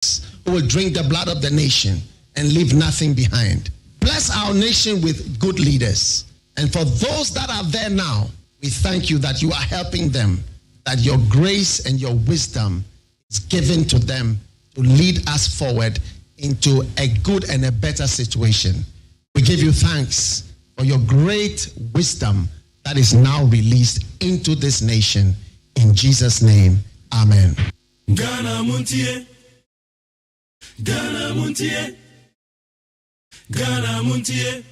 who will drink the blood of the nation and leave nothing behind. Bless our nation with good leaders. And for those that are there now, we thank you that you are helping them, that your grace and your wisdom is given to them to lead us forward into a good and a better situation. We give you thanks for your great wisdom that is now released into this nation. In Jesus' name, amen. Ghana Montie, Ghana Montie, Ghana Montie,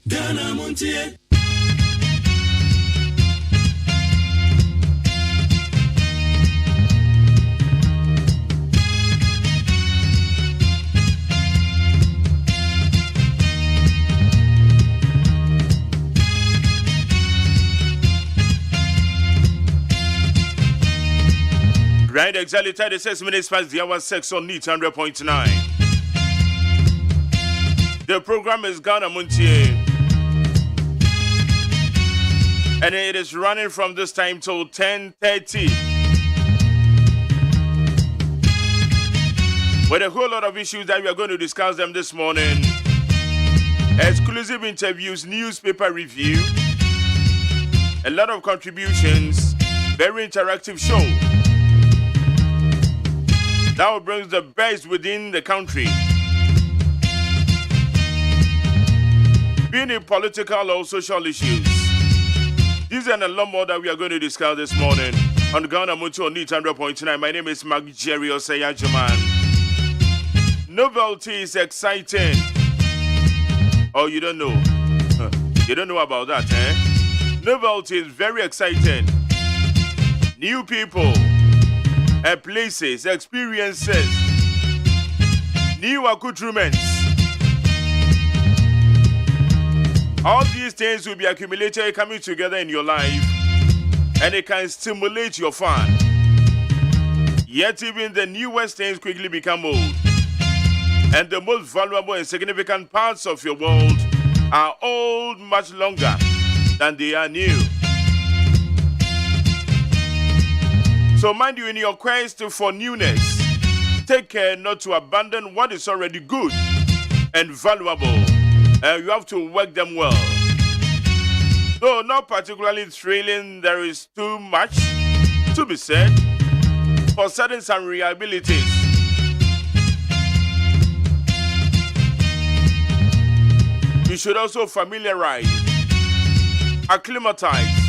Ghana Montie. Right, exactly 36 minutes past the hour 6 on NEET 100.9. The program is Ghana Montie, and it is running from this time till 10:30. With a whole lot of issues that we are going to discuss them this morning. Exclusive interviews, newspaper review, a lot of contributions, very interactive show. That will bring the best within the country. Being in political or social issues. These are a lot more that we are going to discuss this morning on Ghana Montie on NEET 100.9. My name is OSEI AGYEMAN. Novelty is exciting. Oh, you don't know? You don't know about that, eh? Novelty is very exciting. New people. Places, experiences, new accoutrements. All these things will be accumulated, coming together in your life, and it can stimulate your fun. Yet even the newest things quickly become old, and the most valuable and significant parts of your world are old much longer than they are new. So mind you, in your quest for newness, take care not to abandon what is already good and valuable. You have to work them well. Though not particularly thrilling, there is too much to be said for certain some reliabilities. You should also familiarize, acclimatize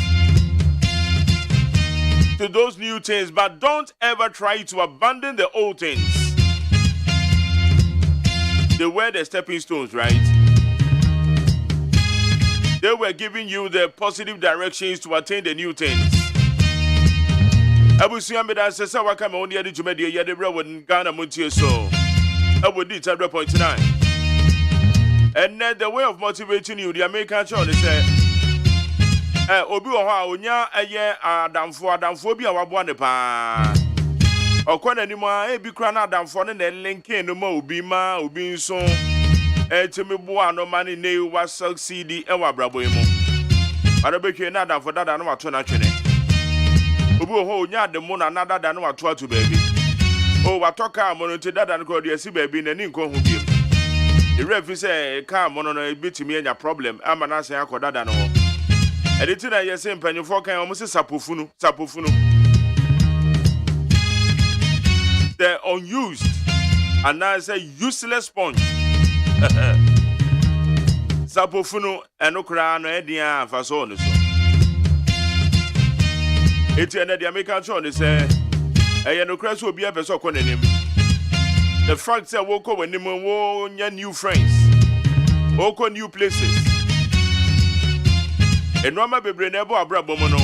to those new things, but don't ever try to abandon the old things. They were the stepping stones, right? They were giving you the positive directions to attain the new things. Ghana Montie, so I would do 100.9. And then the way of motivating you, the American church is Obi oha onya eye adamfo bi a wabone pa okwana ni ma e bi kra na adamfo ne na linkin no ma obi nso timi bo ano ma ne wa succeed e wa brabo mu arabetwe na adamfo dada no wato na twene obi oha onya ademo na dada no wato ato baabi o watoka mo no te dada no ko de asi baabi na ni nko hu biem the ref say ka mo no e bitimi anya problem ama na asan akodada no ho. Editing I yes in penny for can almost sapofunu. The unused and now say useless sponge. Sapofunu and okra no edia for so on so. It's the American show they say a no crash will be a person on him. The fact that woko when him wo new friends, woko new places. And Rama Bebre Nebo Abrabomono.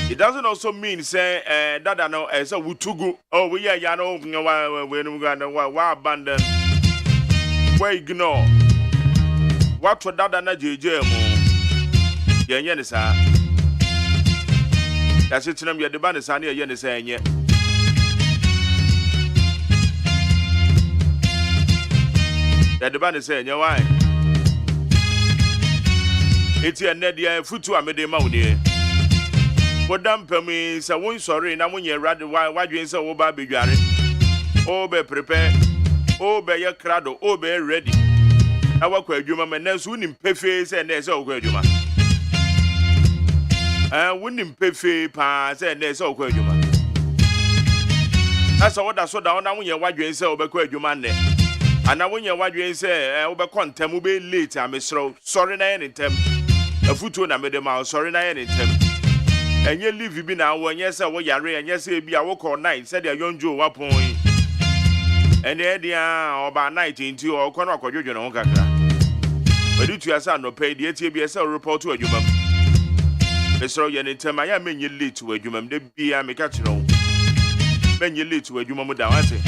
It doesn't also mean say that I know as a wutugu. Oh, we are yano when we gonna abandon. We ignore. What for that na JJ mo? Yen sa. That's it nam ye de ban sa na yen sa enye. The ban sa enye why? It's a nedia futu amede mauni. What damn me, so one sorry, and I won't rad why you ain't so over bedware. O be prepare. O be ye crado. O be ready. I work with you, man. Then soon in pay face and there's all good, you man. Wouldn't pay face pass and there's all good, you man. That's all that's what down when you watch you say, Obe you man. And now when you watch you say, Obe contem will be late. I'm sorry, I ain't them. A foot on a medal, sorry, I ain't them. And you leave you be now when yes, I was yare and yes, be a walk all night, said your young Joe, what point. And the idea about 19 or corner of you know, but you to no pay the ATBSL report to a human. Mr. Yen, I am you lead to a human, the be a mecatino. When you lead to a human without it.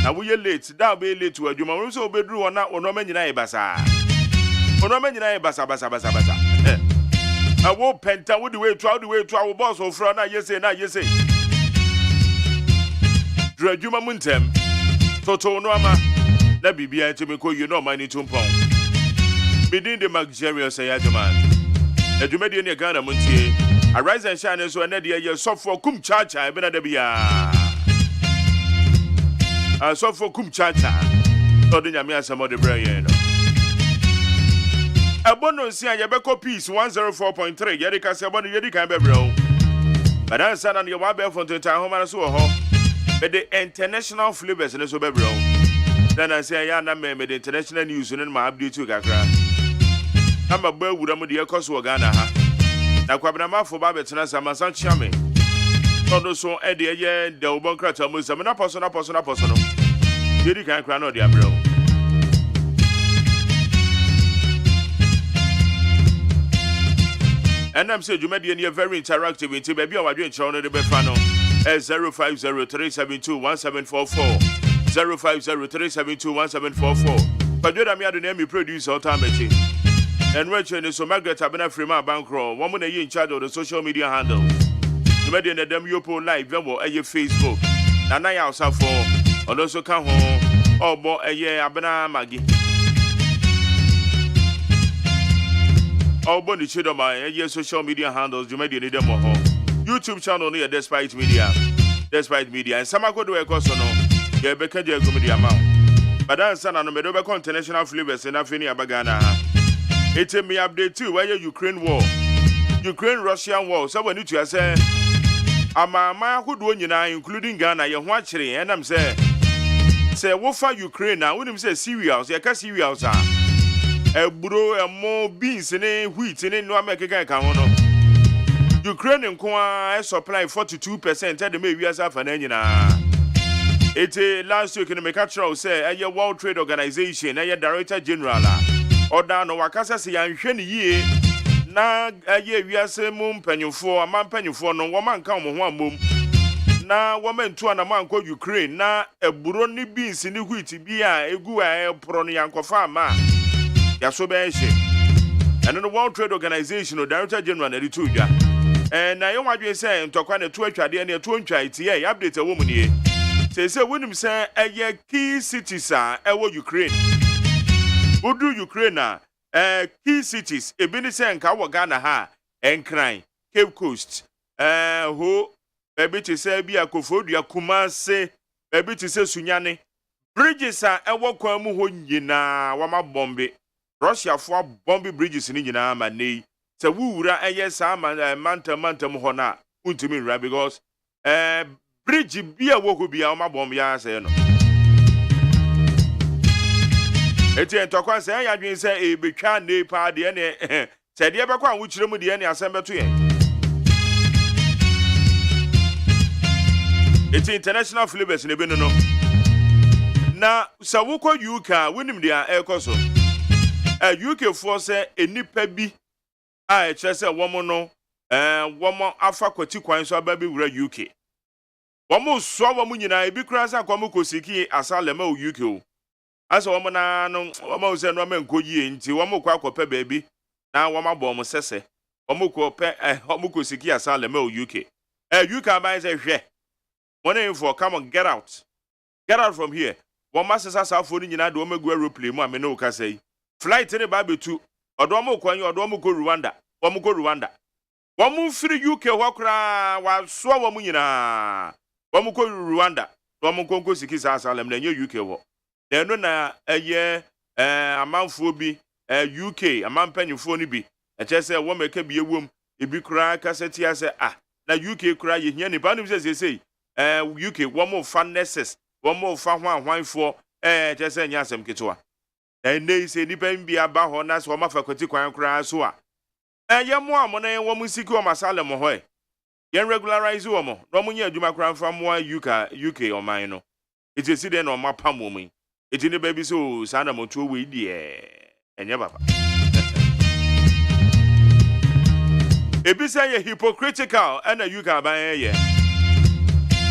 Now we are late, thou be late to a human, so be drew on that or no many basa. Or no many basa. I won't penta with the way to our boss or front, yes, say. Draguma Muntem, Toto Norma, that be behind to me, you know, my need to pound. Within the luxurious AGYEMAN, the Jumedian Ghana Montie, I rise and shine as one idea, your soft for cum chacha, I been at the Bia. I soft for cum chacha, or the Yamia some of the brain. A bonus here, Yabeko piece 104.3, Yadika Sabon Yadika Bebro. But I said on your wabel from the town home and so home. But the international flavors in the Sobebro. Then I say, I am the international news in my update to Gakra. I'm a bird with a media cost of Ghana. Now, Quabana for Babbitt and some San Chami. Not so Eddie, the Obon Muslim, and a person. Did can't crown or the abro. And I'm saying you may be very interactive with baby or doing China the Befano. 050-372-1744 050-372-1744. But you don't have the name you produce all time. And Rachel is so Margaret Abena Frima Bankroll, one when in charge of the social media handle. You made in the Demupo Live, Vemo, and your Facebook. And I also for, and also come home, or more a year Abena Maggie. All body children, my social media handles, you made in the demo home. YouTube channel near Despite Media, and some are going to work also. Yeah, Becca Media amount. But that's an Medoba international flavors in Afini Abagana. It's a me update too, where Ukraine Russian war. So when you say, I'm a man who do including Ghana, you're watching, and I'm saying, say, what for Ukraine now? When you say cereals, you can't cereals are a bro and more beans and wheat and no American count. Ukraine supply 42% at the May years after it's a last week in the Mecatro say a World Trade Organization, a Director General, or down or Wakasa say and ye na a year we are say moon penny for a man penny for no woman come one moon. Na woman to an man called Ukraine, na a Burundi beans in the wheat be a gua pronianco farmer. Yasobeshi. And in the World Trade Organization or Director General Edituja. And I want to say, to quite a 2 and a 2 update a woman here. Say, when him say, a key cities are Ukraine. Who do Ukraine? Key cities, a Benisa and Kawagana ha, and crying, Cape Coast. Who, baby to say, be a Kofodia Kumase, baby to say Sunyane. Bridges are a Wakamu Yina, Wama Bombi. Russia for Bombi bridges in Yina, my knee. So wura yes manta mohona untimi ra because bridge bia woku bia ma bom ya say no eti entokwa say ya dwen say e betwa ne pa de ne say de be kwa wuchire mu de ne asem beto yen eti international flavors ne be no na sa wukọ UK winim de a ekoso UK for say enipa bi I just said woman no, woman afa kwati kwan so ababi wura UK. Woman so woman nyina ebi krasa kwa mukosiki asalema o UK o. Asa woman na no woman say no man koyi nti woman kwa akope baabi na woman bom sese. Woman ko pe mukosiki asalema o UK. UK abai say hwe. Money info come on get out. Get out from here. Woman sesa safo ni nyina de woman go aeroplane mu amene o ka say. Flight ne ba betu Odomo kwanyo odomo go Rwanda. Wamu go Rwanda. Wamu free UK wakra wa so wamu nyina. Wamu go Rwanda. no mo konko sikisa asalem na nye UK wo na no na eye amanfo bi UK amampanyfo ni bi echese wo meka bi ewom ebi kura kaseti ase na UK kura ye hia ni ba nim se UK wo mo fa nurses wo mo fa hwanfo echese nya asem ketewa na nei se nipa bi aba ho na so ma fa kwati kwan kura so ye mo amona wo mo siki o masalem ho yen regularize wo mo no mo nya adwuma kura mfa mo UK oman no etesi de na o mapam mo mi eti ne ba bi so sana mo tuo we die enye baba ebi say ye hypocritical and UK aban ye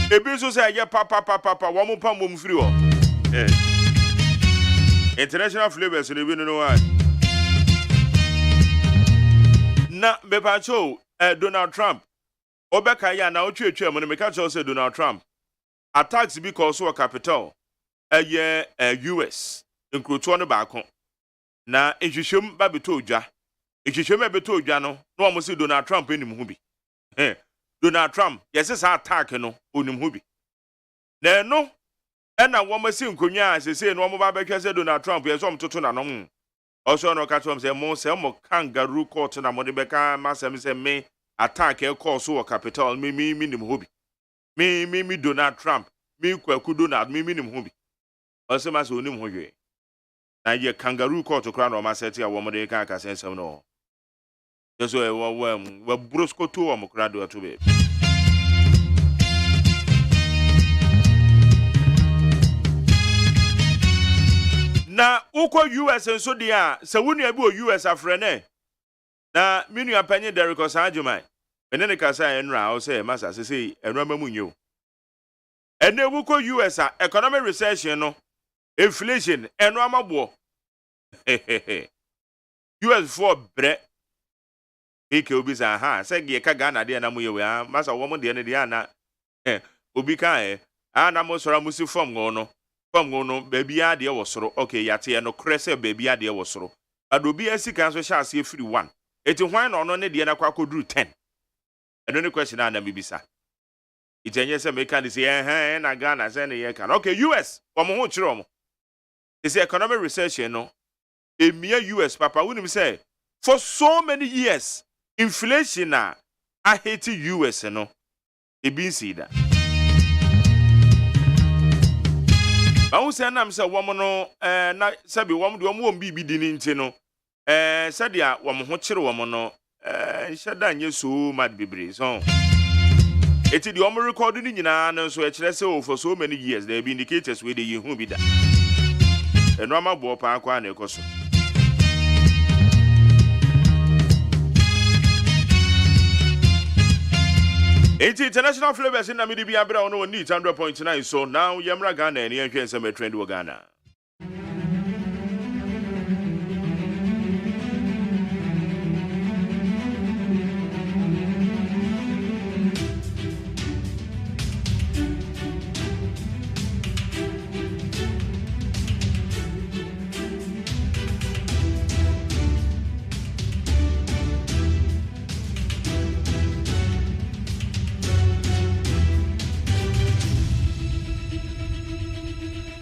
ebi so say ye papa wo mo pam mo mfiri ho international flavors ne bi no one na bepacho Donald Trump obeka ya na otwetwe mo ne meka cho say Donald Trump attacks because of capital US nkroto no baako na ehwehwem ba beto odwa ehwehwem ba beto odwa no na omo se Donald Trump enim ho bi Donald Trump yes sa attack no onim ho bi na no na wo ma se nkonwa asese no omo ba behwe se Donald Trump yes om toto na no also no ka tom se mo kangaroo court na mo de beka masem se me attack e call so capital me nim ho bi me Donald Trump me kwaku Donald me nim ho bi also ma so onim ho hwe na ye kangaroo court kra no ma seti a wo mo de ka sensem no yeso we brosko to wo mo kra do to be na uko US nso dia se wunu abi o US afrene na minu apanye Derek Osagyman ene ne kasa enra o se masa se enra mamunyo ene uko US economic recession no inflation enra amabo US for bre ike obi sa se ge ka Ghana de na muye we masa wo mo de ne de na obi ka na mo sora musi form no baby ade wo soro okay yate no krese baby ade wo soro adobi asika so sha ase free 1 eti hwan no ne de na kwakoduru 10 eno ne question na bibisa itenye se meka ni se na Ghana se ne ye kan okay US wo mo ho kire mo is economic recession no emia US papa wunim say for so many years inflation I hate US no e bin see that Bawo se nam se wo mo no na sabi wo mo de wo mo bibi di ni nti no sade a wo mo ho kire wo mo no nhyada nye so mad bibre so eti de wo mo record ni nyina no so e kire se for so many years there be indicators we dey ye hu bi da eno ama bo pa akwa na ekoso international flavors in Namibia be abra on 100.9 so now yamra Ghana and yen some trend wo Ghana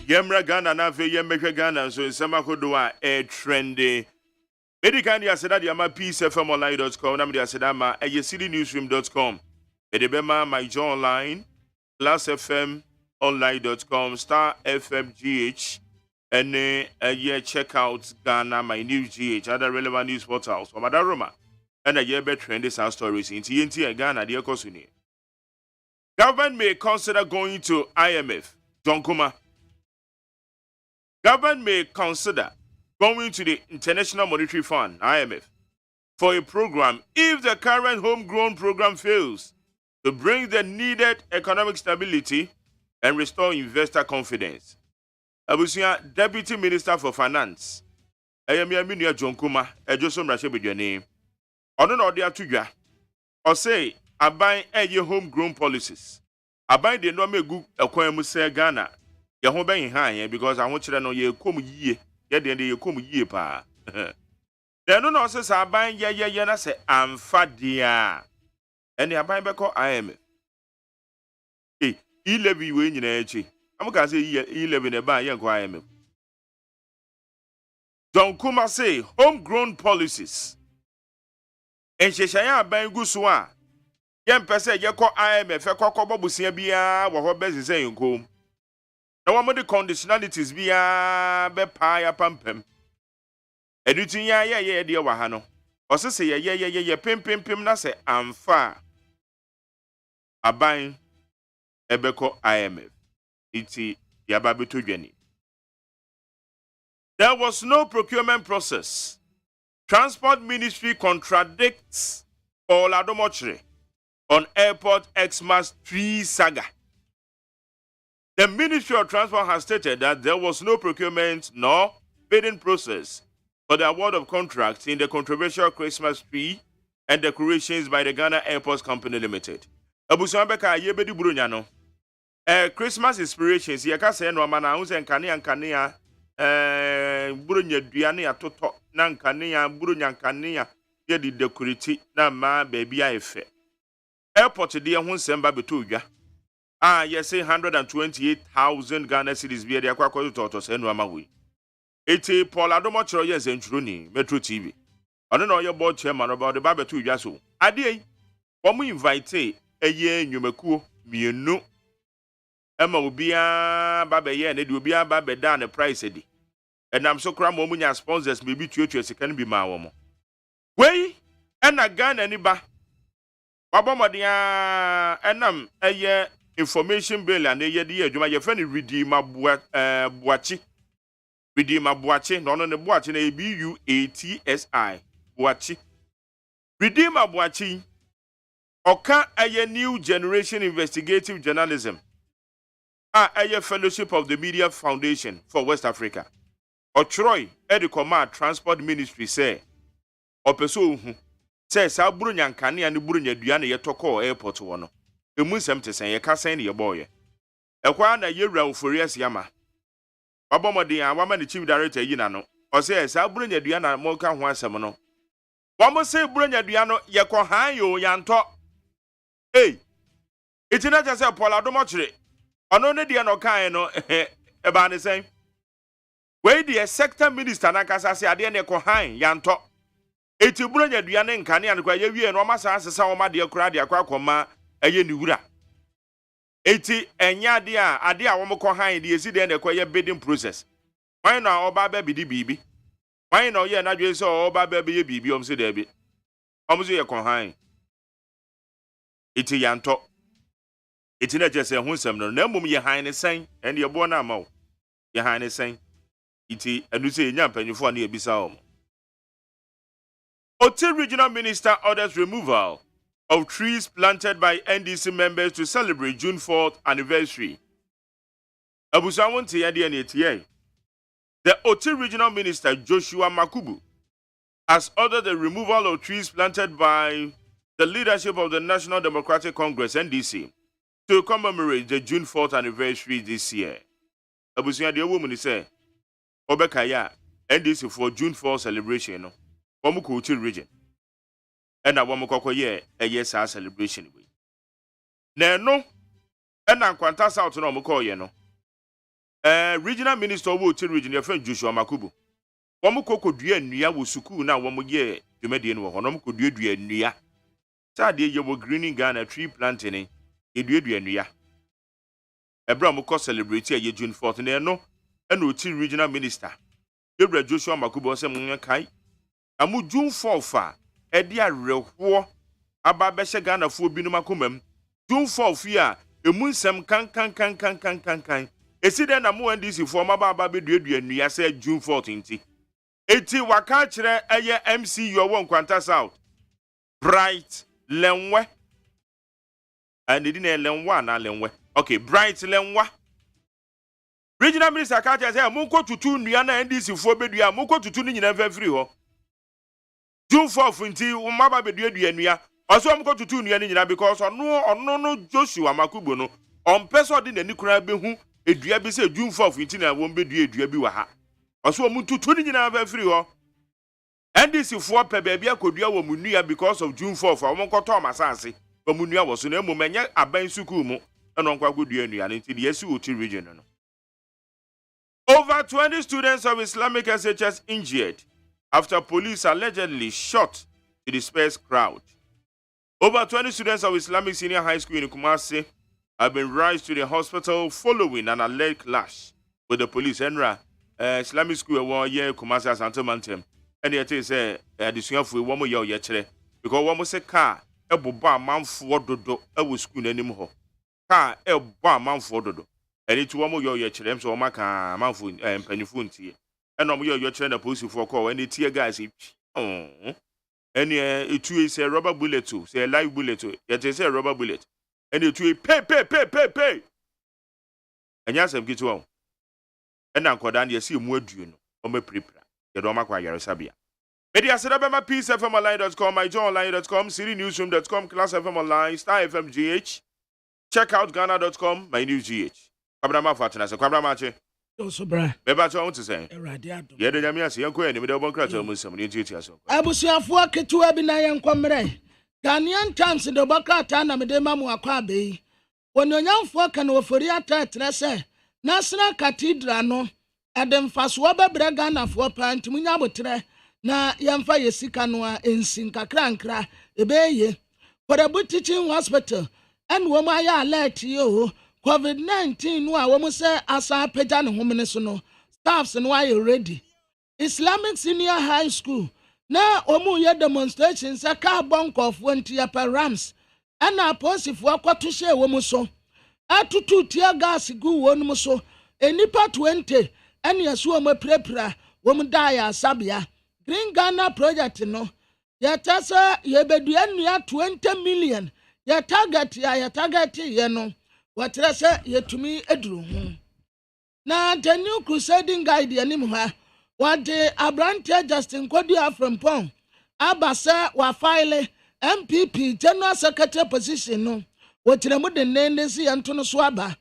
Yemra Ghana na fe yemehwe Ghana so nsema kodo a trendy. Medi kan dia seda dia ma peacefmonline.com na me dia seda ma citynewsroom.com. Medi be ma my John online +fmonline.com star fmgh ene check out Ghana my news gh other relevant news portals from Adaroma and ye be trendy sound stories in TNT Ghana dia kosuni. Government may consider going to IMF. John Kuma. Government may consider going to the International Monetary Fund, IMF, for a program if the current homegrown program fails to bring the needed economic stability and restore investor confidence. Abusia, Deputy Minister for Finance, Ayamiya John Kuma, Ejosom Rashebedwane, Odon Odia Tuja, or say, Abai Eye homegrown policies. Abai de no me gu Ekwemuse Ghana. Ye ho ben han because I want chire no ye kom yie ye de ye kom yie pa de no no se sa ban ye na se amfa dia ene aban be ko IMF e levi we nyina echi I'm going to say 11 a bar, young IMF. John Kuma say homegrown policies. And Sheshaya bang Guswa. Young person, you call IMF, a cocoa busia bia, what her best is saying, go. No one of the conditionalities be a pie pumpem. Editing ya, dear Wahano. Or say, yeah, pim, na say, I'm far. A buying Ebeko IMF. Iti Yababitu Jenny. There was no procurement process. Transport Ministry contradicts Paul Adomochre on Airport Xmas 3 saga. The Ministry of Transport has stated that there was no procurement nor bidding process for the award of contracts in the controversial Christmas tree and decorations by the Ghana Airports Company Limited. Abusambeka yebedi burunyano. Christmas inspirations, yaka say no mana unse nkania burunya duane atoto na nkania burunya nkania ye di decorate na ma baby ayefe. Airport de ho semba beto dwa. Yes, 128,000 Ghana cedis be de akwa to say no amawi. Eti Paul Adomochro yes entruni Metro TV. Ono no your board chairman about the babeto dwa so. Ade wo invite eye nwumakuo mienu Emma ubia babe ye na de ubia babe da na price di. Enam so kra mo munya sponsors maybe tuatua sika no bi ma wo mo. Wei ena Ghana ni ba. Wabomodia enam eye information bill and eye de adwuma ye friend redeem buachi. Redeem buachi no ne buachi na BUATSI buachi. Redeem buachi oka eye new generation investigative journalism. A fellowship of the Media Foundation for West Africa. Otroy, Edicoma Transport Ministry say, Opeso says, Saburunya Kani and Burunya Diana Yetoko Airport one. The Musem to say, a cassin your boy. A quana year round for yes Yama. Obomodia, woman, the chief director, Yinano, or says, Saburunya Diana Moka Wansamono. One must say, Brunya Diano, Yako Hayo Yanto. Hey, it's not just a Paul Adomochre. Anone dia no kan no eba ne sen we the sector minister na kasa se ade ne ko han yanto eti buronya dua ne nkane an kwa ye wie no masa asesa wo ma de kura de akwa koma eye ni wura eti enya ade a wo mo ko han de esi de ne ko ye bidding process why na oba ba bidi bibi why na ye na dwe so oba ba be ye bibi om se de bi om se ye ko han eti yanto iti na jese ho nsem no na mmom ye han ne sen ene ye bo na ma wo ye han ne sen iti anu se nya mpanyufo na ebisa wo Oti Regional Minister orders removal of trees planted by NDC members to celebrate June 4th anniversary. Abusawonte ya de na etie the Oti Regional Minister Joshua Makubu has ordered the removal of trees planted by the leadership of the National Democratic Congress NDC to commemorate the June 4th anniversary this year. Abusia de woman say, Obekaya, NDC for June 4th celebration, no, Womuko region. And a Womoko ye, a yes, our celebration. No, and I'm quantas out to Nomoko, no. Regional Minister of Wood region, your friend Joshua Makubu. Womuko could do near Wusuku now, one year, you made in Wonom could do near. Saturday, you were greening Ghana tree planting. Eduya Abraham ko celebrate ye June 4th no and Oti Regional Minister Debra Joshua Makubo se mun kai amu June 4 fa e dia reho aba be she Ghana fo bi no makomam June 4 fi a emu nsem kan esi den na mu NDC fo ma ba be duadua nua se June 14th eti waka kire eye MC yo won kwanta South Bright Lenwe and they didn't lenwa na lenwe. Okay, Bright lenwa. Regional Minister Kaja say munko tutu nua na NDC fo bedua munko tutu ni nyina fa free ho. June 4th nti umaba bedua nua. Oso munko tutu nua ni nyina because no Joshua Makubo no on person de nani kura behu edua bi say June 4th nti na won bedua edua bi wa ha. Oso mun tutu ni nyina fa free ho. NDC fo pe bia akodua wo munua because of June 4th a won koto masase. Omunua was no mumenye aban suku mu and on Kwagudu and into the SUT region. Over 20 students of Islamic SHS injured after police allegedly shot to disperse crowd. Over 20 students of Islamic Senior High School in Kumasi have been rushed to the hospital following an alleged clash with the police. Enra Islamic School 1 year Kumasi Asante Mantem. And yet is a addition for 1 more year yesterday because 1 more say car a boba man for dodo a school anymore. Car a bar man for dodo. And it's 1 more year yesterday, so Maka man for pennyfunti. And no more year the police for call and the tear guys. Oh. And it is a rubber bullet too, say a live bullet too. It is a rubber bullet. And it will pay. And yes, I'm get well. And I'm quite you see more do you know, or me prepare. You don't make your sabia. Media set up my peacefmonline.com, myjohnonline.com, citynewsroom.com, Class FM Online, Star FM GH. Check out Ghana.com, my new GH. Kabrama Fatina, so Kabramache. So, bra. Beba, I want to say. Yeah, the Yamias, young queen, the middle one crash almost some new teachers. I was here for a kit to Abina and Comre. Ghanaian times in the Baka Tana Medemamu Aquabe. When your young folk can offer your tat, National Cathedral no. Adam Faswaba Bragana for Pant Munabutre, na Yamfa Yesikanoa in Sinkakrankra, Ebeye, for a good teaching hospital, and Womaya let you. COVID-19 wa womu se asa peja ne homenesono staffs no why ready Islamic Senior High School na omu ye demonstrations aka bonk of 20 per rams ana posifo akwato hye womu so atutu tear gas gu wonum so enipa 20 ene yaso omu prepra womu daya sabia Green Ghana project no ya tasa ye bedua nua 20 million ya target ye no what say yetumi eduru na the new crusading guide anim ha what the Abrantia Justin Kodia from Pong abasa wa file MPP general secretary position no what the name si antono swaba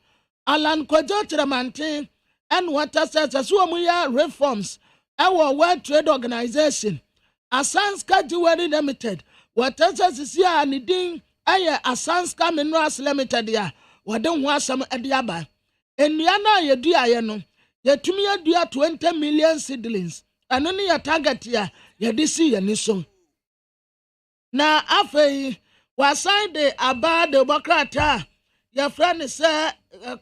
Alan Kojo Tramantin and what says asuamuya reforms our World Trade Organization Asanska Jewelry Limited what says here anidin aye Asanska Minerals Limited ya Wadon wasam adiaba. Enuana yeduaye no. Yetumi yedua 20 million seedlings. Anoni ya target ya yedisi ya niso. Na afei wasan de aba de bokrata ya friend se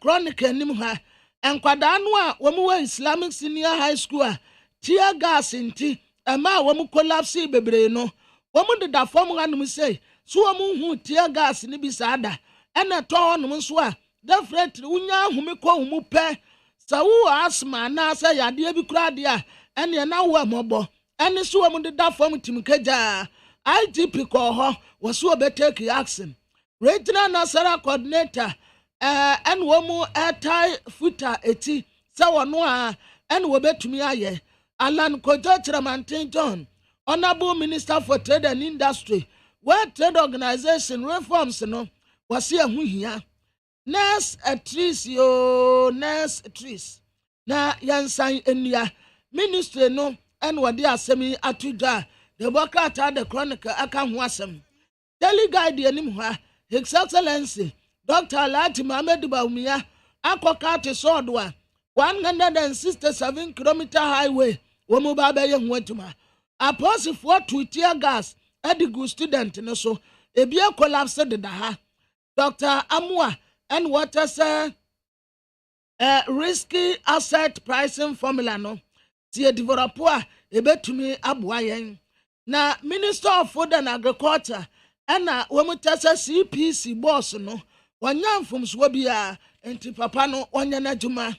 chronicle nim ha. Enkwada anu a womu Islamic Senior High School tear gas nti ema womu collapse bebre no. Womu de da form anu say so womu hu tear gas ni bisada. Ena to no nso a definitely unya humi ko humu pe sa wo asma na sa yade bi kura de a ene na wo amobo ene so wo de da fam timkeja IGP ko ho wo so obetake action regional national coordinator en wo mu airtie futa eti sa wono a ene wo betumi aye Alan Kojo Chiramantin John Honorable Minister for Trade and Industry World Trade Organization reforms no wasi ahuhia nurse trees na yansan enua ministry no en wode asemi atuda the bokata the chronicle aka ho asem daily guide anim ha His Excellency Dr. Lati Mohammed Baumia akoka te sodo a 167 km highway wo mu ba be ye ho atuma apostle to tear gas edigu student no so ebia collapse de da ha Dr. Amua and what say risky asset pricing formula no tie developer ebetumi aboa yen na Minister of Food and Agriculture and womutasa CPC boss no wanyam from swabia enti papa no wanya na juma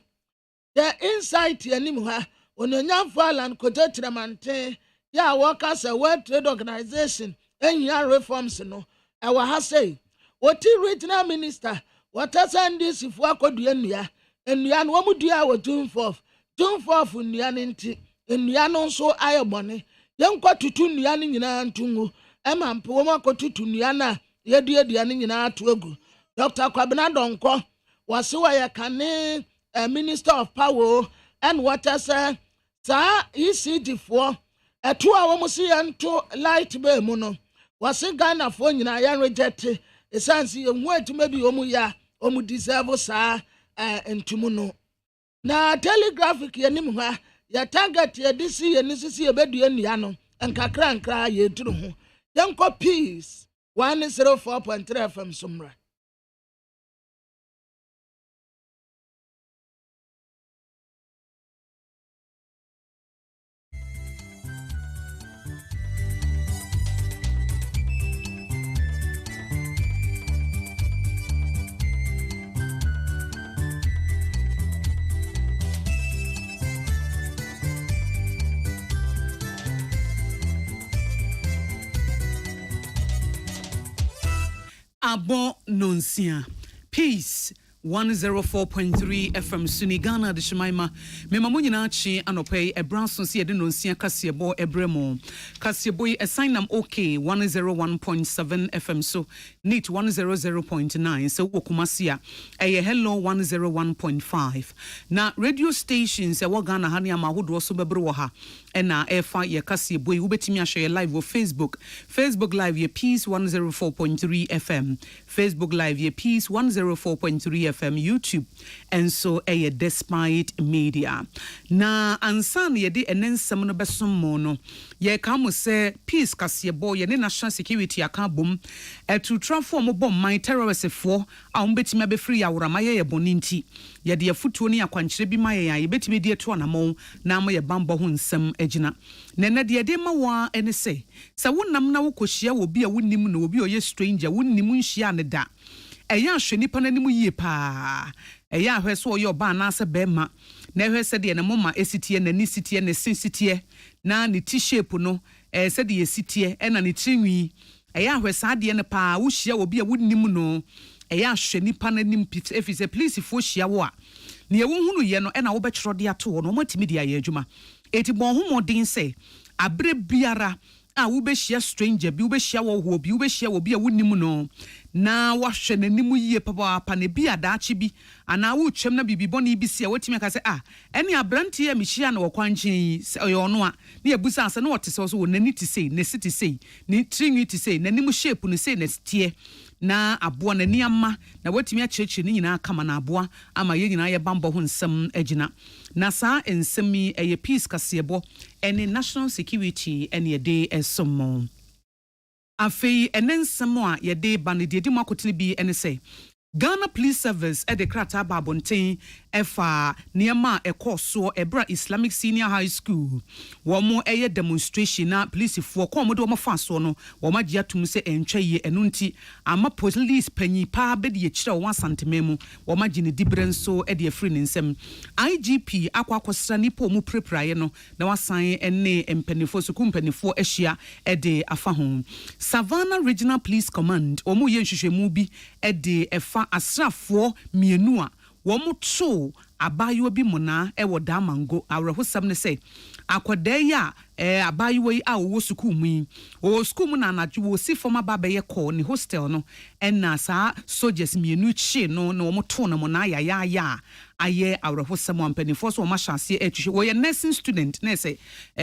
the insight anim ha ononyam Alan Kojo Chiramantin ya workers a World Trade Organization enya reforms no e wa ha say Oti regional minister watasan this if wakodua nnua nnua no womudua wo June 4th nnua nti nnua no so ayebone yenkwa tutu nnua no nyina ntungu emampe wo makotutu nnua na yedua no nyina to agu Dr. Kwabena Donko wase wa yakane minister of power and watasa sa ECD for eto a wo mo se yanto light be mu no wase Ghana fo nyina yan reject esansi ehu atuma bi omu ya omu deserve saa entumu no na telegraphic yenim ha ya target ye disi ye nisisi ye bedue nua no enkakra nkra ye duru ho yenko peace 104.3 FM sumra Abo Nonsia. Peace. 104.3 FM Sunigana de Shemaima. Memamuni nachi anope e branson si nonsia kasiebo ebremo. Kasiebo a sign nam okay 101.7 FM so neat 100.9 so wokumasia a hello 101.5. Na radio stations e wagana hani amahodo so bebro ha ena efa ye kasiebo ubetimi ahwe live on Facebook live ye Peace 104.3 FM Facebook live ye Peace 104.3 FM YouTube and so despite media na ansan ye de enensem no besom mo no ye ka mo se Peace kasebo ye ne national security aka bom to transform bom my terrorist for a umbetimi abefri ya worama ye boninti ye de afutuo ne akwankyere bi maye ya ye betimi de to anamo na mo ye bambo ho nsem agina nene de de ma wa ene se wonam na wokohia wo bi a wonnim na obi oye stranger wonnim nhia ne da eya hwe nipa nanim yie pa eya hwe so oye oba na ase bema na hwe se de ne moma esitie na ni sitie na sensitie na ne t-shape no se de esitie na ne trinwi eya hwe sa de ne pa wo hia wo bi a wonnim no eya hwe nipa nanim pit efise police fo hia wo a ne ye wonhunu ye no na wo be kyero de ato no matimi de aye adwuma eti bon homodin se abre biara a wo be hia stranger bi wo be hia wo ho bi wo be hia wo bi a wonnim no na wahwe nanimu yie papa ne bi adaachi bi ana wo twem na bibi boni bi sia watimi aka se eni abrantie a mihia na wokwankyen oyo a ne ebusa ase na wote se so wo nani ti sei ne siti sei ne trinwi ti sei nanimu shape ne sei ne tie na aboa na niama na watimi acheche ni nyina kama na aboa ama ye nyina ye bambo ho nsem agina na saa ensemi eye Peace kasebo ene national security ene ye de esomo afei enensem a ye de ba ne de di makotene bi ene se Ghana Police Service de krata babonten efa niema ekoso ebra Islamic Senior High School womo eye demonstration na police fo ko mo de wo fa so no wo magye atum se entwaye enunti ama police panyi pa be de kire wo asantememu wo magye ne dibrenso e de afri nsem IGP akwakosra nipa mu prepraye no na wasan ene empanifo so kumpanifo ahia e de afa ho Savannah Regional Police Command omo ye nhwehwemu bi e de efa asrafo mienu a womoto abayo bi mona e woda mango awrehosam ne se akwodai a abayo yi a wo school mu wo school mu na anadwo wo si forma baba ye call ni hostel no na sa soldiers mienu chi no na womoto na mona ya aye awrehosam ampanifo so ma chance etwe wo ye nursing student na se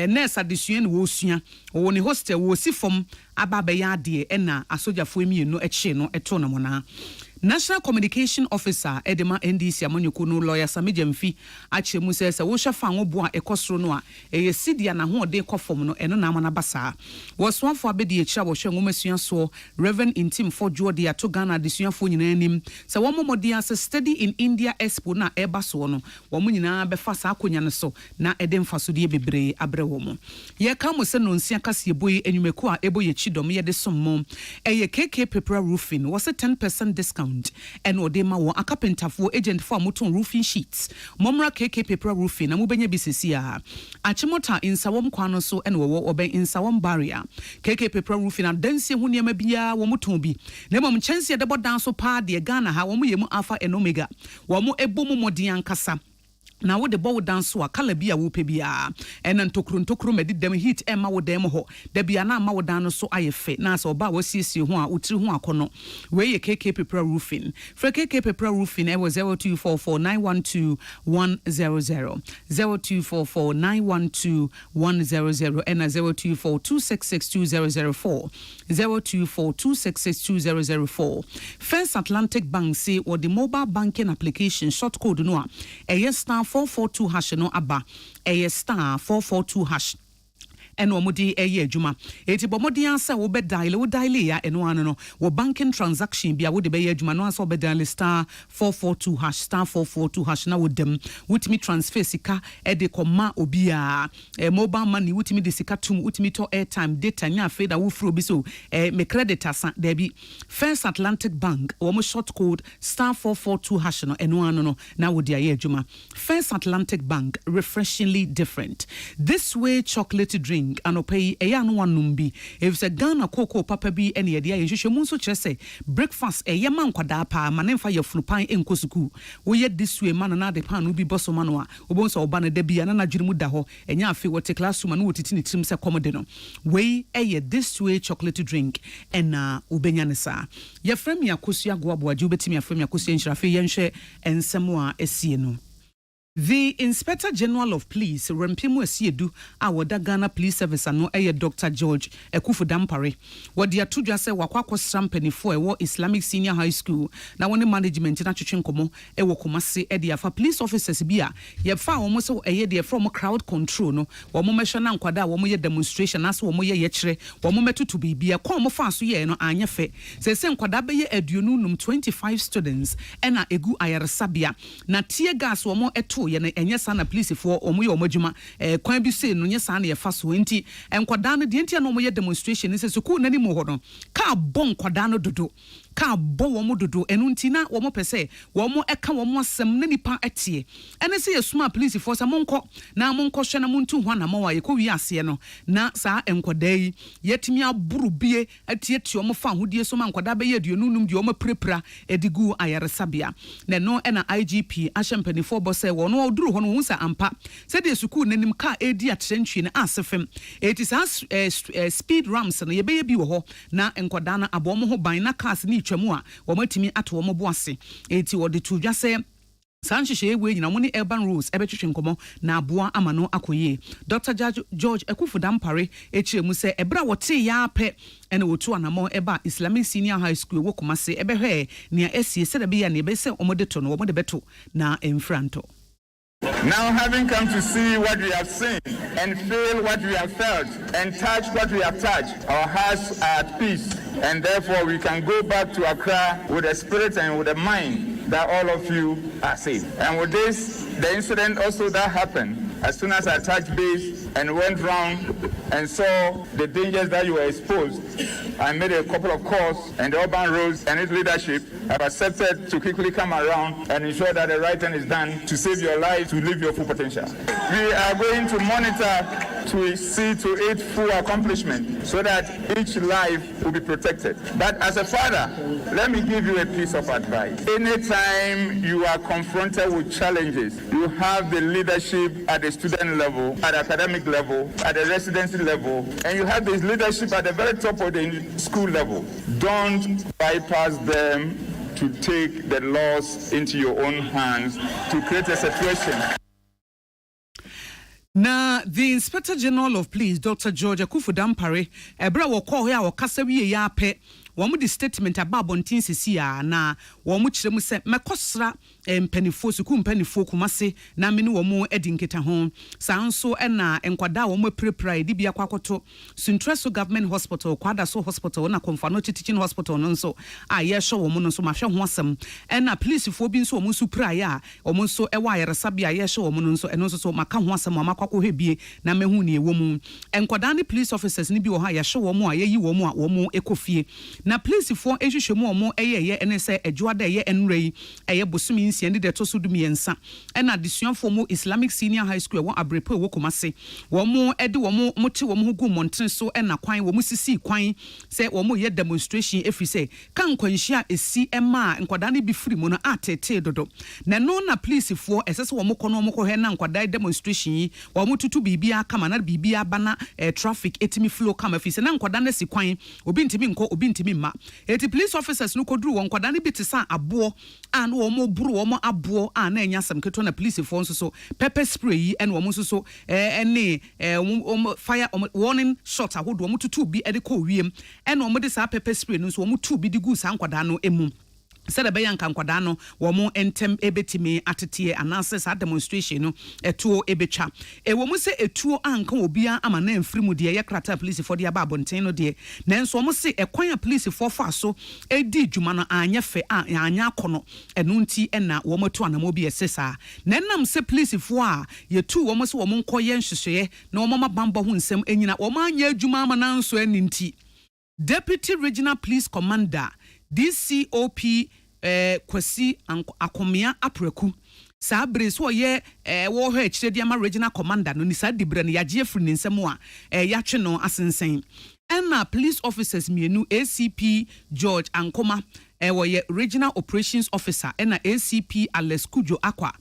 nurse adesua wo sua wo ni hostel wo si form ababa ya de na asojafo mienu echi no eto na mona National Communication Officer Edema NDC amanyuku no lawyer Samijemfi achemu se wo hwafa wo bo a ekosoro no a eye sidia na ho de kofom no eno na amana basa wo soafo abedi ekira wo hwe ngomasua so Reverend Intim for Jodi ato Ghana desuafo nyina anim se wo momodi as study in India Expo na eba so no wo nyina befa sa akonya ne so na ede mfaso de bebre abre wo mo ye ka mo se no nsia kase boyi enwumeku a ebo ye chidom ye de sommo eye KK Paper Roofing was a 10% discount and odema wo akapentafo agent for moton roofing sheets momra KK Paper Roofing na mubenya bisisi a achimota insawom kwano so and wo oben insawom barrier KK Paper Roofing adanse ho niam bia wo moton bi na mom chance de bodan so pa de Ghana ha wo yemu alpha and omega wo mo ebo mo modin ankasa na wo de bo dance so akala bia wo pe bia ena ntokro medi dem heat ema wo dem ho da bia na ma wo dan no so ayefe na so ba wo siesie ho a utiri ho akono we ye KK Paper Roofing for KK Paper Roofing e was 0244912100 0244912100 ena 0242662004 0242662004 First Atlantic Bank say or the mobile banking application short code no a star 442 hash no aba star 442 hash eno omudi adwuma eti bomodi ansa wo be dial ya eno ano no wo banking transaction bia wo de be adwuma no ansa wo be dial star 442 hash star 442 hash na wo dem wutimi transfer sika e de koma obia mobile money wutimi de sika tum wutimi to airtime data nya fe da wo fro bi so me credit asa there be First Atlantic Bank wo mo short code star 442 hash no eno ano no na wo de adwuma First Atlantic Bank, refreshingly different. This way chocolate drink anopay eya no wanum bi if se Ghana cocoa papa bi ene yede aye hwehwe mu so kire se breakfast eye man kwada pa manenfa ye fulupan enkosuku wo ye this way man na de pan bi boso man a obonso oba na da bia na nadwiri mu da ho enya afi wote classroom na wotiti ni trim se komode no we eye this way chocolate drink ena ubenya ne sa ye frame yakosu agwoabo aju betimi aframe yakosu enhirafe ye nhwe ensemo a esie no. The Inspector General of Police, Rempimu Esiedu, Awoda Ghana Police Service, ano Dr. George Ekufu Dampare. Wadi atudwa se wakwakwo strampeni fo ewo Islamic Senior High School na woni management na twetwenkomo ewo Kumasi de afa police officers bia ye fa wo mo se de from crowd control no wo mo mehwe na nkwada wo mo ye demonstration na se wo mo ye kire wo mo metutu bibia kwa mo fa so ye no anya fe se nkwada be ye aduonu num 25 students ena egu ayaresabia na tie gas wo mo eto ye na enye sana police for omo ye omodwuma kwan bi se no nye sana ye fa so enti enkwada no de enti na omo ye demonstration se school nani mo ho no ka bon nkwada no dodo ka bo wo mo dodo enu nti na wo mo pese wo mo eka wo mo asem na nipa etie ene se ye suma police for sa monko na monko hwe na montu ho na ma wa ye ko wi ase no na sa enkwada yi yetimi aburu bie etie tie wo mo fa hodie so ma nkwada be ye aduonu num de wo mo prepra edigu ayaresabia na no ena IGP ahempani for bo se wo no oduru ho no hunsa ampa se de school nanim ka edi atrenchwe na asefem eti sa speed ramps na ye be ye bi wo ho na enkwada na abo mo ho ban na cars ni twemu a wo matimi ato wo mo bo ase eti wo de tudwa se Sanchi we nyina moni urban rules ebetwetwe nkomo na aboa amano akoye Dr. George Ekufu Dampare echiremu se ebra wote ya pe ene wotu anamo eba Islamic Senior High School wo Kumasi ebehwe nia esie se da bia ne be se omode to no omode beto na emfranto. Now, having come to see what we have seen and feel what we have felt and touch what we have touched, our hearts are at peace, and therefore we can go back to Accra with a spirit and with a mind that all of you are safe. And with this, the incident also that happened, as soon as I touched base and went round and saw the dangers that you were exposed, I made a couple of calls, and the urban roads and its leadership have accepted to quickly come around and ensure that the right thing is done to save your life, to live your full potential. We are going to monitor to see to its full accomplishment so that each life will be protected. But as a father, let me give you a piece of advice. Anytime you are confronted with challenges, you have the leadership at the student level, at the academic level, at the residency level, and you have this leadership at the very top of the school level. Don't bypass them to take the laws into your own hands to create a situation. Na the Inspector General of Police, Dr. George Ekufu Dampare, ebra wo call here wo kasa wie ya pe wɔn di statement about bontin sisi a na wɔn kyerɛ mu sɛ mɛkɔsra mpanifo suku mpanifo Kumasi na mene wɔn edi nketa ho saa nso ɛna nkwadaa wɔn apirapira edi bi akɔkɔto Suntreso Government Hospital Kwadaso Hospital na Komfano Teaching Hospital no nso a yɛhwɛ wɔn no nso mahwɛ ho asɛm ɛna polisifoɔ bi nso wɔn nso pira ya wɔn nso ɛwɔ ayaresabea a yɛhwɛ wɔn no nso ɛno nso so maka ho asɛm wɔn akɔkɔhwɛ bie na mehu ne ɛwɔ mu nkwadaa ne police officers ne bi wɔ ha yɛhwɛ wɔn a yɛyi wɔn a wɔn ekɔfie na polisifoɔ ehwehwɛ mu wɔn ɛyɛ ene sɛ adwuada ɛyɛ enrei ɛyɛ bosumi nsia ne de to so dumiensa ena desuafo mu Islamic Senior High School wo Abrepo wo Kumase wo mo ede wo mo mote wo mo gu monten so ena kwan wo mo sisi kwan se wo mo ye demonstration efri se kan kwanhia esi ema nkwada ne bi firi mu no atete dodo na no na police fo esese wo mo kono mo ko he na nkwada demonstration yi wo mo tutu bibia kama na bibia bana traffic etimi flow kama fi se na nkwada na si kwan obi ntimi nko obi ntimi ma eti police officers no koduru wo nkwada ne bi te sa abo an wo mo buru wo mo abo an na enya sam keto na police fo nso so pepper spray yi en wo mo nso so fire warning shot ahodo wo mo tutu bi e de ko wiem en wo mo de sa pepper spray no so wo mo tu bi de gu sa nkwada no emu said a bayan can quadano, womo entem ebetime atete anase sa demonstration no etuo ebecha. E womo se etuo anka obia amana mfrimu de ye krata police for de ababonten no de. Nanso womo se ekwan police for fa so edi dwuma no anya fe anya akono enu nti ena womo to anamo bi esesa. Nenam se police for a ye tu womo se womo nkoye nhwehwe na womo mabambo ho nsem enyina womo anya adwuma amana nso eni nti. Deputy Regional Police Commander DCOP Kwasi Akomia Apreku sa breso ye wo ho ekire ma regional commander no ni sa dibre ne yaje afri ne nsem a yatwe no asensen na police officers mienu ACP George Ankoma woye regional operations officer na ACP Alex Kujo Akwa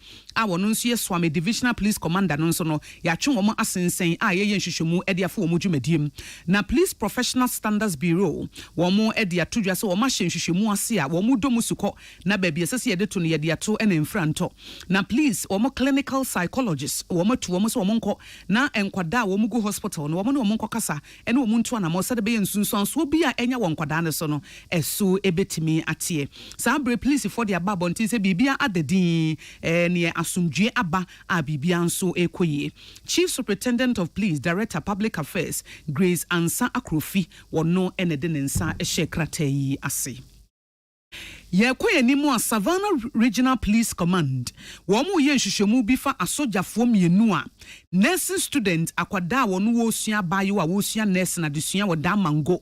wono nso ye Swami divisional police commander no nso no yatwe wo asensen ye nhwehwemu de afo wo dwumadiem na police professional standards bureau wo mo de atodwa se wo ma hyenhwehwemu ase a wo mo domu suko na baabi esese ye de to no ye de ato na mfranto na police wo mo clinical psychologist wo mo to wo mo so wo mo nko na enkwada wo mo go hospital no wo mo no wo mo nkokasa ene wo mo nto na mo sade be nsunsuanso bi a enya wo nkwada ne so no eso ebetimi atie sabre police for the ababonti se bibia adedin ne asumdwe aba a bibia nso ekoye. Chief Superintendent of Police Director Public Affairs Grace Ansa Akrofi wono enede ne nsa ehye krata yi ase. Ye koye ni mo Savannah Regional Police Command wo mo ye nhwehwemu bi fa asojafo mienu a nursing student akwada wono wo sua bayo a wo sua nurse na de sua wo da mango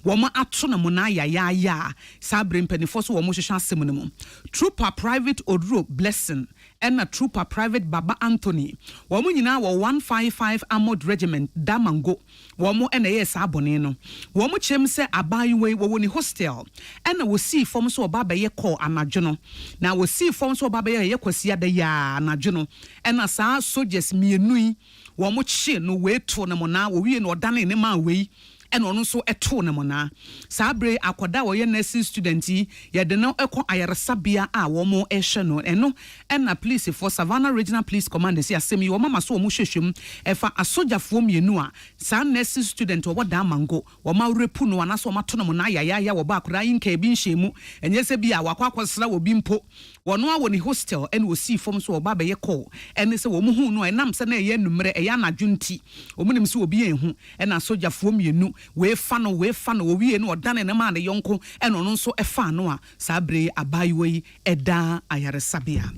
womo ato na mo na ya sabre mpanifo so womo hwehwe asem no mo Trooper Private Odro Blessing and a Trooper Private Baba Anthony womo nyina wo 155 Armored Regiment Damango womo ena ye sa abone no womo chem se abayiwe wo ni hostel ena wo see form so oba be ye call anadwo no na wo see form so oba be ye kwasi ada ya anadwo no ena sa soldiers mienu yi womo chi no we to na mo na wo wie no odane ne ma we and ono so eto ne mona sabre akoda wo ye nursing student ye de no ekon ayaresabia a wo mo ehwe no eno na police for Savannah Regional Police Command si asemi wo mama so wo mo hwehwem efa asojafo mienu a sa nursing student wo da mango wo ma repu no anaso wo mato no mona ya wo ba akora yinka bi nhwemu enye se bi a wakwakwasra wo bi mpo wono a wo ni hostel and wo see form so wo ba be ye call ene se wo mo hu no enam se na ye numre eya anadwunti wo mo nim se obi enhu na asojafo mienu we fano wo wie no odane na ma ne yonko eno no nso efa no a sabre abayiwe eda ayaresabia.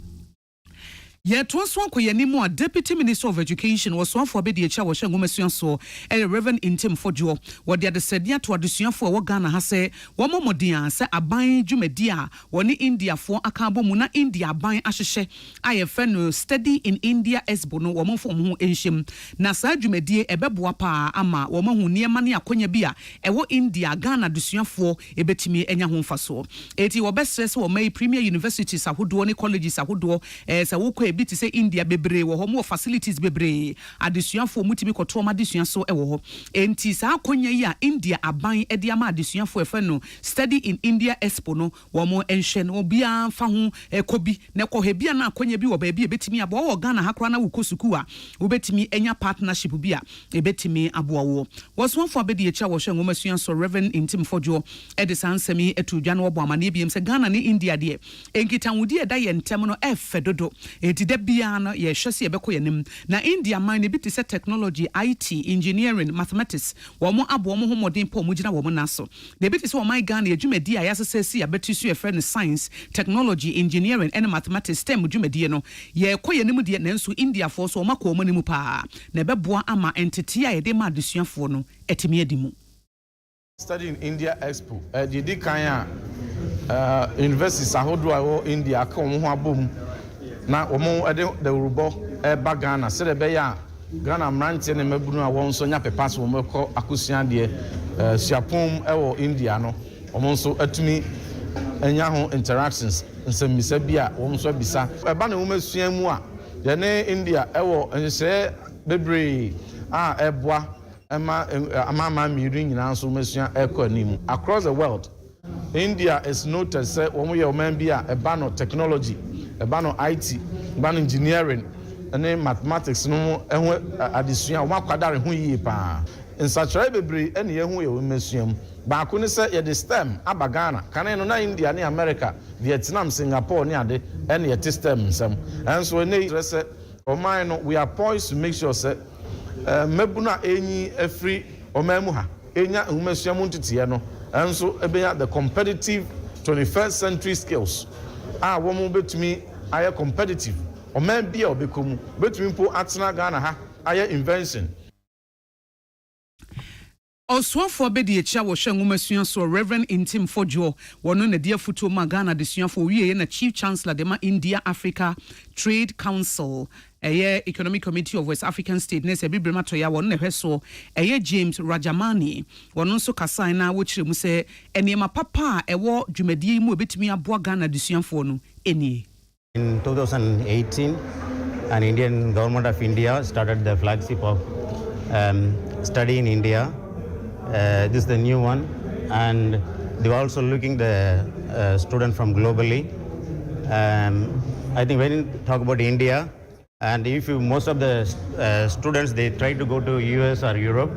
Yet was one koyanimo a Deputy Minister of Education was one for bedi echa was ngomasuan so Reverend Intem Fojo what the said ya to adusuan for Ghana ha say one modia say aban dwumadia woni India for akabo mu na India aban ahyehye ayefe no study in India esbo no wo mfom ho enhyem na sa dwumadie ebeboa pa ama wo mahu niema ne akonya bi a ewo India Ghana adusuanfo ebetimi enya ho mfaso eti wo bestress wo mai premier universities ahodo ne colleges ahodo sa wo bi ti say India bebre wo ho mo facilities bebre adesuanfo mutimi koto ma adesuan so e wo ho enti sa akonya yi a India aban e de ama adesuanfo e fa no study in India expo no wo mo enhwe no bia fa ho kobi ne ko he bia na akonya bi wo ba bi ebetimi abo wo Ghana hakra na wo kosuku a wo betimi enya partnership bi a ebetimi abo wo so for abedi echa wo hwe ngomasuan so Reverend Intim Fojo e de sansemi etudwa no wo amane biem se Ghana ne India de enkitanwudi e da ye ntem no e fedodo da bia no ye hwese ye beko yanim na India man bi te se technology IT engineering mathematics wo mo abo mo homodin pa mo gina wo mo naso de bi te se wo my Ghana adwumadi a yasese ya betu su ye friend science technology engineering and mathematics STEM adwumadi no ye ko yanim de na nso India for so makọ mo nimu pa na beboa ama entity a ye de ma adesuafo no etimi adimu study in India Expo. Didi Kanya universities ahodo India ka ho abom na omo the rubo ba Ghana se de be ya Ghana mrante ne mabunu a won so nya pepa so mo ko akosua de siapom ewo India no omo so atumi anya ho interactions nsemmisa bi a won so bisa eba na wo masua mu a ye ne India ewo nhye bebre a eboa ama miru nyina so masua ekonim across the world. India is noted say womo ye man bi a eba no technology eba no IT eba no engineering and mathematics no ehun adesua wo akwadare ho yie pa nsachare bebre ene ye hu ye wo masuam ba ko ne say ye the STEM abagana kan no na India ne America Vietnam Singapore ne ade ene ye STEM nsam enso ne say oman no we are poised to make sure say mebuna enyi afri oman mu ha enya humasuam ntitiye no enso ebenya the competitive 21st century skills wo mo betumi aye competitive oman bia obekomu betumi po atena Ghana ha aye invention. Oswafo abedi echa wo hwe ngumasua so Reverend Intim Fojo wono na dia futo ma Ghana de suafo wiye na Chief Chancellor de ma India Africa Trade Council Economic Committee of West African State ne se bibrema to ya wono na hwe so James Rajamani wono so kasai na wo kire mu se enema papa ewo dwumadi mu obetumi aboa Ghana de suafo no enie. In 2018, an Indian government of India started the flagship of study in India. This is the new one, and they're also looking the student from globally. I think when you talk about India, and if you most of the students they try to go to US or Europe,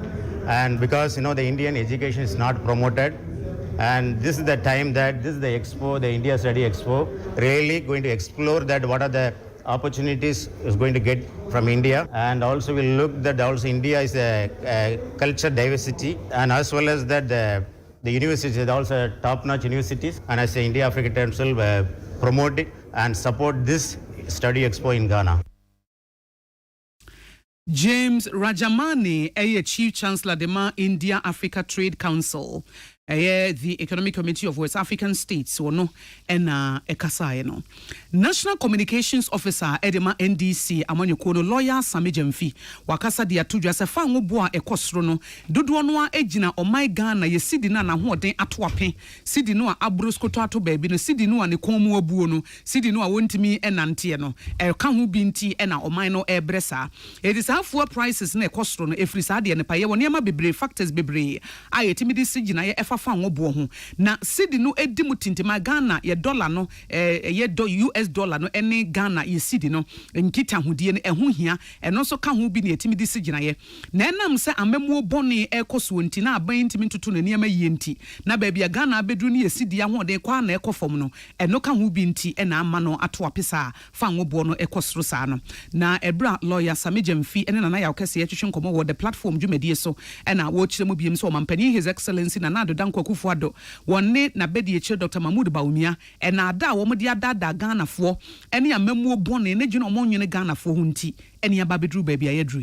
and because the Indian education is not promoted. And this is the time that this is the expo, the India Study Expo, really going to explore that what are the opportunities is going to get from India. And also we'll look that also India is a culture diversity, and as well as that the universities are also top-notch universities. And I say India Africa Council promote it and support this Study Expo in Ghana. James Rajamani, Chief Chancellor de ma India Africa Trade Council. The Economic Committee of West African States no ena ekasa no National Communications Officer edema NDC amanyoko no lawyer Samijemfi wakasa dia tudwa se fa ngoboa ekosro no dodo no a egina omai Ghana ye sidi na na hoden atoape sidi no a abroskoto ato baabi no sidi no a ne konmu abuo no sidi no a wontimi enante no ka ho binti ena omai no ebresa edisafuo prices na ekosro no efrisa de ne paye woni ama bebre factors bebre ayetimi di sigina ye fa ngobo ho na sidi no edi mutintima Ghana ye dollar no US dollar no ene Ghana ye sidi no nkita hodie no eho hia eno so ka ho bi na etimi di sigina ye na enam se amemu bone ekoso nti na aban ntimi ntutu na niam yie nti na ba bia Ghana abedu ne ye sidi ahoden kwa na ekofom no eno ka ho bi nti ena ama no ato apesa fa ngobo no ekosoro sa no na ebra lawyer Samijemfi ene na ya okese ye twetwe nkomo wo the platform dwumadie so ena wo kire mu biem so mampani his excellency na nado Kwakufuado wonne na bedi eche Dr. Mahmoud Baumia ena ada wo mode adada Ghana fo ene amamuo bone ne gino monwene Ghana fo hunti ene ababedru baabi ayedru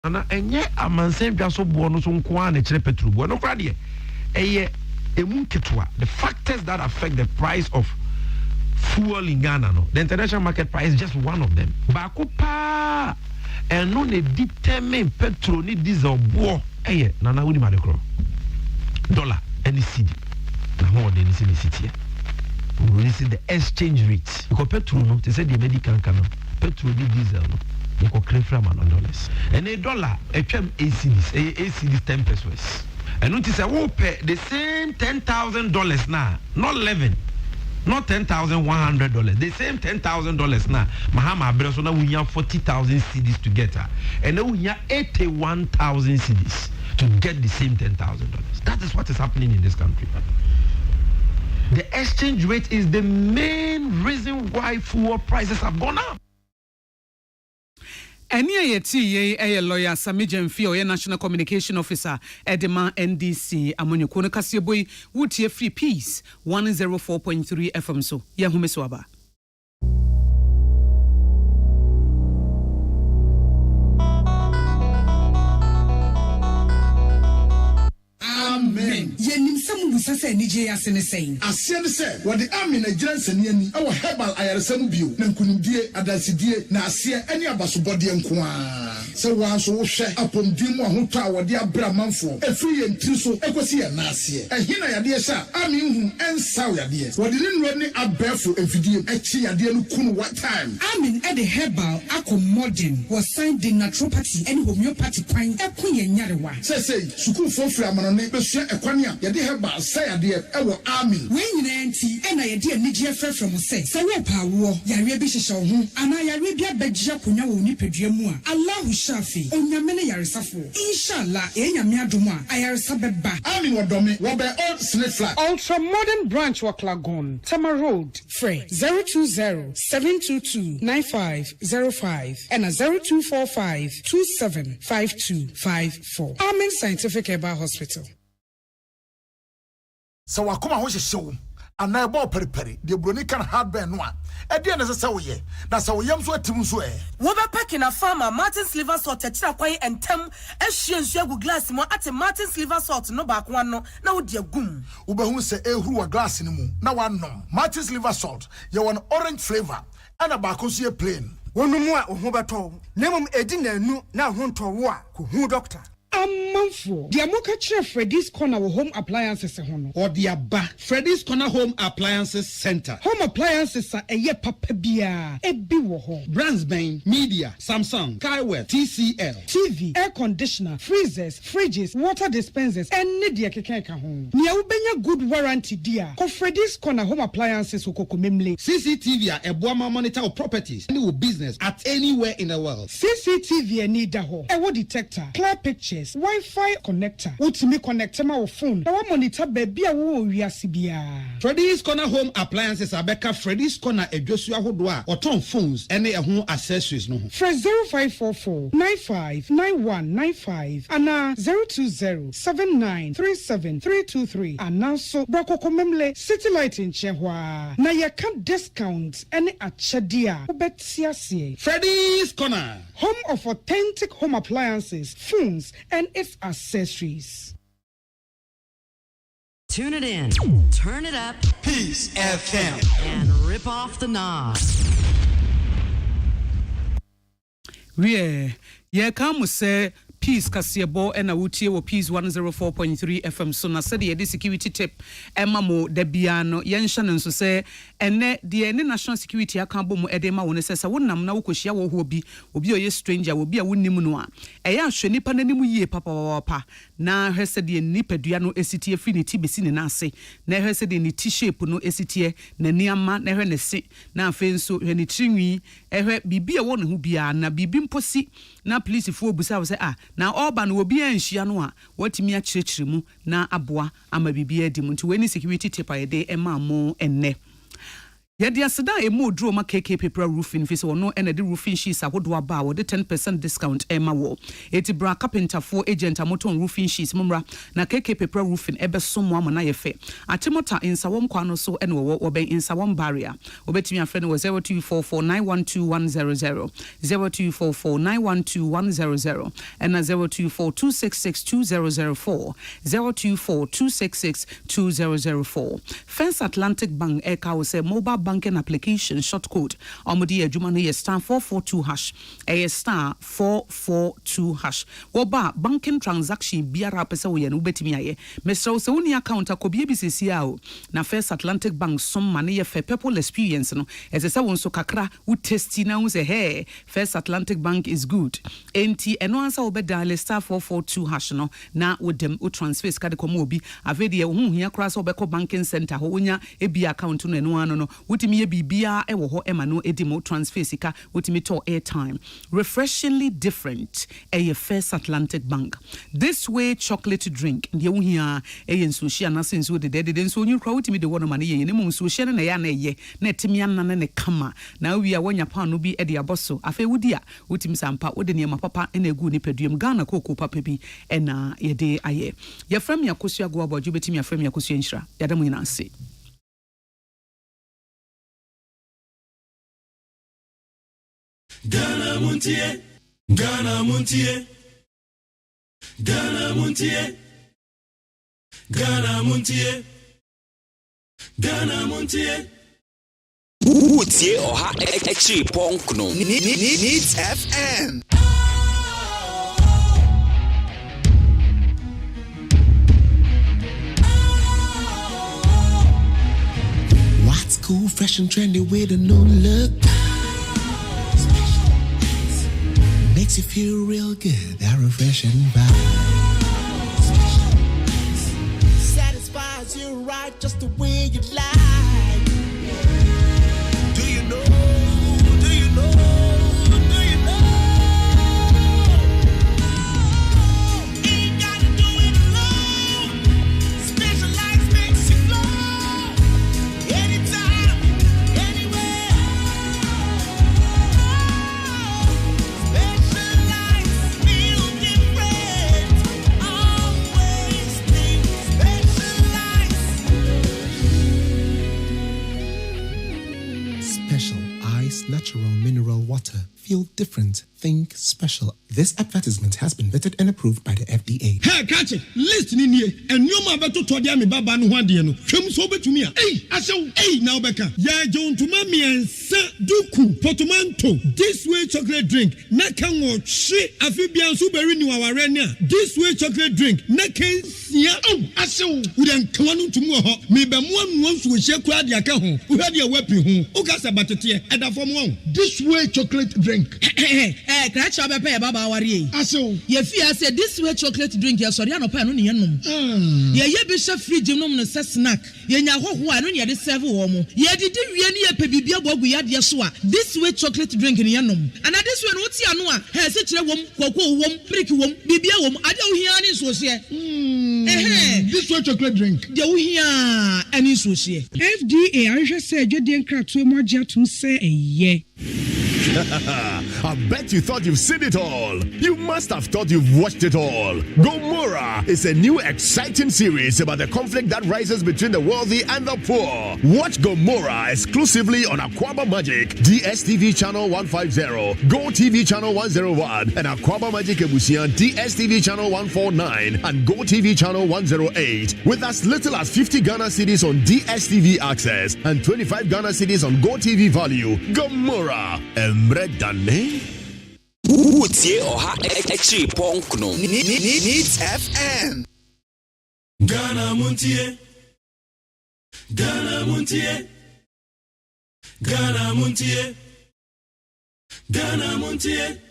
ana enye amansen dwa so bo no so nko a na kire petrol bo no kra de eye emu ketwa the factors that affect the price of fuel in Ghana no the international market price is just one of them ba ko pa eno ne determine petrol ni diesel bo eye nana wudi madekro dollar any cedi na more than any city we see the exchange rate because petrol no they say the medical can petrol the diesel no they go claim from $1 and a dollar a cedis 10 pesos and notice say we pay the same $10,000 now not 11 not $10,100 the same $10,000 now Mahama Abreso now we have 40,000 cedis to get her and now we have 81,000 cedis to get the same $10,000. That is what is happening in this country. The exchange rate is the main reason why fuel prices have gone up. Eni ye lawyer Samijemfi or National Communication Officer edema NDC amonyoko no kaseboy wutie free peace 104.3 FM so ye humeso aba. Amen. Yenim samu sase nije asene saying asene say what the army Nigerian seniani our herbal ayaresam bio na nkunimdie adansidie na ase ani abasobode nkoa se wanso wo hwe apomdim ahoto a wode abra manfo efiri yentri so ekosi ya na ase ehina yade sha army hu ensaw yade wode ne nro ne abefo efidie echi yade no kunu what time army at the herbal modern was signed the naturopathy and homeopathy kwan ekuye nyarewa say sukuu fofra amanone besua ekwane a yade herbal say yade ewo army when nyina enti na yade anigye from say we pawo yare bi hyehye ho ana yare bi abagye konya wo nipadua mu a Allah shafi onyame ne yaresafo inshallah enyame adom a ayaresa beba army wodome wo be old snake flat ultra modern branch wa Klagon Tama Road free 020-722-9505 and a 0245-275254 Amen Scientific Herbal Hospital. So wakoma ho hyehye ana ebo periperi de broni kan hardware no a e de na se woye na se woyam so atim so wo be packing a farmer Martin's liver salt techira kwai entem ehye nsu agu glass mo ate Martin's liver salt no ba kwa no na wo de agum wo be hu se ehuru wa glass ni mu na wanom Martin's liver salt ye won orange flavor ana ba ko so plain wonumu a ho beto nemum edi na anu na ho ntowo a ko hu doctor Amanfo, the Amoka Freddy's Corner Home Appliances Hono, or the Abba Freddy's Corner Home Appliances Center. Home appliances are a ye papabia, a biwo brands Bain, Media, Samsung, Kaiware, TCL, TV, air conditioner, freezers, fridges, water dispensers, and Nidia Kekeka home. Niaubenya good warranty dear. Ko Freddy's Corner Home Appliances Hokokomemle. CCTV a Boama monitor of properties, any business at anywhere in the world. CCTV a need daho, a detector, clear pictures. Wi-Fi connector. Ultimate connector my phone. Now monitor baby a Freddy's Corner Home Appliances Abeka Freddy's Corner a Joshua Hodwa or Tom phones any home accessories no. Fresh 0544-959195 and 020-7937-323 and now so Brako Komemle City Light in Chehwa. Na ya can discount any achadia. Ubetiasi. Freddy's Corner. Home of authentic home appliances, phones, and its accessories. Tune it in, turn it up, Peace FM, and rip off the knob. Yeah, come say Peace Kasiebo and Awutie wo Peace 104.3 FM so na said the security tip Emma mo de biano yensha nso say ene de ne national security akabo mo edema won say sa wonnam na wokohia wo ho obi oye stranger obi a wonnim no a eya ahwe nipa nanim yie papa na hwese de nipadua no esitie fi ne tibesi ne na ase na hwese de ne t-shape no esitie na niama na hwe ne se na afi nso hwe ne trinwi ehwe bibia wo ne ho bia na bibi mposi na police fo obusa wo say na oba no obi anhia no a watimi a kyerɛkyerɛ mu na aboa ama bibia di mu nti we ni security tape ye de ema mo enne Yadi asida emu odro ma KK paper roofing fi so no ene de roofing sheets ahodo aba wo de 10% discount ema wo eti bra carpenter for agent amoton roofing sheets mumra na KK paper roofing ebe so mo amana ye fe atimota insawom kwa no so ene wo be insawom barrier obetimi afre no 0244912100 0244912100 and 0242662004 0242662004 Fence Atlantic Bank eka wo say mobile banking application short code omodi adwuma no ye star 442 hash star 442 hash wo ba banking transaction biara pese wo ye no betimi aye mesra so woni account akobie bisisi a o na First Atlantic Bank som mane ye fe people experience no ezese won so kakra wo testy na wo say hey First Atlantic Bank is good enti eno ansa wo be dial star 442 hash no na wo dem wo transfer skade komo obi avedi ye ho hia kra so be ko banking center ho wonya ebi account no eno ano no wotimi ye bibia ewo ho ema no edimo transfer sika wotimi to airtime refreshingly different a First Atlantic Bank this way chocolate drink de wo hia nso hia na senso de nso onyu kra wotimi de wono mane ye ne mum nso hia na ya na ye na etimi anana ne kama na wi a wonya pa no bi de aboso afa wudi a wotimi sampa wode ne ma papa na egu ni paduam Ghana koko papa bi na ye de aye ye frem yakosu ago aboju betimi afrem yakosu enhira yada mu nyina ase Ghana Montie, Ghana Montie, Ghana Montie, Ghana Montie. Ghana Montier. Utie oha echi ponkno. Needs FM. What's cool, fresh and trendy with a new look? Makes you feel real good, that refreshing vibe. Satisfies you right just the way you like. Do you know? Do you know? Do you know? Ain't gotta do it alone. Specialized makes you glow. Anytime, anywhere. Specialized feel different. Always think Special Ice Natural Mineral Water. Feel different. Think special. This advertisement has been vetted and approved by the FDA. Hey, catch it. Listen in here. And you ma beto to dia me baba no hwade no. Hwem so betumi a. Hey, asew. Hey, now beka. Ya jon to ma me ensa duku potomanto. This way chocolate drink. Na kan wo hwe afi bia nso beri ni waware ne a. This way chocolate drink. Na kan sia. Oh, asew. We den kan no ntumu ho. Me be mo anu nso wo hye kwa dia ka ho. Wo hwade a wapi ho. O ka sa batete e da fom won. This way chocolate drink. Crash up a baba worry. Aso. Ye fear said this way chocolate drink, ya sorry, no pan on yenum. Ye bishop free gymnum no snack. Ye nya ho ho anu ye de serve wo mo. Ye did ye ne pebibia bogu ya de so a. This way chocolate drink in yenum. And this one what ya no a. He se kire wom, koko wom, prick wom, bibia wom. Ade wo hia ni so se. This way chocolate drink. De wo hia ani so se. FDA ahwe se adwede nkratoe mo agye atum se eye. I bet you thought you've seen it all. You must have thought you've watched it all. Gomorrah is a new exciting series about the conflict that rises between the wealthy and the poor. Watch Gomorrah exclusively on Aquaba Magic, DSTV channel 150, Go TV channel 101, and Aquaba Magic Ebusian DSTV channel 149 and Go TV channel 108. With as little as 50 Ghana cedis on DSTV access and 25 Ghana cedis on Go TV value. Gomorrah. Emredane. Utie oha echi ponkno. Needs FM. Ghana Montier. Ghana Montier. Ghana Montier. Ghana Montier.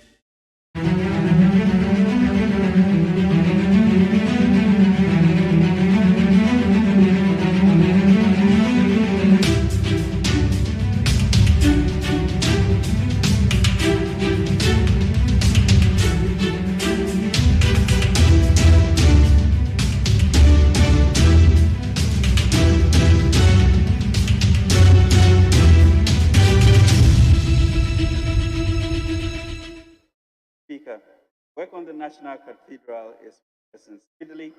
Work on the National Cathedral is progressing speedily,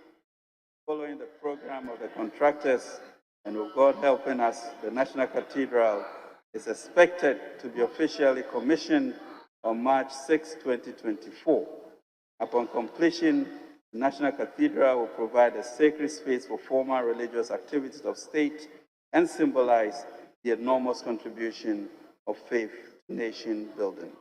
following the program of the contractors, and with God helping us, the National Cathedral is expected to be officially commissioned on March 6, 2024. Upon completion, the National Cathedral will provide a sacred space for formal religious activities of state and symbolize the enormous contribution of faith to nation building.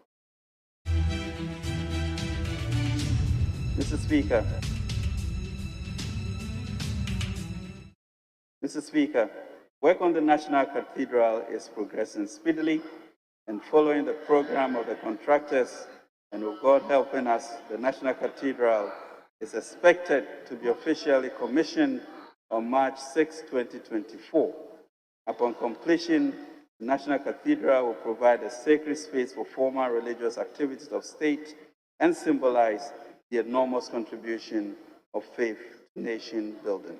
Mr. Speaker, work on the National Cathedral is progressing speedily, and following the program of the contractors, and with God helping us, the National Cathedral is expected to be officially commissioned on March 6, 2024. Upon completion, the National Cathedral will provide a sacred space for formal religious activities of state and symbolize the enormous contribution of faith to nation building.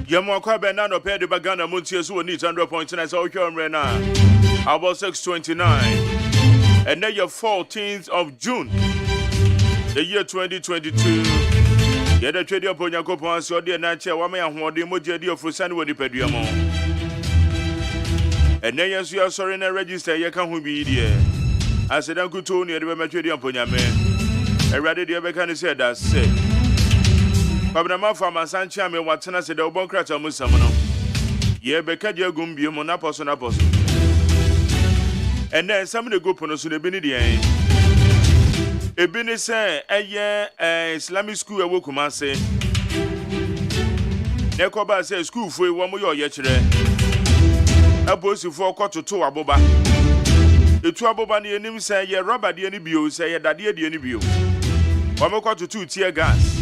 Yamwakwa Benano paid the Bagana Montier, who needs 100.9. So, about 629. And then your 14th of June, the year 2022. The other trade upon your coupons, your dear Nature, Wame and Wadi Mojadi of Fusan with the Pediamo. And then yes, you are sorry na register ye kan ho bi die. Asedan kuto ne de be matwe de amponyame. Erade de be kan say that say. Babnama fama sanchi ame watena se de obonkrata musam no. Ye be ka de agum bi mo na poso na poso. And then some of the group no so de bi ni de en. Ebi ni say eye Islamic school e wo Kumase. Ne ko ba say school fo e wo mo yo ye kire. Aposifo kototo aboba. Etu aboba ne enim say ye rubber de ni bio say ye dade de ni bio. Wo mo kototo tear gas.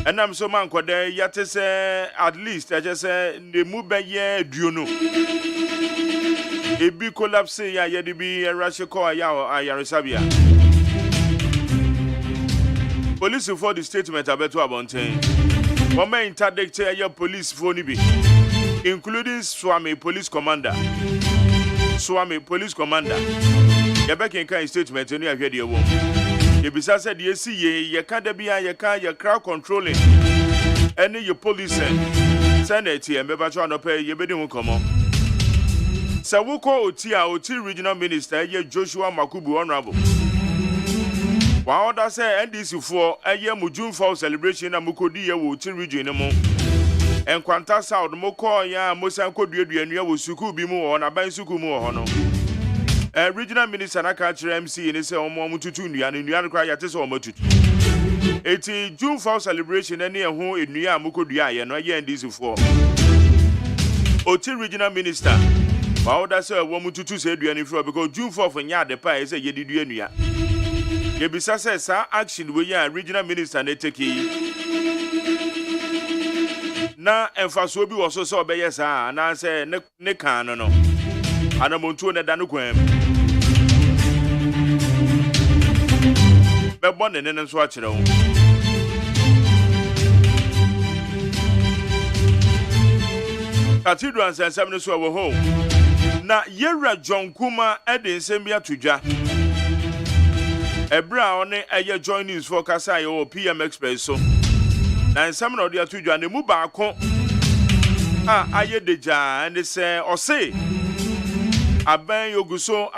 Enam so man kwode yate say at least I just say ne mu be ye duono. Ebi collapse ya ye de bi rashe ko ya ayaresabia. Police for the statement abeto abonten. One man interdict your police for Nibi, including Swami police commander. Swami police commander. You back in kind statement and you hear the womb. You besides said you see ye can't be a your crowd controlling. Any your police send it here, maybe trying to pay your bidding will come on. Sawuko Oti regional minister, ye Joshua Makubu honorable. Wow, that's NDC for a year June 4 celebration and Mukodi wo ti region mo. And Kwanta South Moko ya Mosanko Dudu wo suku bi mu on aban suku mu ho no. Regional minister na ka kire MC ni se omo mututu nua no kra ya te se omo tutu. Eti June 4 celebration na ne ho enua Mukodua ye no ye NDC for. Oti regional minister. Wow, that's wo mututu se duani for because June 4 for nya de pa e se ye didu enua. Yebisa says action we ya regional minister ne take na emfaso bi wo so so be yes na say ne kan no anamontuo ne da no kwam be bon ne ne so a kire wo Cathedral sensem ne so wo ho na yewra John Kuma ede nsem bi atodwa Ebra on a join news for Kasai or PM Express so. Now some of the atudwa ne mu baako aye deja and they say or say aben yuguso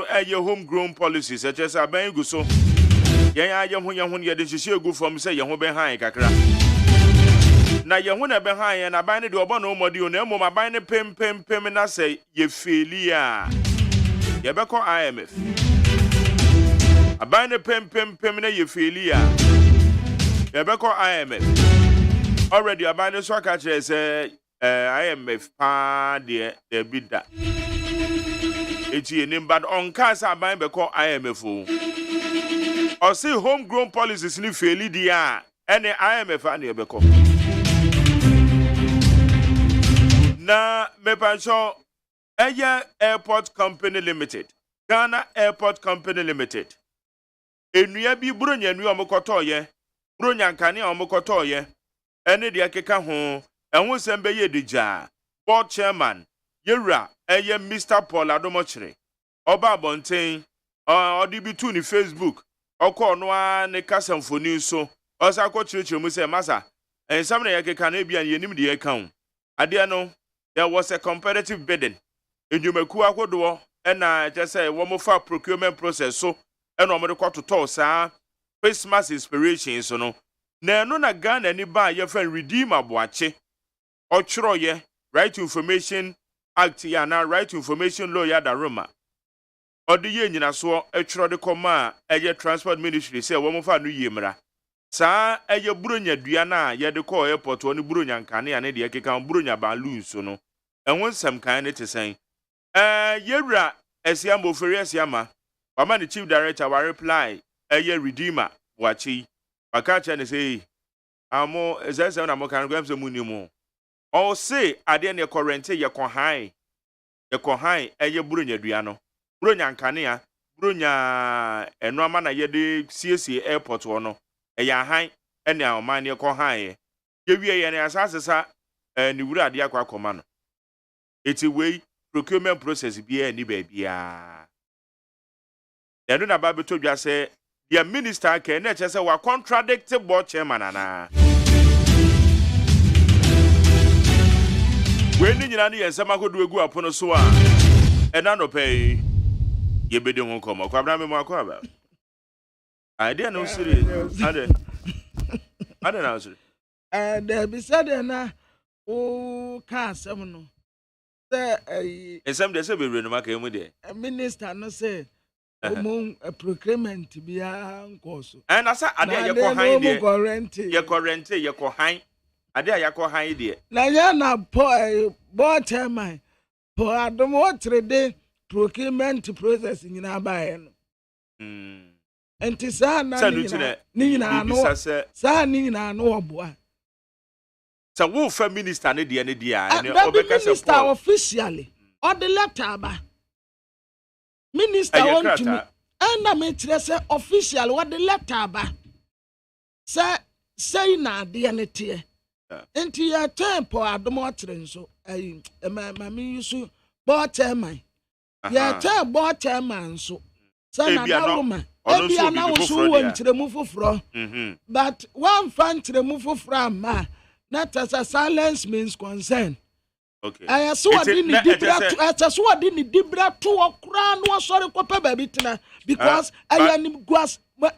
eye homegrown policies such as aben yuguso yen aye ho ye de hihye egu from say ye ho ben han kakra na ye ho na ben han na aban ne de obo no modi o na emo aban ne pem na say ye failure ye be ko IMF Aban ne pem na ye failure. Ye be ko IMF. Already aban ne so aka kire say IMF pa de bida. Eti enim bad on case aban be ko IMF o. Or say homegrown policies ni failure dia ene IMF an ye be ko. Na me pancho Airport Company Limited. Ghana Airport Company Limited. Enua bi bronya nua omokotoye bronya nkane omokotoye ene de akeka ho enwo sembe ye deja board chairman yewra eye Mr Paul Adomochire oba abonten odi bi tu ni Facebook okọ no a ne kasamfoni so osa ko chirechire mu se masa ensam na yakeka na bia yenim de yakan ade no there was a competitive bidding enjumaku akodo ena say wo mo fa procurement process so eno omede kwato saa Christmas inspiration so no na eno na Ghana ni ba ye fan redeem aboache ochro ye right to information act ya na right to information law ya da Roma odi ye nyina so echro de koma eye transport ministry say wo mo fa no yemra saa eye buronya dua na ye de call airport oni buronya nkane ya ne de keka buronya balloon so no enwo nsem kan ne tesen yewra esiambo feri esiama Mama the chief director wa reply redeemer wachi akacha ne say amo ezese na mo kan gwamse munimu o say ade ne current ye ko han buronya dua no buronya nkane ya buronya eno ama na ye de CSA airport wo no ya han ene aman ne ko han ye wie ye ne asasesa ni wura ade akwa koma no eti we procurement process bi ni ba bia Enu na ba beto dwa say the minister can na che say wa contradict board chairman ana When you are near some could do upon a swan, and none pay ye bid him come. I don't know, serious. I don't know. And there be said, oh, can't some. And some days will be remarked with it. A minister no say, among a procurement to be a course. And I said, I dare you hide your current, your cohine. I dare you hide it. Nayana poor bought my poor Adam water day procurement process in Abayan. And Tisana Nina no, Sanina no boy. So, wolf minister, and the minister officially or the letter. Minister want to me, and I mean, say official what the letter. Say na the anity. Into your temple at the mortren, so my use bought my. Ya tell bought man so. Son of a woman. Maybe I now so went to the move from. But one fan to the move from ma. Not as a silence means concern. Okay. I saw didn't dibra to a crown was sorry baby because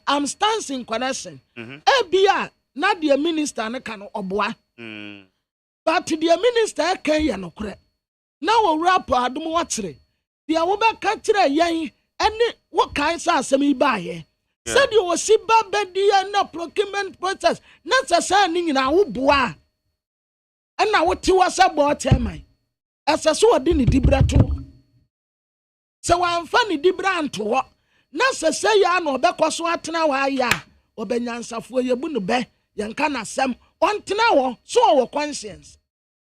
I'm standing connection. Ebia not the minister na can obwa. But the minister can ya no kre. Now a rapper adum watchre. The awoba katre yan any what kind sa semi buy. Said you was see babedi na procurement process. Not a signing na ubwa. And now what you was about my as a so didn't dibra to. So I'm funny dibra to what? Nasa say ya no beko so atena wa ya obenyansafo ye bunu be yanka na sem ontena wo so wo conscience.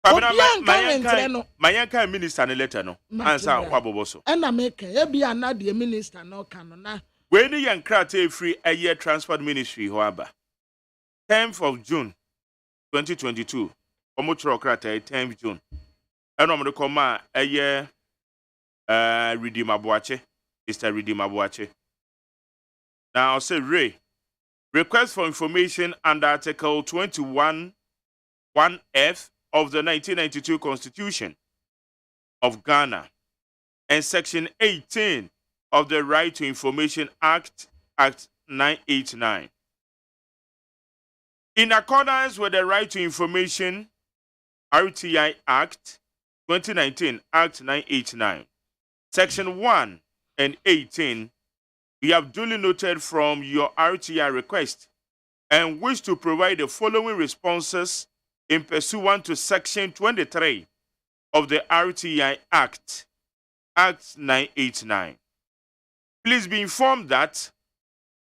My yanka minister ne letter no answer kwabobo so. And I make e bia na the minister no kan na. We ni yankrate free a year transport ministry ho aba. 10th of June 2022. Omochro krata 10th June. Eno mo de koma a year Redeem Abuache. Mr. Redeem Abuache. Now say Ray. Request for information under Article 21 1F of the 1992 Constitution of Ghana and Section 18 of the Right to Information Act 989. In accordance with the Right to Information RTI Act 2019 Act 989, Section 1 and 18, we have duly noted from your RTI request and wish to provide the following responses in pursuant to Section 23 of the RTI Act 989. Please be informed that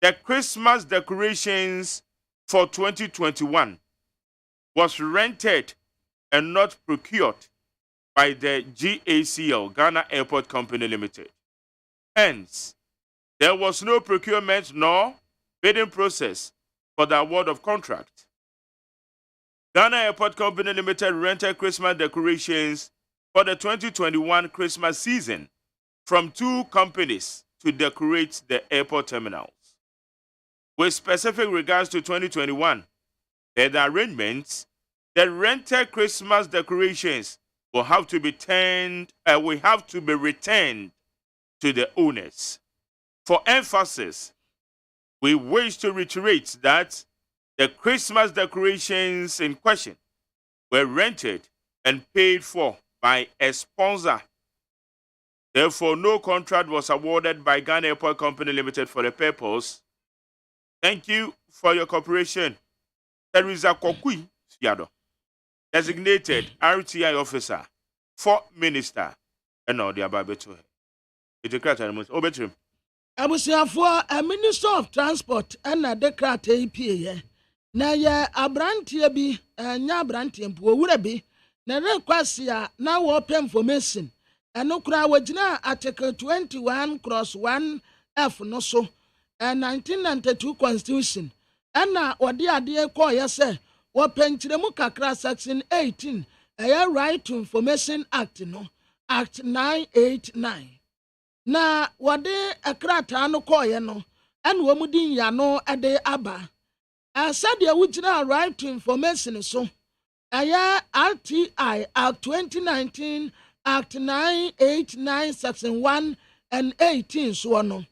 the Christmas decorations for 2021 was rented and not procured by the GACL, Ghana Airport Company Limited. Hence, there was no procurement nor bidding process for the award of contract. Ghana Airport Company Limited rented Christmas decorations for the 2021 Christmas season from two companies to decorate the airport terminals. With specific regards to 2021, the arrangements, the rented Christmas decorations will have to be returned to the owners. For emphasis, we wish to reiterate that the Christmas decorations in question were rented and paid for by a sponsor. Therefore, no contract was awarded by Ghana Airport Company Limited for the purpose. Thank you for your cooperation. Teresa Kokui Siado, designated RTI officer for minister, and all the above to her. It's a crater. Obetrim. Abusiafo a Minister of Transport and a decrate APA. Na ye abrantie bi nya abrantie mpo wura bi na request ya na open information eno kura wagina article 21(1)(F) no so 1992 constitution na odi ade ko ye se open kiremu kakra section 18 right to information act no act 989 na wode akrata no ko ye no ene wo mudin ya no ade aba. I said, you would right to information so. Aya RTI Act 2019 Act 989 Section 1 and 18 so no.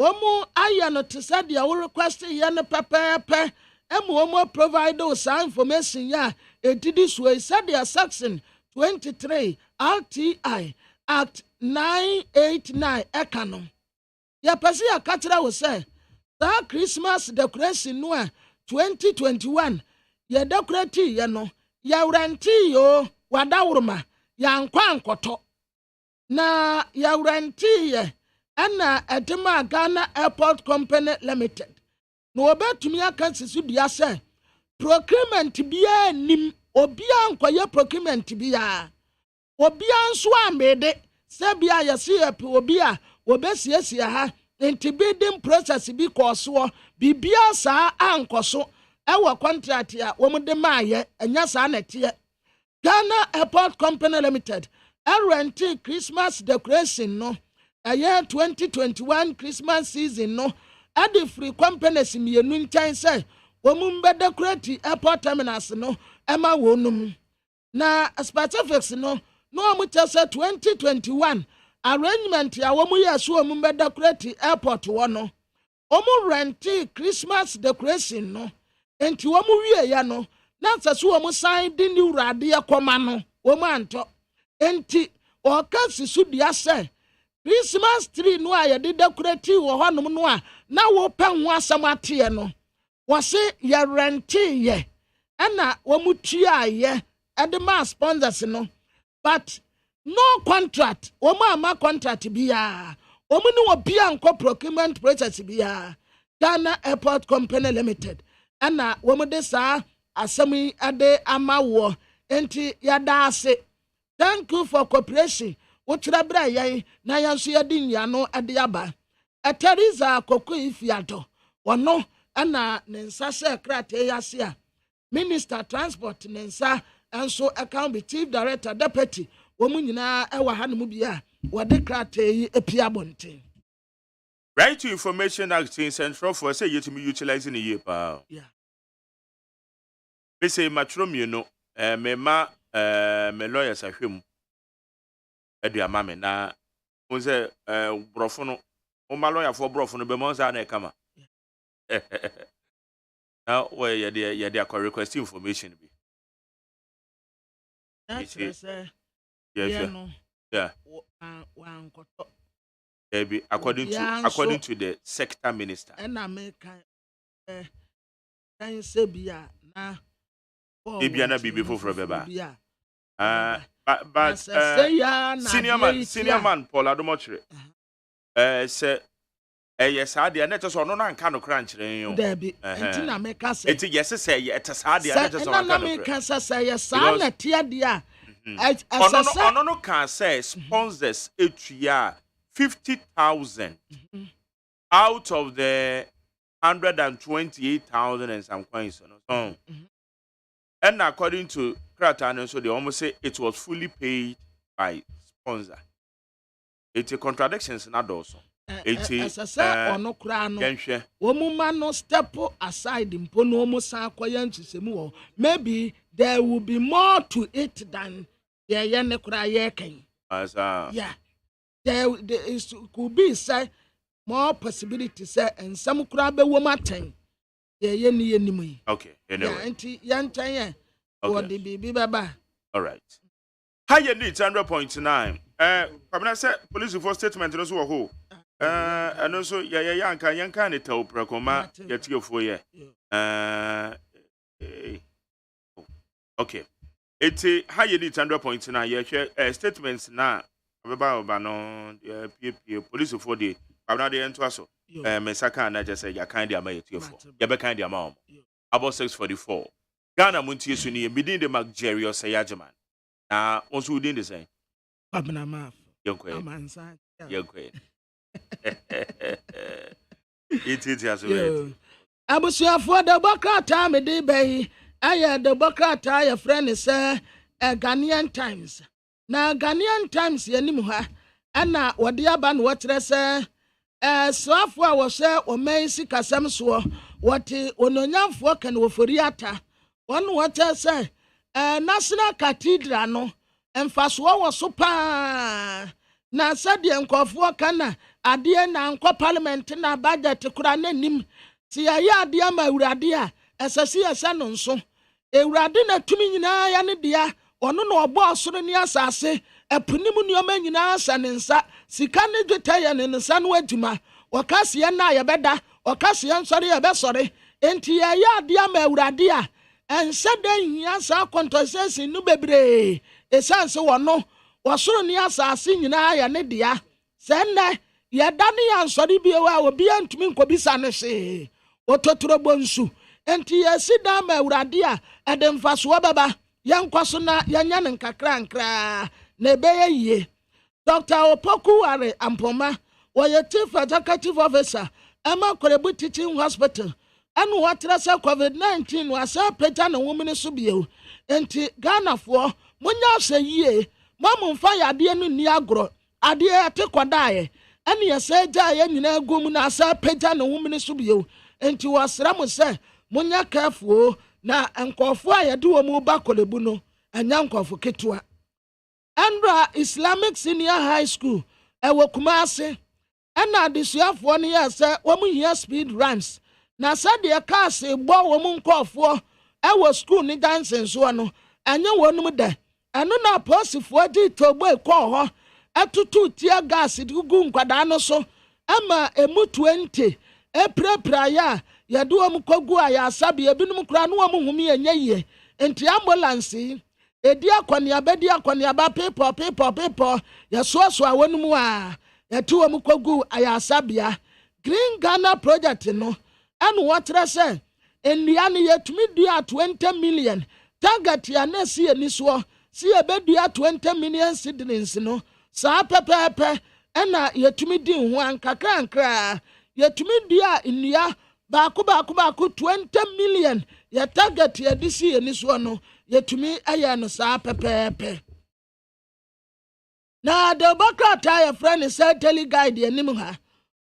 Omo aya no te said ya wo request ya no pepepe omo provide us information ya edidi so said ya section 23 RTI Act 989 ekano. Ya pese ya katra wo say that Christmas decoration no 2021 ya decorate ya no ya warranty yo wadawruma ya nkwa ankoto na ya warranty ye ana edema Ghana Airport Company Limited no obetumi aka sisu dia say procurement bia nim obia nkoye procurement bia obia nso amede se bia yesi epi obia obesiesie ha enti bidding process bi koso bibia saa ankoso ewo contract ya wo de maaye enya saa nete Ghana Airport Company Limited guarantee Christmas decoration no year 2021 Christmas season no at the free companies mienu ntan say wo mumbe decorate airport terminals no ema wonum na specifics no mo say 2021 arrangement ya wo mu yeso wo mumbe decorate airport wo no omu renti Christmas decoration no enti wo mu wie ya no na nsaso wo mu sign di ni urade yakoma no wo mu anto enti o ka sisu dia say Christmas tree no a yede decorate wo honom no a na wo pɛ ho asɛm ate no wo se ya renti ye ana wo mu tua ye edema sponsors no but no contract wo mu ama contract bia wo mu ni wo bia nko procurement process bia Ghana Airport Company Limited ana wo mu de saa asɛm ade ama wo enti ya da ase. Thank you for cooperation. Utra bra yai na yansu yadi nyano ade aba. Teresa Koko Ifiato wono ana nensa se krate yasia. Minister Transport nensa enso account be Chief Director Deputy wo mu nyina ewa hanom bia wode krate yi epiabonten. Right to Information Act in Central for say yet me utilizing a year pa. Yeah. We say matrom you know me lawyers ahwem edu amame na mo say brofo no o ma lawyer for brofo no be mo say na kama now we ye dey request information bi that's yeah according to the sector minister and American can say bia na Ebiana bibi foforo beba. But senior man Paul Adomochire. Say yes ade na so no na nka no kra nkyere yo. Debi enti na meka say. Enti yes say etasa ade na so nka no. Na meka say yes na tie de a. Ono no can say sponsors etua 50,000 out of the 128,000 and some coins so. And according to Kratan, so they almost say it was fully paid by sponsor. It's a contradictions not also. It's a no crano. Woman no step aside in Ponomo Sakoyan. Maybe there will be more to it than the Yanekra. Yeah. There could be say more possibility say and some crab woman thing. Okay, anyway. All right. How you need 100.9. I said police for statement and so ho. And also yanka ne tell prekoma get you for ye. Okay. It's how you need 100.9. You share statements now about no police for the I'm the end to us. Mesaka and I just say you kind of amount you for. You be kind of amount. About 644. Ghana MONTIE Suni within the Jerry or AGYEMAN. Now also within the same. Babna maf. Young queen. Young queen. It is well. Abusia for the Bokata me de bay. I the Bokata your friend is Ghanaian Times. Na Ghanaian Times yenimuha. Ana wadiaban watrese swafo a wo se o mensi kasam so wote ononyamfo kan wo foriata won wote se national cathedral no emfaso wo so pa na sade nkofo kana ade na nkɔ parliament na budget kura nanim ti ya ade ama awurade a esase esa no nso awurade na tumi nyinaa ya ne dia ɔno na ɔbɔ asoro ne asase epunim nneoma nyinaa sa ne nsa sika ne dwetɛ ya ne nsa no adwuma ɔkase na ya bɛda ɔkase nsɔre ya bɛsɔre enti ya ade ama awurade a ense den hia sa kontosesi no bebre esanse wono wasoro ne asase nyinaa ya ne dia senne ya dane ya nsɔre biewa obi antumi nkobisa ne hye ototoro bonsu enti ya sida ma awurade a edemfaso baba yankwaso na yanya ne nkakra nkra na ebeye yie Dr. Opoku Are Ampoma was chief executive officer Emma Korebu Teaching Hospital and what COVID-19 was a pregnant woman in Subio. Enti Ghana for Munya say ye, Mamma fire dear Niagro, Adia Tequadae, and ye say Jay and Gumuna sa pregnant woman in Subio. Enti was Ramus say, Munya careful na and call fire do a more bacolebuno and yanko for Ketua. Andra Islamic Senior High School, ewo Kumasi, ena adisuafo 1 year say womu here speed runs. Na said the cars bo womu nkofo ewo school ni dancing so no enye wonum de. Eno na posifo di tobo ekọ ho etutu tear gas gugu nkwada no so ama emu 20 eprepra ya yede womu kogu aya asabe ebinum kura no womu humi enye ye enti ambulance edi akwaniaba people ya so awonum a yatu wo mkogu ayasabia Green Ghana project no anu watre se enua ne yatumi dua 20 million target ya na si eni so si ebedua 20 million cedilings no sa pepepe ena yatumi di ho ankakra yatumi dua enua baako 20 million ya target ya di si eni so no yetumi aya no sa pepepe na the bokrata ya friend say tele guide anim ha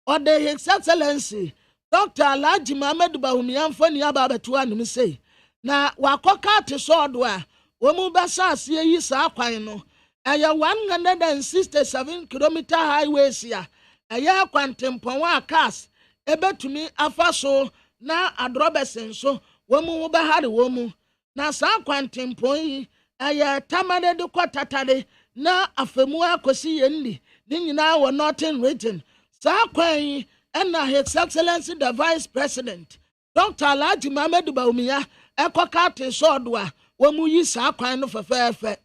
or the his excellency Dr. Alhaji Mohammed Bahumian ni aba beto anim say na wakoka te sodo a wo mu basa ase yi sa kwan no aya 167 kilometer highways ya aya kwantempon wa cars ebetumi afaso na adrobesen so wo mu be hare wo mu na sa kwantempon yi aya tamade de kwatatade na afemu akosi yenni ni nyina wo northern region sa kwan na his excellency the vice president Dr. Alhaji Mohammed Baumia ekoka te sodo a wo mu yi sa kwan no fefefe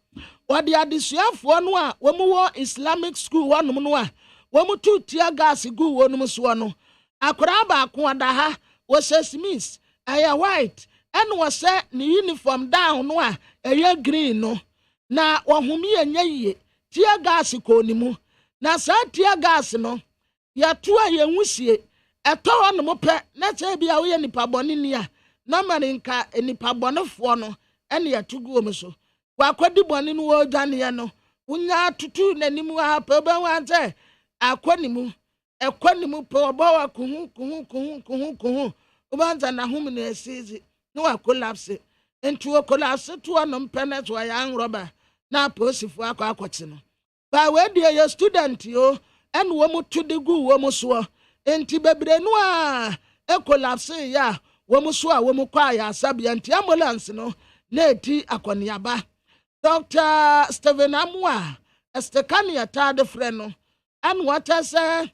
wode adisuafo no a wo mu wo Islamic school wonum no a wo mu tu tear gas gu wonum so no akora ba ko ada ha wo Smith aya white and was set ni uniform down no a eye green no na ohumi enye ye tear gas ko ni mu na sa tear gas no ya to a ye nwusie eto no mo pe na che bia wo ye nipa boni ni a na marinka nipa bonefo no ene ya tugu o so wakwadi boni no wo dwane ye no unya tutu nanimu ha pe ba wan se akwanimu ekwanimu pe obo wa kuhu ubanza na hum na esizi no wa collapse entu o collapse to no mpenet wa ya nroba na posifu akwachi no ba we die ye student yo en wo mu tudigu wo mu so enti bebre no a e collapse ya wo mu so a wo mu kwa ya asabia enti ambulance no na eti akoniaba Dr. Stephen Amwa estekania tade freno and what I say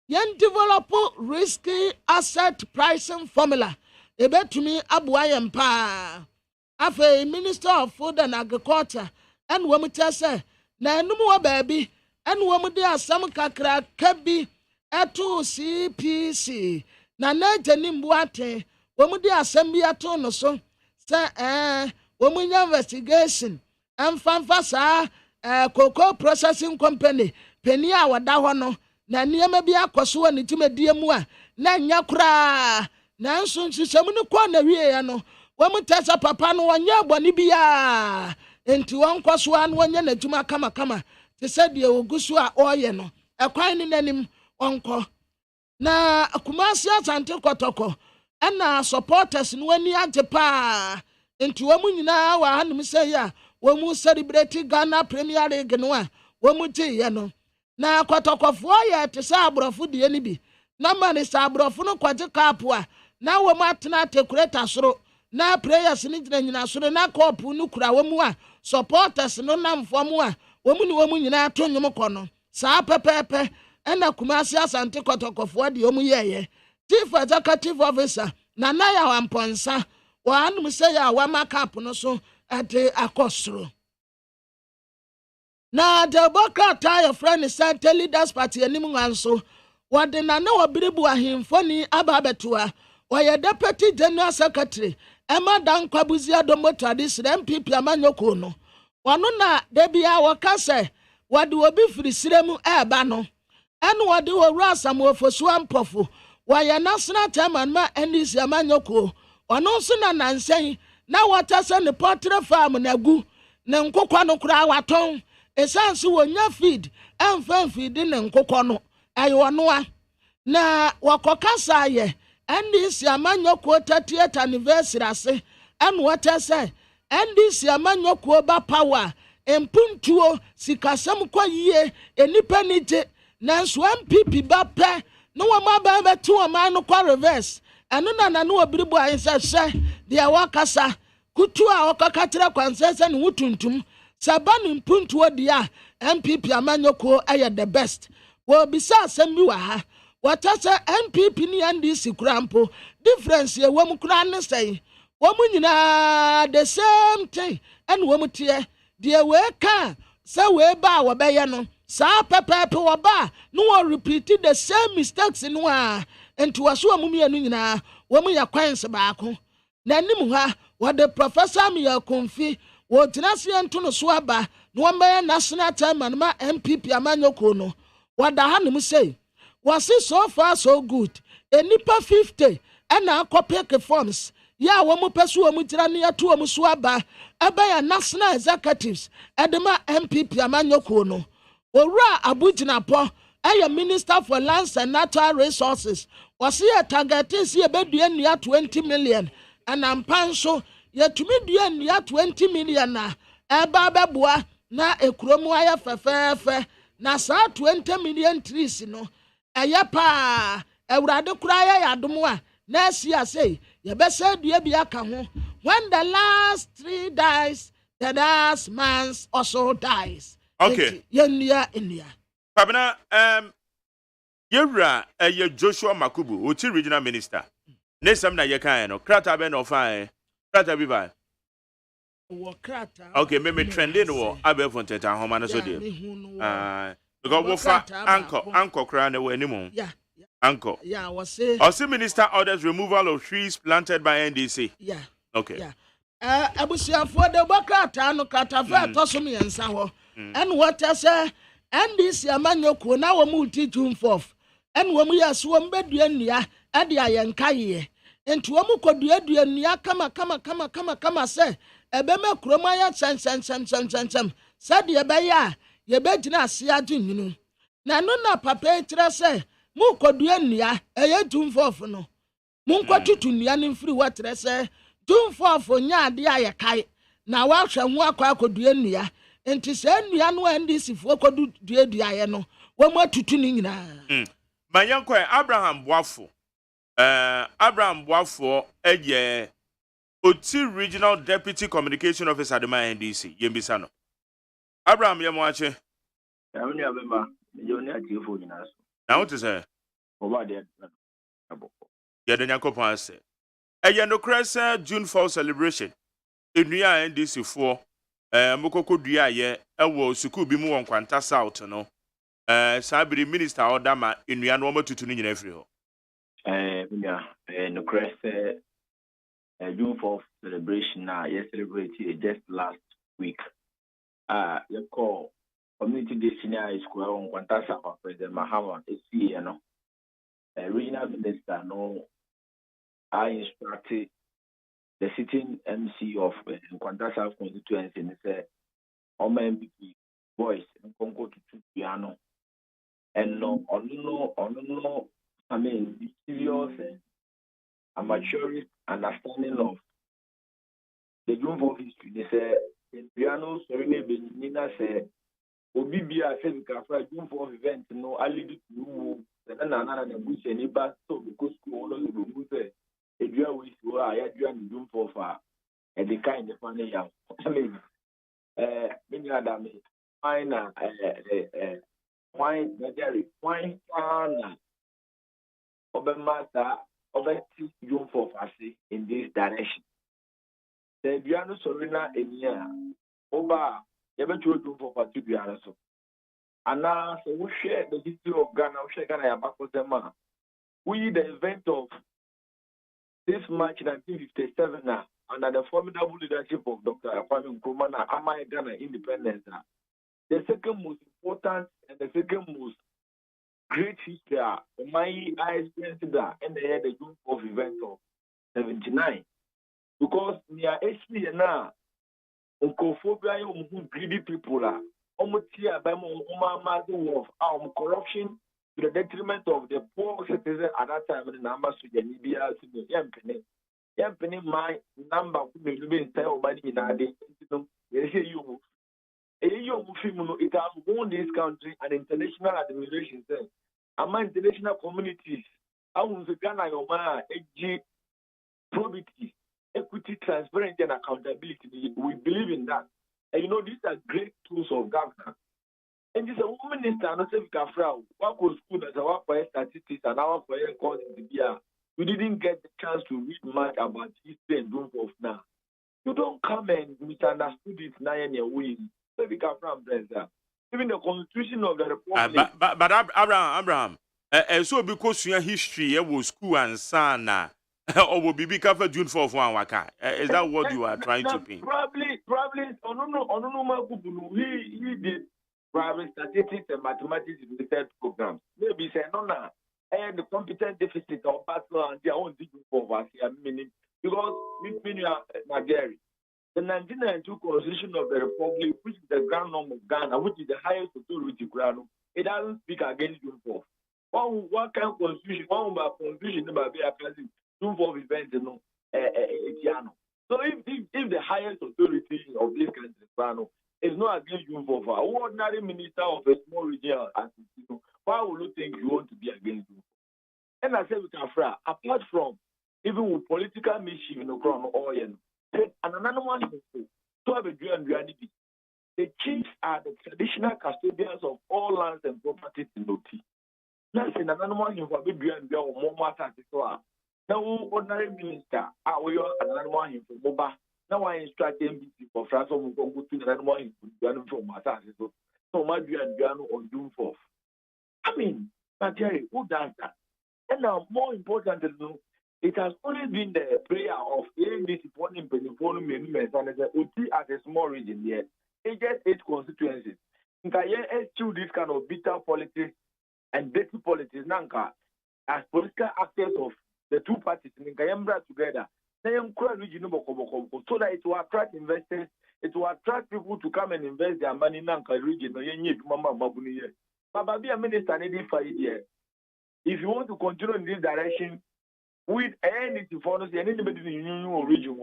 yen develop risky asset pricing formula ebetumi abuaye mpa afa Minister of Food and Agriculture and wo mutase na enum wo baabi and wo mu de asam kakra kabi eto CPC na jeni mbuate wo mu de asam bi ato no so se wo mu investigation amfanfa sa cocoa processing company penny a wada ho no na niema bi akoso woni timedie mu a na nya kura na nso nsisem ne ko na wie ya no wo mutasa papa no wonya boni bia enti won koso an wonya na djuma kama te se de ogusu a oye no ekwan ni nanim onko na Kumasi Asante Kotoko na supporters no ani age pa nti wo mu nyinaa wa hanom sɛ ya wo mu celebrate Ghana Premier League no a wo mu ti ye no na kɔtɔkɔfoɔ yɛ te sɛ aborɔfo die ni bi na ma ne sɛ aborɔfo no kɔgye cap a na wo mu atena tekureta soro na prayers ni gyina soro na kɔɔpo no kura wo mu a supporters no namfo mu a wo mu ne wo mu nyinaa to nnwom kɔ no saa pɛpɛɛpɛ ɛna Kumasi Asante kɔtɔkɔfoɔ de wo mu yɛyɛ chief executive officer na ya wamponsa wa anum sɛ ya wa makap no so ade akɔsoro na Democrat your friend said leaders party anim nwanso wɔde na wɔbiribu ahemfoni aba betua wɔyɛ deputy general secretary ɛma dan kwabuzi adomo tradition MPP amanyoko no wɔno na debia wɔka sɛ wɔde obi firi siremu ɛba no ɛno wɔde wɔwura asamofosu ampɔfo wɔyɛ national chairman ma NDC amanyoko ɔno nso na nansɛn na wɔta sɛ ne poultry farm na gu ne nkokɔ no kura watɔn esan so wonya feed ɛmfa feed ne nkokɔ no ɛyɛ ɔnoa na wɔkɔkasa yɛ NDC amanyoko 30th anniversary ase ɛno wɔta sɛ NDC amanyoko ba power empuntuo sikasɛm kɔ yie enipa ni gye nanso MPP ba pɛ no wɔn aba bɛto wɔn no kɔ reverse ɛno na no obiribu ayɛsɛ hyɛ deɛ wakasa kutu a wɔkɔkakyerɛ kwansɛsɛ ne wutuntum saba ne mpuntuo deɛ MPP amanyoko ɛyɛ the best wɔbisa asɛm bi wɔ ha wɔta sɛ MPP ne NDC kura mpo difference yɛ wɔn kura ne sɛn wɔn nyinaa the same thing ɛna wɔn teɛ deɛ wɔka sɛ wɔba a wɔbɛyɛ no saa pɛpɛɛpɛ wɔba no wɔ repeat the same mistakes no a enti wɔso wɔn mmienu nyinaa wɔn yɛ kwanse baako na anim ha wɔde Professor Miya Konfi wɔgyina se nto no so aba na wɔn bɛyɛ national chairman ma MPP amanyoko no wɔda ha nom sɛ wɔsi so far so good enipa 50 ɛna akɔpeke forms ya wɔn pɛ so wɔn gyina ne yɛto wɔn so aba ɛbɛyɛ national executives ɛde MPP amanyoko no owura abugyinapɔ ɛyɛ minister for lands and natural resources wɔsi yɛ targeting si yɛbɛdua nnua 20 million ɛna mpa nso yɛtumi dua nnua 20 million na ɛba bɛboa na ekurom ayɛ fɛfɛɛfɛ na saa 20 million trees no ɛyɛ paa ɛwurade kura yɛ yadom a na asi ase yɛbɛsɛ dua bi aka ho when the last 3 dies the last man also dies. Okay. Yennua. Pabna, yewra Joshua Makubu, Oti regional minister. Nesam na yeka no, krata be no fine. Krata bi ba. Wo krata. Okay, me trending wo abe fon teta homa na so de. Because wo fa anko kra na we animu. Yeah. Anko. Yeah, was say. Also minister orders removal of trees planted by NDC. Yeah. Okay. Yeah. Abusiafo de bokrata no krata fa toso me nsa ho. And what I say, and this amanyoko na wo multi June 4th. And wo mu yaso wo mbedua nnua ade ayenkaye. Enti wo mu kodua dua nnua kama say ebema kroma ya sem. Said ye be ya ye begina ase adwunu. Na no na papa etire say mu kodua nnua eye June 4th no. Mu nkotutu nnua ne mfiri watere say June 4th nya ade ayekai. Na wa hwe ho akwa kodua nnua. Enti se nnua no NDC fo kodu dua ye no wo mu atutu ni nyina. Manyanko Abraham Boafo eye Oti regional deputy communication officer de NDC yembisa no. Abraham ye mo ache. Ya woni abema je ni atifo nyina so. Na what is say? Oba de aboko. Ye de nyakopon ase. Eye no kresa June 4 celebration. Enua NDC fo mokoko dua ye ewo suku bi mu won kwanta south no sabiri minister order ma enua no matutu ni nyina firi ho no crest June 4th celebration yes celebrate just last week you call community day senior school on kwanta south president Mahama esi no regional minister no I instructed the sitting MC of Nkwanta South constituency say Oma MVP voice Nkongo to piano and no I mean the serious and mature understanding of the June 4th history. They say piano sorry Nina say Obi Bia said we can fly June 4th event no I lead it to and another bush and iba so because school all the move a dua we so I dua June 4th and the kind of funny young. I mean many other me wine wine wine Obemata over June 4th in this direction. The Biano Sorina in here, Oba, never told you for two Biano. And now, so we share the history of Ghana, we share Ghana back with them. We, the event of this March 1957, under the formidable leadership of Dr. Kwame Nkrumah, Amai Ghana independence. The second most important and the second most great history, I experienced that, and they had the June 4th event of 79. Because near HP now, uncophobia, greedy people are almost here by more corruption to the detriment of the poor citizens at that time in the numbers to the Libya to the Yampany, my number could be inside of money in our day. It has won this country and international admiration. Among international communities, I was a Ghana, probity. Equity, transparency, and accountability. We believe in that. And these are great tools of governance. And this is a woman minister, not say we can frown. What was school as our for statistics and our for calls in the year. You didn't get the chance to read much about history and June 4th now. You don't come and misunderstood it now in your way. So we can frown, brother. Even the constitution of the republic. But Abraham, so because your history was school and son. Or will be covered June 4th one waka. Is that what you are trying to paint? Probably. He did private statistics and mathematics research programs. Maybe say no, and the competent deficit of bachelor and their own June 4th meaning because meaning Nagari. The 1992 Constitution of the Republic, which is the grand norm of Ghana, which is the highest authority ground, it doesn't speak against June 4th. What kind of constitution? One constitution about be a president. June 4th event, So if the highest authority of this country is not against June 4th, an ordinary minister of a small region, why would you think you want to be against June 4th? And I said we can fry, apart from even with political mischief in the crown oil, and another one is to have a the chiefs are the traditional custodians of all lands and properties in Noti. That's another one you have been more matters. Now, ordinary minister, we are another one from Moba. Now I instruct MBC for France to go to another one from Massage. So my dear on June 4th. I mean, Jerry, who does that? And now, more important than no, it has only been the prayer of this important movement and the OT as a small region here. It just 8 constituencies. You can eschew this kind of bitter politics and dirty politics, Nanka, as political actors of the two parties in Kayambra together. So that it will attract investors, it will attract people to come and invest their money in Nanka region. But be a minister, if you want to continue in this direction, with anything for us, anybody in the union region.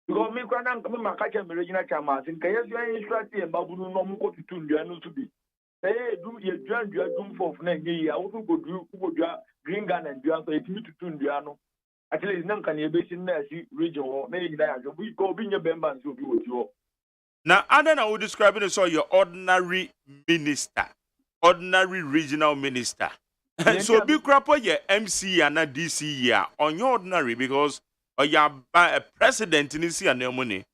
Because me can't come my catch and regional chairman. In case you are instructed and Babu no more to do to be. Say, do you join your June 4th? I also go do Green Gun and Duan, so it's me to tune Duano. Actually, it's not can you be in there, region or maybe we go being your members will be with you. Now, I don't know how to describe it as your ordinary minister, ordinary regional minister. So, be crapper your MC and a DC year on your ordinary because you're a president in this year, no money.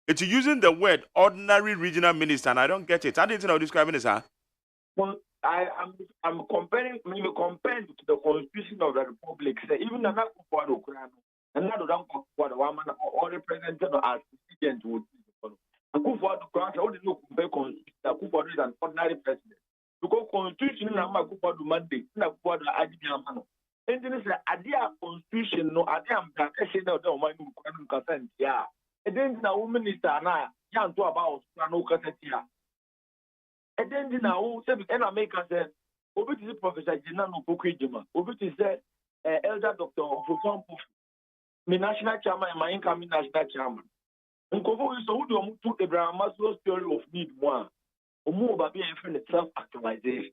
It's using the word ordinary regional minister, and I don't get it. I didn't know how to describe it as her. Well, I'm comparing to the Constitution of the Republic. Say, even another woman or represented as president would Akufo is an ordinary president. Because Constitution is a mandate, Akufo AGYEMAN. And then it's a Constitution, no, I am consent, yeah. And then the woman minister, young to about no consent, yeah. And then now, and I make us say, Obi is Professor Jinano Pokejima, Obi is Elder Doctor Professor, my national chairman, and my incoming national chairman. Nkofo is so do to Abraham Maslow's theory of need one. Omo ba be friend self actualization.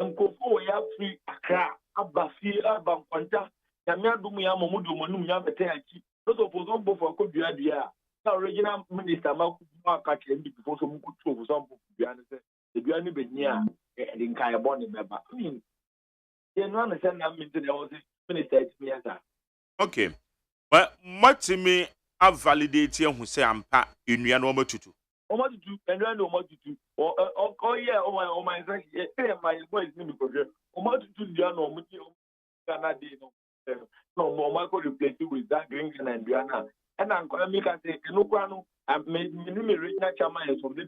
Nkofo we have free akra abafi abankwanta nyame adum ya momudu manum ya bete aki. No suppose on bo for kodua dua. Na original minister ma ka che ndi before so mu kutu so bo dua ne se. The dua ni benyi a the nkai born member. I mean, you know understand that means there was minister me as okay. Well, Matimi a validate who say ampa inua no matutu. Omatutu enua no omatutu. Oh yeah, oh my my boys ni because omatutu dia no omuti Ghana dey no. No more replace with that green and Diana. And I'm going to make a say no kwano me regional chairman from the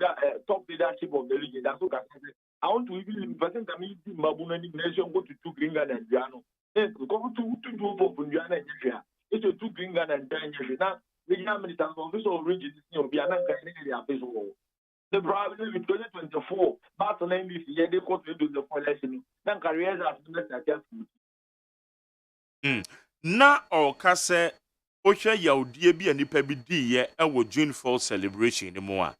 top leadership of the region. That's what I say. I want to even present a meeting Mabuna nation go to 2 green and Diano. Go to do for Diana and Nigeria. It's a 2 green and Nigeria. Now, the Yamanitan official region is no Biana and the problem with 2024, Barcelona this year they got to do the election. Then careers are na okase ohwe yaudie bi anipa bi diye ewo June 4 celebration ni mo a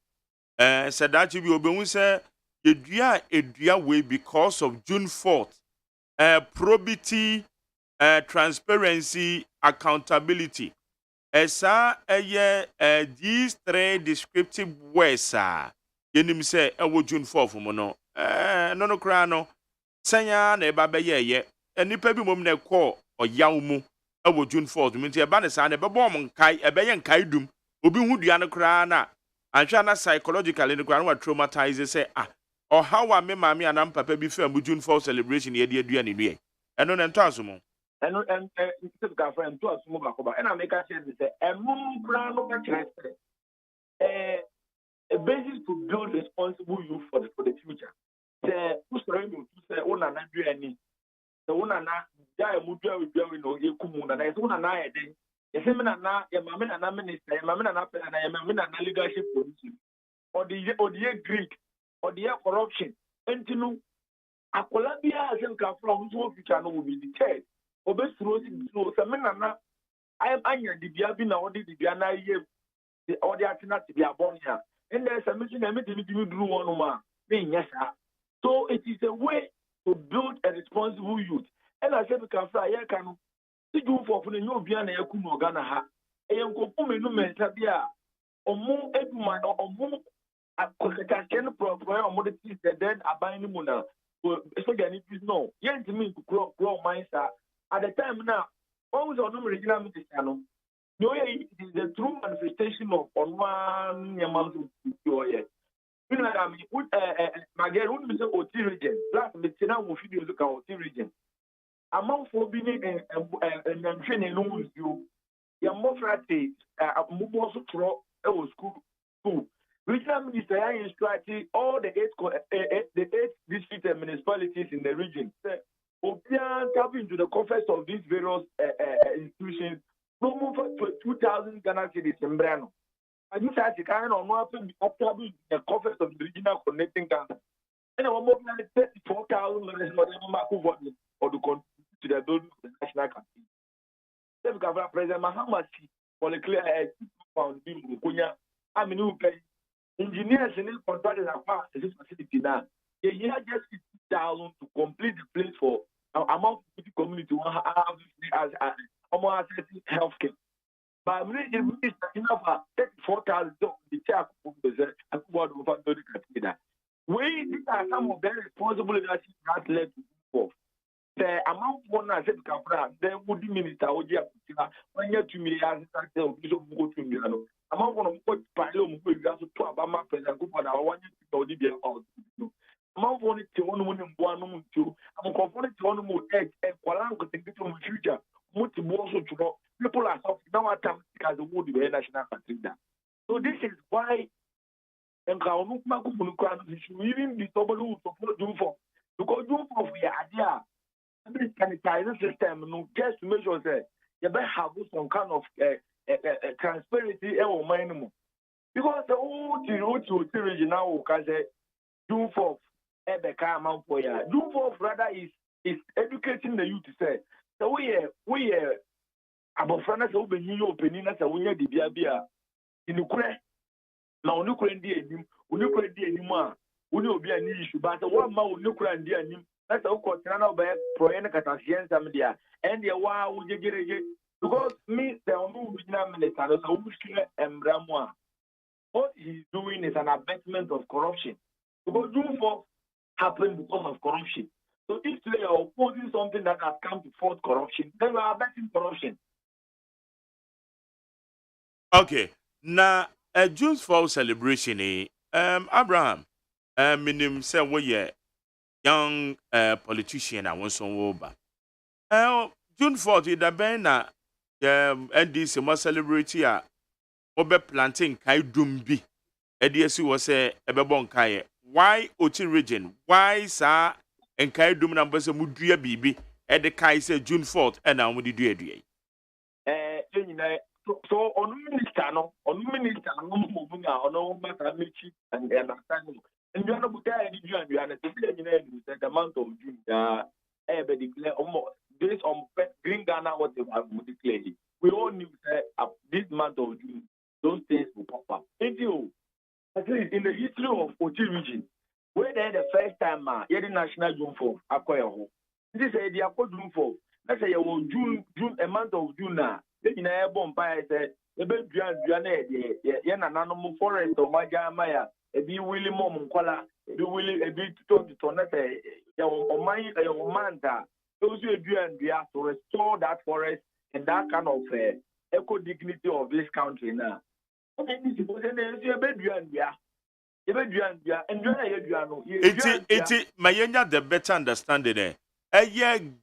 sedachi bi obehu se edua we because of June 4th probity, transparency, accountability. Esa these 3 descriptive words yenim se ewo June 4th mo no no kra no sanya na eba be ye anipa bi mom na ekọ oyawmu ewo June 4th minti eba ne sa na bebo om nkai ebe ye nkai dum obi hu dua no kra na anhwa na psychologically no kra na traumatize say how wa me mama anam papa bi fa June 4th celebration ye de dua ne nue eno na nto aso mo eno it's ka friend to aso mo ba ko ba ena make a share say emum kra no ka kire a basis to build responsible youth for the future. Say who's trying to say una na duani the una na ya emudua we no yekumu na na una na eden yese me na ya mame na minister ya mame na pena na ya mame na leadership position or the Greek or the corruption entinu akola bia asem ka from so future no will be deterred obesuro so me na I am anya dibia bi na odi dibia na ye odi atina tibia bonia and there's a mission and meeting to do one man. Yes, sir. So it is a way to build a responsible youth. And I said, we can fly. I can do for the new Biana Yakuno Ghana. A young couple no man, Sabia, or more Edman or more a question program, or the dead are buying Muna. So, again, it is no. Yes, to me to grow minds at the time now. Always on no original minister. No, it is the true manifestation of on one amount of joy. You know, I mean, my girl wouldn't be so OT region. Last, the China will feed you look at OT region. Among for being and training loans, you, your more frate, move also through our school. Regional minister instructed all the 8 district municipalities in the region. Opian tap into the coffers of these various institutions. No move for 2,000 Ghana cedis in Brano. And you said you can't on after the coffers of the regional connecting Ghana. And I'm more than 34,000 or to contribute to the building of the national campaign. Then we have President Mahama for the clear found in Kunya. I mean, you pay engineers and contractors are part of this facility now. They have just 50,000 to complete the place for among the community who have as almost healthcare. But I'm really enough 34,000 the chair of the Cathedral. We are some of the responsible leadership that led to for. The amount one I said then would minister Oja when you're 2 million go to Milano. Amount one of what Palo to Abama President Cooper, I want you to be about. Amount one to one two. I'm confronted to one more egg and Qualango think it in the future. People are now attempting as a would be national cathedral. So this is why and even the double who support do for because do for the idea this sanitizing system no just to make sure that you better have some kind of transparency or minimum because the whole regional can say do for Ebeka amount for ya do for rather is educating the youth to say so we about friends who be new opening as a winner the bia inukure na onukure ndi enim onukure di enim a woni obi ani issue ba say what ma onukure ndi enim that's how ko tena na obe proye na katasienza sam dia and ye wa wo jegereje because me the only original minister so who share embramu a what he's doing is an abatement of corruption because June 4 happened because of corruption. So if they are opposing something that has come to force corruption, then we are abetting corruption. Okay. Now, a June 4 celebration, Abraham, minim say we young politician I want some over. June 4th, the bena NDC must celebrate here. Obe planting kai dumbi. EDSU was a ebebon kai. Why Oti region? Why sa and kai dum number se mudria bibi at the kai say June 4th and now we do it. So on minister no moving on matter mechi and understanding. And you are not the month of June declare based on Green Ghana what they have declared. We all knew that this month of June those things will pop up. At least in the history of Oti region, where they the first time the national June 4 acquire home. This is the accord June 4. Let's say June a month of June now. Then in a bomb by said the bed Yanano forest or Maya, a be William Moncola, a be Willie, a bit to Tonete, your mind, your manta. Those who to restore that forest and that kind of eco dignity of this country now. It's my the better understanding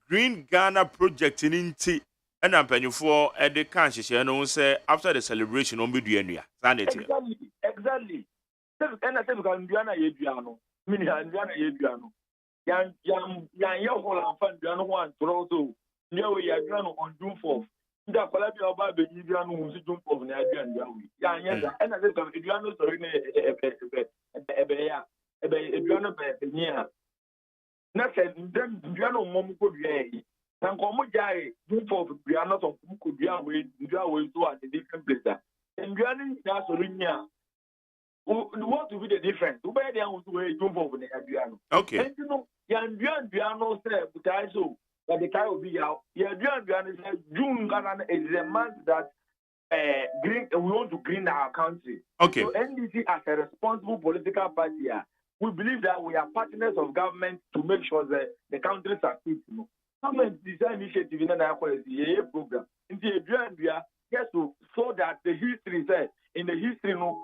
Green Ghana project in Inti and I'm penny for the conscious and say after the celebration on Biduania. Exactly. And I said, Gandana Yediano, Miniana Yediano, Yan Yohol and Fan one, Toronto, near we are on June 4th. The quality of Baby Indian who's June of Nadian Yawi. Yan, and I said, Indiano, Ebea, nothing, then Indiano Mom could be. Sankomo Jai, June 4th, we are not of Mukudia, we do at a different place. And Indian Nasorinia. What to be the difference? Who buy the June 4th in Adriano? Okay. And you know, Yan said, but I so that the car will be out. Yan said, June is a month that we want to green our country. Okay. So NDC as a responsible political party, we believe that we are partners of government to make sure that the country succeeds. Government design initiative in the program. In the Adrian, yes, so that the history said in the history on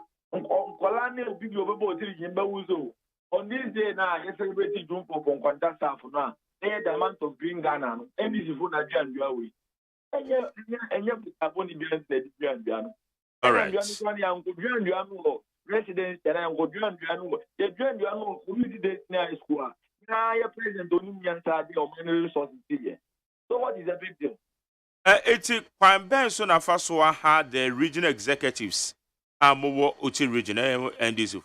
this day now, you celebrate June for Quanta South now. They had the month of Green Ghana, and this is for Nigerian Railway. And you have only been said, all right. Residents and I go join the community day near school. Now, your president don't need or many resources here. So, what is the big deal? It's quite bad soon after so I had the regional executives. More Oti region and this.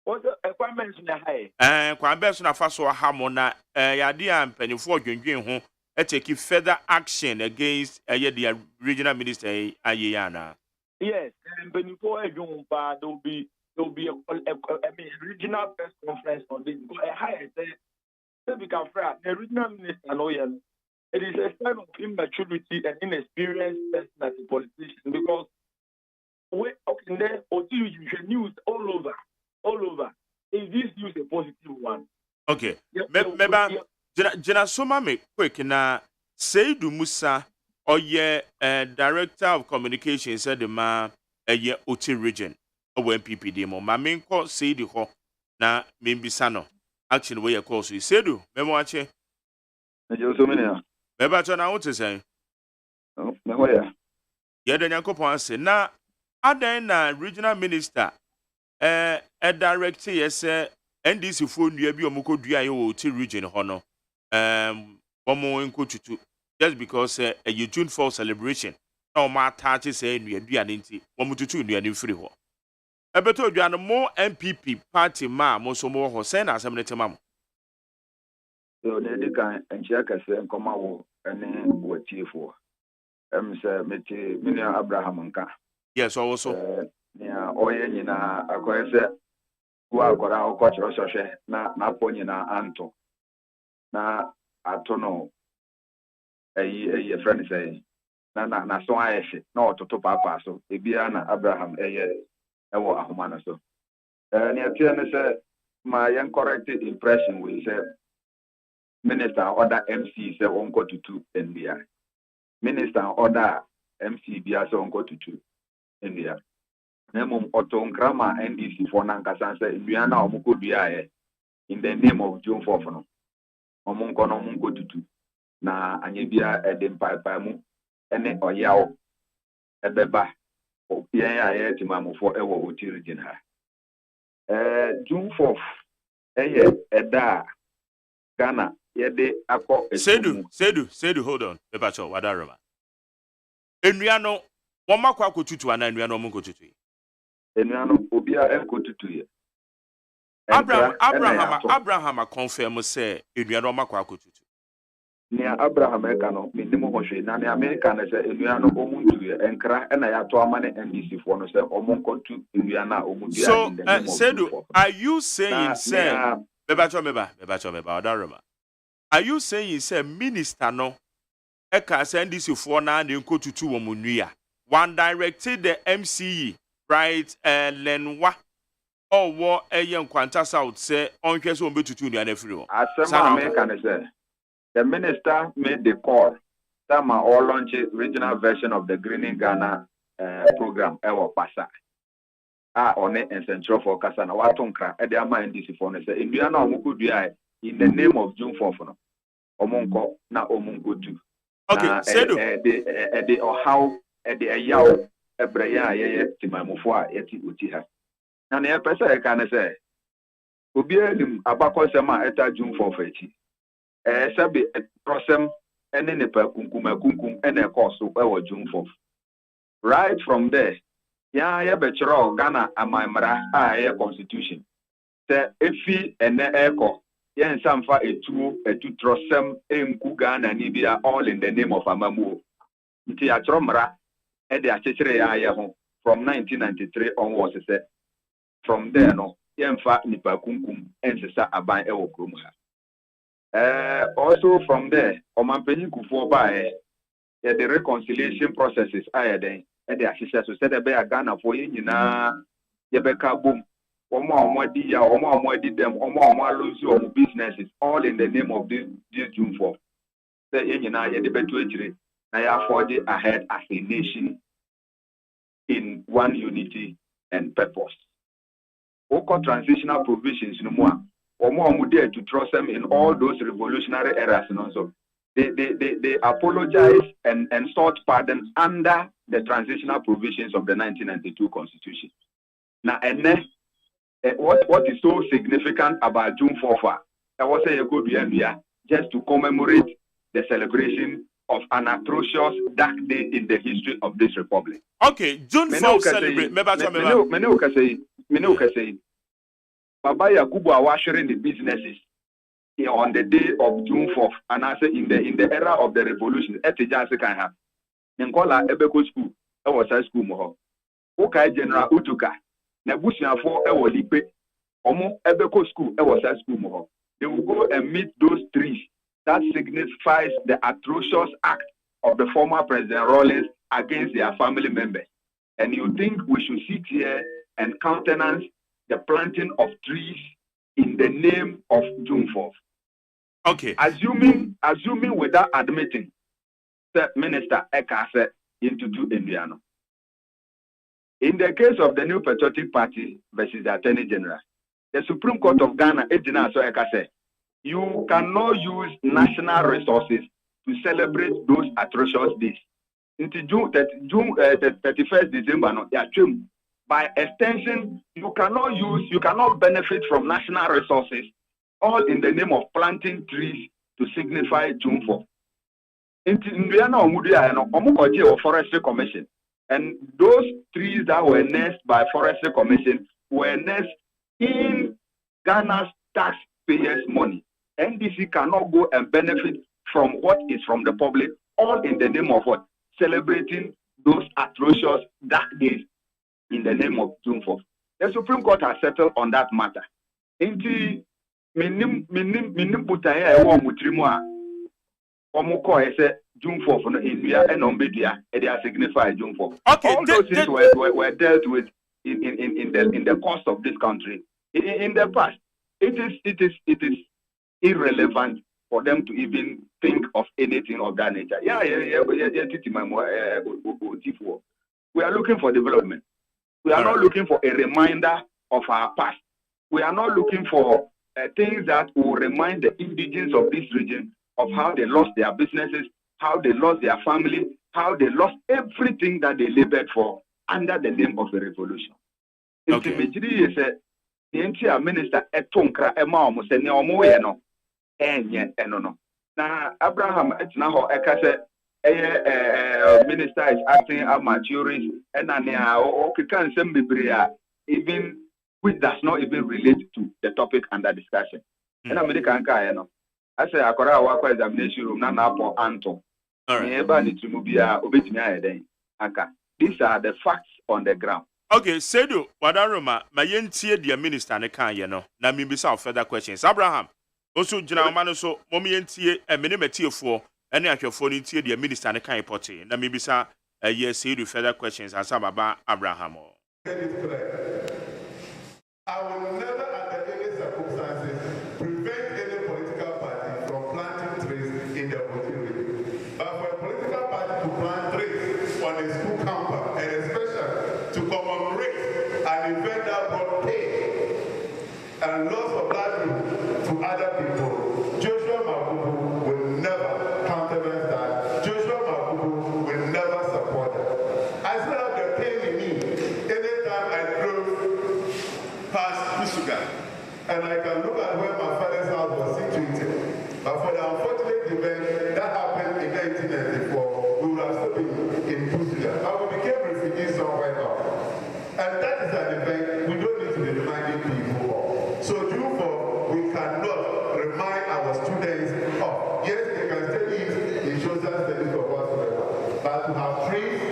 What the requirements in the high? Quite best on a fast or hamona, Yadia and Penny for home, take further action against the regional minister Ayana. Yes, and Penny for a young bar, there will be a regional press conference on this. A higher say, become fair, the regional minister lawyer. It is a sign of immaturity and inexperienced person as a politician because. There, news all over. Is this news a positive one? Okay. Maybe Jena Soma me quick na Seidu Musa or director of communications said the man Oti region or MPP demo. My main call Seidu ho na maybe sano. Actually, where you call so Seidu. Memoache. Maybe I want to say. Yeah, then Yanko say na. Then regional minister, a director, yes, NDC phone you be omoko dua yo Oti region hono. One more in to just because a June 4 celebration. No matter touch say we do an inti. One to two new free ho. A better you are more MPP party ma most more Hossein as I'm letting mam. So they can and check us and come out and what chief for. Say Mr. Abraham Anka. Yes, also. Yeah, oye nyina akoyese kwa akora okochro shohwe na ponye na anto na atono eyi friend say na so ayehye na ototo papa so ebia na Abraham ewo ahoma na so ne atia ne say my incorrect impression we say minister order MC say onko tutu India minister order MC bia say onko tutu India Nemum Otongrama NDC for Nankasansa, Indiana or Mukudia in the name of June Fofono. Omunkono Munko Tutu. Na Anibia Edim Paipamu, Ene Oyao, Ebeba, Opia Timamu for Ewo Utirigin her. June 4th, Eda, Ghana, Yede Ako. Sedu, hold on, Bebacho, Wadarama. Enriano, Wamako Tutu and Enriano Munko Tutu. Abraham confirm say Eduano makwa kotutu. Nia Abraham ekano minimo hoshe na ne America na say Eduano omuntu ye enkra na ya to amane NDC for no say omunkontu Eduana omuntu ya. So Sedu, are you saying say Bebacho Odaroma? Are you saying say minister no eka say NDC for na ne nkotutu wo munua? One directed the MCE right lenwa owo eyen kwanta south say onhwe so mbetutu nua na free wo asema America ne say the minister made the call Sama all launch regional version of the Greening Ghana program ewo pasa one in central for kasana watonkra e dey ama NDC for no say ndua na omukudua in the name of June 4th no omonko na omunkodu okay sedo the how the ayaw ebreya ye timamufo a yeti uti ha na ne pesa e kan say obi anim abakosema eta June 4th echi sabe prosem ene ne pa kunkum ene koso e June 4th right from there ya be chiro Ghana amamra a constitution se efi ene eko ye nsamfa etu trosem enku Ghana ni bia all in the name of amamu nti ya chiro mra e de achechere ya ho from 1993 onwards say from there no yemfa nipa kunkum ensesa aban e wo krom ha also from there omampanyi kufo ba the reconciliation processes are then e de achechere so say the be Ghana for nyina ye be ka bom omo amwadi them omo alozi omo businesses all in the name of this June 4th say nyina ye de betu ejire na ya forge ahead as a nation in one unity and purpose. Oko transitional provisions no more. Omo there to trust them in all those revolutionary eras and also. They apologize and sought pardon under the transitional provisions of the 1992 Constitution. Now, and then what is so significant about June 4th? I was saying a good year just to commemorate the celebration of an atrocious dark day in the history of this republic. Okay, June 4th celebrate. Mene say, Baba Yakubu are sharing the businesses on the day of June 4th, and I say in the era of the revolution, Etijanse can have. Nkola Ebeko school, I was high school moho. Okay, General Utuka, Nebusia for Ewolipe, Omo Ebeko school, I was high school moho. They will go and meet those trees. That signifies the atrocious act of the former President Rawlings against their family members. And you think we should sit here and countenance the planting of trees in the name of June 4th? Okay. Assuming without admitting that Minister Eka said into Indiana. In the case of the New Patriotic Party versus the Attorney General, the Supreme Court of Ghana, Ejina So Eka said, you cannot use national resources to celebrate those atrocious days. Until June 31st December, no, by extension, you cannot benefit from national resources, all in the name of planting trees to signify June 4th. In Indiana, or Forestry Commission, and those trees that were nursed by Forestry Commission were nursed in Ghana's taxpayers' money. NDC cannot go and benefit from what is from the public, all in the name of what? Celebrating those atrocious dark days in the name of June 4th. The Supreme Court has settled on that matter. Inti minim putaya ewo mutrimu a omuko ese June 4th no India and Ombedia they signify June 4th. Okay, all those things were dealt with in the course of this country. In the past, it is irrelevant for them to even think of anything of that nature. We are looking for development. We are not looking for a reminder of our past. We are not looking for things that will remind the indigents of this region of how they lost their businesses, how they lost their family, how they lost everything that they labored for under the name of a revolution. Okay. The minister etonkra ema omo se ne omo ye no enye eno no. Na Abraham etina ho ekase minister is acting amateurish and can even which does not even relate to the topic under discussion. And American guy, I say akora work examination room na po anto. These are the facts on the ground. Okay, Sedu, Wadaruma, my yentie dear minister ne kan ye no. Na mi bisa further questions. Abraham, also General Manoso, momi yentie a minimum for any of your phone into the minister and a kind party. Na mi bisa yes, Sedu further questions and some about Abraham. I will never, under any circumstances, prevent any political party from planting trees in the Montier. But for a political party to plant trees on a school campus, and especially to commemorate an event that brought pain and loss of livelihood to other people, Joshua Mabubu will never countenance that. Joshua Mabubu will never support that. I still have the pain in me anytime I drove past Michigan, and I can look at where my father's house was situated. But for the unfortunate event that happened in 1994, we would have still been in Michigan. But we became refugees somewhere else. And that is an event we don't need to be reminding people of. So therefore, we cannot remind our students of, yes, they can study in social studies or whatsoever, but to have trees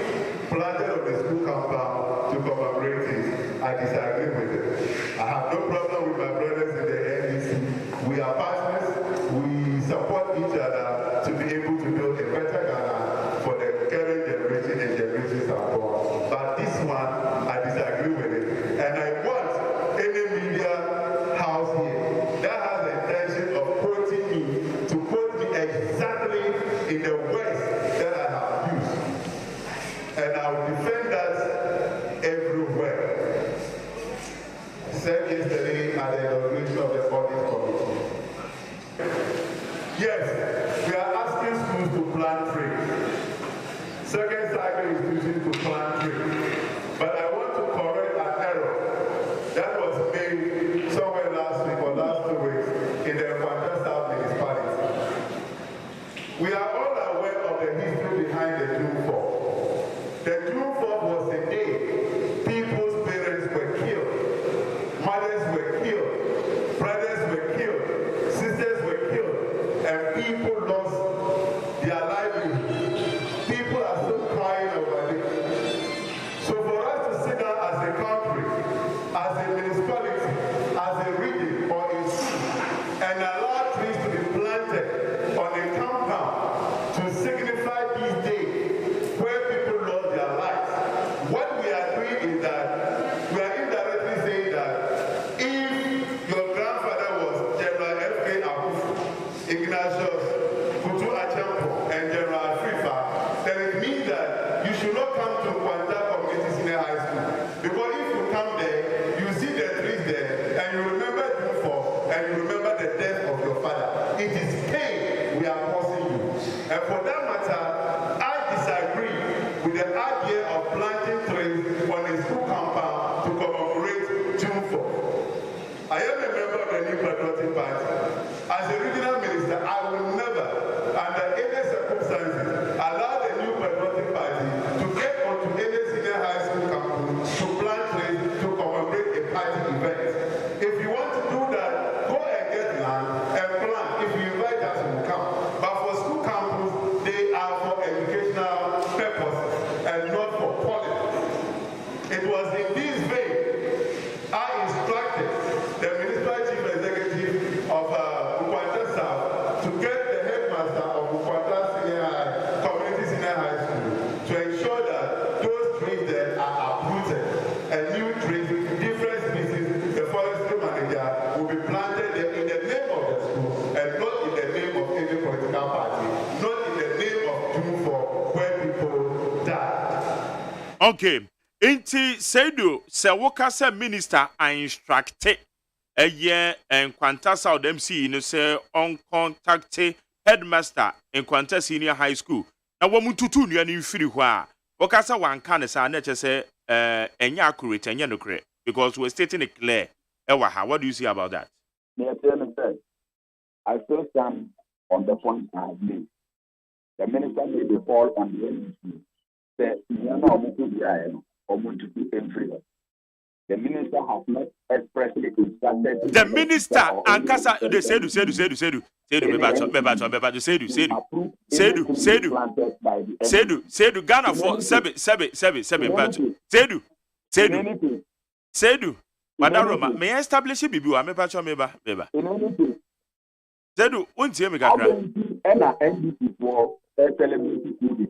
planted on the school compound to commemorate it, I disagree with it. I have no problem with my brothers in the NDC. We are partners. We support each other to be able to build a better Ghana for the current generation and generations above. But this one, I disagree with it. And I want any media house here that has the intention of quoting me to quote me exactly in the words that I have used. And I will defend that everywhere. Said yesterday at the inauguration of the audit committee. Yes, we are asking schools to plant trees. Second cycle institutions to plant trees. But I want to correct an error that was made somewhere last week or last 2 weeks in the Rwanda South municipality. We are all aware of the history behind the June 4th. The June 4th was the day people's parents were killed. Mothers were killed, brothers were killed, sisters were killed, and people lost their livelihood. People are still crying over it. So for us to sit down as a country, as a municipality, as a region, or a city, and allow trees to be planted on a compound to signify this day where people lost their lives, what we are doing is that we are indirectly saying that if your grandfather was General F.K. Akufu, Ignatius Kutu Achempo, and General Afrifa, then it means that you should not come to Kwanta Community Senior High School. Because if you come there, you see the trees there, and you remember June 4th, and you remember the death of your father. It is pain we are causing you. And for that matter, I disagree with the idea of planting trees on a school compound to commemorate June 4th. I am a member of the New Patriotic Party. As a regional minister, I will never, under any circumstances, allow the New Patriotic Party to get onto any senior high school campus to plant trees to commemorate a party event. If you want to do that, go and get land and plant. If you invite us, we will come. But for school campus, they are for educational purposes and not was in this vein I instructed the municipal chief executive of Bukwanta South to get the headmaster of Bukwanta Community Senior High School to ensure that those trees there are uprooted and new trees, different species, the forestry manager will be planted there in the name of the school and not in the name of any political party, not in the name of doom for where people die. Okay. Inti Sedu se woka se minister a instructe eye Nkwanta South MC no se on contact headmaster Nkwanta Senior High School na wo mututu nua ni mfiri ho a woka se wanka ne sa na che se enya accurate enya no correct because we're stating it clear what do you see about that? I still stand on the point I have made. The minister made a call on the NDC. The minister has not expressly instructed. The minister Ankasa they said Ghana for seven Madam Roma, may I establish a bibu? I'm a patch on meba. Zedu, untie me kakra.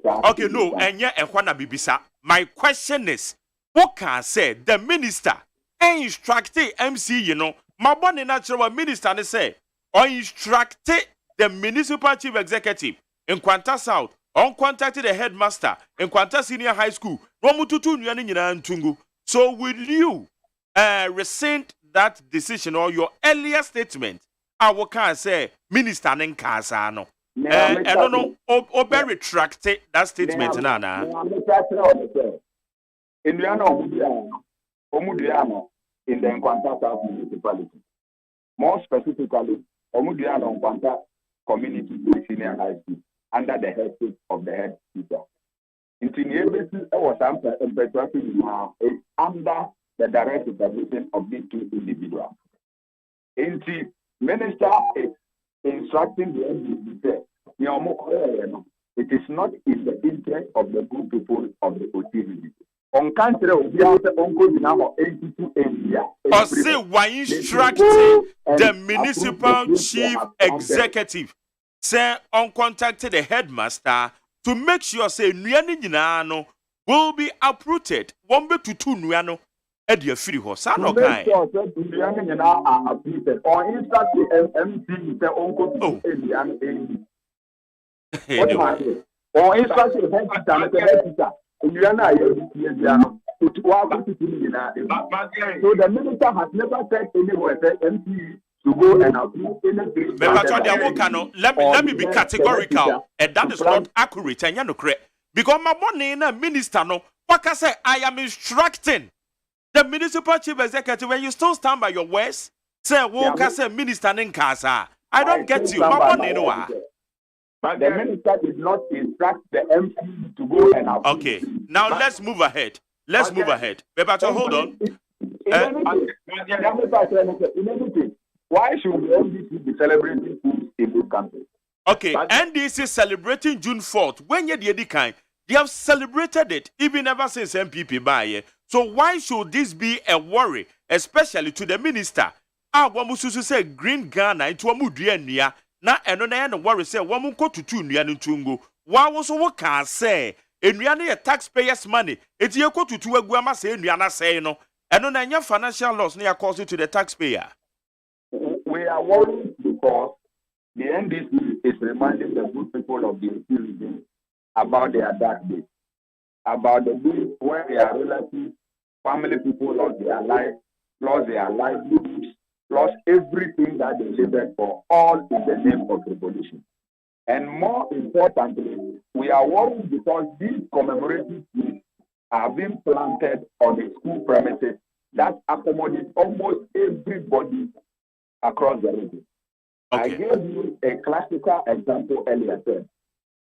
Okay, no, and yet and Juana Bibisa. My question is, what can say the minister instructed MC, you know, my bonny natural minister and say, or instructed the municipal chief executive in Nkwanta South, on contacted the headmaster in Nkwanta Senior High School, Romututu Nyanina Tungu. So will you rescind that decision or your earlier statement? I will can say minister in Kasano. I don't know. Obe retracted that statement. Nana. In the Nkwanta South municipality, more specifically, Omudiano Nkwanta Community Senior High School under the headship of the head teacher. In Tinyebesi, was under the direct supervision of these two individuals. In the minister is instructing the NDC, it is not in the interest of the good people of the OTVD. On country, or say why instructing the municipal chief executive say on contacted the headmaster to make sure say Nuano will be uprooted. One be to two Nuano at your free horse. I know kind. Or instruct the MC say uncle or instruct the head teacher. So the minister has never said anywhere that MC to go and approve anything. Let me be categorical, and that is not accurate. And you know correct because my money in a minister no. What can I say? I am instructing the municipal chief executive when you still stand by your words. Say what can say minister in Casa? I don't get you. My money no. But the minister did not instruct the MC to go and approve. Okay, now let's move ahead. Let's move ahead. Bebato, hold on. Why should the NDC be celebrating foods in this country? Okay, NDC celebrating June 4th. When you're the kind, they have celebrated it even ever since MPP by here. So why should this be a worry, especially to the minister? Wamususu say Green Ghana into a mudia. Na eno na no worry say woman ko tutu nua no tungo wa wo so wo ka say enua na taxpayers money eti ye ko tutu agu ama say enua na say no eno na nya financial loss na cause to the taxpayer. We are worried because the NDC is reminding the good people of the region about their dark days, about the days where their relatives, family people lost their lives, lost their livelihoods, lost everything that they lived for, all in the name of revolution. And more importantly, we are worried because these commemorative trees are being planted on the school premises that accommodate almost everybody across the region. Okay. I gave you a classical example earlier.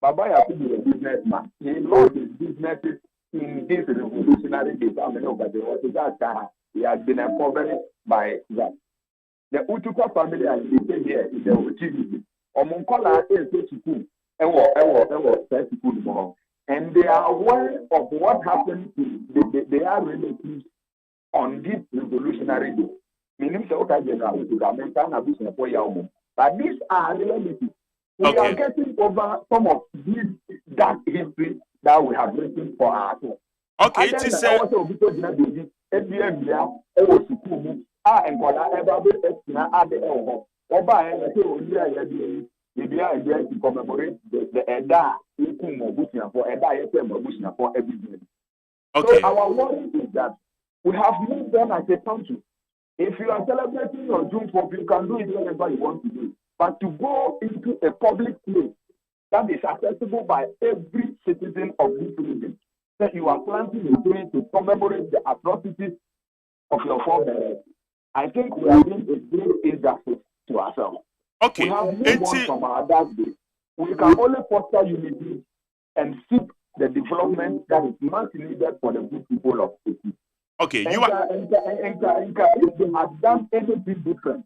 Baba Yakubu is a businessman. He lost his businesses in this revolutionary days. He has been impoverished by that. The Utuka family and they stay here in the OTVD. Omunkola is school. Ewo school more. and they are aware of what happened to they are relatives on this revolutionary day. Meaning, but these are relatives. We are getting over some of this dark history that we have written for ourselves. Okay, it is a to commemorate the Eda for Eda for every day. Okay. So our worry is that we have moved on as a country. If you are celebrating your June 4th, you can do it whenever you want to do. But to go into a public place that is accessible by every citizen of this region, that you are planting a tree to commemorate the atrocities of your forebears, I think we are doing a great injustice to ourselves. Okay. We have moved on from our dark days. We can only foster unity and seek the development that is much needed for the good people of the city. Okay, you are. If they have done anything different,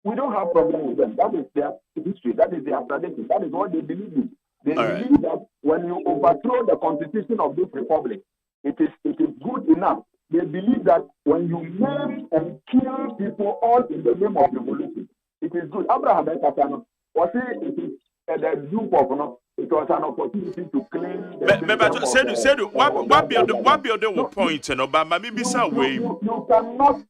we don't have problem with them. That is their history. That is their tradition. That is what they believe in. They believe that when you overthrow the constitution of this republic, it is good enough. They believe that when you maim and kill people all in the name of revolution, it is good. Abraham was it is the group of it was an opportunity to claim. Said what build the point and Obama maybe some way. You cannot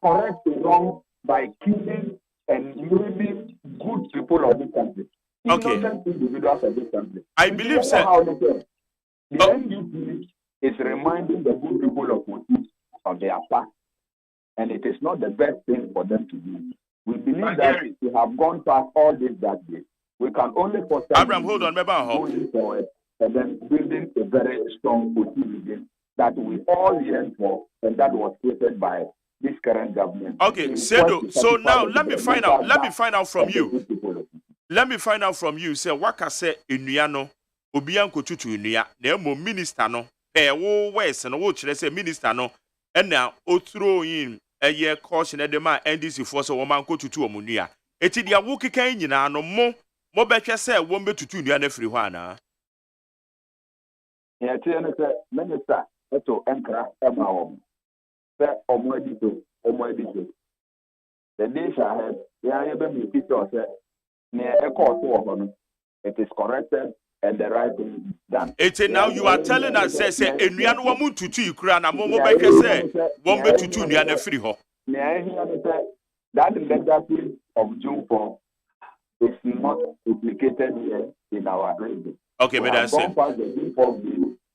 correct the wrong by killing and maiming good people of this country. Okay. Individuals of this country. I believe so. The NDP is reminding the good people of Moti of their past, and it is not the best thing for them to do. We believe that we have gone past all this that day. We can only foster Abraham, hold on, going forward and then building a very strong Moti region that we all yearn for, and that was created by this current government. Okay, Sedo. So now let me find out. Let me find out from you. Let me find out from you. Say waka say enuano obian ko tutu enua na emo minister no wo west no wo kire say minister no na otro yin eye caution e de ma NDC for so wo man ko tutu omunua eti dia wo kikan nyina no mo behwe say wo betutu enua na firi ho ana ya tie no say minister eto enkra ema wo say omo edito the days ahead ya be me picture say it is corrected and the right thing is done. Now you are telling us say enuano wo mututu ikura na mo behwe say wo betutu enua na firi ho. That legacy of June 4 is not duplicated here in our region. Okay, but that's it.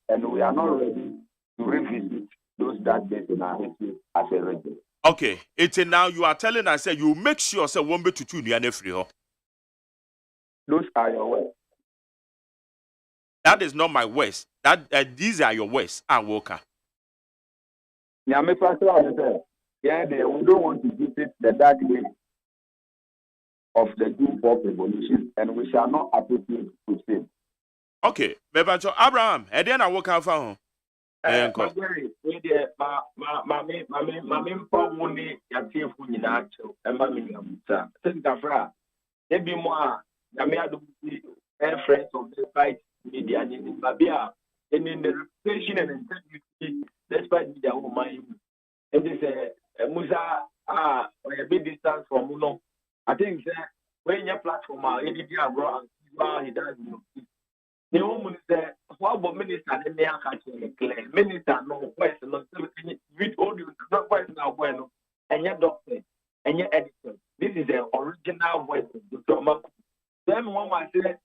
And we are not ready to revisit those dark days in our history as a region. Okay, now you are telling us say you make sure say wo betutu enua na firi ho. Those are your words. That is not my words. These are your words. Walker. Yeah, we don't want to visit the dark days of the June 4th revolution, and we shall not appreciate to sin. Okay, Bebacho Abraham, and then I walk out for him. Friends of the fight media and in Babia and in the reputation and integrity despite media woman. And they say Musa a big distance from Muno. I think that when your platform are ADP bro and he does the woman said, what about minister and they are catching a minister no question with all you not question now bueno and your doctor and your editor. This is the original voice of the drama. Then one might say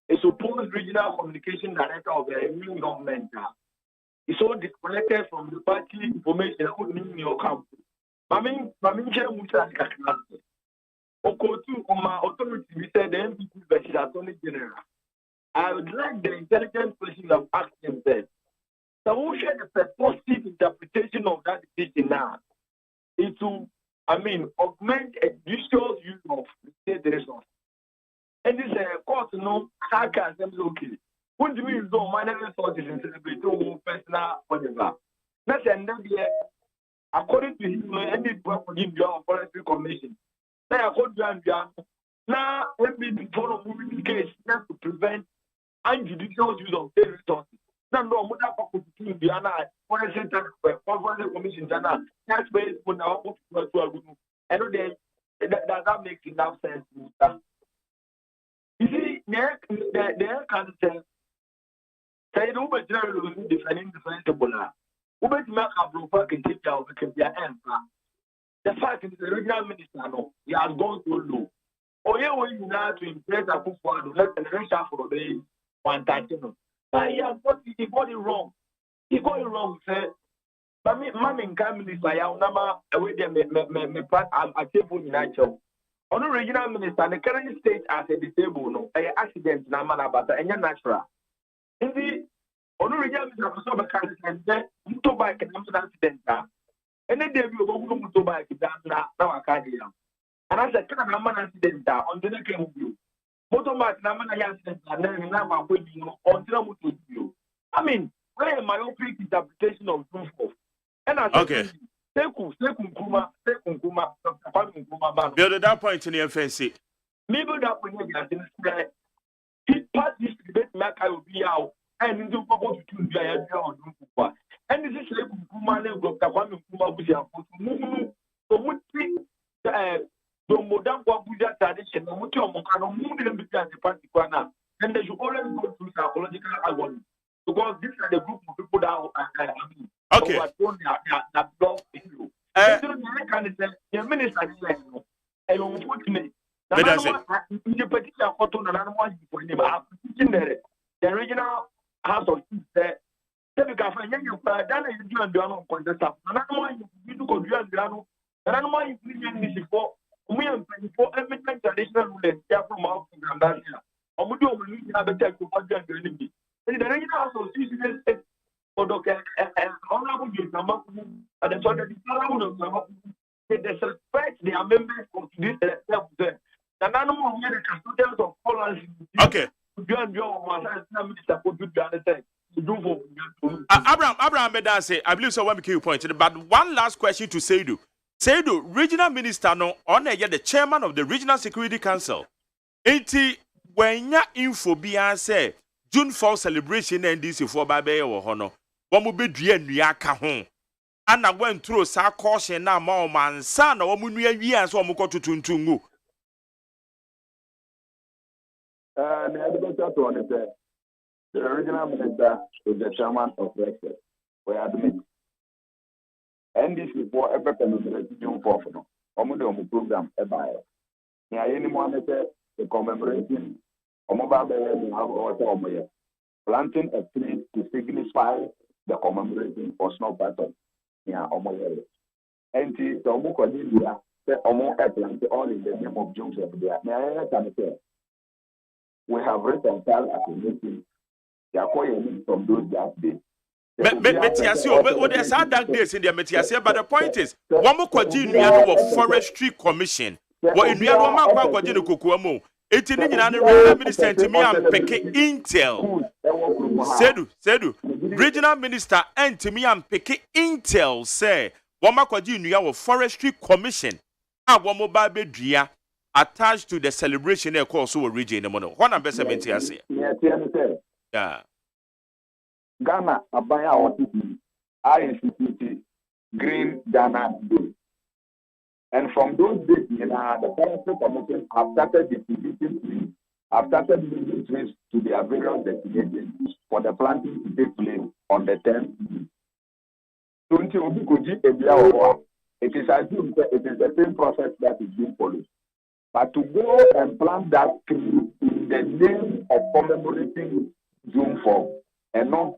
a supposed regional communication director of the new government is so disconnected from the party information that would mean your camp. Mamin Musa Okotu Oma authority we said the MPP versus Attorney General. I would like the intelligent person to ask themselves. So who share the positive interpretation of that decision now? It to augment a judicial use of the state resource. And this court, hackers, okay. What do you mean, though, my resources in celebrating personal whatever? That's another according to him, any work for him, your forestry commission. Now, according to him, now, let me follow moving the case just to prevent unjudicial use of state resources. Now, no more than Indiana, Foreign Center, Foreign Commission, taxpayers will now put to a room. And that makes enough sense. You see, there can say, no, but generally, defending defensible. Ubet make a broker can take out because they are empire. The fact is, the regional minister, no, he has gone so low. Oh, yeah, when you now to impress a coup for the nation for the 130. But he has got it wrong. He got it wrong, sir. But me, Mammy, come minister, I have never away there, me part, I'm a table in Nacho. On the regional minister, the current state as a disabled, no, an accident, na man about and you're natural. Indeed, on the regional minister, for some kind of motorbike and accident. And then they will go to motorbike down now, I can't hear. And I said, can I have an accident on the neck of you? Motorbike, na man, accident, and then now I'm waiting on the you. I mean, where am my own interpretation of truth? And I said, Build that point in the FNC. Maybe that point in the he passed this debate, Maka will be out, and do go to the idea of Dumpa. And this is like Kumane, Dr. Kwame Kumabuja, so would think the modern Wabuja tradition, Mutu Mokano, moving because the party, and they should always go through psychological agony. Because these are the group of people that are okay. That block you. The minister is and unfortunately, the particular photo and one for him are the regional house of peace. Because when you done you do and do contest, another one you do go do and do another one you bring this for we and for every traditional rulers from our program. We do have a check to what they are doing. The regional house of peace is honorable and the they disrespect their members of this the animal students of Poland. Okay. Abraham Medase, I believe so. One key point. But one last question to Seidu. Seidu, regional minister, no, on the chairman of the Regional Security Council. 80 when ya info be say June 4 celebration NDC for Babe or Hono. One will be dream Yaka home. And I went through sa caution now, man, son, or Munia years or Moko to Tuntungu. The original minister is the chairman of Brexit. We admit. And this is for every June 4th. Omo program ever. Here anyone the commemoration planting a tree to signify the commemoration for snow pattern. Yeah, and the Omo Cordelia said Omo plant all in the name of Joseph. We have reconciled as a nation. They are calling from those that day. But there's dark days in the Metiasia, but the point is, one more Kwajin Forestry Commission. What in the other man Kwajin Kukuamo? 18 in the minister to me and Peke Intel. Sedu, regional minister and to me and Peke Intel say, one more Kwajin Forestry Commission. One more Babedria attached to the celebration of course over region. One of best Metiasia. Yeah. Ghana abaya awotiti INCT Green Ghana Day. And from those days, the Forestry Commission have started distributing trees, have started moving trees to their various destinations for the planting to take place on the 10th. It is assumed that it is the same process that is being followed. But to go and plant that tree in the name of commemorating June 4 and not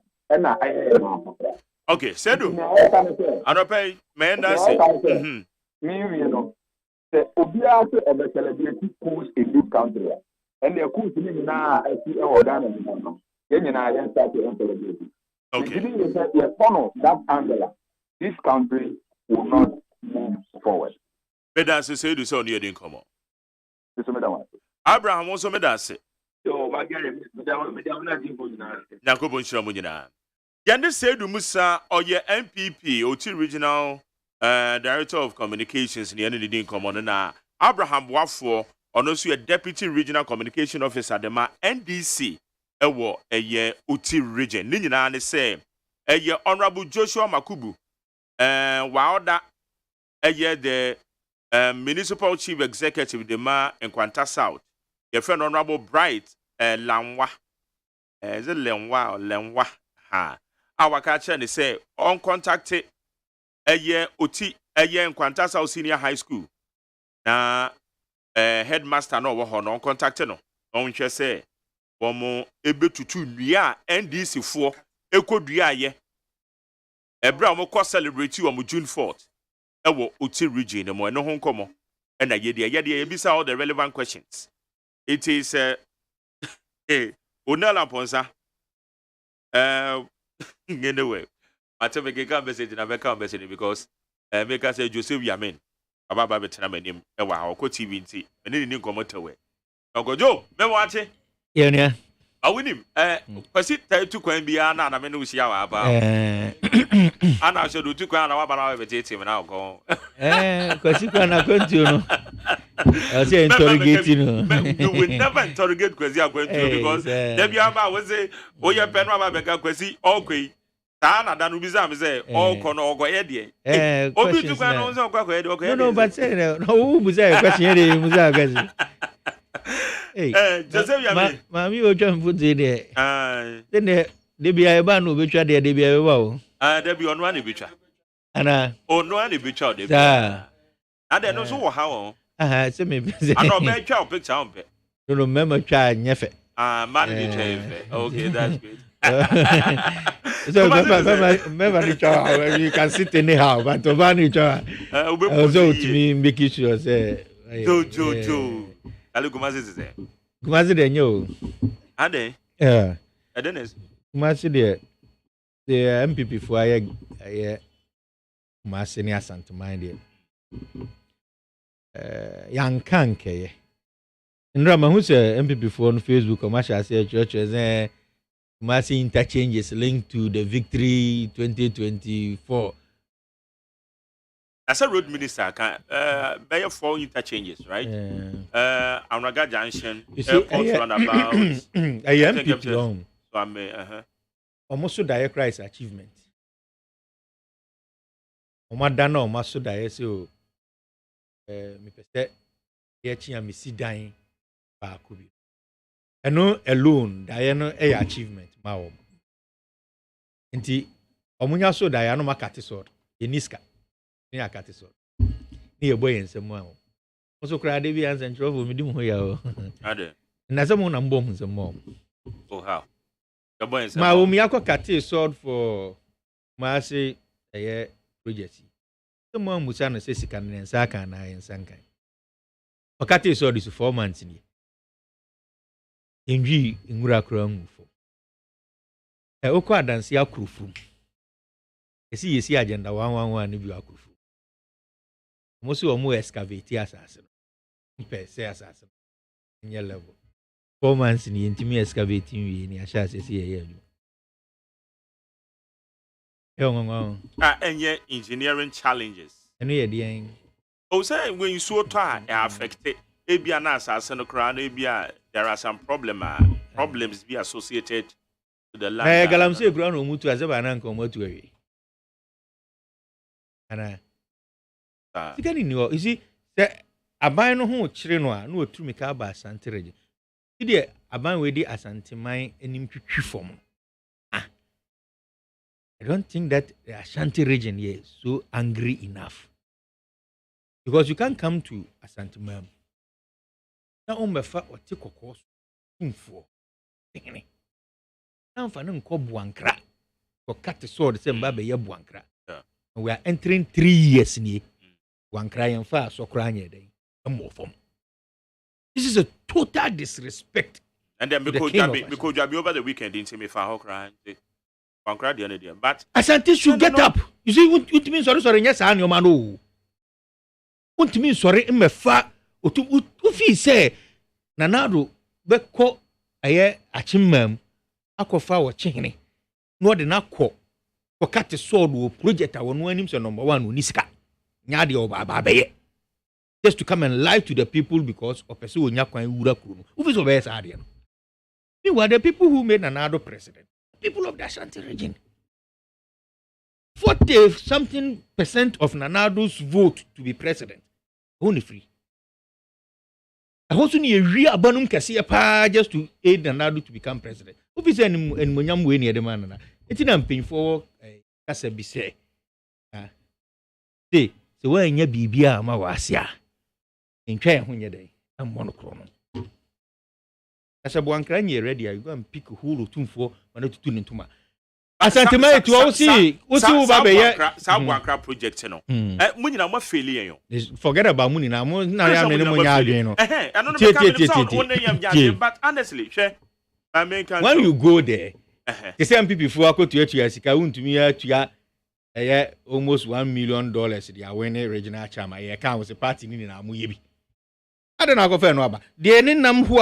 okay, Sedu. I don't pay, man. That's it. The Obia to celebrate schools in this country. And the schools in now, I see our Ghana. Then I start to celebrate. Okay. That Angela, this country will not move forward. But that's a Sedu, so you didn't come on. Abraham also made us say. Yande Sedu Musa or your MPP or regional director of communications in the end of the day come on now. Abraham Wafo or also a deputy regional communication officer the NDC ewo eye Uti region ni nyina ne say eye Honorable Joshua Makubu waoda eye the municipal chief executive de ma Nkwanta South your friend Honorable Bright Lanwa is it Lenwa or Lenwa ha awaka che ne say on contact eye Uti eye Nkwanta South Senior High School na headmaster no wo ho no contact no on hwe say womo ebetutu nua NDC fo ekodua ye ebra mo ko celebrate wo June 4th ewo Uti region mo eno ho nkomo na yede ebisa all the relevant questions. It is Onala Ponsa anyway ateme ke ka message na be ka message because make us say Joseph Yamin ababa betena manim e wa ha ko TV nti ene ni nkomo tawe ogojo me wache yenia awinim kwasi tu kwan bia na me no sia wa aba ana so do tu kwan na wa ba na betete me na ogo kwasi kwan na kwantu no I say interrogate no you will never interrogate kwasi akwantu because there be aba we say oye pe no aba be ka kwasi okwe ta na danu biza me say okọ no ogo ye de obi tu kwan no say okọ ye de okọ ye no but say no who buza question ye de buza kwasi Joseph Yami mami o twa mfuti de then de bia e ba no betwa de bia e ba o de bia ono ana betwa ana ono ana betwa de bia ade no so wo ha wo say me ana be twa picture on pe no mema twa nyefe man de twa okay that's great so mema ni twa you can sit anyhow but to ban ni twa so to me make sure say jo Ali Kumasi is Kumasi de nyo. Ade? Yeah. Adenes. Kumasi de the MPP for aye Kumasi ni Asante mind yan kanke. Ndra ma hu se MPP for on Facebook commercial say church Kumasi interchanges linked to the victory 2024. As a road minister, can bear 4 interchanges, right? Amraga Junction, airport roundabout. I am MPP. So I'm almost so dire crisis achievement. Omadana almost so dire so. Me pese yechi am si dan ba kubi. Eno alone dire no e achievement ma wo. Nti omunya so dire no makati so. Yeniska. Ni akati so ni ebo yensemu awo so kra de bi ansa ntrofo mi dim ho ya o ade na se mo na mbom nsemu oh how the boy nsemu ma wo mi akokati sword for ma se project se mo musa no se sika ne nsa kan na yensa kan okati sword is 4 months ni enwi ngura kra ngufo okọ adanse akrufu yesi agenda 111 ni bi akrufu Mosi omo excavate assassin. Per se assassin. In your level. 4 months ni intimi excavating we ni asha se ye enye engineering challenges. Eno ye de O say when you so to affected ebia na assassin no kra na ebia there are some problems be associated to the land. Galam say kra no mutu azeba na nko mutu awi. Ana Sikani ni you see the aban no ho kire no a na otumi ka ba Asante region. See the aban we dey Asante man enim twitwi fom. I don't think that the Ashanti region here is so angry enough. Because you can't come to Asante man. Na umbefa ote kokos tumfo. Ngene. Na mfa no nko buankra. Ko cut sword say mba be ye buankra. We are entering 3 years ni. One crying for so crying day. This is a total disrespect. And then because you be over the weekend didn't see me for how crying. One cry the other day. But Asante should get up. You see what means sorry yes and your man oh. What means sorry in me fa ufi say nanado beko aye achimam akofa wo chihene. No de na ko cut sword wo project a no anim so number 1 onisika. Nyade oba just to come and lie to the people because of person onya kwan wura kuro no ufi so be sa ade no Meanwhile, the people who made Nanado president, people of the Ashanti region, 40-something% of Nanado's vote to be president, only free. I also need a real abanum kasi just to aid Nanado to become president. Officer and Munyam way near the man. It's not paying for Kasabi say. Say, so when you be ma wasia. In China, when you're there, I'm monochrome. As a Buankran, you're ready. I go and pick a hole or two for one to tune into my. Asante mai to osi ba be ye sa Buankra project no. Muni na mo failure yo. Forget about money na mo na ya me mo nya adwen no. I don't know but honestly, I mean when you go there, the same people for akotu etu sika untumi atua almost $1 million they are winning regional chama ye kan was a party ni na mo ye bi. I don't know go fair no aba. De ni nam ho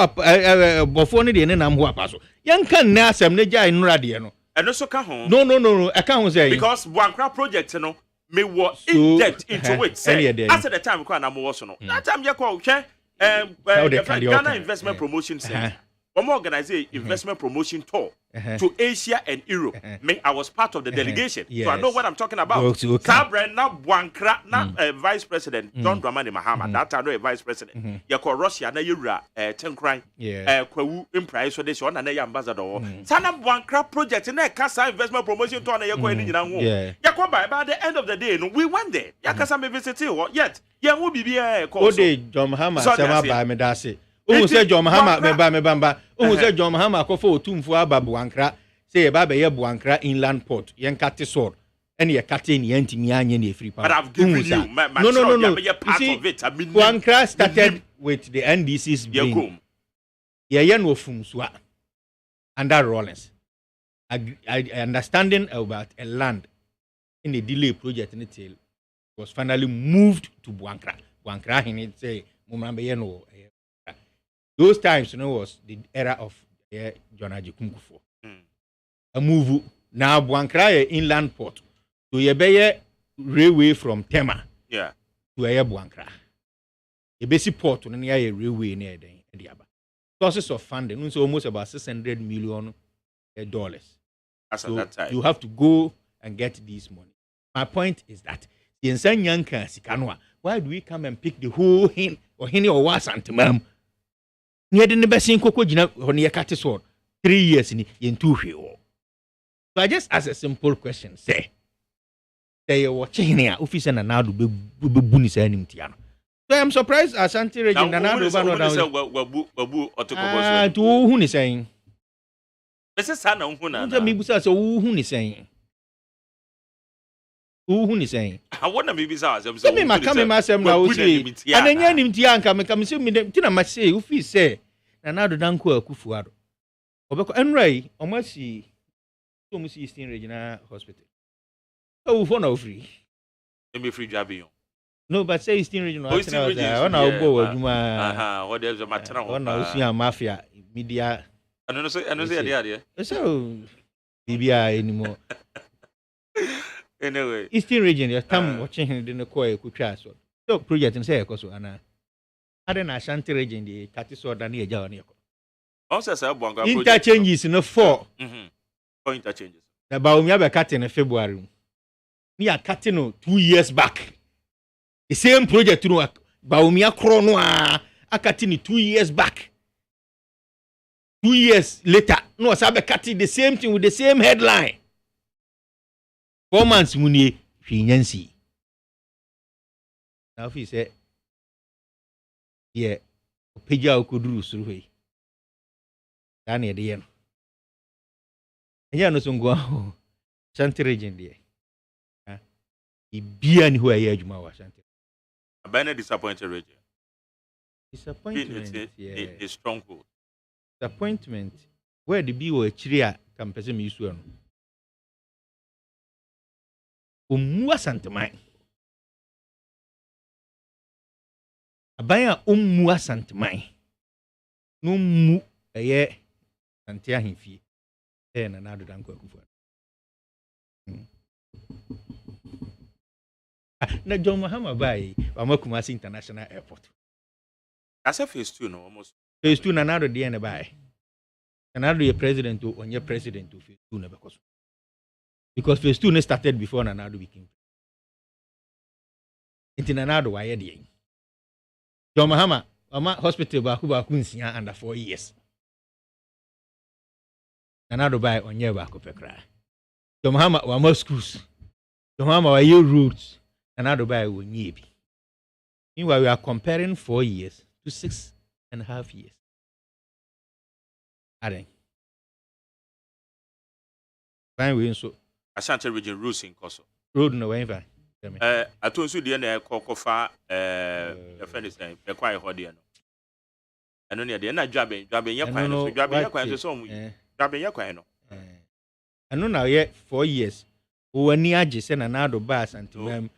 bofo ni de ni nam ho apa so. Yan kan na asem ne jai nura de no. And also can No. I can't say because Buankra project no me was in depth into it. Say after the time we na mo was no. That time you call Ghana Investment Promotion Center. One more organize investment promotion tour to Asia and Europe. I was part of the delegation, so I know what I'm talking about. Sabra na Buankra na Vice President John Dramani Mahama. That time no Vice President. You call Russia na Yura Tenkran. Kwawu Empire so this one na ambassador. Sana Buankra project na Kasa investment promotion tour na you call anyina ho. You call by the end of the day no we went there. You Kasa me visit yet. You will be call. Ode John Mahama sama ba me da se. Who said John Mahama me bamba who said John Mahama ko for otumfo aba Buankra say e ba be ye Buankra inland port yen kate sword ene ye kate ni antimi anye na free power. But I've given you my no. Part of it. I mean Buankra started with the NDC's being ye no fumsua under Rollins. I understanding about a land in the delay project in the was finally moved to Buankra. Buankra in it say mumambe ye no. Those times, was the era of John Ajikumkufo. A move now Buankra inland port to Yebeye railway from Tema to Buankra. A basic port on a railway near the Aba. Sources of funding is almost about $600 million. So that time. You have to go and get this money. My point is that the Insan Yanka Sikanwa, why do we come and pick the whole hin or was antimam? Near the Nebesin Coco Gina on your cat sword 3 years in 2 years. So I just ask a simple question. Say they are watching here, office and now do bunis and Tiano. So I'm surprised Ashanti region and now to who is saying. This is Sana Huna. Who is saying. Who is saying? I want to be bizarre. Let me come myself now. And then you come see me. Tina must say, if he say, and now the Danko Kufuado. And Ray, almost see, almost Eastern Regional Hospital. Oh, for no free. Let me free Jabion. No, but say Eastern Regional Hospital. What there's a matter one now, mafia, media. I don't know, the idea. So, BBI anymore. Anyway, Eastern region, you come watching in the Koi Kuchaso. So, project and say, Koso, Anna. I don't know, Ashanti region, the Katiso, Dania Javaniko. Also, Sabonga interchanges in a 4. For interchanges. The Baumia cut in February. We are cutting 2 years back. The same project to Baumia Chronoa, I cutting 2 years back. 2 years later, no, Sabe cutting the same thing with the same headline. 4 months muni financi. Now if he said, yeah, Pija Kudru Survey. Daniel the end. And ya no sungwa Shanti region there. He be and who I hear Juma was Shanti. A banner disappointed region. Disappointment. A stronghold. Disappointment. Where the B or Chiria can person me soon. Umwa santemai. Abaya umwa santemai. No mu aye santia himfi. Na nado danko akufa. Na John Mahama bai wa Kumasi International Airport. That's a phase 2 no almost. Phase 2 na nado dey na bai. Nanado ye president or onye president of phase 2 never cause. Because phase 2 started before Nanado became. Inti Nanado wa yedi. John Mahama, Ama hospital ba nsia under 4 years. Nanado by onye ba kopekra. John Mahama wa more schools. John Mahama wa ye roads. Nanado by wonye bi. Meanwhile, we are comparing 4 years to 6.5 years. Adding. Fine, we so. Ashanti region rules in Koso. Road no way, fine. I told you the end Kokofa, the friend is saying, the quiet audience. And only the end of jabbing your quiet, jabbing your quiet, so jabbing your quiet. I know now yet 4 years. Who near Jason and Nado Bass and to them.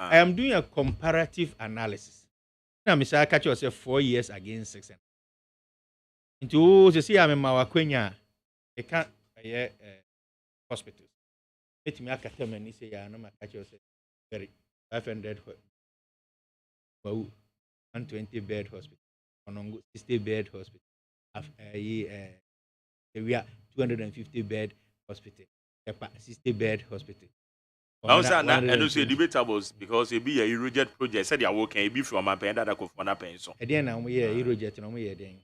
I am doing a comparative analysis. Now, Mr. Catch yourself 4 years against 6. Into to see I'm in Mawaquenya, a can't hospital. Let me academy say, I know my catch yourself very 500 120 bed hospital, 60 bed hospital. We are 250 bed hospital, 60 bed hospital. I don't say debatable because it be a Eurojet project. Said you are working, be from my pen that I could find a pencil. Again, I'm here, Eurojet, and we are then.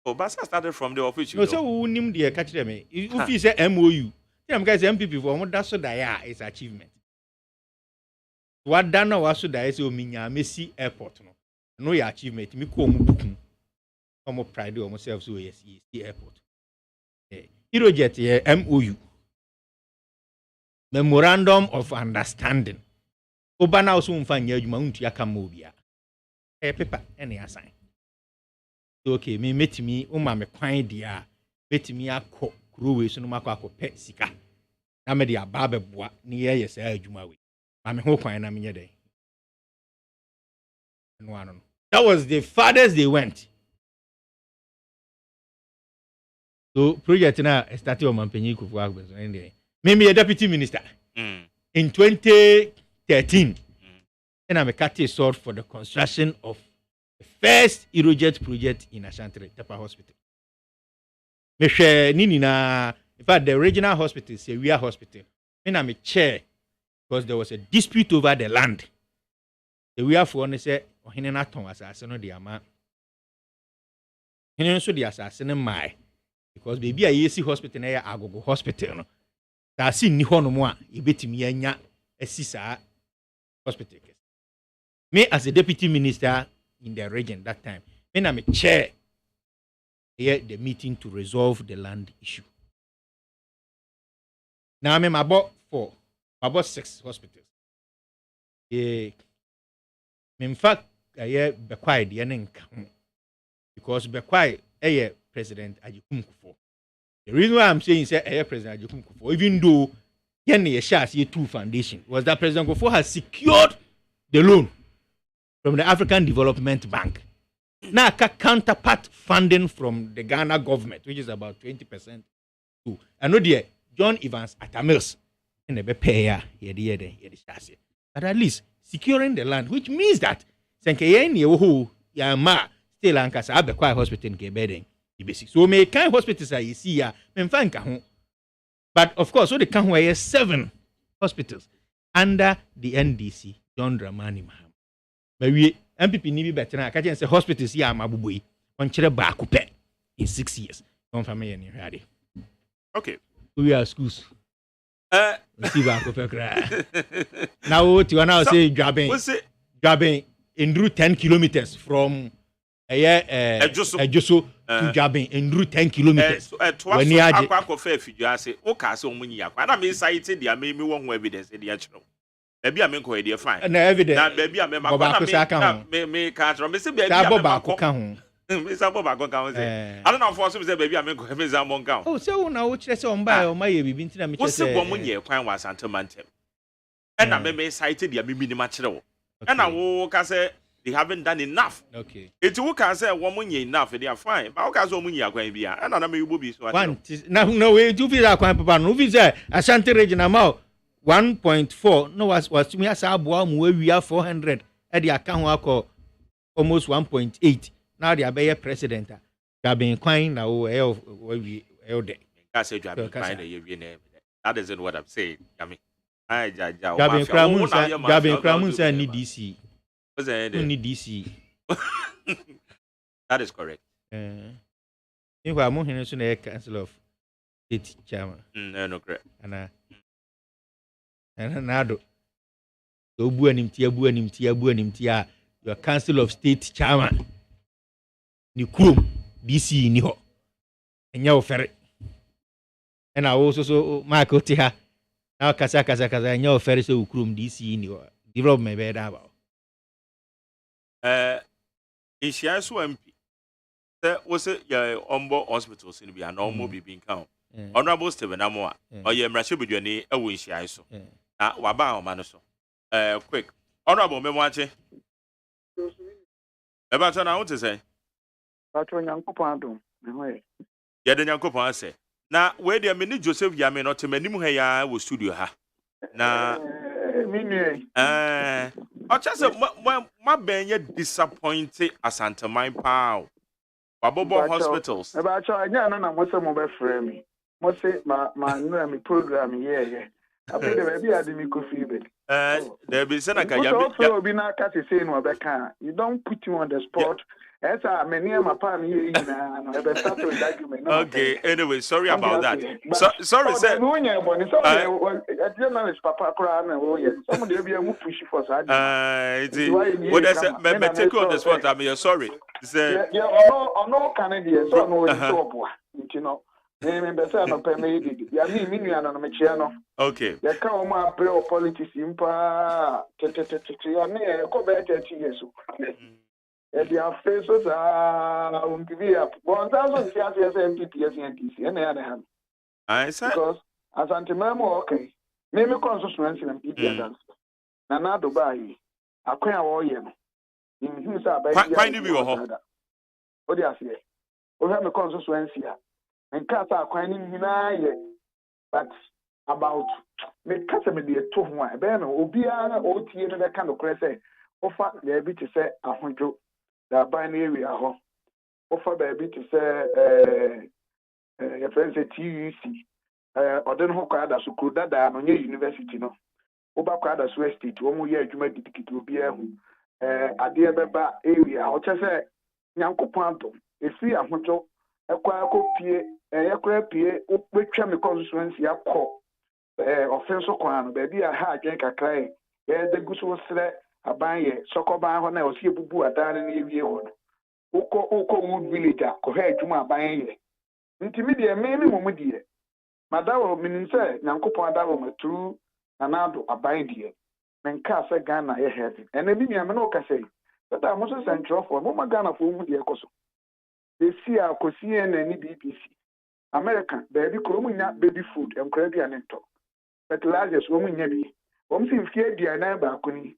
Oh, Bassa started from the office. No, so who named the catch them? If you say MOU, them guys MPP for what that's so that is achievement. What Dana was so that is Ominya Messi Airport. No, your achievement, me come booking. Come pride of myself, so yes, the airport. Eurojet, MOU. Memorandum of Understanding. Obana also find you mount Yakamobia. A paper, any assign. Okay, me met me, me quine dia, met me a cook, crew, so no matter pet sika. Namedia barber bois, near yes, Jumawi. I'm a hope I am in your day. That was the farthest they went. So, project now started on Mampeniku for work. Maybe a deputy minister in 2013, and I'm a catty sword for the construction of the first Eurojet project in Ashanti Tapa Hospital. In fact, the regional hospital is a real hospital. And I'm a chair because there was a dispute over the land. The real for say, oh, he not was assassin the ama. He also the assassin my because baby a AC hospital near Agogo Hospital. I see Nihono Moa, a bit me a Sisa hospital. Me as a deputy minister in the region that time, when I'm a chair here the meeting to resolve the land issue. Now I'm about 6 hospitals. In fact, I hear Bekwai the Yanin because Bekwai President Ajikum Kufo. The reason why I'm saying is President Ajikum Kufo, even though Yenny Shas Year 2 Foundation, was that President Kufo has secured the loan from the African Development Bank. Now, counterpart funding from the Ghana government, which is about 20% too. I know the John Evans Atamils and the Bepeya but at least securing the land, which means that Senkeyen Yehu Yama still Ankasa Abekwai Hospital in Kebeding. So may kind hospitals I see ya but of course, so they can wear 7 hospitals under the NDC, John Dramani Maham. But we MPP need be better now. Catch say hospitals here Mabubui on Chere Bakupe in 6 years. Don't family any ready. Okay. We are schools. See Bakupe cry. Now what you are now say grabbing in route 10 kilometers from Ejoso to Jabin in route 10 kilometers. When you are fair figure, say, okay, so many years. I mean, cited the maybe one evidence in the actual. Maybe I mean, quite fine. And evidence. Maybe I remember. Me can't remember. Maybe I don't know for some say baby I mean go have some monk count. Oh, so now which is on by or my been to me. What's the 1 year quite was antimantem. And I may cited the minimum material. And I walk say they haven't done enough. Okay. It's who can say 1 year enough, they are fine. But how can so many are going to be? And I may be so. No way to feel quite papa. No visa Ashanti region amount 1.4. No was to me as a boy we are 400 at the account. almost 1.8. Now they are better president. They have been crying now. That isn't what I'm saying. I mean, Gabin Kramunsa need DC. Need DC. That is correct. If I'm moving to the council of state chairman. No, correct. And Nado. So, Buenimtia, your council of state chairman. Ni Krum, DC, Niho. And your ferry. And I also saw Michael Tia. Now, Kasa, and your ferry so Krum, DC, Niho. Development bed about. Is she also MP? Was it your Ombo hospitals in be an normal being count? Honorable Stephen Amoa, or your Mrashi with your name, a wish I saw. Waba Manoso. Quick. Honorable Memoache. About an hour to say. But when Uncle Pando, Yet the young couple say. Now, where the mini Joseph Yamin or to Menimuhaya was studio ha. Now, I just my ben disappointed as Santa Mine Pow. Babobo hospitals. About your idea, what's a mobile frame? What's it, my program, yeah. I think the baby had the fever. There be Seneca. Also, be not cut the same over can. You don't put you on the spot. As I many of my partner here, okay, anyway, sorry about that. Sorry, sir. Journalist Papa Crown, somebody will be a push for that. What I said, take you on the spot. I mean, sorry. No Canadian, so no, you know. Okay. You can't play politics in pa. Their faces are give up 1,000 MPPS and DC and the other hand. I said because as anti-memo, okay, maybe constituency and PPS. Nana Dubai, I can't all you. In his find you home. What do you say? We have a constituency and cats are quite but about me customer the 2 1 Ben Obia OT and that kind of crazy offer the ability to say 100. The binary area home. Offer baby to say your friends at TUC. Or then who cried as a could that on your university no. Oba cried as West State, 1 year you make it to be a dear Baba area. Or just say Yanko Panto. If we are Hoto, a quiet copy, a crap here, which can be constituency a call. Offensive crown, baby, I had drink a cry. The goose was there. Abaye sokoba ho na osi ebubu adan na ewie ho uko wood villager ko ha adwuma abaye ntimi de me momu de madawo mininse nyankopon adawo maturu anado abaye de menka se Ghana ye heavy ena bi miame no ka sei that mo so central for mo Ghana for mu de ekoso they see akosi na ni BBC America baby ko mu nya baby food enkra bi anento fertilizers wo mu nya bi wo mu si fie dia na ba akoni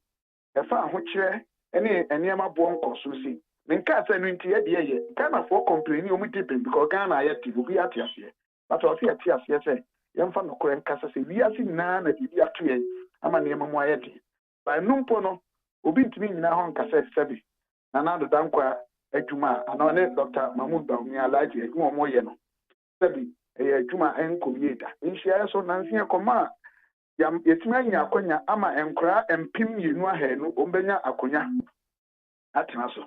efa ahokyere ene enema bo nkoso si menka say no ntie de ye Ghana for complain o mu depend because Ghana ye ti obi atiase but o fi atiase say yemfa no kore nkasa say wi asi na bibi atoye ama ne mamu ayede ba numpo no obi ntimi nyina ho nkasa sebi na na do dankwa adwuma ana ne Dr. Mahmoud Bawumia Alhaji adwuma mo ye no sebi adwuma enkomieda nhia so nansia koma yetimi anya akonya ama enkora empim yenu ahenu ombenya akonya atena so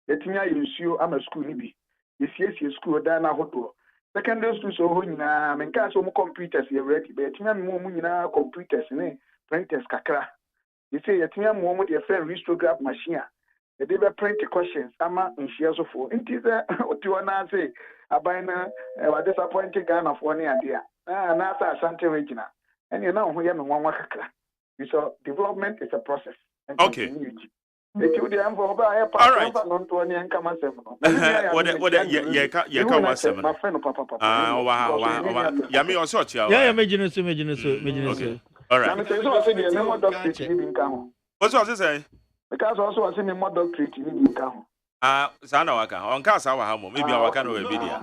yetimi ayensuo ama school ni bi yesiesie school da na hoto secondary school so ho nyina menka so mo computers ye ready be yetimi mo nyina computers ne printers kakra yesi yetimi mo de friend ristograph machine e dey be print questions ama nhia so for ntize otiwo na say abana wa disappointed Ghana for ne ade na sa Asante regional. And you know, we have one kakra. So development is a process. And okay. All right. All right. What's what you say? Because also I see me more doctorate in Ghana. Sana waka. On kasa wa hamo. Maybe I waka no video.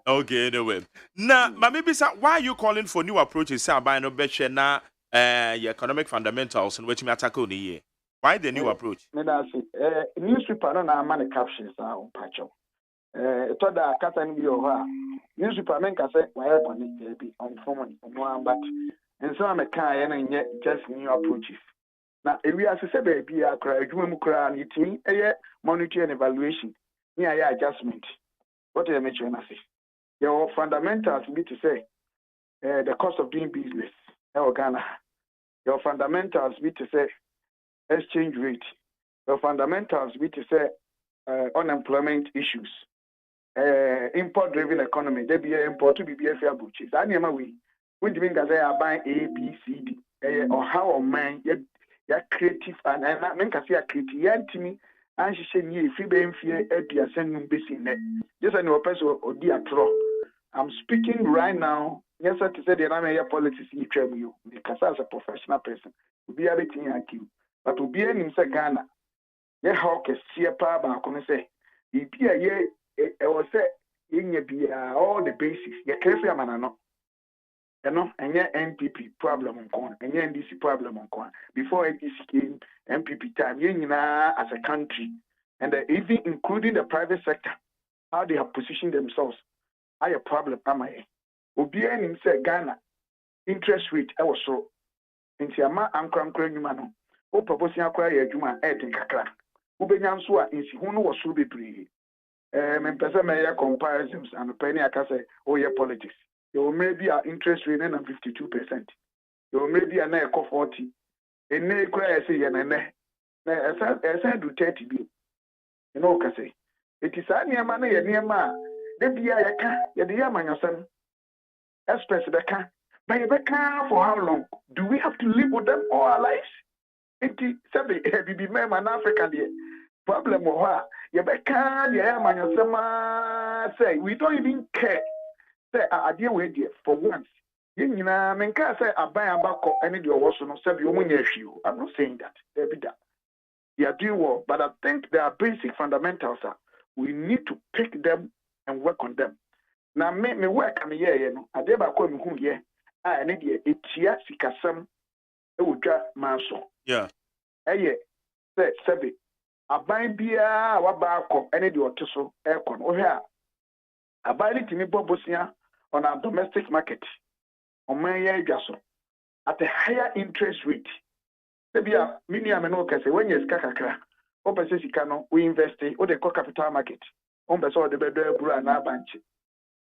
Okay, anyway. Now, maybe why are you calling for new approaches? Say by no better na your economic fundamentals in which me tackle the year. Why the new approach? Me da say newspaper no na man captions on pacho. To da kasa ni bi o ha. Newspaper men ka say why boni be on phone on but and so me kan na nye just new approaches. Na ewi asese be bi akra adwuma mu kra na itimi monitor and evaluation. Ni aya adjustment. What do you mention na say? Your fundamentals be to say the cost of doing business. Ghana. Your fundamentals be to say exchange rate. Your fundamentals be to say unemployment issues. Import-driven economy. There be import to be fair butches. I never we do mean that they are buying A, B, C, D, or how or man you're creative and I mean can say creative. Yeah, to me, and she said, "Ye free being fear be sending busy net." Just an person or dear pro. I'm speaking right now. Yes, I said the American politics you travel you because as a professional person, will be everything I do. But to be in Ghana, yeah, how can see a power come say, if you was say in your all the basics, you careful man no. You know, and your NPP problem on corn, and your NDC problem on corn. Before NDC came, MPP time, you know, as a country, and even including the private sector, how they have positioned themselves, I a problem, am I? Obian in say Ghana interest rate I was so into ama ankram nyuma no o proposing akwa ya adwuma kakra ubenya nso a insi hu no was so bebre me pese me ya comparisons and penny aka say oh yeah politics you maybe our interest rate na 52%. You maybe a na 40 and na kura say ya na esa do 30 bi you know ka say it is aniema na ye niema de bia ya ka ye de ya manyosem express the can. But you can for how long? Do we have to live with them all our lives? It is be man African problem or what? You can say we don't even care. Say I deal with you for once. You know, I can't say I buy and back up any of your was no say you. I'm not saying that. There be that. You are doing well, but I think there are basic fundamentals. We need to pick them and work on them. Na me work am here no ade ba kwa me hu ye a ne de etia sikasam e wodwa manso yeah eye sebe aban bia wa ba akọ ene de oteso e kọ no hwe a aban ni timi bobosia on our domestic market o man ye adwaso at a higher interest rate sebia mini am no kase when you sika kakra o pese sika no we invest o de capital market on be so de bedo eburu na banchi.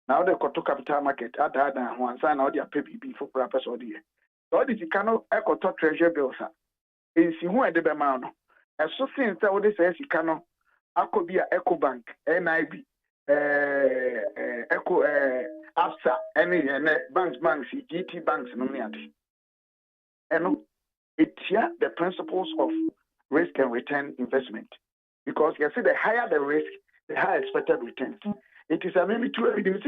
Now they got to capital market at that one sign now they are pay for purpose or the so this cannot echo to treasure bills. In see who at the Bemano. As so since that what they say he cannot could be a Eco Bank, NIB, Eco AFSA, any banks, GT banks, no nearly. And it's here the principles of risk and return investment. Because you see the higher the risk, the higher expected returns. It is a maybe two evidence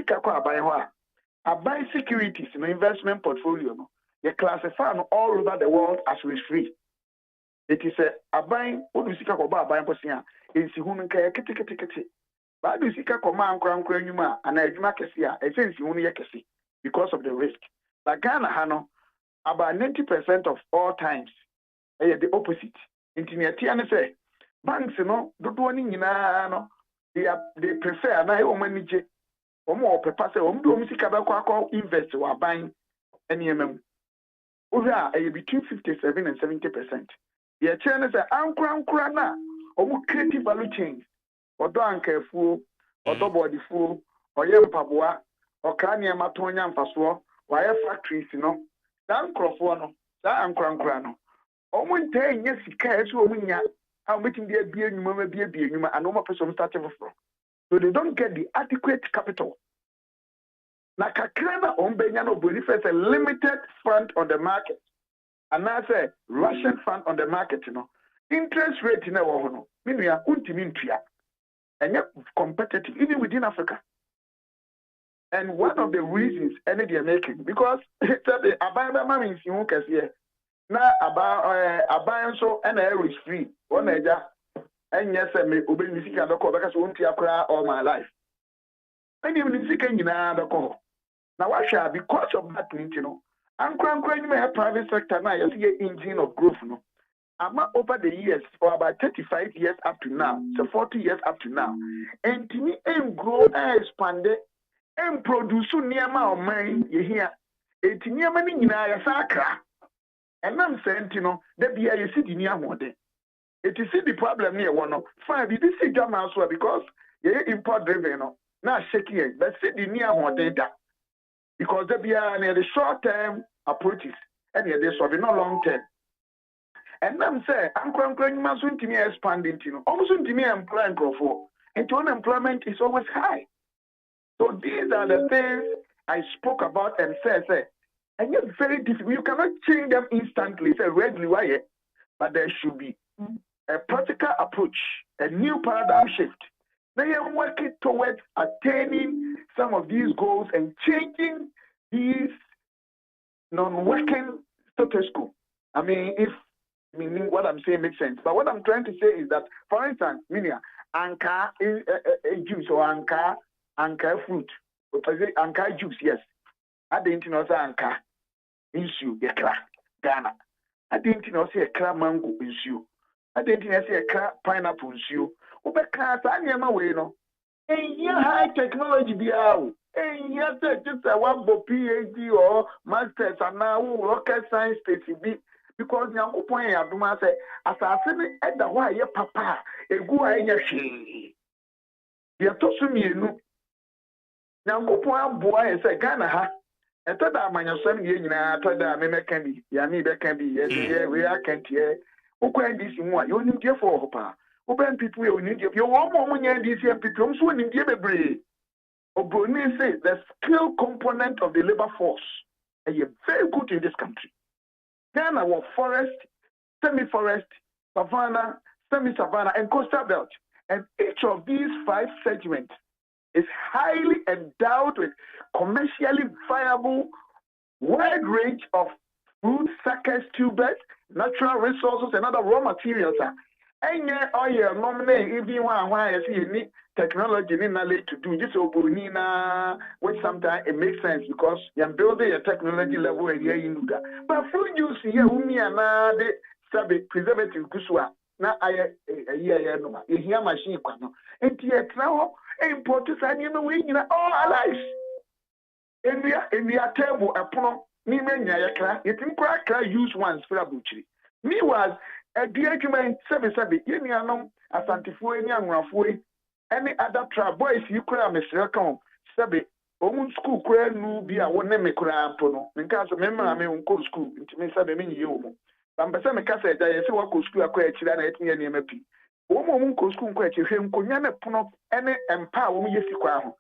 I buy securities in investment portfolio. No, you classify them all over the world as risk free. It is a buying what do you see buying person in Sihun kete. But do you see command crown craniuma and a jumacasia, a sense you only yakasi because of the risk. But Ghana Hano, about 90% of all times, the opposite. Intimate say banks, you know, don't do anything no. They prefer na o manage o mo pepa say o mdo musika be kwa invest wa buying any emem over between 57 and 70%. Ye chene say ankura na o mo creative value chain odo ankafu odo body fu oye mpaboa okra ma tonya mfaso wa ye factories no dan krofo no da ankura no o mo ntai nya sika e so o mo nya how much in the be and no person starting from. So they don't get the adequate capital. Na kakrana ombenya no believe a limited fund on the market. And I say Russian fund on the market, you know. Interest rate in our no. Meaning untimintia. And yet competitive even within Africa. And one of the reasons any they are making, because the ababa means you can see na about so and risk free one eja and yes me obey sika be ko because won tia kra all my life and even sika nyina be ko na wa hwa because of that you know and kran you may have private sector na you see engine of growth no over the years, for about 35 years up to now, so 40 years up to now, and to me, grow and expand and produce nearma of mine, you hear, it near many in a sacra. And I'm saying, that be a city near one day. It is the problem near one of 5. This is German as well because you import driven, now shaking it, but city near one day because there be near the short term approaches and there's no long term. And I'm saying, I'm crying, my soon to me expanding, almost to me employing for, and unemployment is always high. So these are the things I spoke about and said, and it's very difficult. You cannot change them instantly, say readily, why? But there should be a practical approach, a new paradigm shift. They are working towards attaining some of these goals and changing these non-working status quo. I mean, what I'm saying makes sense. But what I'm trying to say is that, for instance, anka juice or anka fruit, anka juice, yes. I didn't know say anka issue ekra Ghana. I didn't know say ekra mango issue. I didn't know say ekra pineapple issue. Ubeka sa nyama we no. High technology biao. Just a one PhD or masters and now rocket science be because nyanko point ya duma say asase e da wa ye papa egu anya hwe. Ye to so mienu. Nyanko point boa e say Ghana ha etada amanyosam ye nyina atada me meka bi ya me beka bi ye we akantie ukwan dis mu a yo nim die for hopa oben people yo nim die yo wo mo nya dis people so nim die bebre obroni say the skill component of the labor force is very good in this country. Ghana was forest, semi-forest, savanna, semi-savanna, and coastal belt. And each of these 5 segments is highly endowed with commercially viable, wide range of food, suckers, tubers, natural resources, and other raw materials. And yet, nominate even one I see technology knowledge to do this which sometimes it makes sense because you're building a technology level area in Luga. But food use here, the preservative kuswa. Now I no here machine kwano. And yet now important all our lives. In the table upon me menya yakra, you think crack use once for a butchery. Me was a document 7 yenianom asantifo eni anwafo any other tribe boys you kura mesre kan sabe omun school kura nu bi a wonne me kura ampo no nka so me ma me unko school ntimi sabe me nyi omo bambese me kasa eja yesi wa ko school akwa akira na etinye ne mapi omo mun ko school ko akire nkonya ne pono ene empa wo yesi kwa ho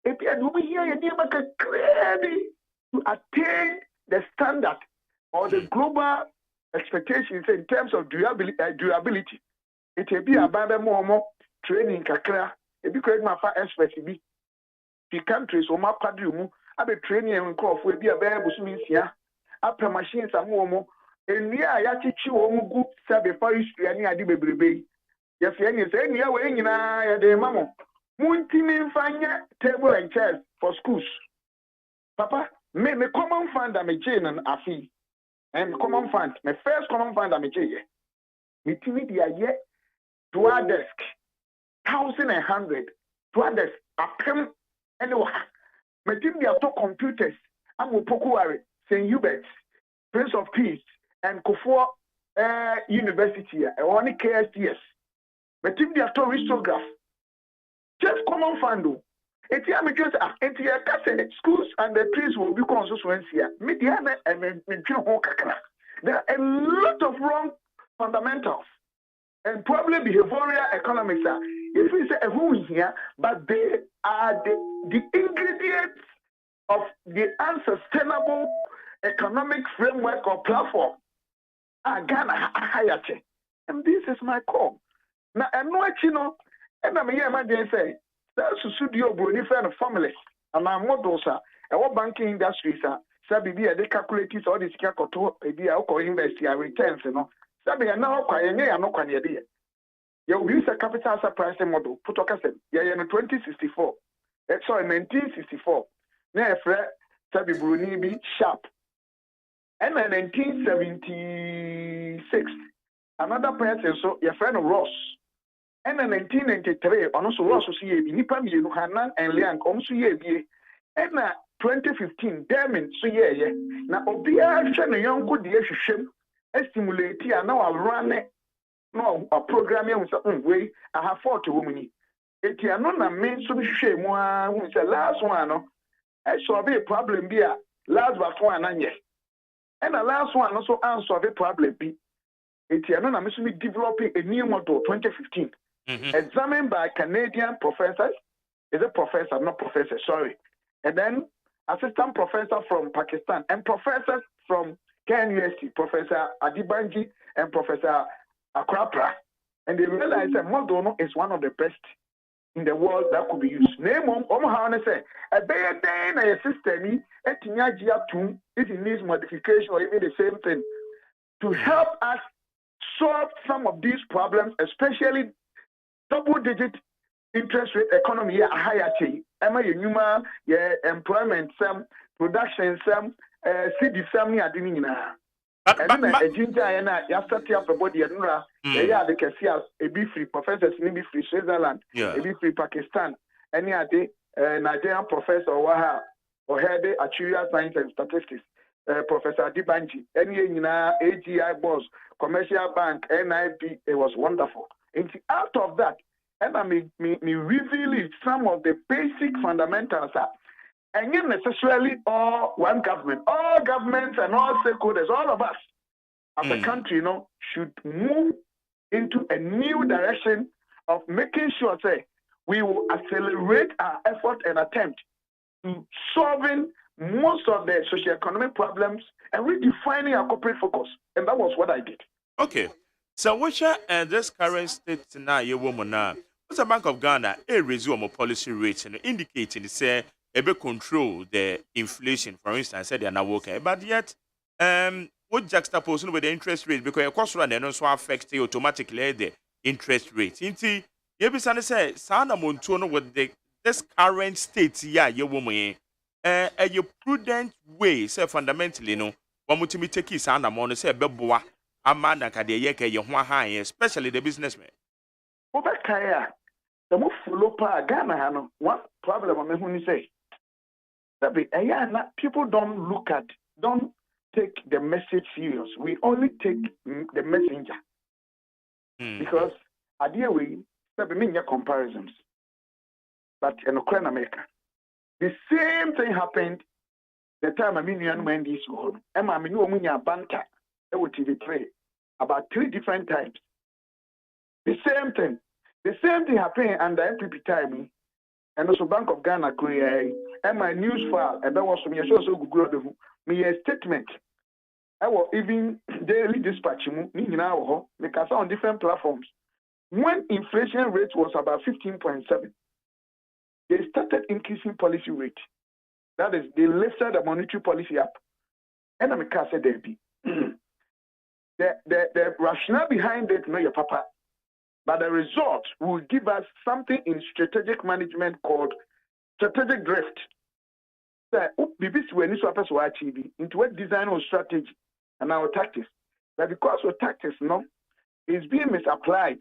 ebi adu bi here ye ne maka clearly to attain the standard or the global expectations in terms of durability. It will be about more training kakra. It be create my experts be. The countries or my padrimu, I be training and call for be a bear busumins here. After machines are more. And near Yachi Omu good sabe forestry and Yadi Baby. Yes, any say near way in a de mammo. Moontie fanya table and chairs for schools. Papa, me common fund a chain and a fee. And common fund, my first common fund I'm a jay. Meeting the idea to our desk 1,100 to our desk a pen anywhere. Meeting the auto computers, I'm a Pokuari, St. Hubert, Prince of Peace, and Kofor University, only KSTS. Meeting the auto ristograph. Just common fund. It's schools and the trees will be constituency here. Media and there are a lot of wrong fundamentals and probably behavioral economics. If we say who is here, but they are the ingredients of the unsustainable economic framework or platform. Ghana Hayache. And this is my call. Now, I'm not, and I'm here, my dear say. That's a studio brony friend family. And I'm models, our banking industries, Sabi, they calculate all this capital, maybe I'll call invest your returns, Sabi, and now, I know, can you you use a capital surprise model, put a cassette, in 2064. Sorry, 1964. Now, Sabi Bruni be sharp. And in 1976, Another person, so your friend Ross. And in 1993, also Ross was here, Nipa Mienu, Hanan and Liang, also here. And 2015, Demin, so yeah. Now, Obia, Shannon, young good year, stimulate here, now I'll run it. No, a program with certain way, I have 40 women. It is not a main solution, who is the last one. I saw a problem be a last one, and the last one also answer a problem be. It is not a mission developing a new model 2015. Examined by Canadian professors, is a professor, not professor, sorry. And then assistant professor from Pakistan and professors from Ken University, Professor Adibanji and Professor Akrapra. And they realized that model is one of the best in the world that could be used. Name how they say a better day in a system, it needs modification or even the same thing to help us solve some of these problems, especially double-digit interest rate economy, a higher chain. Emma, employment, some production, some city, some near Dinina. And then a ginger and I started up a body and they can see us a be free professors in be free Switzerland, a be free Pakistan, any other Nigerian professor or head actuarial science and statistics, Professor Dibanji, any AGI boss, commercial bank, NIP, it was wonderful. And out of that, and I me reveal some of the basic fundamentals are. And not necessarily all one government, all governments and all stakeholders, all of us as a country, should move into a new direction of making sure, we will accelerate our effort and attempt to solving most of the socio-economic problems and redefining our corporate focus. And that was what I did. Okay. So what's this current state now, your woman now? What's the Bank of Ghana a resume policy rate and indicating say able control the inflation, for instance, said they are now working. But yet, what juxtaposing with the interest rate because of course then also affects automatically the interest rate. Inti, you be say, Sana Montono with this current state, your woman, a prudent way, say fundamentally, one would me take his Sana Mon, say, Beboa, a man that can your high, especially the businessman. Kaya, the move follow pa Ghana, one problem I'm going to say. People don't take the message serious. We only take the messenger. Because at the way, there are comparisons. But in America, the same thing happened the time I when this was. I banter with TV3 about 3 different times. The same thing. The same thing happened under MPP time. And also Bank of Ghana create and my news file and that was from your show Google me a statement. I was even daily dispatch because on different platforms. When inflation rate was about 15.7, they started increasing policy rate. That is, they lifted the monetary policy up. And I'm said there be the rationale behind it, your papa. But the result will give us something in strategic management called strategic drift. Into what design or strategy and our tactics. But because of tactics, is being misapplied.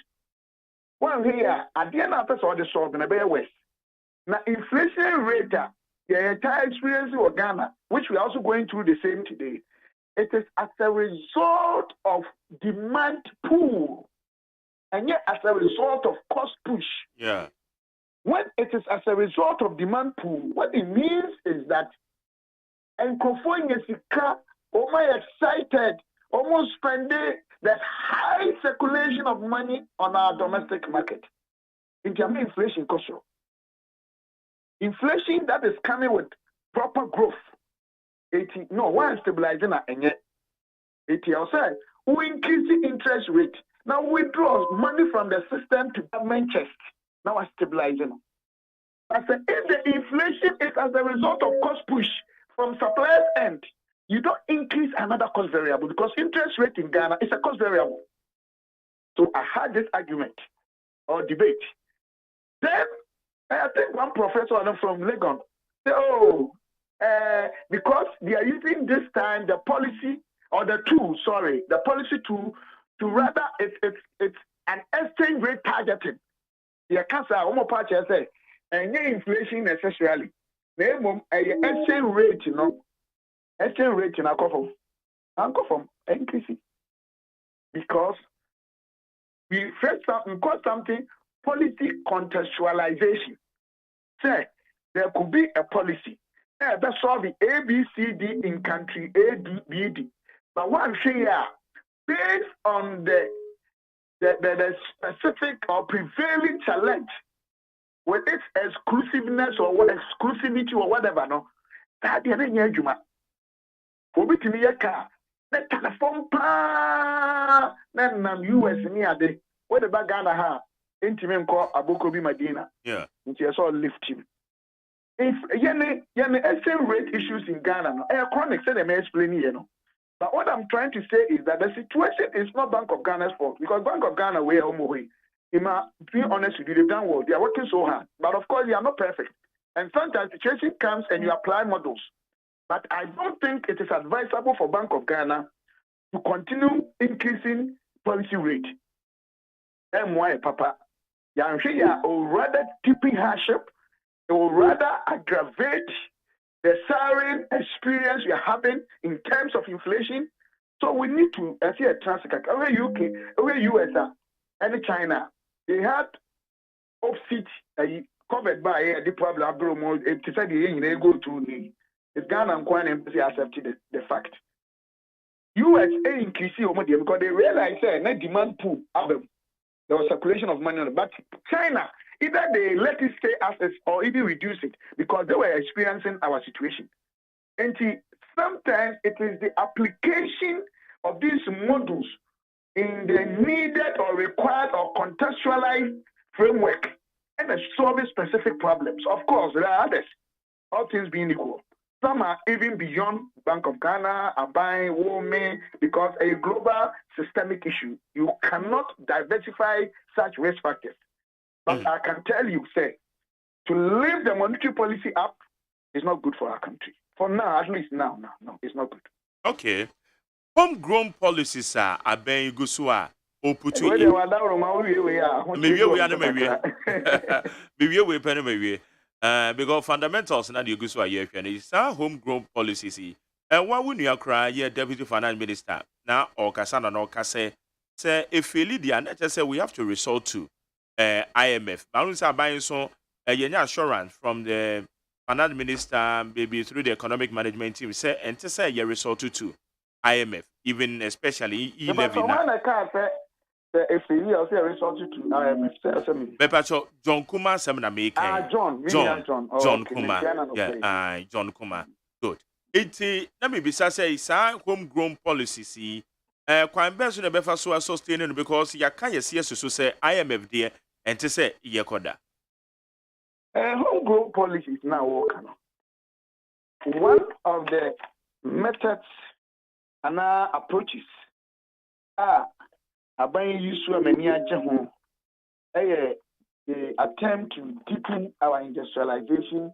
One here, at the end of all the solve in a better way. Now, inflation rate, the entire experience of Ghana, which we are also going through the same today, it is as a result of demand pool. And yet, as a result of cost push. Yeah. When it is as a result of demand pool, what it means is that almost excited, almost spending that high circulation of money on our domestic market. In terms of inflation, inflation that is coming with proper growth. One stabilizing and yet it also we increase the interest rate. Now withdraws money from the system to government chest. Now we're stabilizing. I said, if the inflation is as a result of cost push from supplier's end, you don't increase another cost variable because interest rate in Ghana is a cost variable. So I had this argument or debate. Then I think one professor from Legon said, because they are using this time the policy or the policy tool to rather it's an exchange rate targeting. You can't say one part say and inflation necessarily. Name exchange rate, you know, exchange rate in a from increasing because we first we call something policy contextualization. Say there could be a policy. That's all the A, B, C, D in country A, D, B, D. But one thing based on the specific or prevailing challenge with its exclusiveness or exclusivity or whatever, no, that the other year, Juma. For me to me, a car, the telephone pa, then US near the what the Bagana ha, intimate call Abukobi Medina. Yeah. Which is all lift him. If any exchange rate issues in Ghana, no, chronic said they may explain you know. But what I'm trying to say is that the situation is not Bank of Ghana's fault because Bank of Ghana way home away. Being honest with you, they've done well. They are working so hard. But of course, they are not perfect. And sometimes the situation comes and you apply models. But I don't think it is advisable for Bank of Ghana to continue increasing policy rate. MY Papa, or rather tipping hardship, it will rather aggravate the soaring experience we are having in terms of inflation. So we need to see a transfer. Over UK, over US, and China, they had offset covered by the problem. It said they go to the Ghana and Kwan embassy accepted the fact. US increasing because they realized that demand pool album. There was circulation of money on it. But China, either they let it stay as is or even reduce it because they were experiencing our situation. And sometimes it is the application of these models in the needed or required or contextualized framework and solving specific problems. Of course, there are others, all things being equal. Some are even beyond Bank of Ghana, Abai, Wome, because a global systemic issue. You cannot diversify such risk factors. But I can tell you, say, to leave the monetary policy up is not good for our country. For now, at least now, it's not good. Okay. Homegrown policies are Aben Gusua. Because fundamentals na the Gusua here is homegrown policies. And one when you cry, Deputy Finance Minister now or Kasana no Kase say if Lydia just say we have to resort to IMF. Balance are buying so assurance from the Finance Minister, maybe through the economic management team, say and to say you resort to IMF, even especially E11. If you also resort to IMF, Bepacho John Kuma Semina make John Kuma. Yeah, John Kuma. Good. Let me be say homegrown policy. Quite best in the befa so sustaining because ya can you see so say IMF there and to say Yakoda. Homegrown policies now working. One of the methods and approaches are Aban use many the attempt to deepen our industrialization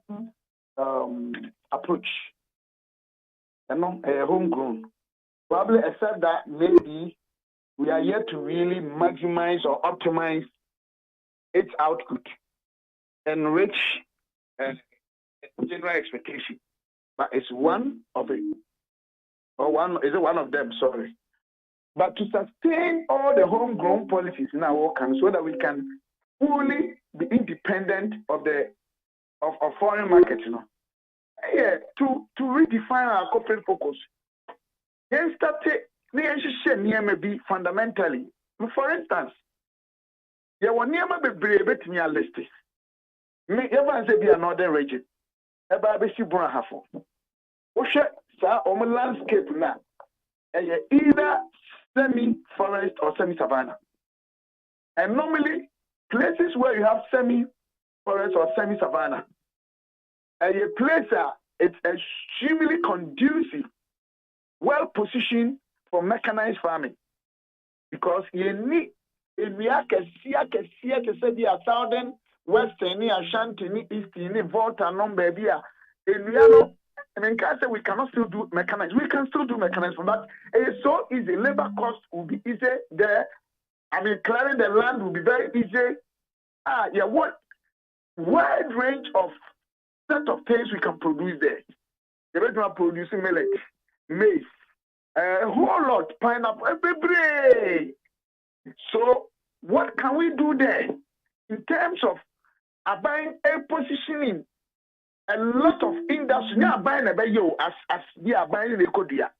approach. Homegrown. Probably except that maybe we are yet to really maximize or optimize its output, enrich general expectation. But it's one of it. Or one of them, sorry. But to sustain all the homegrown policies in our country so that we can fully be independent of foreign markets, to redefine our corporate focus. Then be fundamentally. For instance, there were never be brave at me a list. Me ever say be another region. Eba be si bron hafo. Oshe sa landscape na. Either semi-forest or semi-savanna. And normally, places where you have semi-forest or semi-savanna, a place it's extremely conducive, well-positioned for mechanized farming. Because you need, if we are to say a southern, western, Ashanti, eastern, Volta, non baby, if we are I mean, can't say we cannot still do mechanics. We can still do mechanics, but it's so easy. Labor cost will be easy there. I mean, clearing the land will be very easy. Yeah, what wide range of set of things we can produce there. You're going to producing millet, maize, a whole lot, pineapple, every. So, what can we do there in terms of buying a positioning? A lot of industry now buying a bayo as they are buying the Kodia,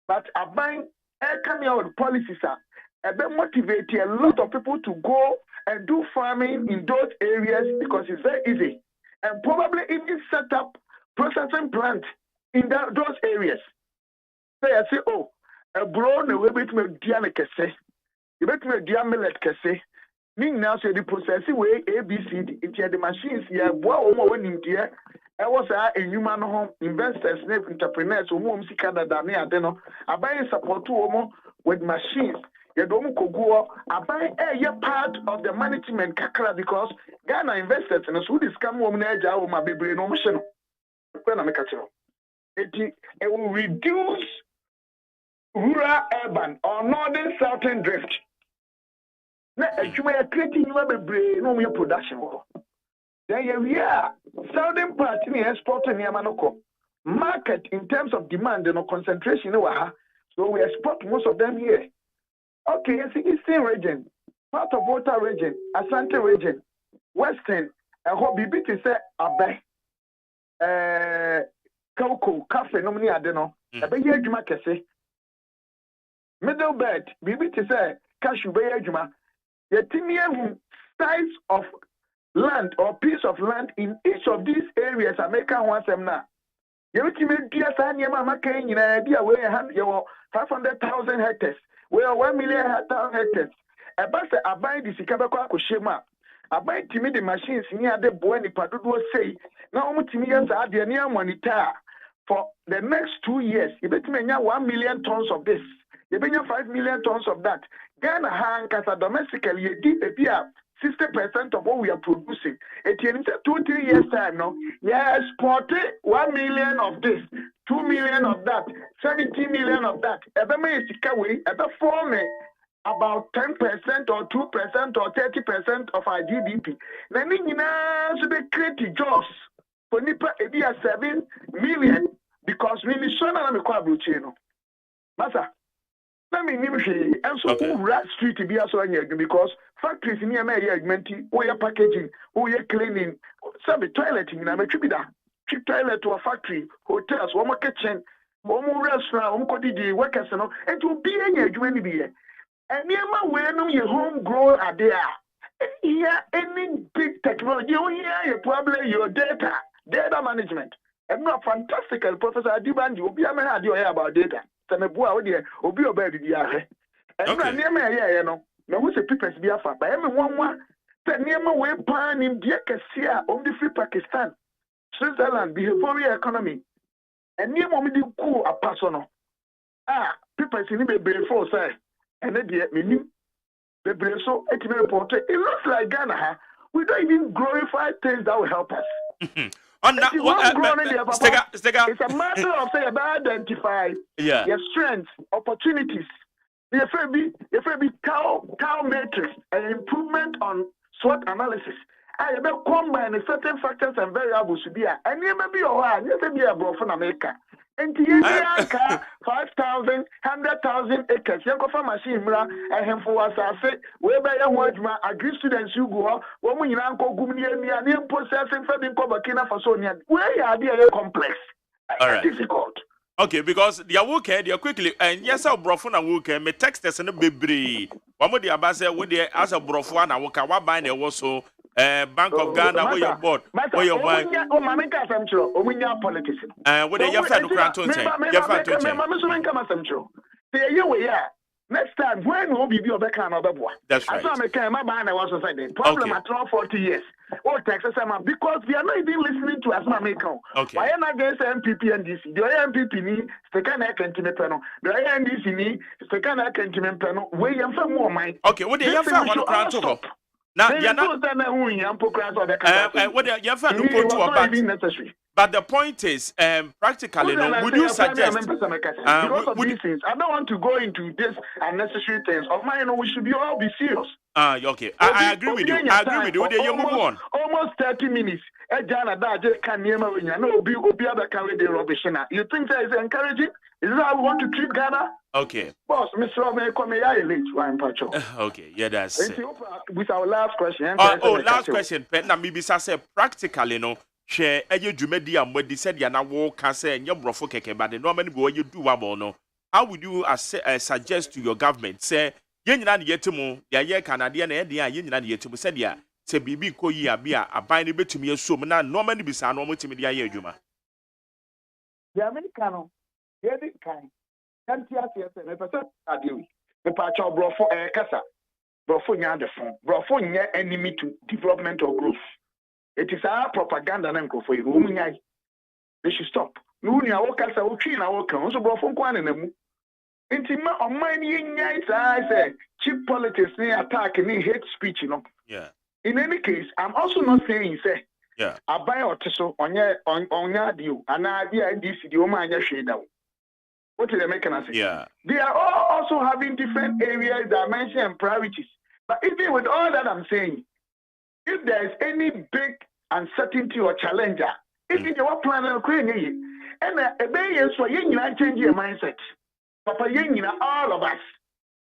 but are buying air coming out policies are motivate a lot of people to go and do farming in those areas because it's very easy, and probably even set up processing plant in those areas. So I say, oh, a bro no way between Diana Kese, you bet me Diana Millet Kese. Now say the processing way ABC into the machines here, boy, in here. I was a human home investors, entrepreneurs, who won't see Canada near Deno. I buy support to with machines. You don't go. I buy a part of the management kakra because Ghana investors and so this come home now. My baby no mission. When I make it will reduce rural, urban, or northern southern drift. Now, you may create no production. Then we are southern part in exporting Yamanoko. Market in terms of demand and concentration. So we export most of them here. Okay, yes, Eastern region, part of Water region, Asante region, Western, I hope BB to say Abe, Cocoa, Cafe, no money, I don't know. Abe Yajuma Kese. Middle bed, BB to say Cashew Bay Yajuma. The size of land or piece of land in each of these areas I make one sem now. You ultimate dear San Yama Kane in idea where you 500,000 hectares, where 1 million hectares. A bus I buy the Sikabaka Kushima. I buy Timmy the machines near the Bueni Padudo say, now Timians are the near monitor for the next 2 years. You bet me 1 million tons of this. You bet 5 million tons of that. Ghana Hankas domestically, you did a beer. 60% of what we are producing. It in 2-3 years time now. Yeah, export 1 million of this, 2 million of that, 70 million of that. Ever may way, ever form about 10% or 2% or 30% of our GDP. Then should be create jobs for Nipa Edia 7 million because we need so na me kwa bruchino. Masa. Let me and so rat street to be also because factories in my augmenting, or your packaging, or your cleaning, some toileting in a cheap toilet to a factory, hotels, one more kitchen, one more restaurant, one could workers and to be any beer. And near my way, no, your homegrown are there. Here, any big technology, you probably your data management. And not fantastic, Professor Adiban, you'll be a man about data. Obi obabi biya and na near me no who say papers be afa but me one near me we pan in dia kesia of the free Pakistan Switzerland behavioral economy and near me di cool a personal papers ni be for say and dey me be so it be reported. It looks like Ghana we don't even glorify things that will help us. On that, it's a matter of say about identify your strengths, opportunities. If it be cow matrix, an improvement on SWOT analysis. I will combine certain factors and variables to be and you may be a bro from America. And the 5,000, 100,000 acres. You go for machine, and for us, I say, whereby your word, my agree students you go, when you uncle Gumnia, and processing for the Burkina Faso. Where are they complex? All right. Difficult. Okay, because they are working, they are quickly, and yes, our brofun and working, me text us in a baby. One more the abase, with the as a brofun and work, what buying also. Bank of Ghana, where your board, where your wife. Oh, my make us some true. We are politics. With the Yafa to Cranton, next time, when will be your back on other boy? That's right. I saw me came my man. I was saying problem at 40 years. Oh, Texas, because we are not even listening to us. Okay. Why am I against MPP and DC? The MPP ni second I can team panel. The NDC ni second I can team panel. We am for more mind. Okay, what the Yafa want to Cranton? Now, you're not who you am what you have no point to about necessary. But the point is, practically, would you suggest? Because of these things, I don't want to go into this unnecessary things. Of mine, we should all be serious. Okay. I agree with you. I agree with you. You move on. Almost 30 minutes. You think that is encouraging? Is that how we want to treat Ghana? Okay. Boss, Mr. Ome, come here late. Okay, yeah, that's it. With our last question. Last question. Now, maybe say practically, no. Share a jumedi and when they said you're not walk can say and your brofo keke, but the normally go you do no. How would you suggest to your government? Say, yen yetumu, ya Canadian, yen yetumu said ya, say bibi ko ye abia, a binding bit to me a sum, now normally be sa normal to me the juma. The American, the other kind, can't you see a percent? I do. The patch of brofo casa, brofo nya the phone, brofo nya enemy to development or growth. It is our propaganda and for you. They should stop. No, you are workers are okay now. Also, brought from one in them. Intimate on my I say cheap politics, attack and hate speech, you know. Yeah. In any case, I'm also not saying, say, yeah, I buy or so on your deal, and I idea this the Oma shade down. What did they make an say? Yeah. They are all also having different areas, dimensions, and priorities. But even with all that I'm saying, if there is any big uncertainty or challenger, if you are planning on creating it, and a bay is for you change your mindset. Papa all of us,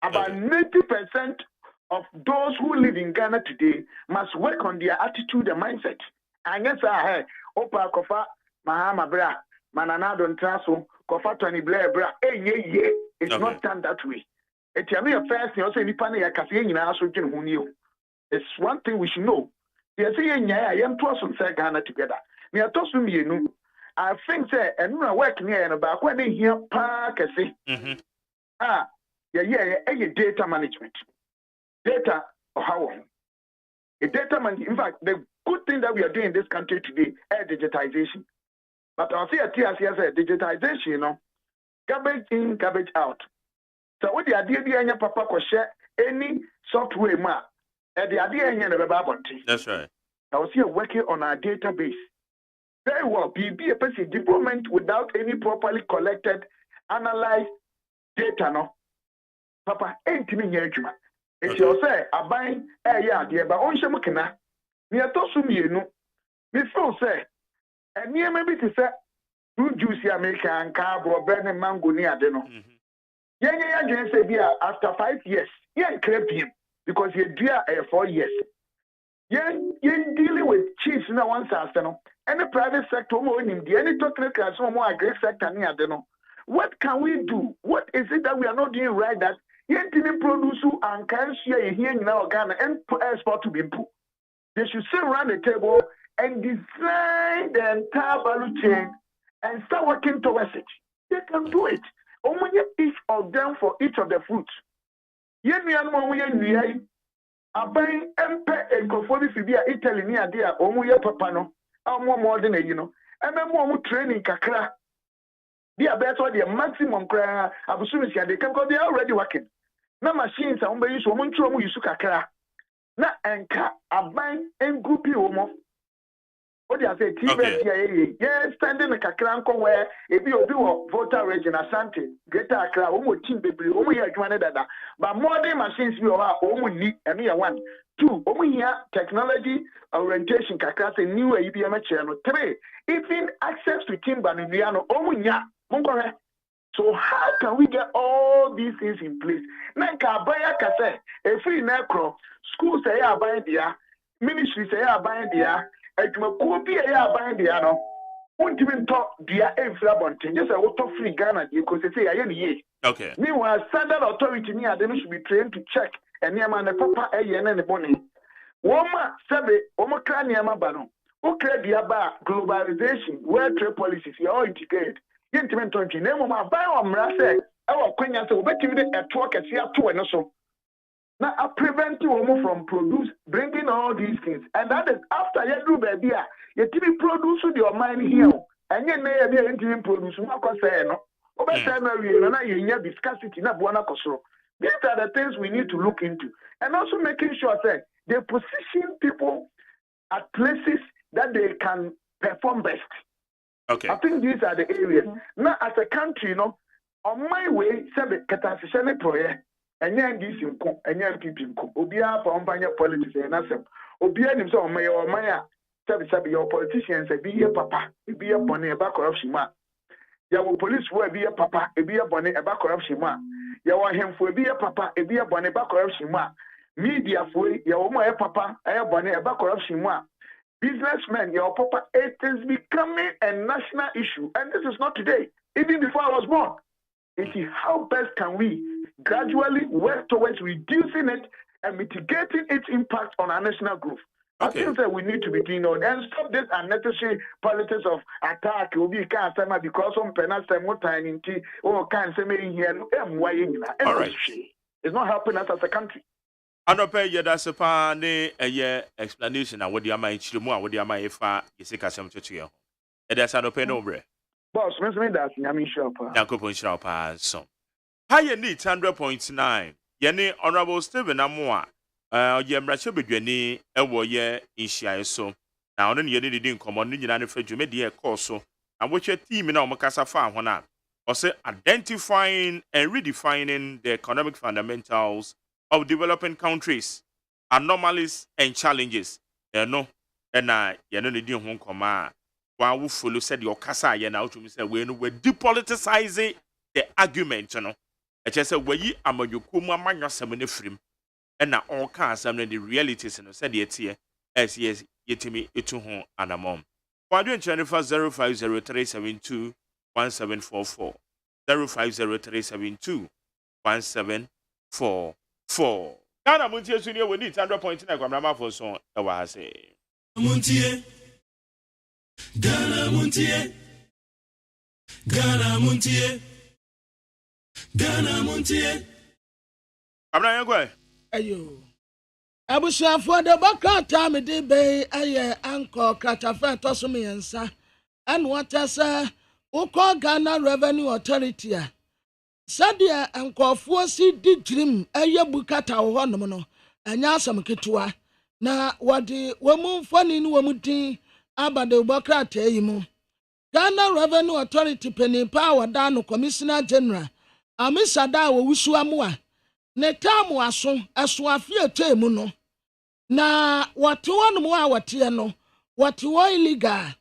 about 90% of those who live in Ghana today must work on their attitude and mindset. And yes, I heard, Opa Kofa, Mahama Bra, Manana Don Traso, Kofa Tony Blair Bra, it's not done that way. It's a mere first, you also need Pana Cassian, also who knew. It's one thing we should know. They are saying, I am to us on Ghana together. Me are tossed me, you know. I think that, and we are working here and about when they hear park, data management. Data or how? A data management, in fact, the good thing that we are doing in this country today is digitization. But I'll say a TRC digitization, you know, garbage in, garbage out. So what the idea, Papa, share any software map. That's right. I was here working on our database. Very well, be a person development without any properly collected, analyzed data. No, Papa, ain't me here, Juma. If you say, I buy a dear, but on Shamakana, near Tosum, you know, Miss Phil say, and near maybe to say, fruit juicy American carb or burning mango near Deno. Yeah, say, after 5 years, crepe him. Because you're dear 4 years. You're dealing with chiefs in one sector. Any private sector, any technical, some more great sector near them. What can we do? What is it that we are not doing right that you didn't produce and can share here now Ghana and export to be put? They should sit around the table and design the entire value chain and start working towards it. They can do it. Only each of them for each of the fruits. Yen we aban empe enkofo bi fi Italy ni ade a omu ye papa no amu more than you know mu training kakra be better the maximum kra abusumi sia they can because they are already working na machines a umbe use omu ntro mu use kakra na enka aban engroupi omo what they say TBS yeah standing kakra nko where ebi obi wo voter region Asante Greater Accra omo team bebre omo ye adwuma dada but modern machines we are omo ni eno ya 1 2 omo here technology orientation kakra say new IBM channel 3 even access to timber no no omo nya monko. So how can we get all these things in place? Nanka abaya kase e free necro school say abaya dia ministry say abaya dia adwuma ko bi abaya dia no won't even talk dia infra bonten just a water free Ghana because say aye ni. Okay. Meanwhile, standard authority near them should be trained to check and near man the papa and the money. Woma Sabe, Oma Kraniama Bano, who create the aba globalization, world trade policies, you all integrate. Intimate country, name of my bio Mrase, our Quenya, so bet you at work at Seattle and also. Now, I prevent you from bringing all these things. And that is after you do baby, you TV produce your mind here. And you may be interim produce, what can say, no? These are the things we need to look into. And also making sure that they position people at places that they can perform best. Okay. I think these are the areas. Now, as a country, on my way, sabe katasishane proye, enya ndisi nko, enya pipi nko. Obia pa ompanya politics enasem. Obia nimse omaya, sabe your politicians be ye papa, be ye bone eba corruption ma. Yawo police wo be ye papa, be ye bone eba corruption ma. Yawo hemfo be ye papa, be ye bone eba corruption ma. Media fo yawo mo ye papa, bone eba corruption ma. Businessmen, your papa, it is becoming a national issue, and this is not today. Even before I was born. It is how best can we gradually work towards reducing it and mitigating its impact on our national growth. Okay. I think that we need to be doing all and stop this unnecessary politics of attack. Will be can't say because some penance more time in tea or can't say me here. All right. It's not helping us as a country. Anope yeda sepa ne eye explanation na wodi ama ichiremu a wodi ama efa yesika sem tutu eda sa anope no bre boss me that nyame shop yakopon shira pa so high need 100.9 yene honorable Stephen Amoa ye mrache bedwani ewo ye nhia so na ono ne yene didi nkomo no nyina ne fa dwumedi e course na woche team na omkasa fa ho na ose identifying and redefining the economic fundamentals of developing countries, anomalies and challenges. No, and I, need to home command. While we follow said your casa, now to me say, we're depoliticizing the argument, I just said, where ye am a Yukuma Mania Semini Frim, and now all cars, the realities, and said yet here, as yes, yet me, it to home and a mom. 125 0503721 0503721 Ghana Montie Senior we need 100.9 kwamrama for so e wa say Montie Ghana Montie Ghana Montie Ghana Montie Amna yengwe ayo abusuafo de baka time de be aye anko kratafa toso me yansa and what say ukọ Ghana Revenue Authority a sadia nkofo si di dream eye bukata wo honom no anya asam ketua na wode womu fani ni womu din abade bokrata yi mu Ghana Revenue Authority penipa wada no Commissioner General amisada wo wusu amu ne tamu aso afie temu no na wate wonom a wate no wate wo illegal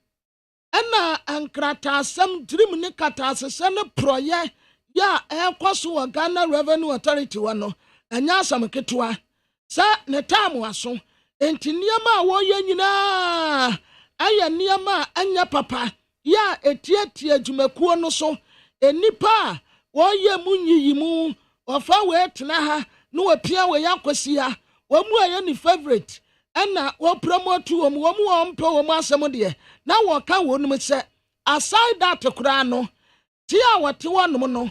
ana ankrata asam dream ne kata asese ne proye ya ekwaso wa Ghana Revenue Authority wano anya asam ketua sa ne tamu aso enti niama a wo ye nyina aya niama anya papa ya etietie adwumakuo no so enipa wo ye munyiyi mu ofa we tena ha no wapia we yakwasi ha wo mu aye ni favorite ana wo promote wo mu ompe wo mu asem de na wo ka wo num se aside that kura no ti a wote wonom no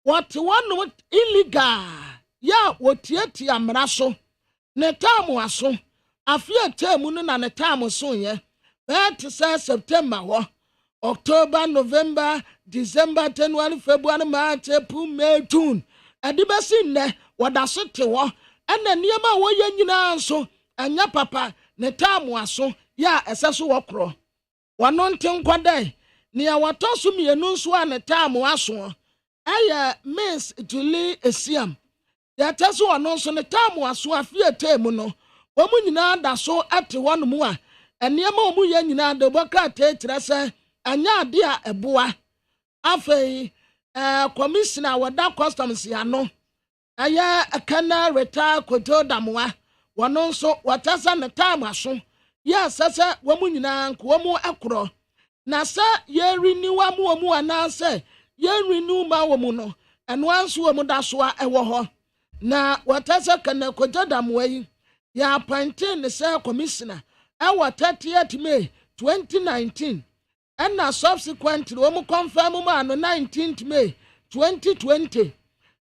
wote wonom illegal ya wotietie amra so ne tamu aso afia temu no na ne tamu so ye bet say September ho October November December January February March April May June adibesi ne wadaso te ho ana niema wo ye nyina so anya papa ne tamu aso ya eseso wokro wano nten kwadai ni awatoso mienu nso a ne tamu aso aya Miss Julie Esiam ya teso wano nso ne tamu aso afie temu no omu nyina da so ate wono mu a eniema omu ye nyina de boka te kirese anya ade a eboa afei commissioner wada customs ya no aya kana reta koto damwa wono nso watasa ne tamu aso ya sasa womu nyina nko womu ekro na sa ye renew mu anase ye renew ma womu no eno anso womu da so a ewo ho na watasa kana koto damwa yi ya appointed ne say commissioner ewo 30th May 2019 and na subsequently womu confirm ma no 19th May 2020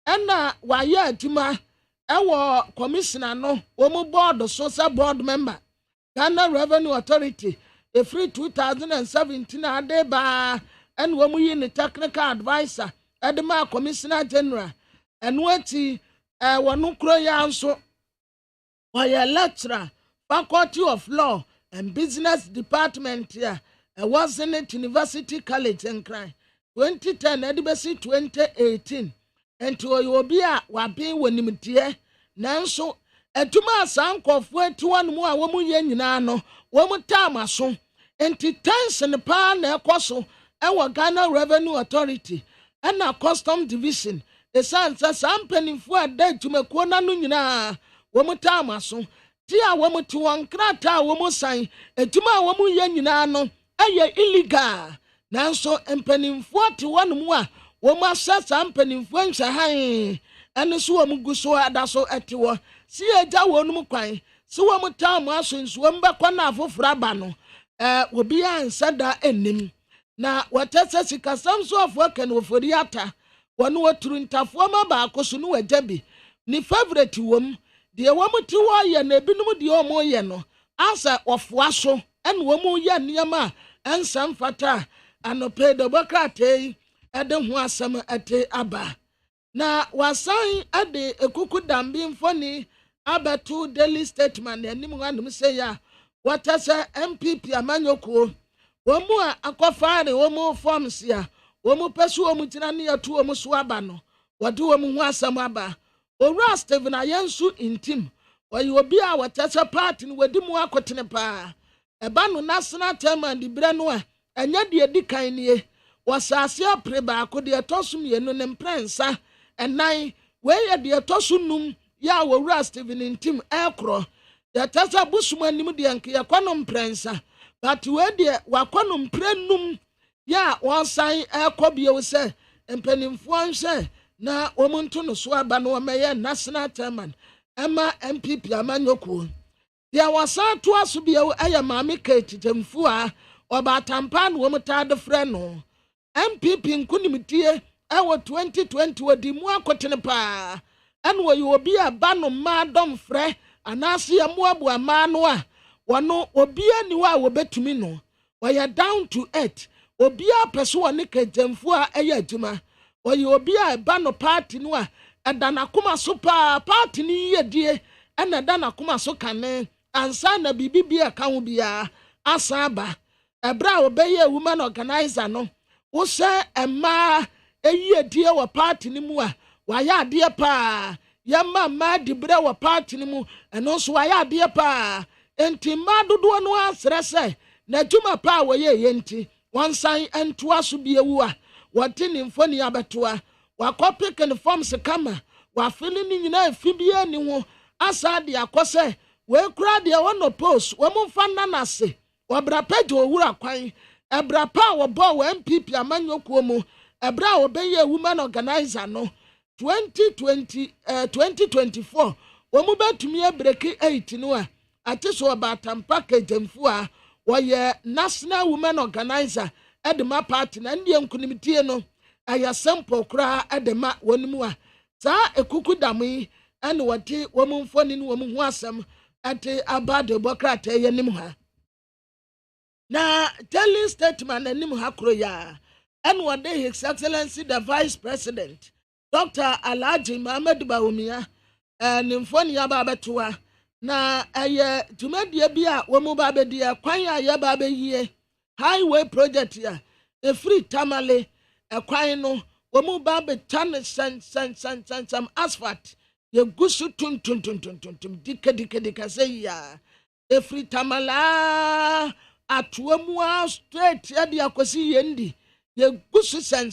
and na waye aduma ewo commissioner no womu board social board member Ghana Revenue Authority free 2017 adeba and womu yi ne technical advisor edema Commissioner General and wati wonu kro ya nso waye lecturer Faculty of Law and Business Department here. Was Senate University College and Cry 2010 Edibesi 2018 and to Oyobia Wabin Wenimitie Nanso Etuma Sankofwe 21 more woman yenano woman tamaso and titans and the pan ekoso our Ghana Revenue Authority and our Custom Division the sons as some penny for dead to make one anuna woman tamaso tia woman to one krata woman sign etuma woman yenano aye illegal nanso mpanimfo te wonu a wo ma sasa mpanimfo ncha han ene so wo guso ada so ete wo si eja wonu kwan si wo mu tam aso nso wo mbekwa na afofra ba no wo bia nsada enim na watese sika samso afo kan wo fori ata wonu waturu ntafo ma ba akoso no wajabi ni favorite wom de wo mu ti wo ye na ebinum de o mo ye no asa ofo aso ene wo mu ye niam and some fata and pay the bokate at the Huasam at Abba. Now, was sign at the Kuku Dambin funny Abba 2 daily statement and Nimuan say, what as a MPP Amanyoko, one more aquafari, one more forms here, one more pesu mutinania to a muswabano, what do a Muasam Abba, or Rast even a yansu in Tim, or you will be our Tessa party with the Muakotinepa. Ebanu national chairman di Branoa enya de edi kan nie wasase apreba akode etosum ye no ne mprensa enan we ye de etosum ya wura Steven Intim ekro de tasa busuma nim de anke ye kwanom mprensa but we de wakwanom prenum ya wonsan ekobie wo se empanimfo anhwe na omuntu no so aba no meye national chairman ema MPP amanyoko there was a to us be a mammy Kate Temfua or Batampan woman the friend no MPP in Kunimitie our 2020 were the more cotinepa and where you will be a ban of madam fre and I see a moabu a manoa one no or be anywhere will bet to me no where you're down to it or be a person Nika Temfua a yajima or you will be a ban of party noa and then a kuma super party ni dear and then a kuma so can ansa na bibi bia kan bia asaba ebra obeye woman organizer no wo se ema eyi adie wo party ni mu a waya adie pa yamma ma dibre wo party ni mu eno so waya adie pa enti ma dodo no asre se na dwuma pa wo ye yenti wansan entoa so bia wu a wote ni mfoni abetoa wakope ken forms kama wa fili ni nyina fibia ni ho asa de akose we kura de wono post wo mfa nanase obra pejo owura kwan ebra pa wo bo wo MPP amanyoko mu ebra obeye woman organizer no 2024 wo mu betumi ebreki 8 no a atiso obatam package mfu a wo ye national women organizer edema party na ndie nkunimtie no aya sample kura edema wonimu a sa ekuku dami ene wote wo mu mfoni ni wo mu ho asem ate abade bokrata yenim ha na telling statement anim ha kro ya and one day his excellency the vice president Dr. Alhaji Mohammed Bawumia and mfoni ya babetoa na aye tumadie bia wo mu babedia kwan ya babeyie highway project ya e free tamale e kwan no wo mu babe tan san asphalt ye gusu tun dika say ya every tamala atuamu straight ya dia kwasi yendi ye gusu san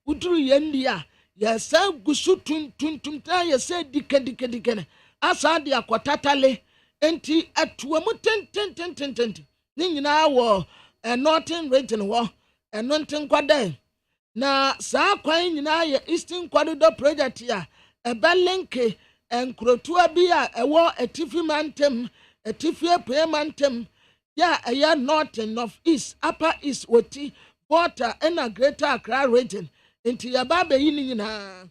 uduru yendi ya ye sa gusu tun ta ye say dika asa dia kwatatale enti atuamu ten ni nyina wo northern region wo enonten kwada na sa kwan nyina ye eastern corridor project ya ebelenke enkrotua bia ewo etifi mantem etifi paymantem ya eya northern of east upper east woti water ena greater Accra region enti ya baba yini nyina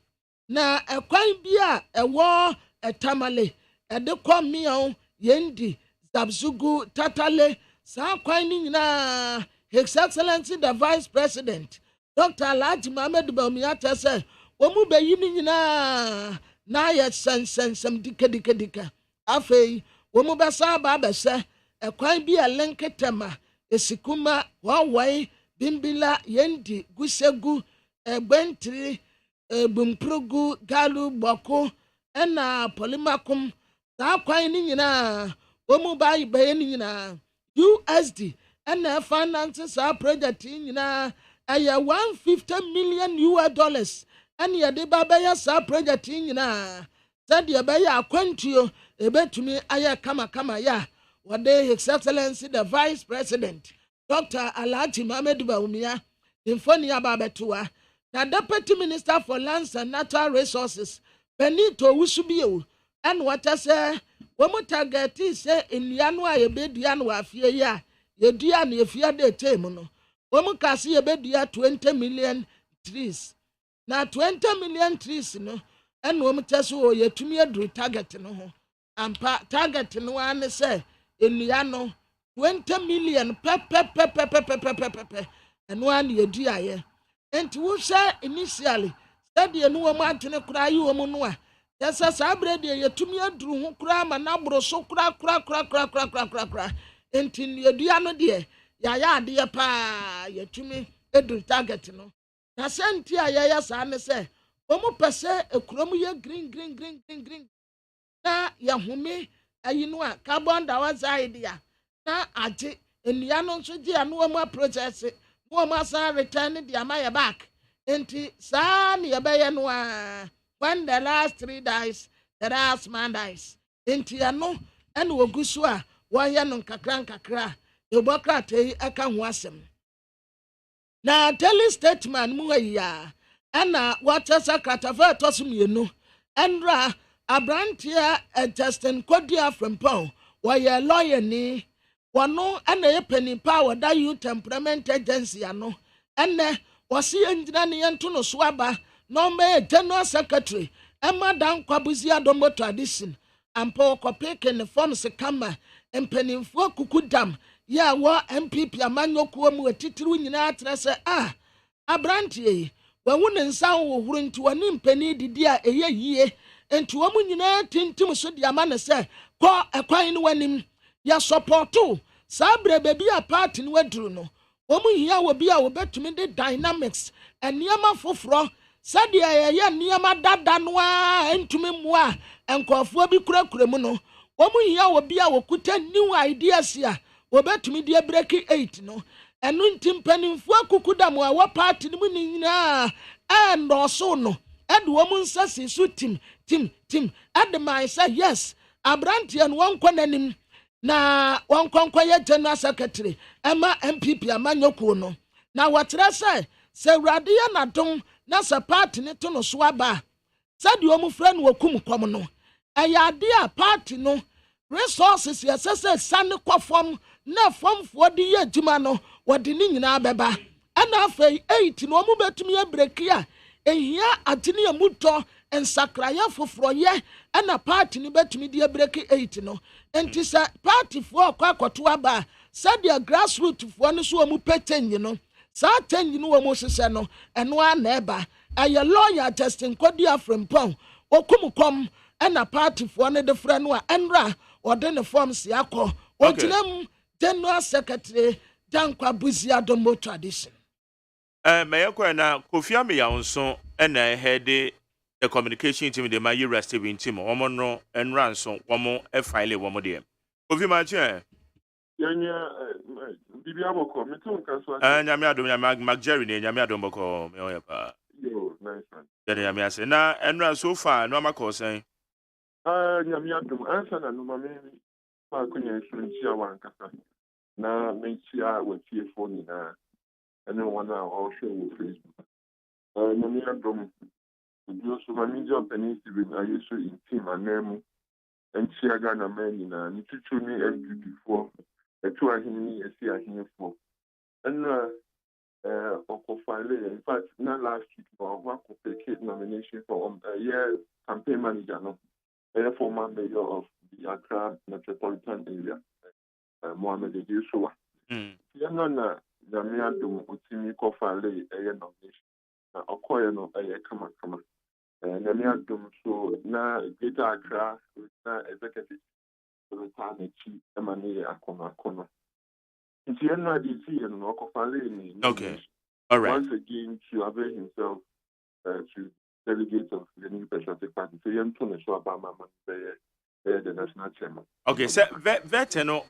na ekwan bia ewo etamale edekomion yendi zabzugu tatale sa kwan ni nyina His Excellency the Vice President Dr. Alhaji Mohammed Bawumia tese womu be yini nyina na ya san dika afei wɔn bɛsa aba abɛsɛ ɛkwan bi a lenketema esikuma wɔwɔe bimbila yendi gusegu ɛgbɛntiri bumpurugu galu bɔko ɛna polimakum saa kwan ne nyinaa wɔn ba bɛyɛ ne nyinaa USD ɛna finance saa project nyinaa ɛyɛ $150 million US ɛna yɛde ba bɛyɛ saa project nyinaa sɛdeɛ bɛyɛ akwantuo ebetumi ayɛ kama ya wɔde His Excellency the Vice President Dr. Alhaji Mohammed Bawumia mfoni aba abɛtoa na Deputy Minister for Lands and Natural Resources Benito Wusubio ɛna wɔte sɛ wɔn targeti sɛ nnua no a yɛbɛdua no wɔ afie yi a yɛdua no efia de tem no wɔn kase yɛbɛdua 20 million trees na 20 million trees no ɛna wɔn kyɛ so yɛtumi aduru target no ho ampa target no ane sɛ nnua no 20 million pɛpɛpɛpɛpɛpɛpɛpɛ ɛno ane yɛdua yɛ enti wohyɛ initially sɛdeɛ no wɔn atene koraa yi wɔn no a yɛsɛ saa berɛ deɛ yɛtumi aduru ho koraa ma n'aboro so koraa enti yɛdua no deɛ yɛayɛ adeɛ paa yɛtumi aduru target no na sɛnti a yɛyɛ saa ne sɛ wɔn pɛ sɛ ekurom yɛ green na yɛhome ayi no a carbon dioxide a na agye nnua no nso gye a no wɔn process no wɔn asan return de ama yɛ back enti saa ne yɛbɛyɛ no a when the last 3 dies the last man dies enti ɛno ɛna ogu so a wɔyɛ no nkakra ɛbɔ krataa yi aka ho asɛm na daily statement mu ayi a ɛna wɔkyɛ sɛ kratafa ɛtɔ so mmienu ɛnra abranteɛ Justin Kodia Frimpong wɔyɛ lawyer ni wɔno ɛna yɛ panipa a wɔda youth temperament agency ano ɛnɛ wɔsi yɛngyina ne yɛnto no so aba na ɔmɛyɛ general secretary ɛma dan kwabuzi adombo tradition ampa wɔkɔpeke ne form se kama mpanimfoɔ kuku dam yɛ a wɔ MPP amanyokuo mu atitiriw nyinaa trɛ sɛ abranteɛ wɔhu ne nsa wɔhuru nti wɔne mpani didi a ɛyɛ yie enti wɔn nyinaa tintim so de ama ne sɛ kɔ ɛkwan no wanim yɛ supporto saa berɛ baabi a party no waduru no wɔn hia wɔ bi a wɔbɛtumi de dynamics nneɛma foforɔ sɛdeɛ yɛyɛ nneɛma dada no a ntumi mmoa nkɔɔfoɔ bi kurakura mu no wɔn hia wɔ bi a wɔkuta new ideas a wɔbɛtumi de break 8 no ɛno nti mpanimfoɔ kuku da mu a wɔ party no mu nyinaa ɛndɔɔso no ɛde wɔn nsa si so tim ɛde man sɛ yes abranteɛ no wɔnkɔ n'anim na wɔnkɔnkɔ yɛ general secretary ɛma MPP amanyokuo no na wɔkyerɛ sɛ awurade yɛ n'adom na sɛ party ne to no so aba sɛdeɛ wɔn frɛ no wɔkum kɔm no ɛyɛ ade a party no resources yɛsɛ sɛ sane kɔ fam na famfoɔ de yɛ adwuma no wɔde ne nyinaa bɛba ɛna afei 8 no wɔn bɛtumi abreki a ehia atene ya mutɔ nsakraya foforɔ yɛ ɛna party ne bɛtumi de abreki 8 no enti sɛ party foɔ akɔ akɔto aba sɛdeɛ grassroots foɔ no so wɔn pɛ change no saa change no wɔn hyehyɛ no ɛno ana ɛba ɛyɛ lawyer Justin Kodia Frimpong okum kom ɛna party foɔ no de frɛ no a ɛnra ɔde ne form si akɔ ɔgyinam general secretary Dankwa Buzia Dombo tradition Mayako na Kofi Ameya nso na head the communication team de my rest team omo no enran so omo e file omo de Kofi ma che yanya bibi aboko me tun kan so nyame adom nyame Jerry ne nyame adom boko me oya pa yo nice man nyame ase na enran so far no amako sen nyame adom ansa na no me ma kunya nchi awan kasa na me chia watie phone na anyone I'll share with Facebook. Nyame adom you so many job penny even I used to in team and name and share Ghana man in a nitutu ni MPP for a 2 ahini a see ahini for and in fact not last week or one complicate nomination for a year campaign manager no a former mayor of the Accra metropolitan area Mohammed Yusuf. Nyame adom utimi kofale nomination na okoye no kama nyame adom so na Greater Accra na executive return a cheap money akono. If you're not see and walk of Okay. All right. Once again, to avail himself to delegates of the new Patriotic Party. So you're going to show about my the national chairman. Okay, so veteno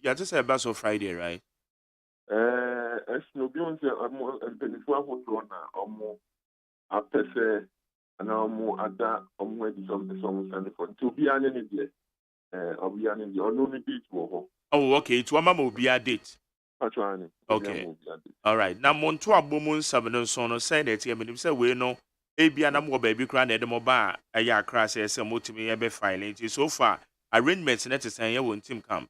you just say about Friday, right? As no beyond and 24 or a pese and more at that on where the song standing for to be an idiot or be an idiot or no beat. Oh, okay, to a mama will be a date. Okay. All right. Now, Montoa Bomun Sabanon Sono said that him and say, we know, Abiana more baby cran at the mobile, a ya crass as a multi ever filing. So far, arrangements net is saying you won't him come.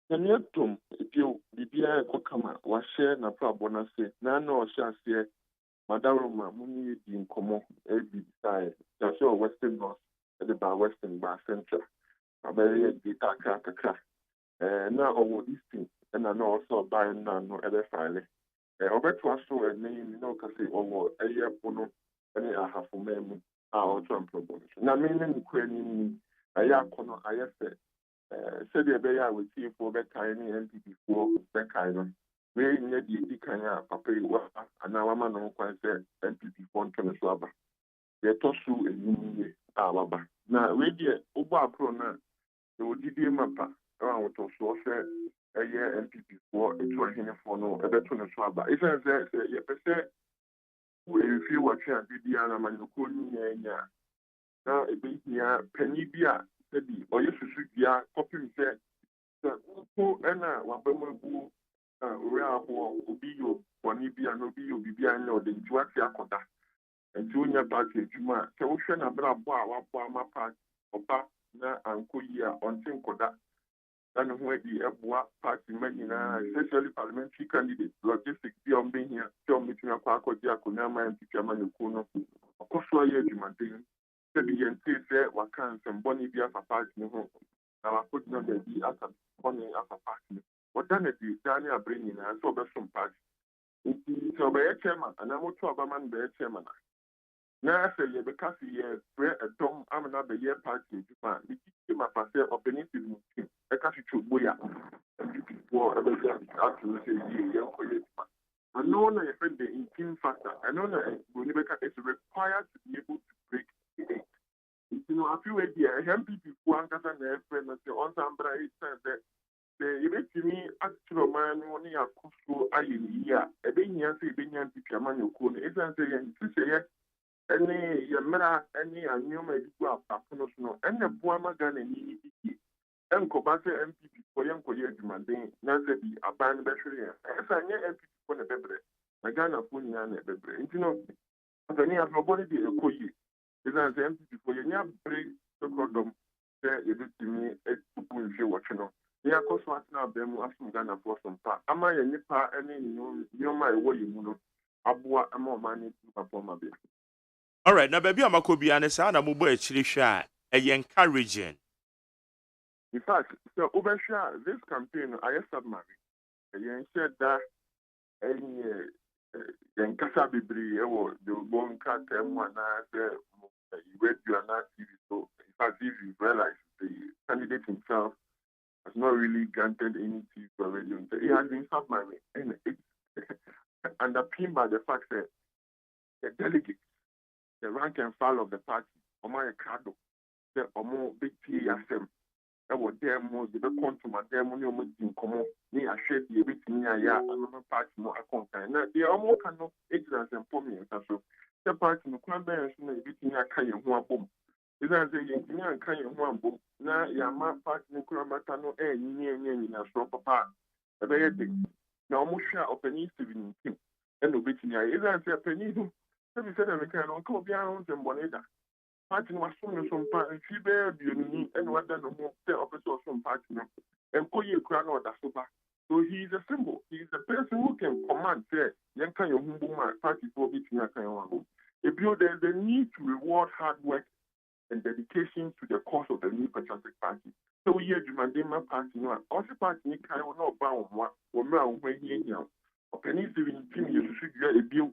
Can you come if you be a come was share na problem? Say, no, shall say, Madame Muni in common, a big side, just your Western North, at the bar Western Bar Center. A very data crack. Now, over this thing. And I know also buying no other filing. Over to us so a name, because over a year pono, any I have for me, our Trump problem. Now, meaning, a year corner, I said, said the bear will see for that kind of MPP for that kind of. We need the kind of paper, and now I'm not quite said MPP for Swaba. They toss you a new Alaba. Now, we get Oba Prona, they will give you a map around to social. A year MPP for a trying for no a better swabber. If I say, you say, if you watch a Diana Manukuni, now a bit near Penny Bia, or you should ya copy said, who and Wabamu, Rea, who be you, Bonibia, no be you, Bibia, no, the Juatia Coda, and Junior Party, Juma, Ocean, a bravo, Wapama Park, Opa, na and Kuya on Tinkoda. And where the Abwa party menina, especially parliamentary candidates, logistics beyond being here, John meeting a park or Diaconama and Pichaman Kuno, of course, why you demanding. Said the NT said, Wakans and Bonnie Bia for party. Now I put not the as a Bonnie as a party. What done it is Daniel bringing and so best some party. So by a chairman, and I'm also a man by a chairman. Now I say, because he is where a dom, I'm not the year party, man. We keep my pass of benefit. I can't shoot Boya. For everything, absolutely, I know that the intim factor. I know that Bonibeka is required to be able to break the eight. You know, a few ideas, MPP for Ankasa and friend, and the Onsambra says that the event to me, actual man, only a Kusu, I in here, a Benian, say Benian Picaman, you could, it's a say, any Yamera, any a new medical approach, and the Buamagan and and Kobasa MPP for young Korea demanding Nazabi, a band battery, as I near MPP for the Bebre, my Ghana Punian at Bebre. You know, as I near nobody be a Koyi, is an MPP for your break the condom, there is it to me, a Pupun watching. They are cost what now, them asking Ghana for some part. Am I a nipa any new my way, you know, Abua, I'm more money to perform a bit. All right, now, baby, I'm a Kobe and a son, I'm actually shy, a encouraging. In fact, so overshare this campaign, I submarine. You said that any Kasa Bibri or the Bon Cat M1 read your TV. So, in fact, if you realize the candidate himself has not really granted any TV for radio, he has been submarine. And it's underpinned by the fact that the delegates, the rank and file of the party, Omar Kado, the Omo Big TSM. I was there more the consumer, my demo in common, near shade the bit near ya, and party more account. And they are more kind of ignorance and forming. So the party no can bear a bit near Kayan one boom. Is that the engineer and Kayan one boom? Now, Yama party no Kuramatano, near in a strong papa. A very big. Now, Musha of an East evening team. And the bit near is that a penny who said I can uncle beyond and Boneda. Party was soon some party, she bear you and what done the officer some party and Koye Crown or Dasoba. So he is a symbol. He is the person who can command, say, Yanka your Humbuma party for beating Yakayawan. If there's a need to reward hard work and dedication to the cause of the new Patriotic Party. So we are Jumandema Party, no, also party, I will not bound one, or now when he now. Or penny living team, you should get a bill.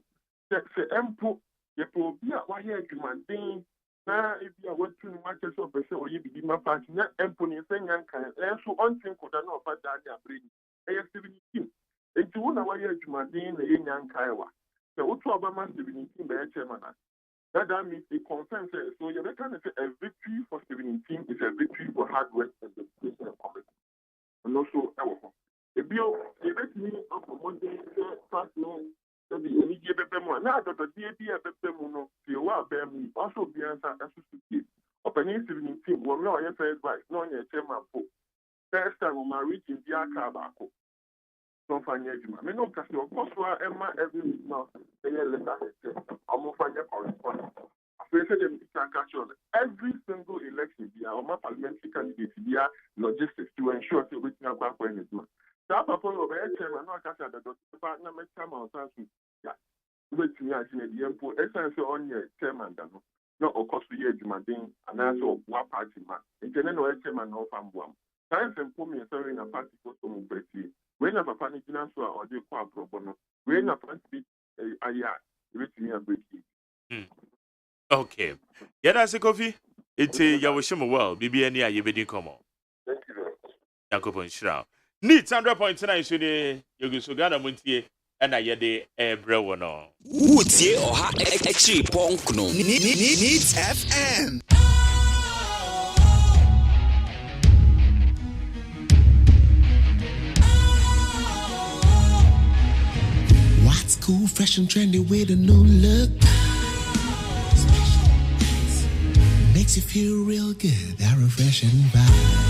Say, Empo, Yepo, why are Jumanding? na if you are watching market so be say oye bibi ma party na empony say nyan kan so on think ko da na ofa da dia brain e 17 enti wo na wa ye adwumaden na ye nyan kan wa se wo to obama 17 be e chairman that means it confirms so you can say a victory for 17 is a victory for hard work and dedication and commitment and also if you let me up on Monday fast no so the any give mo na do the dia be no you wa be mu also be answer associate opening 17 wo me o ye first vice no ye chairman for first time on my reaching dia ka ba ko so fanya juma me no kasi of course wa emma every week now say letter I'm fanya correspondence every single election via our parliamentary candidates via logistics to ensure that we can back when it's done. That purpose of a chairman, not catch the partner, make time on something. Yeah, which me as in the import, essentially on your chairman, no, of course, we are demanding an answer of one party man. Intended no chairman, no farm one. Science and for me, sorry, in a party for some betty. When a panic answer or the quad pro bono, when a fancy a year, which me a breaking. Okay. Yeah, that's a coffee. It's a Yawashima well, BBN, ya yebedi komo. Thank you very much. Yakopon Shroud. Neat 100.9 Suni, Yogusugana Montie, and I yede a brewono. Woodsie or ha extra punk no. Needs FM. What's cool, fresh and trendy with a new look? Makes you feel real good, that refreshing vibe.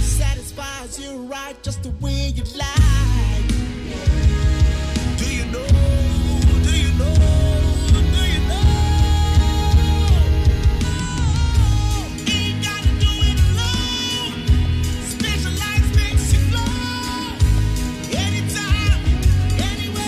Satisfies you right just the way you like. Do you know? Do you know? Do you know? Ain't gotta do it alone. Specialized makes you flow. Anytime, anywhere.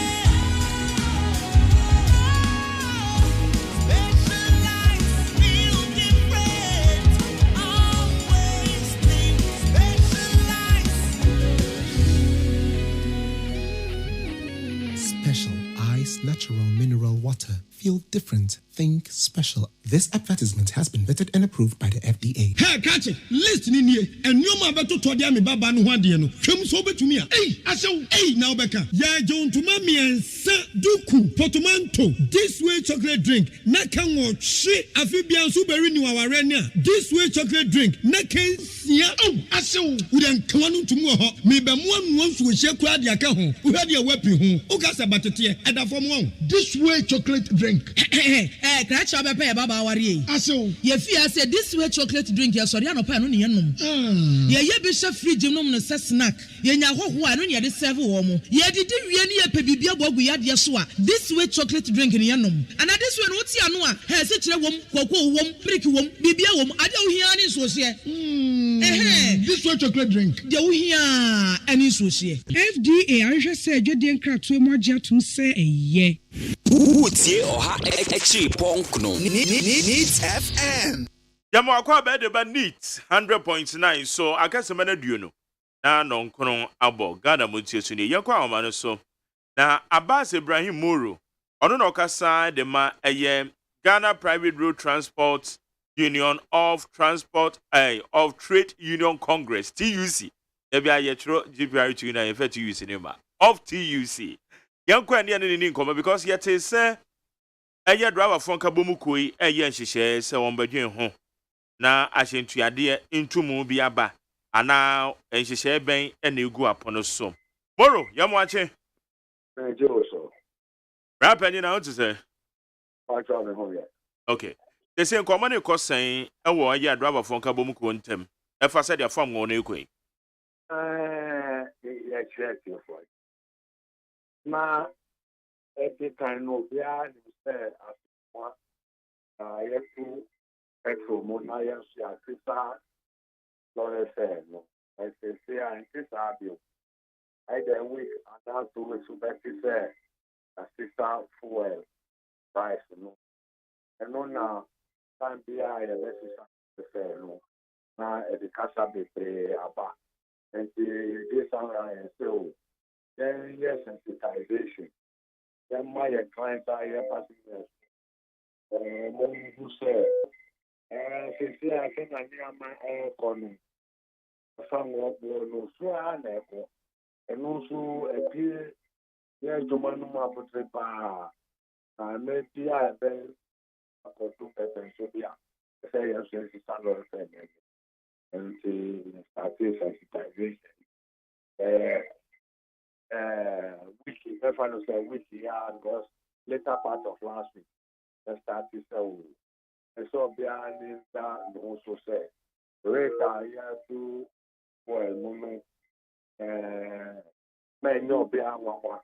Special Ice Natural Mineral Water. Feel different. Think special. This advertisement has been vetted and approved by the FDA. Hey, catch it. Listen in here. And you ma beto to dia me baba no hwade no. Twem so betumi a. Hey, asew. Hey, now beka. Ya John tuma me ensa duku potomanto. This way chocolate drink. Na kan wo hwe afi bia so beri ni waware ne a. This way chocolate drink. Na kan sia. Oh, asew. We dan kan no tumu ho. Me be mo anu nsu wo hye kura dia ka ho. Wo hwade a wapi ho. O ka sa batete e da fom ho. This way chocolate drink. Crash up a baba worry. Aso. Ye fear said this way chocolate drink, ya sorry, no pan on yenum. Ye bishop free gymnum no snack. Ye nya ho ho anu ye de serve wo mo. Ye didi wie ne ye pebibia bogu ya de so a. This way chocolate drink in yenum. And this way no ti anu a, he se kire wom, koko wom, prick wom, bibia wom, ade wo hia ni so se. This way chocolate drink. De wo hia ani so se. FDA ahwe se adweden krato mo agya tum se eye. Woodsie or ha extra punk no. Needs FM. Yamo akwa be de ba neat 100.9 so akase mena duo na no nkono abo Ghana Montie so ne yakwa amano so na Abbas Ibrahim Moro ono no kasa de ma Ghana Private Road Transport Union of Trade Union Congress TUC e bia ye tro GPR to na ye fe TUC ne ma of TUC yankwa ne ne nkoma because yet say driver phone ka bomu koi nhihye se won badwen ho na ahyentuade intumu bi aba ana nhihye ben na egu apono so moro yamo ache so rapani na otu say okay they say nkoma ne kosan ewo driver phone ka bomu ko ntem e fa se dia fam wo na ekoi yeah check your flight na every time no we are as one yetu petrol mona ya sia kisa lore se no I say I kisa bio I then week and that to we super kisa assistant fuel price no and no na time be I the say no na e kasa be pre aba and this and so then yes sensitization. Then my clients are here passing mo who say, since I think I near my corner, some work no so an echo, and also appear near to Manuma Potrepa. I may be a bell for 2 peppers, so yeah, say as a standard family, and the started sensitization. Wiki, if I know say wiki, yeah, because later part of last week, I started so. And so behind that, also say, Reka, yeah, to for a moment, may not be a one,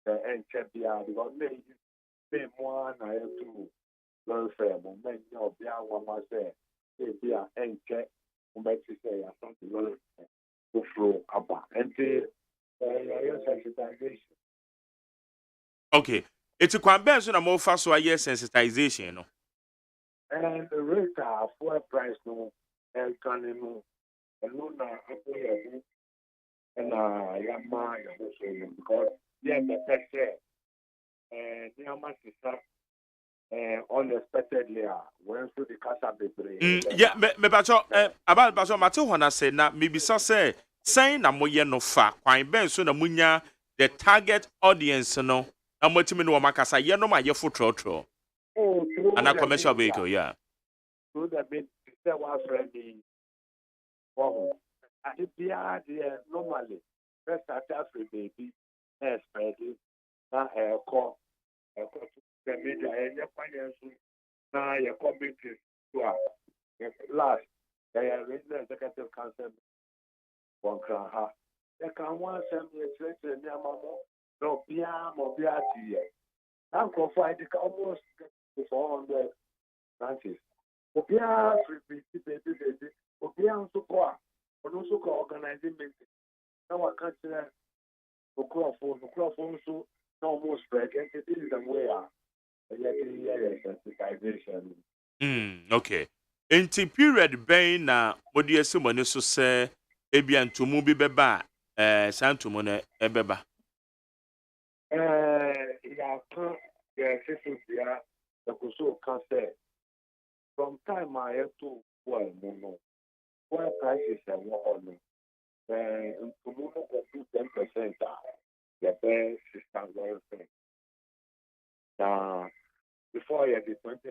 and check the other, because maybe one, I have to learn fair, but may not be a one, say, if be a and check, but to say, I something learn to flow about, and the sensitization. Okay. It's a quite so na mo fa so aye sensitization no. And the rate for a price no, and can no, and no na apple and yama yamuso because yeah, the text and the amount is unexpectedly when through the casa be. Yeah, me bacho about bacho mate hona say na me bisa say sign na moye no fa kwan ben so na munya the target audience no na motimi no makasa ye no ma ye fotro Oh, true. and a commercial vehicle, yeah. Through the bit, there was ready. Oh, if they are there normally, first start with baby, expected, now a call to the media, and your finance, now your committee to us. Last, they are written executive council, one crown half. They can want some legislation near Mamma, no Piam or Piati. Now, find the almost 400 branches. Obia baby, Obia support, but also organizing meeting. Now I can't say Ukraphone, so almost spread. This is the way sensitization. Okay. Enti period ben na modi esimone so se ebia ntomu bi beba santomu na ebeba. Ya kan ya sisi bia the kuso kan say from time I have to well no what prices and what on ntomu no go do 10% the best system well thing. Now before you did 20%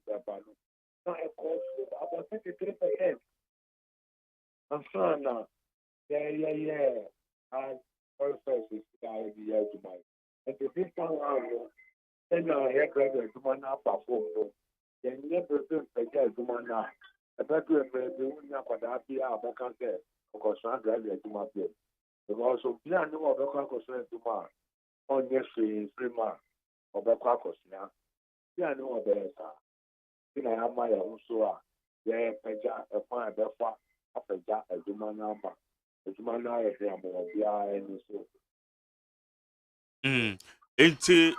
the balance. Now it costs about 53%. I'm sorry now. Yeah. And also is the year to my. And the this time around, then I hear graduate to my now perform. Then never do to my now. I bet you maybe not for that year, but can't say because I graduate to my place. Because so beyond the work to my on your free months or back now. Yeah, I know there is a. I have my own so yeah, Peja, a fine, therefore, a Peja, a human number. A human number, so. Enti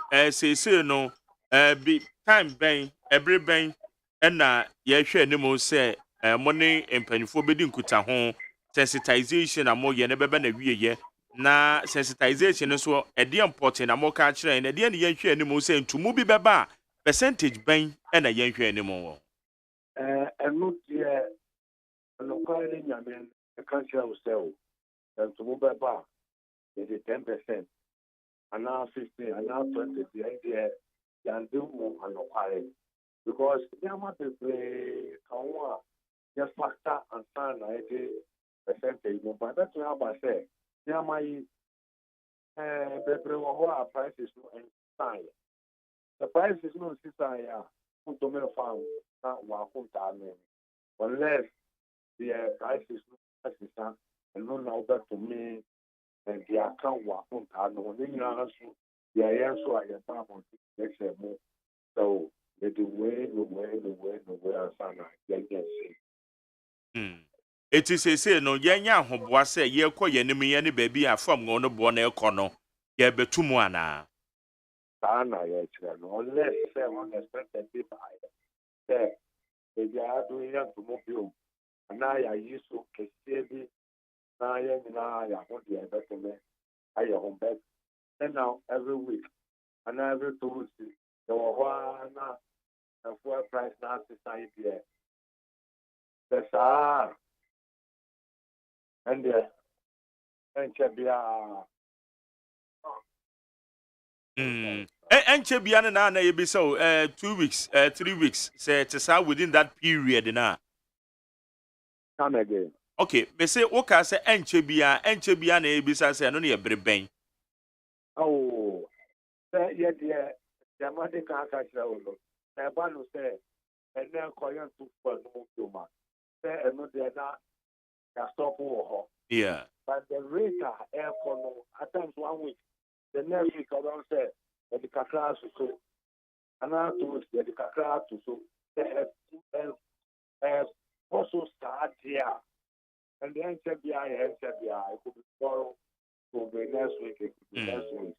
say no bi time ben every ben na ye hwe anim say money empanifo bedi nkuta ho sensitization amo ye ne beba na wieye na sensitization so e dey important amo ka kire na dey ne ye hwe anim say ntumu bi beba percentage ben na ye hwe anim wo Eno tie no kwale nyame e kan kire wo say ntumu beba is 10%. And now 15, and now 20, the idea can do more and acquire. Because the amount of just factor and sign 90%. But that's what I say. Yeah, my price is no sign. The price is no sign. Put to me farm, not one unless the price is no and no now back to me. And the account was on no the answer I am on next more. So the way, It is say no yenya hoboa say ye kɔ ye nim ye ne baby afam ngo no bo na ekɔ no ye betumu ana Sana ye chira no unless say unexpected people say they are doing to move and now I use to kesi na ye na ya ho de beto me aye home back. And now every week and every Tuesday, there were the fuel price now society there. The SAR and the Chabia. Enche bia na na yebi so 2 weeks 3 weeks say to say within that period na. Come again. Okay, me say oka say enche bia na yebi say no na ye breben. Oh. Say yeah dear. The money can't catch the one. The one who say and then coin to for no man. Say and no there na stop war. Yeah. But the rate air for no at times 1 week. The next week I don't say the kakra so another 2 weeks the kakra so also start here and then it could be tomorrow to the next week it could be next week.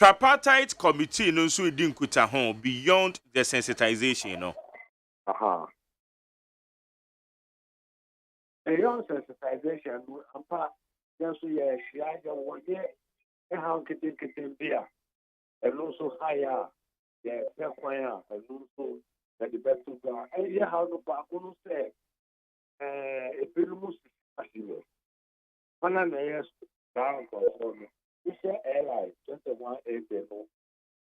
Tripartite committee no so di nkuta ho beyond the sensitization no. Beyond sensitization ampa just yeah share your one how kitten beer and also higher yeah and also the best to go and yeah how no back on say a filmus possible one and yes down for me this airline 21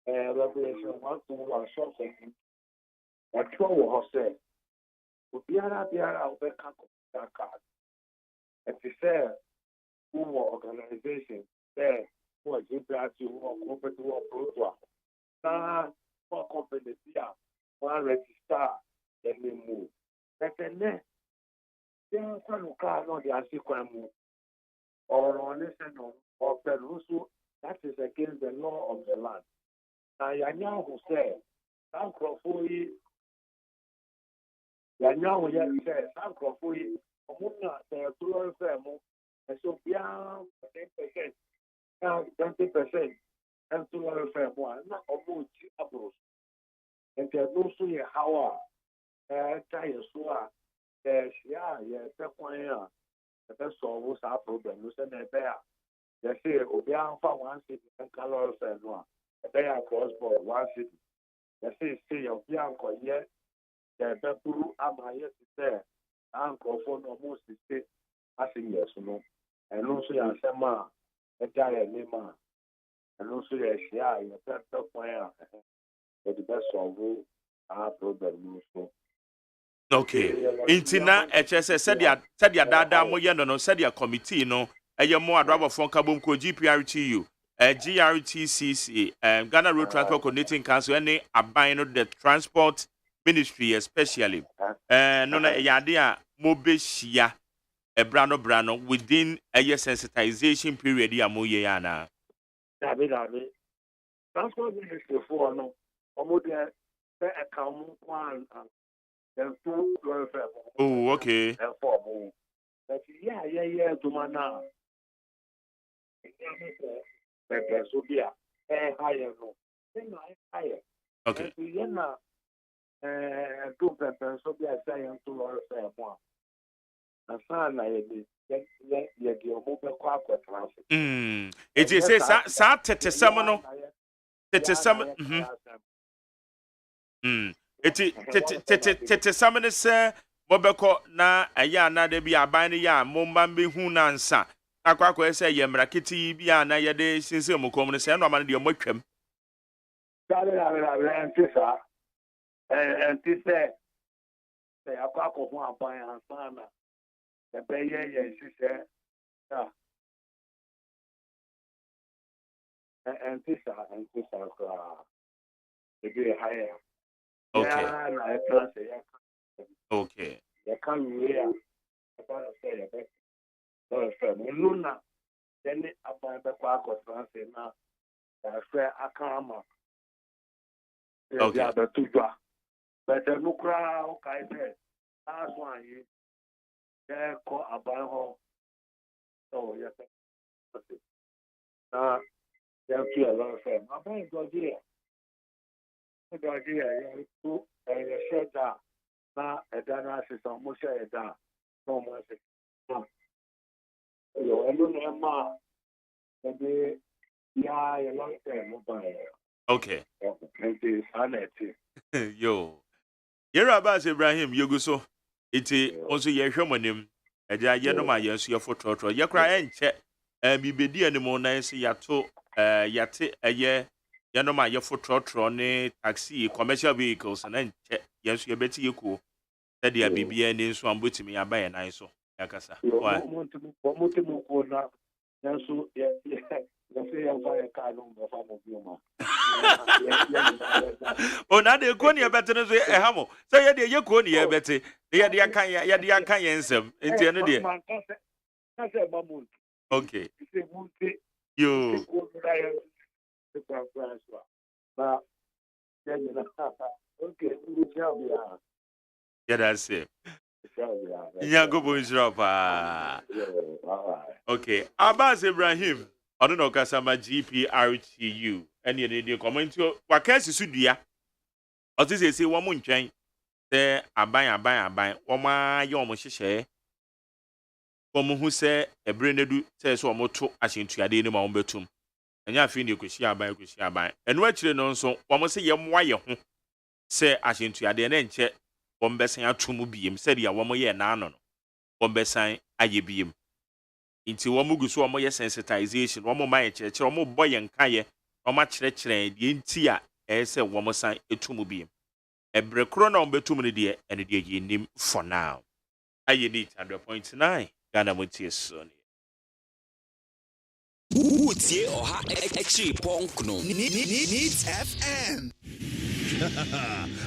revelation 121 something that trouble say biara over that card and to say who organization there for GPRT or corporate or program. Now, for company here, one register, then they move. But then, there are no the move. Or on or Peruso, that is against the law of the land. Now, Yanya who said, Sam Crawford, Yanya who said, Sam Crawford, Omuna, the plural family, and so beyond 10%. Now 20% and to fair one, not about abroad. And there no so ye how try so yes, yeah, the best of us our problem, no send a bear. They say Obian for 1 city and color fair one, a bear cross board 1 city. They say Obian for yet, the Bepuru am yet to say, Uncle for almost the state as in yes, no, and also Ansema. And also, yeah, you have to point out the best of our problem. Okay. Intina HS said ya dada mo ye no said ya committee no eye mo adrabo fon kabom ko GPRTU GRTCC Ghana Road Transport Coordinating Council any aban no the transport ministry especially no na yade a mo be hia brano within a sensitization period ya mo ye ana. Dabi transport ministry for no omo de account one and two welfare. Oh, okay. And for more. But yeah, Dumana. Better so be higher no. Higher. Okay. Yena do better so be saying to welfare one. And sana ye the omo be kwa transit. It is sa tete sam no. Tete sam tete sam ne se mobeko na aya na de bi aban ne ya momba be hu na nsa akwa se ye mraketi bi na ye de sinse mokom ne se no amane de motwam antisa antisa se akwa ko hu aban ansa na e be ye sise antisa kwa e be higher. Okay. Yeah, okay. You can't hear about say the Luna, then about the Quack or Transit now. That's where I come up. Okay. The two bar. But the Nukra, okay, that's one you there call about home. So, yes, they'll kill a lot of them. I'm going to go here. Good idea, you said that. Now, a dana system, Moshe, that no more. You know, maybe, yeah, a long time mobile. Okay. It is sanity. Yo. Yera Abbas Ibrahim Yoguso. Iti also ye hwemonim. Eja ye no ma ye so ye fototro. Ye kra enche bibedi animo na se yato yate eye ye no ma ye fototro ne taxi commercial vehicles na enche ye so ye beti ye ku. Said ya bibia ni so ambotimi ya baye nan so. Yakasa. Why? Montimo ko na so ye say ya fa ka no mo fa mo bioma. Oh, na de ko ni e bete no so e hamo. Say ye de ye ko ni e bete. Ye de akan ye de akan ye nsem. Enti no de. Okay. Yo. Yeah, that's it. Yeah, go boys pa. Okay. Abbas Ibrahim. I don't know Kasama GPRTU. Any any comment to wakasi sudua. Oti say wo mo ntwen. Say aban. Wo ma ye omo hyehyɛ. Wo mo hu sɛ ebre nedu sɛ so omo to ahyentuade ni ma wo betum. Enya afi ne ekohyi aban. Eno akire no nso wo mo sɛ ye moa ye ho sɛ ahyentuade na nkyɛ wo mbesan atomu biem sɛ dia wo mo ye na ano no. Wo mbesan aye biem. Inti wo mo guso wo mo ye sensitization wo mo ma ye kyerɛkyerɛ wo mo bɔ ye nkaye wo ma kyerɛkyerɛ die nti a sɛ wo mo san etumu biem. Ebre kro na wo betum ne de ene de ye nim for now. Aye need 100.9 Ghana MONTIE so. Utie oha extra ponkno. Needs FM.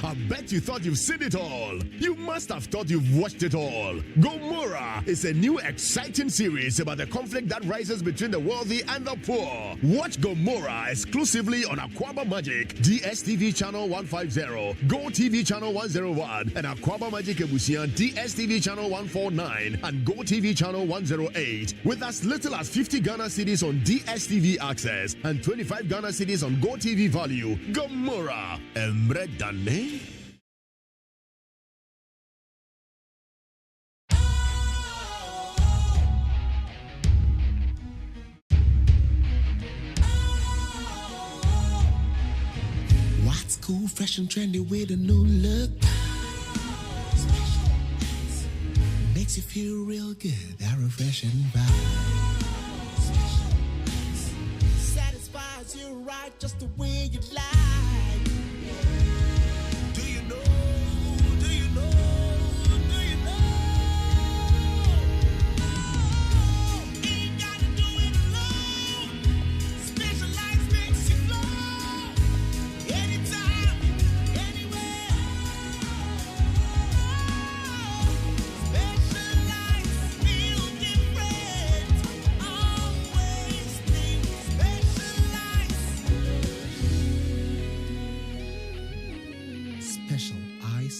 I bet you thought you've seen it all. You must have thought you've watched it all. Gomorrah is a new exciting series about the conflict that rises between the wealthy and the poor. Watch Gomorrah exclusively on Aquaba Magic, DSTV channel 150, Go TV channel 101, and Aquaba Magic Ebusian DSTV channel 149 and Go TV channel 108. With as little as 50 Ghana cedis on DSTV access and 25 Ghana cedis on Go TV value. Gomorrah. Emre Dane. What's cool, fresh and trendy with a new look? Makes you feel real good, that refreshing vibe. Satisfies you right just the way you like.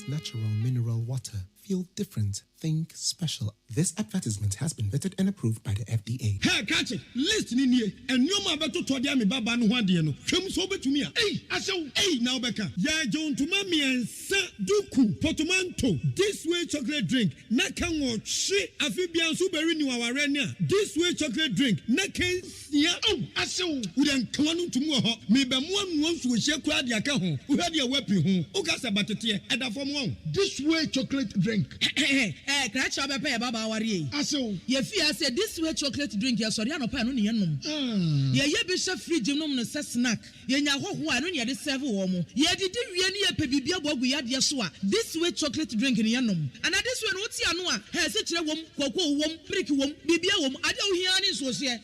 Natural mineral water. Feel different. Think special. This advertisement has been vetted and approved by the FDA. Hey, catch it. Listen in here. And you ma beto to dia me baba no hwade no. Twem so betumi a. Hey, asew. Hey, now beka. Ya jon to ma me ensa duku potomanto. This way chocolate drink. Na kan wo hwe afi bia nso beri ni waware ni a. This way chocolate drink. Na kan sia. Oh, asew. Wo den kan no ntum wo ho. Me be mo anu nso wo hye kura dia ka ho. Wo hwade a wapi ho. O ka sa batete. Eda fom wo. This way chocolate drink. Crash up a baba worry. Aso. Ye fear said this way chocolate drink, ya sorry, no pan on yenum. Ye bishop free gymnum no snack. Ye nya ho ho anu ye de serve wo mo. Ye did ye pebibia bogu ya de so a. This way chocolate drink in yenum. And this one what ya no a. He se kire wom, koko wom, prick wom, bibia wom. Ade wo hia ni so se.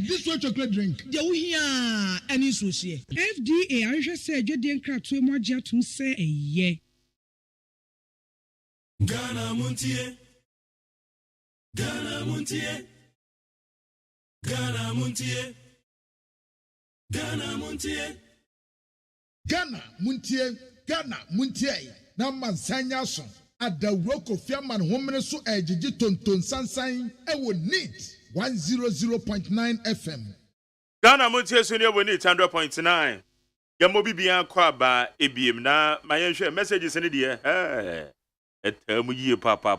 This way chocolate drink. De wo hia ani so se. FDA ahwe se adwede nkratoe mo agye atum se eye. Ghana MONTIE. Ghana MONTIE. Ghana MONTIE. Ghana MONTIE. Ghana MONTIE. Ghana MONTIE. Na mansanya so. Adawro Kofi Aman homene so ejiji tonton sansan ewo NEET 100.9 FM. Ghana MONTIE so ne ewo NEET 100.9. Yamo bibia kwa ba ebiem na mayenhwe messages ne de etamu yie papa.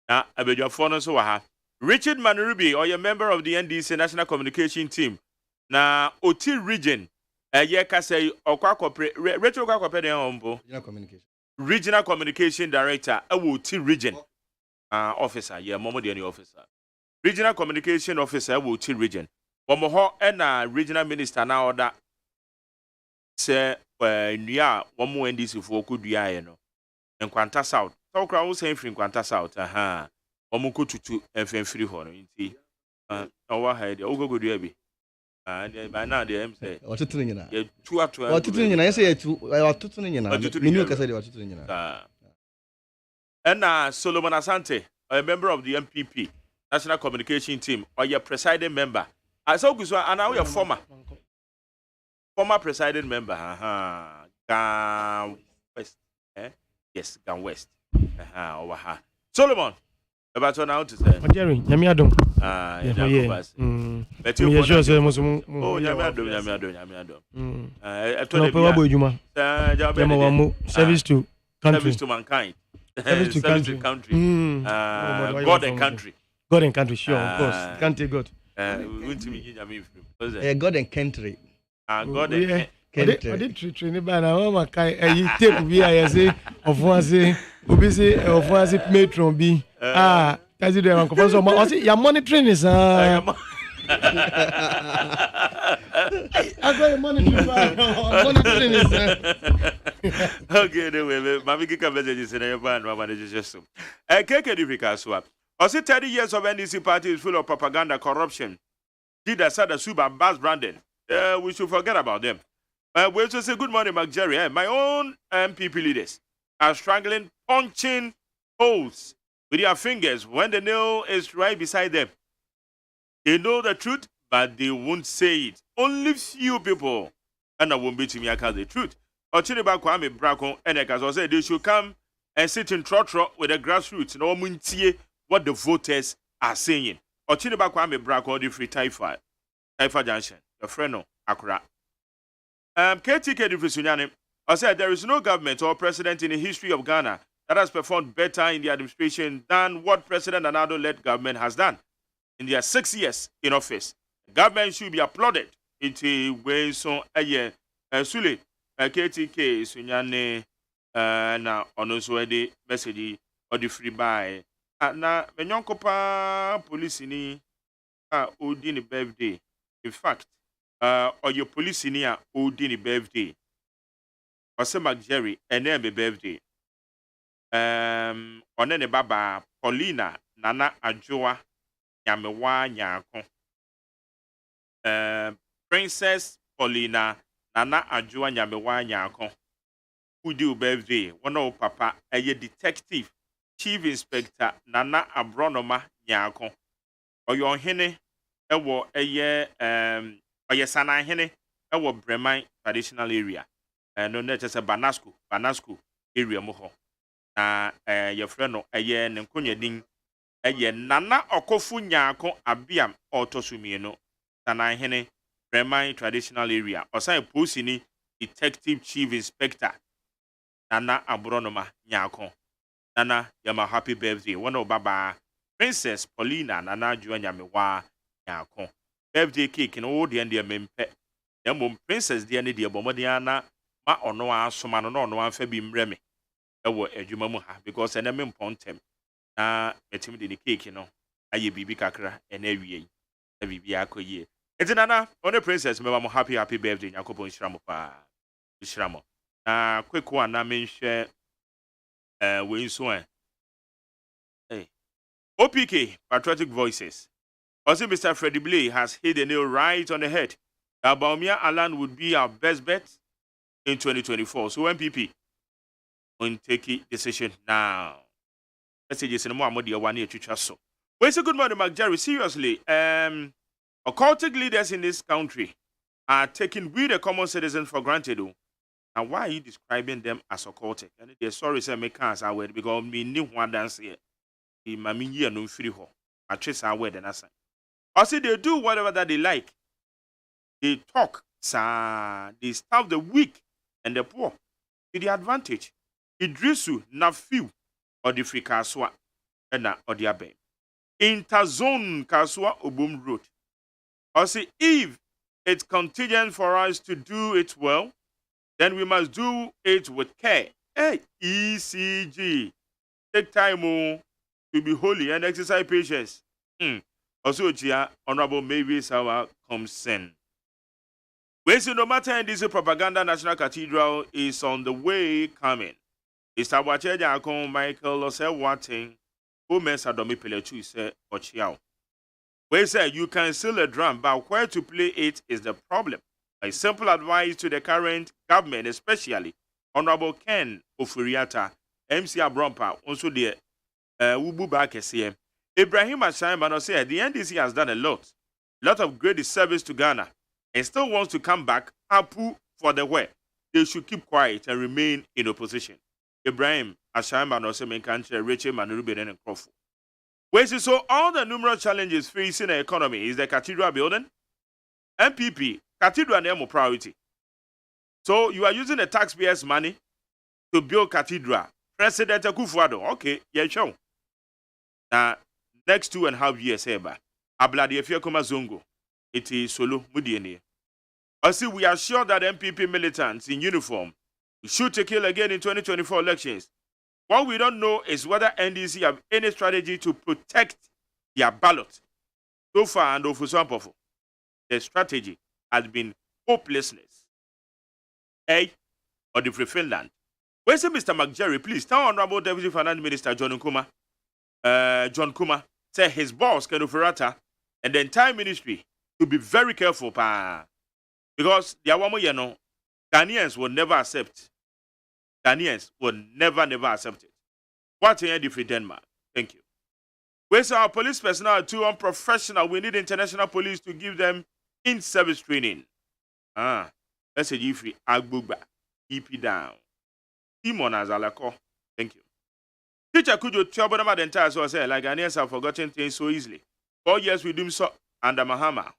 Na abedwafo no so wa ha. Richard Manurubi, or a member of the NDC National Communication Team. Na Oti Region, Yeka say okwa corporate retro corporate den ombo. Regional communication director T region officer momo the officer. Regional communication officer T region. Womo ho na regional minister na order say nua womo NDC fo kodua ye no. Nkwanta South. So kra wo say free Nkwanta South womo kotutu enfrefiri ho no nti owa ha dia ogogodua bi. By now the say watutu nyina. Ye tu atu. Watutu nyina yese ye tu watutu nyina. Minu kasa de watutu nyina. And Solomon Asante, a member of the MPP National Communication Team, or your presiding member. I saw Guswa, and now you're former presiding member. Gan West. Yes, Gan West. Over her. Solomon, about now to say. Jerry, Yamiadon. But you sure say Muslim. Oh, Yamiadon. I told you, service to country. Service to mankind. Service to country. God and country. God and country, sure, of course. Country, God. God and country. God and country. I did train by now. My you take me. I say, of one say, obviously, of one say, matron be. That's it. I'm confused. I say, your monitoring is. I got your monitoring is. Okay, anyway, Mami Kika messages in your band, Mama just. Keke Difficult. I say 30 years of NDC party is full of propaganda, corruption. Did I say the Suba Bass Brandon? We should forget about them. We also say good morning, Mark Jerry. My own MPP leaders are struggling, punching holes with their fingers when the nail is right beside them. They know the truth, but they won't say it. Only few people, and I won't be to me account the truth. Ochiniba Kwame Brako and Ekazo said they should come and sit in trotro with the grassroots no muntie what the voters are saying. Ochiniba Kwame Brako the free Taifa Junction, the friend of Accra. KTK Diffusunyane, I said there is no government or president in the history of Ghana that has performed better in the administration than what President Anado-led government has done in their 6 years in office. The government should be applauded. Into ways so Sule. KTK Sunyane na ono so de message or the free buy na menyonko pa police ni odi ni birthday. In fact or your police ni odi ni birthday ose Mark Jerry ene me birthday one ne baba Paulina Nana Adwoa Nyamewa Nyako Princess Paulina Nana Adwoa Nyamewa Nyako who do birthday one of papa a detective chief inspector Nana Abronoma Nyako or your hene ewo or your sana hene ewo Breman traditional area no net as a Banasco area moho na your friend no eye nenkonya din eye Nana Okofu Nyako Abiam Otosumie sana hene Breman traditional area osan posini detective chief inspector Nana Abronoma Nyako Nana yama happy birthday one of baba Princess Paulina Nana Adwoa Nyamewa Nyako birthday cake no de ende mempe yamo Princess de ende de bomodiana ma ono asoma no ono anfa bi mreme ewo adwuma mu ha because ene mempontem na metim de cake no aye bibi kakra ene awie e bibi akoye etinana one Princess me mo happy birthday Yakobon Shramo pa Shramo na quick one na menhwe we so hey OPK Patriotic Voices. Also, Mr. Freddie Blay has hit the nail right on the head. Baumia Alan would be our best bet in 2024. So MPP will take a decision now. Messages in more media 1 year to so. Well, it's a good morning, Mark Jerry. Seriously, occultic leaders in this country are taking we the common citizens for granted. And why are you describing them as occultic? And they're sorry, sir, make us our word because me new one dance here. Mami year no free ho. I trace our word and I say. Also, they do whatever that they like. They talk, sir. They starve the weak and the poor to the advantage. Idrisu na few or the free kaswa and or the abe. Interzone kaswa obum road. Also, if it's contingent for us to do it well, then we must do it with care. Hey, ECG. Take time to be holy and exercise patience. Also, Honorable Mavis our consent. We see no matter in this propaganda, National Cathedral is on the way coming. Mr. Wacheja Akon Michael Ose Wating, who mess Adomi Pelechu say Ochiao. We say you can still a drum, but where to play it is the problem. My simple advice to the current government, especially Honorable Ken Ofuriata, MC Abrompa, also the Wubu Bakesiem. Ibrahim Ashaiman said the NDC has done a lot of great service to Ghana and still wants to come back Apu for the way. They should keep quiet and remain in opposition. Ibrahim Ashaiman also mentioned Rachel Manuruben and Crawford. So all the numerous challenges facing the economy is the cathedral building, MPP, cathedral and more priority. So you are using the taxpayers' money to build cathedral. President Akufo-Addo, okay, yeah, sure. Now, next 2.5 years, Abladi Efiakoma Zongo, it is solo mudiene. Also, we are sure that MPP militants in uniform should take kill again in 2024 elections. What we don't know is whether NDC have any strategy to protect their ballot. So far, and for some of the strategy has been hopelessness. Or the free Finland. Where's Mr. McJerry? Please tell Honorable Deputy Finance Minister John Kuma, say his boss, Ken Ofuriata, and the entire ministry to be very careful, because the Awamo, Ghanaians will never accept. Ghanaians will never accept it. What a different Denmark. Thank you. Where's our police personnel are too unprofessional? We need international police to give them in-service training. That's a Jeffrey Agbugba. EP down. Timon Azalako. Thank you. Teacher Kujo Tiabonama the entire so say like Ghanaians have forgotten things so easily. 4 years we do so under Mahama,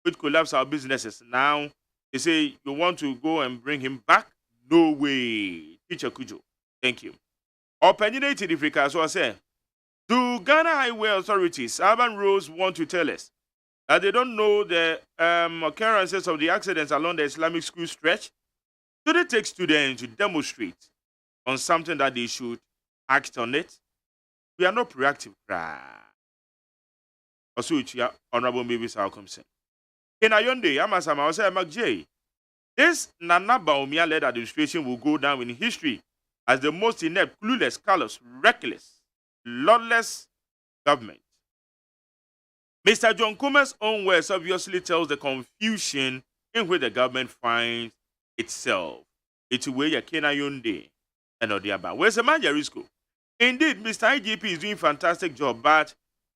which collapse our businesses. Now they say you want to go and bring him back? No way. Teacher Kujo. Thank you. Opinionated Africa so say, do Ghana Highway authorities, urban roads want to tell us that they don't know the occurrences of the accidents along the Islamic school stretch? Do they take students to demonstrate on something that they should act on it? We are not proactive. Also, Honorable Mavis Alcomson. In Ayonde, Amasama, say McJ. This Nana Baumia-led administration will go down in history as the most inept, clueless, callous, reckless, lawless government. Mr. John Kuma's own words obviously tells the confusion in which the government finds itself. It's where you can Ayonde and Odiaba. Where's the man Jarisco? Indeed, Mr. IGP is doing a fantastic job, but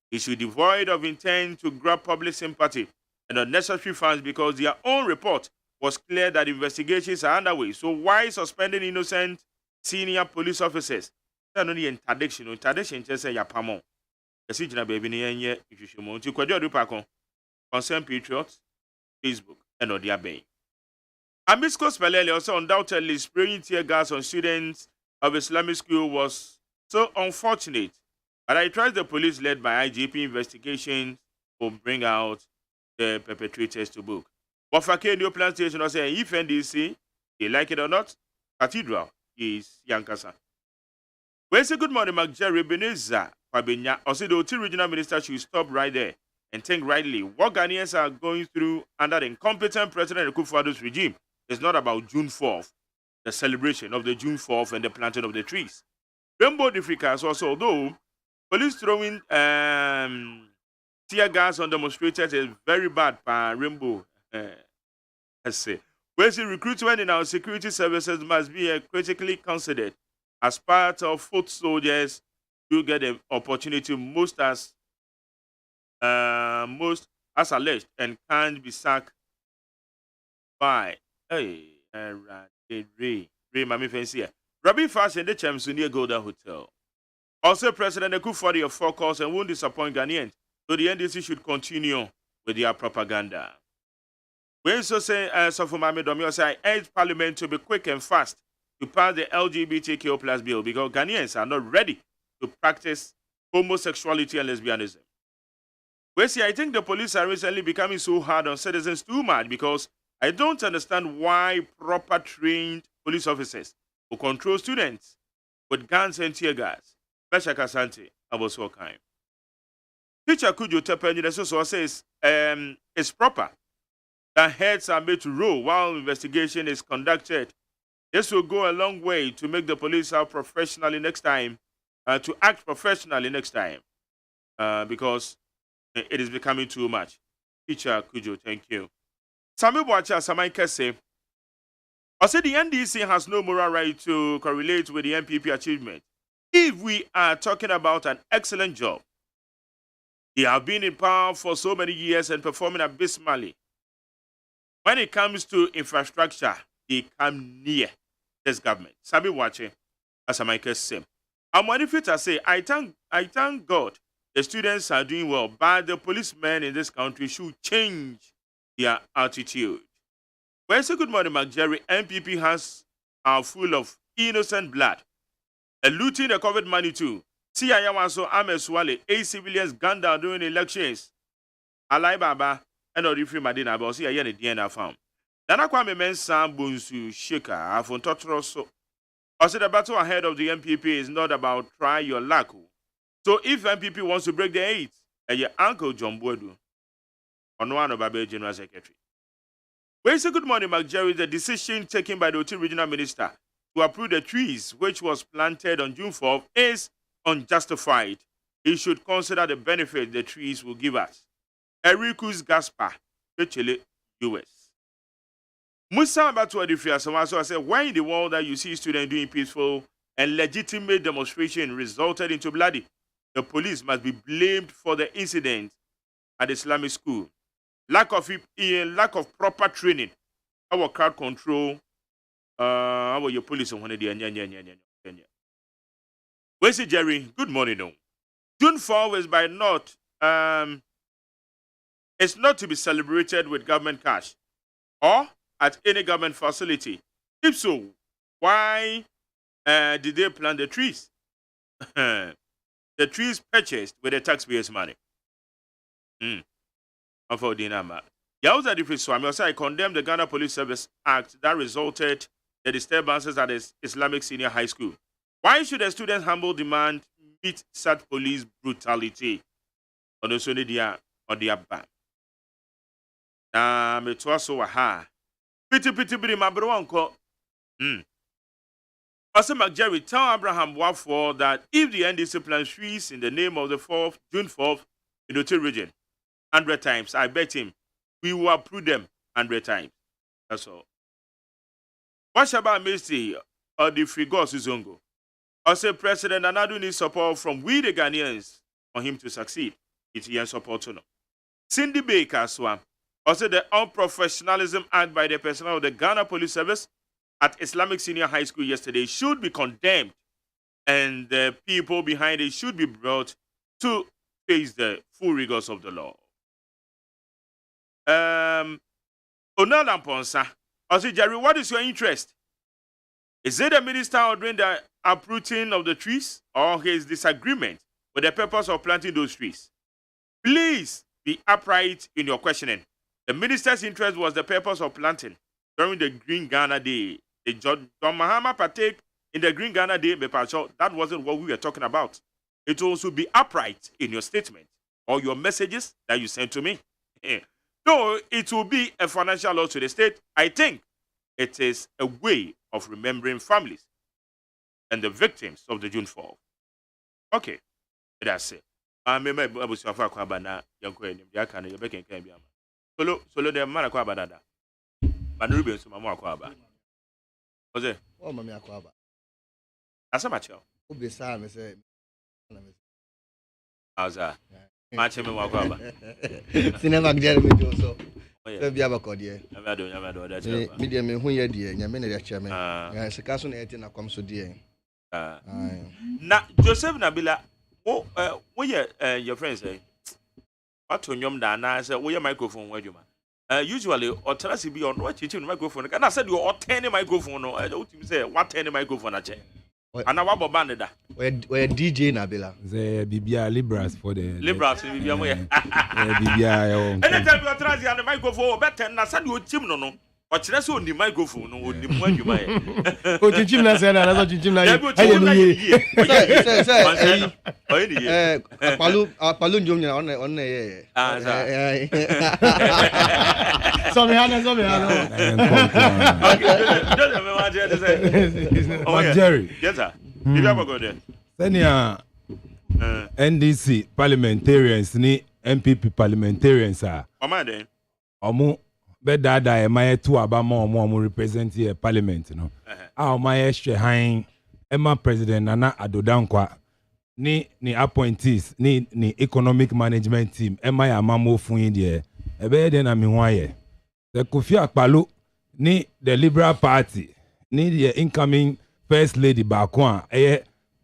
he should be devoid of intent to grab public sympathy and unnecessary funds because their own report was clear that investigations are underway. So why suspending innocent senior police officers? That's only interdiction. Interdiction just say yapamo. The signal baby niye ishushimo. To kwadio dupako. Concerned Patriots, Facebook, and Odia Bay. Amisco Spelele also undoubtedly spraying tear gas on students of Islamic school was so unfortunate. But I trust the police led by IGP investigations will bring out the perpetrators to book. But for Kenyo Plan Station, I say if NDC, they like it or not, Cathedral is Yankasa. We say good morning, McJerry Beneza Fabenya. Also, the two regional ministers should stop right there and think rightly. What Ghanaians are going through under the incompetent President Akufo-Addo's regime is not about June 4th, the celebration of the June 4th and the planting of the trees. Rainbow Africans also, although police throwing tear gas on demonstrators is very bad for Rainbow. Let's say. Whereas the recruitment in our security services must be critically considered as part of foot soldiers to get the opportunity most as alleged and can't be sacked by Ray Mami Fancy. Rabbi Fashion the Champs near Golden Hotel. Also, President Akufo-Addo of focus and won't disappoint Ghanaians, so the NDC should continue with their propaganda. We also say, for Mami Domio, say, I urge Parliament to be quick and fast to pass the LGBTQ plus bill because Ghanaians are not ready to practice homosexuality and lesbianism. Well, see, I think the police are recently becoming so hard on citizens too much because I don't understand why proper trained police officers who control students with guns and tear gas. Besha Kasante, I was so kind. Teacher Kujo Tepenji so says it's proper that heads are made to roll while investigation is conducted. This will go a long way to make the police act professionally next time, because it is becoming too much. Teacher Kujo, thank you. Sami Boacha Samaika say, I said the NDC has no moral right to correlate with the MPP achievement. If we are talking about an excellent job, they have been in power for so many years and performing abysmally. When it comes to infrastructure, they come near this government. Sami Boacha Samaika say, I'm modified to say, I thank God the students are doing well, but the policemen in this country should change their attitude. Well, say good morning, Mark Jerry. MPP has are full of innocent blood. And looting the COVID money too. See, I am also Ameswale, 8 civilians gunned down during elections. Alai Baba, and not free Madina, but see, I am the DNA farm. Nana Kwame Mensah Bunsu Shika, Afon Totoroso. Also, the battle ahead of the MPP is not about try your luck. So if MPP wants to break the 8, and your uncle John Bodu, on one of our General Secretary. Well, say good morning, Mark Jerry. The decision taken by the OT Regional Minister to approve the trees which was planted on June 4th is unjustified. He should consider the benefit the trees will give us. Ericus Gaspar, Chile, US. Musa Abatu Adifia, so I said, why in the world that you see students doing peaceful and legitimate demonstration resulted into bloody? The police must be blamed for the incident at Islamic school. Lack of proper training. Our crowd control. Our your police on one of the Where's it, Jerry? Good morning, no. June 4th is by not. It's not to be celebrated with government cash or at any government facility. If so, why did they plant the trees? The trees purchased with the taxpayers' money. For Dinama. Yauza Difi Swami also I condemn the Ghana Police Service Act that resulted the disturbances at the Islamic Senior High School. Why should the students' humble demand meet such police brutality? On the Sunday or the Abba. Me twaso aha. Pity bri my bro uncle. Also, McJerry, tell Abraham Wafor that if the NDC plans trees in the name of the June 4th in the Otil region 100 times, I bet him we will approve them 100 times. That's all. What about Misty or the Frigos Zongo? Also, President Anadu needs support from we the Ghanaians for him to succeed. It's your support to know. Cindy Baker Swam. Also, the Unprofessionalism Act by the personnel of the Ghana Police Service at Islamic Senior High School yesterday should be condemned, and the people behind it should be brought to face the full rigors of the law. Onala Mponsa, also Jerry, what is your interest? Is it the minister ordering the uprooting of the trees or his disagreement with the purpose of planting those trees? Please be upright in your questioning. The minister's interest was the purpose of planting during the Green Ghana Day. The John Mahama partake in the Green Ghana Day. That wasn't what we were talking about. It will also be upright in your statement or your messages that you send to me. Though it will be a financial loss to the state, I think it is a way of remembering families and the victims of the June 4th. Okay, that's it. Solo de mana kwa badada. Banuru so mama kwa ba. Oze. O mama akwa ba. Asa macho. Obi sa me say. Aza. Macho me kwa ba. Cinema gere me do so. Be bia ba kodie. Nyamado da che. Me de me hu ye de, nyame na ya che me. Ya sika so na eti na kwam so de. Na Joseph Nabila, wo your friends say. What to nyom da na say wo your microphone wadwuma. Usually or tell us be on what you microphone. And I said you or 10 microphone no. I don't say what 10 microphone a che. Ana wa boba ne da. We DJ na bela. Ze bibia liberals for the liberals bibia mo ye. Bibia yo. Anytime you try the microphone better na say o chim no. O kire say o ni microphone no o ni mu adwuma ye. O chim na say na so chim na ye. Say Palu njom nyina on ye. So me hana. Okay, Jerry. Yes sir. Bibia go there. Senia NDC parliamentarians ni MPP parliamentarians are. Mama dey. Omo bedada e maye tu abama omo represent here parliament no. A maye hwe han Emma President Nana Addo Dankwa ni appointees ni economic management team Emma ya mamo fun de e be de na mi ho aye. The Kofi Akpalo ni the Liberal Party ni the incoming First Lady Bakwa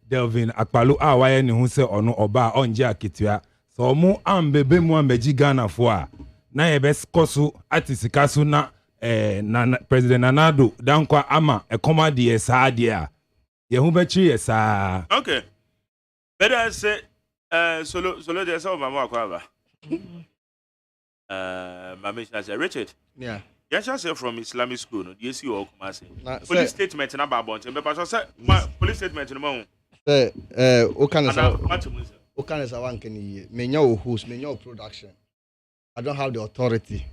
Delvin Akpalo a waye ni hu se ono oba onje aketua so omo ambebe mu ambeji Ghana fo a na ye beskoso atisikaso na President Nana Addo Dankwa ama ekomadi esa de a ye hu bechi esa. Okay. Better say solo de so mama akwa ba. Mama say Richard. Yeah. You just say from Islamic school no you see o kuma say. Police statement na ba bon be pa say police statement no mo. O kan sa wan kan yi menya o host menya o production. I don't have the authority.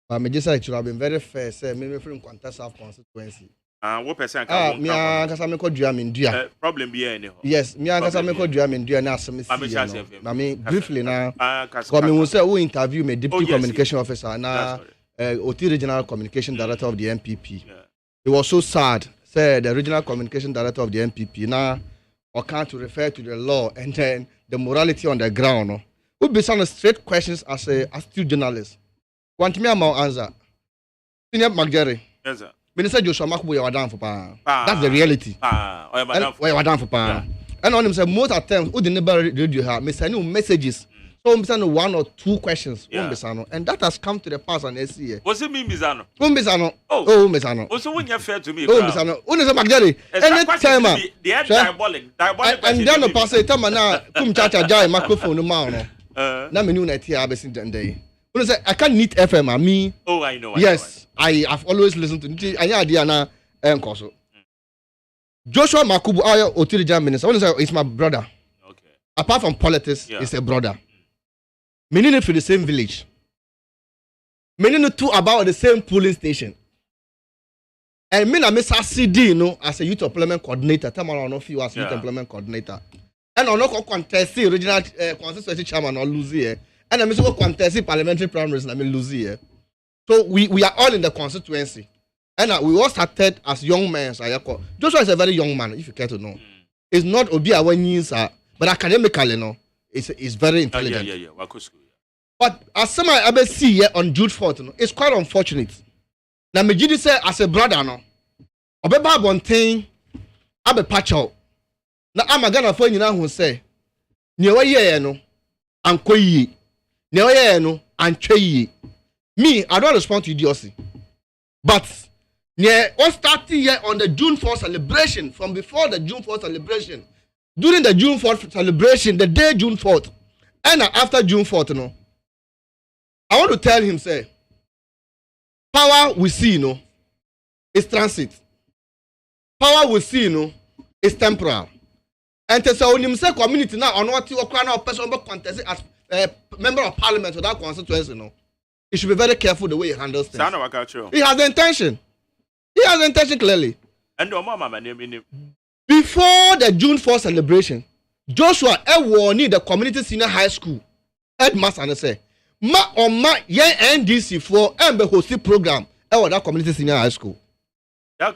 But me just say it should have been very fair say me from Kwanta South constituency. What person can me ankasa me ko dua me ndua. Problem be any ho. Yes, me ankasa me ko dua me ndua na asem si. Na me briefly na ko me won say who interview me deputy communication officer na OT regional communication director of the MPP. It was so sad. Say the regional communication director of the MPP now or can't refer to the law and then the morality on the ground. No, would be some straight questions as astute journalist. Want me a more answer? Senior McJerry. Yes, sir. Minister Joshua Makubu, you are down for pa. That's the reality. Where you are down for pa. And on him say most attempts, who the neighbor radio have, me send messages. So I'm sending 1 or 2 questions. And that has come to the pass on SCA. What's it mean, Bizano? Bizano. Oh, Bizano. Also, when you're fair to me. Oh, Bizano. When is a McJerry? Anytime. They are diabolic. And then the pass, tell me now, come chacha jai microphone no man. Now me know that here I've seen them day. When I say I can't need FM, I mean. Oh, I know. Yes, I have always listened to. I idea now. Enkoso. Joshua Makubu, our Otiri minister. When I say it's my brother. Okay. Apart from politics, it's a brother. Meaning for the same village. Meaning two about the same polling station. And me na Mr. CD, as a youth employment coordinator. Tell me I know you as youth employment coordinator. And I know contest regional constituency chairman or lose here. And I'm also contesting parliamentary primaries and I mean lose here. So we are all in the constituency. And we all started as young men. Joshua is a very young man, if you care to know. It's not Obi Awenyi's, but academically, it's very intelligent. Yeah. But as some I ever see here on June 4th, it's quite unfortunate. Now, me just say as a brother, no, Obeba one thing, Abe Pacho. Now, I'm a Ghana phone you know who say, Newa ye no, and Koyi, Newa ye no, and Chey. Me, I don't respond to idiocy. But, near what started here on the June 4th celebration, from before the June 4th celebration, during the June 4th celebration, the day June 4th, and after June 4th, I want to tell him, say, power we see, is transit. Power we see, is temporal. And to say, when you say community now, on what you are person contesting as a member of parliament without constituency, he should be very careful the way he handles things. He has the intention. He has the intention clearly. And before the June 4th celebration, Joshua warned the community senior high school headmaster and say, ma NDC for MB hosting program that community senior high school. I am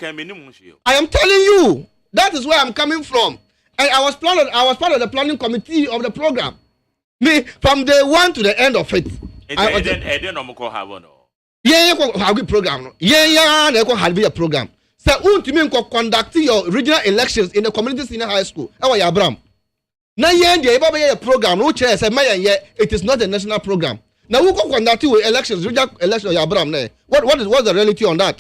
telling you, that is where I'm coming from. And I was part of the planning committee of the program. Me from day 1 to the end of it. Have a program. They have a program. So, conduct your regional elections in the community senior high school. Abraham. Now, a program. It is not a national program. Now, who conduct your elections, regional elections? Abraham. What's the reality on that?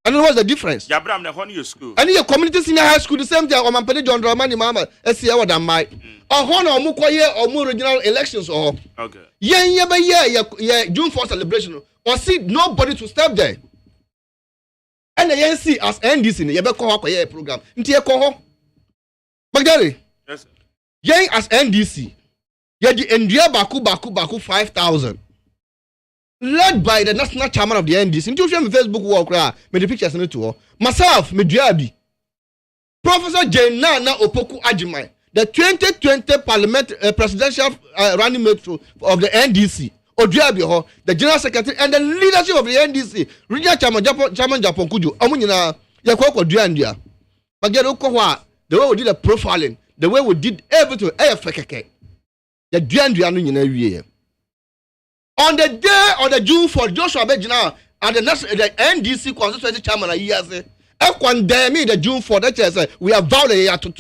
And then what's the difference? Yabram na hon your school. And your community senior high school the same thing. Or man John Dramani Mama. SCA what am I? Or hon or mukoye or more regional elections or. Okay. Yeah, June 4th celebration. Or see nobody to step there. And the NC as NDC, you better call a program. Intia call. Magdari. Yes, sir. Yang as NDC. Yeah, the India Baku 5,000. Led by the national chairman of the NDC. Into Facebook walk, me the pictures in it too. Myself, me Diaby. Professor Jenana Opoku AGYEMAN, the 2020 parliament presidential running mate of the NDC. Oduabi, the general secretary and the leadership of the NDC. Regional chairman Japan Kuju. Amunina, Yakoko Duandia. But get Okowa, the way we did the profiling, the way we did everything, AFKK. The Duandianu in every year. On the day of the June for Joshua Bejina and the NDC constituency chairman, he has said, the June for that we are vowed to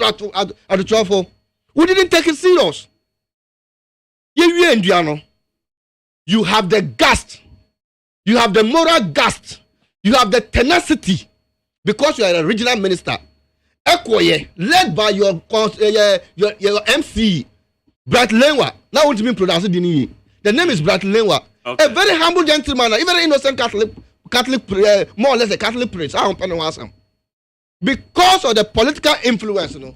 travel. We didn't take it serious. You have the gust, you have the moral gust, you have the tenacity because you are a regional minister. Ekoye, led by your MC, Brad Lenwa. Now, what do you mean pronounced it? The name is Brad Lenwa. Okay. A very humble gentleman, a very innocent Catholic, more or less a Catholic priest. I don't know. Because of the political influence, who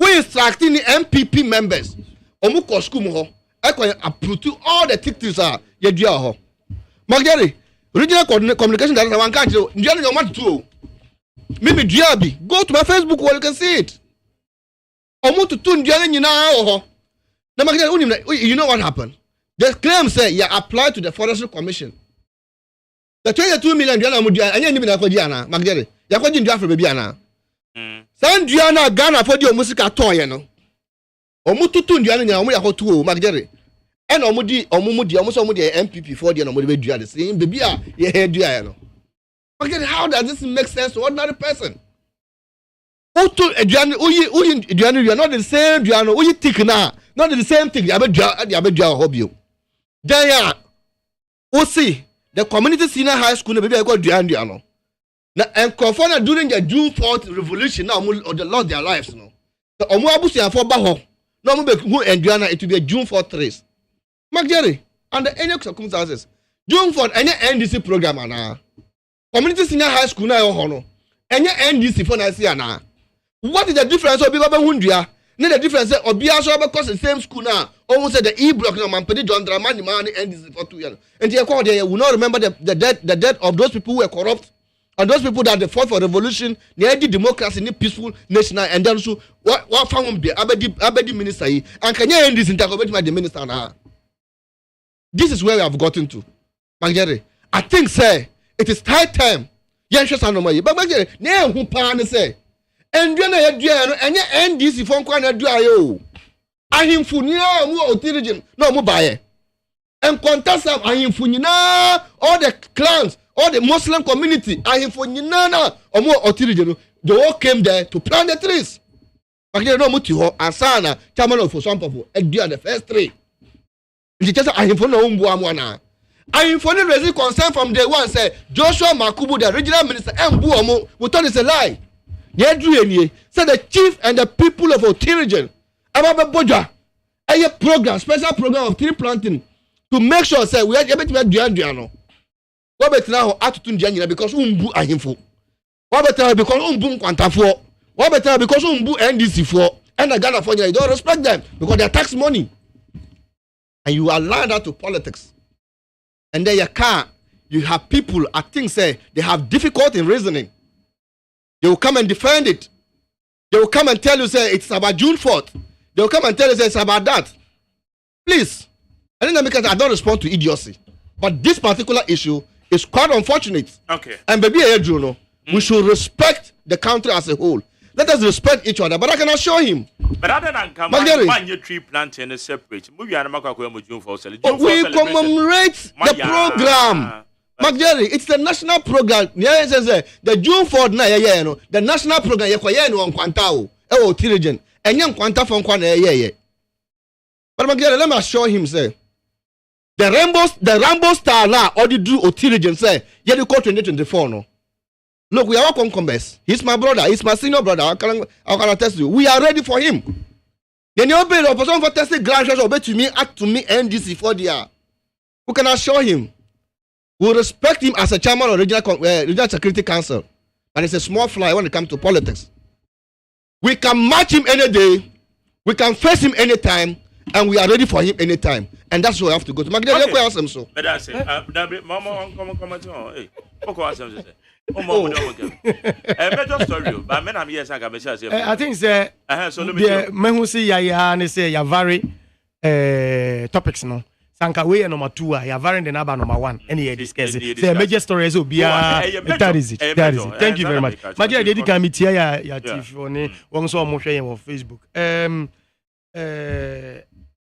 is attracting the MPP members, Omuko Skumuho. I can approve all the tactics are Yadia. Magari, regional communication director, one can't do. You want to maybe Diaby. Go to my Facebook where you can see it. Omutu Tun Diaby now. You know what happened? The claim say you applied to the Forestry Commission. The 22 million Diana Mudia, and you know Diana, Magari. You're going to Jaffa Biana. Send Diana Ghana for your music at Toyano. Omututun Diana, we are hot to Magari. And Omudi, almost MPP for the Omudi the same baby. You hear Diana. Magari, how does this make sense to ordinary person? Who to Diana, you are not the same Diana, who you think now, not the same thing. You have a hobby. There, OSEI, the community senior high school, baby, I got Diana. Now, and confirmed during the June 4th revolution, now they lost their lives. No, the Omuabusi and for Baho. No more who and Diana it will be a June 4th race. Magari, under any circumstances, June 4th, any NDC program now. Community senior high school now, honor. Any NDC for Nasiana. What is the difference of Biba Hundia? The difference of Biaso because the same school now. Almost said the E-block now, man, John Dramani man NDC for 2 years. And they will not remember the death of those people who were corrupt. And those people that they fought for revolution, they had democracy in a peaceful nation, and then so what found be Abedi minister, and can you end this interrogation by the minister now? This is where we have gotten to. Magere, I think, say, it is high time. Yes, but Magere, now who pan say, and you know, and you end this if one corner do I him funia more intelligent, no more buy. And contest of I him funina, all the clans. All the Muslim community, I have for Nana or more authority. They all came there to plant the trees. But you know, Mutiho, Asana, Chamano for some people, and they are the first three. It's just I have for no one. I am for the reason concern from day one. Say Joshua Makubu, the regional minister, and Buomo, we thought it's a lie. Yedri said the chief and the people of Otirigen, Ababa Boja, a program, special program of tree planting to make sure, say, we are able to do Diano. What better now attitude January because umbu ahimfo. What better because umbu kwantafo. What better because umbu NDC for and the Ghana for you don't respect them because they tax money. And you allow that to politics. And then you have people I think say they have difficulty in reasoning. They will come and defend it. They will come and tell you say it's about June 4th. They will come and tell you say it's about that. Please. And then because I don't respond to idiocy. But this particular issue is quite unfortunate. Okay. And baby, we should respect the country as a whole. Let us respect each other. But I can assure him. But other than come on, your tree planting is separate. We commemorate the program. Magdari, it's the national program. The June 4th na the national program on Quantao. Tirigen. And young Quanta from Quana. But Magdari, let me assure him, say. The Rainbow Star now already drew intelligence say you go 2024 no. Look, we are all concumbers. He's my brother. He's my senior brother. I can attest to you. We are ready for him. Then you obey the person for testing grand church obey to me, act to me, NDC for the year. Who can assure him? We respect him as a chairman of regional security council. And it's a small fly when it comes to politics. We can match him any day. We can face him anytime. And we are ready for him anytime. And that's where we have to go to. Magdalene, okay. Ask him so. But that's it. Mama, come on. Hey, okay, I think the men who say ya say ya vary topics no. Sanka way number 2 ya vary the number 1 and here discuss it. The major stories will be that is it. Thank you very much. Magia dey can meet ya TV on won so mo hwe on Facebook.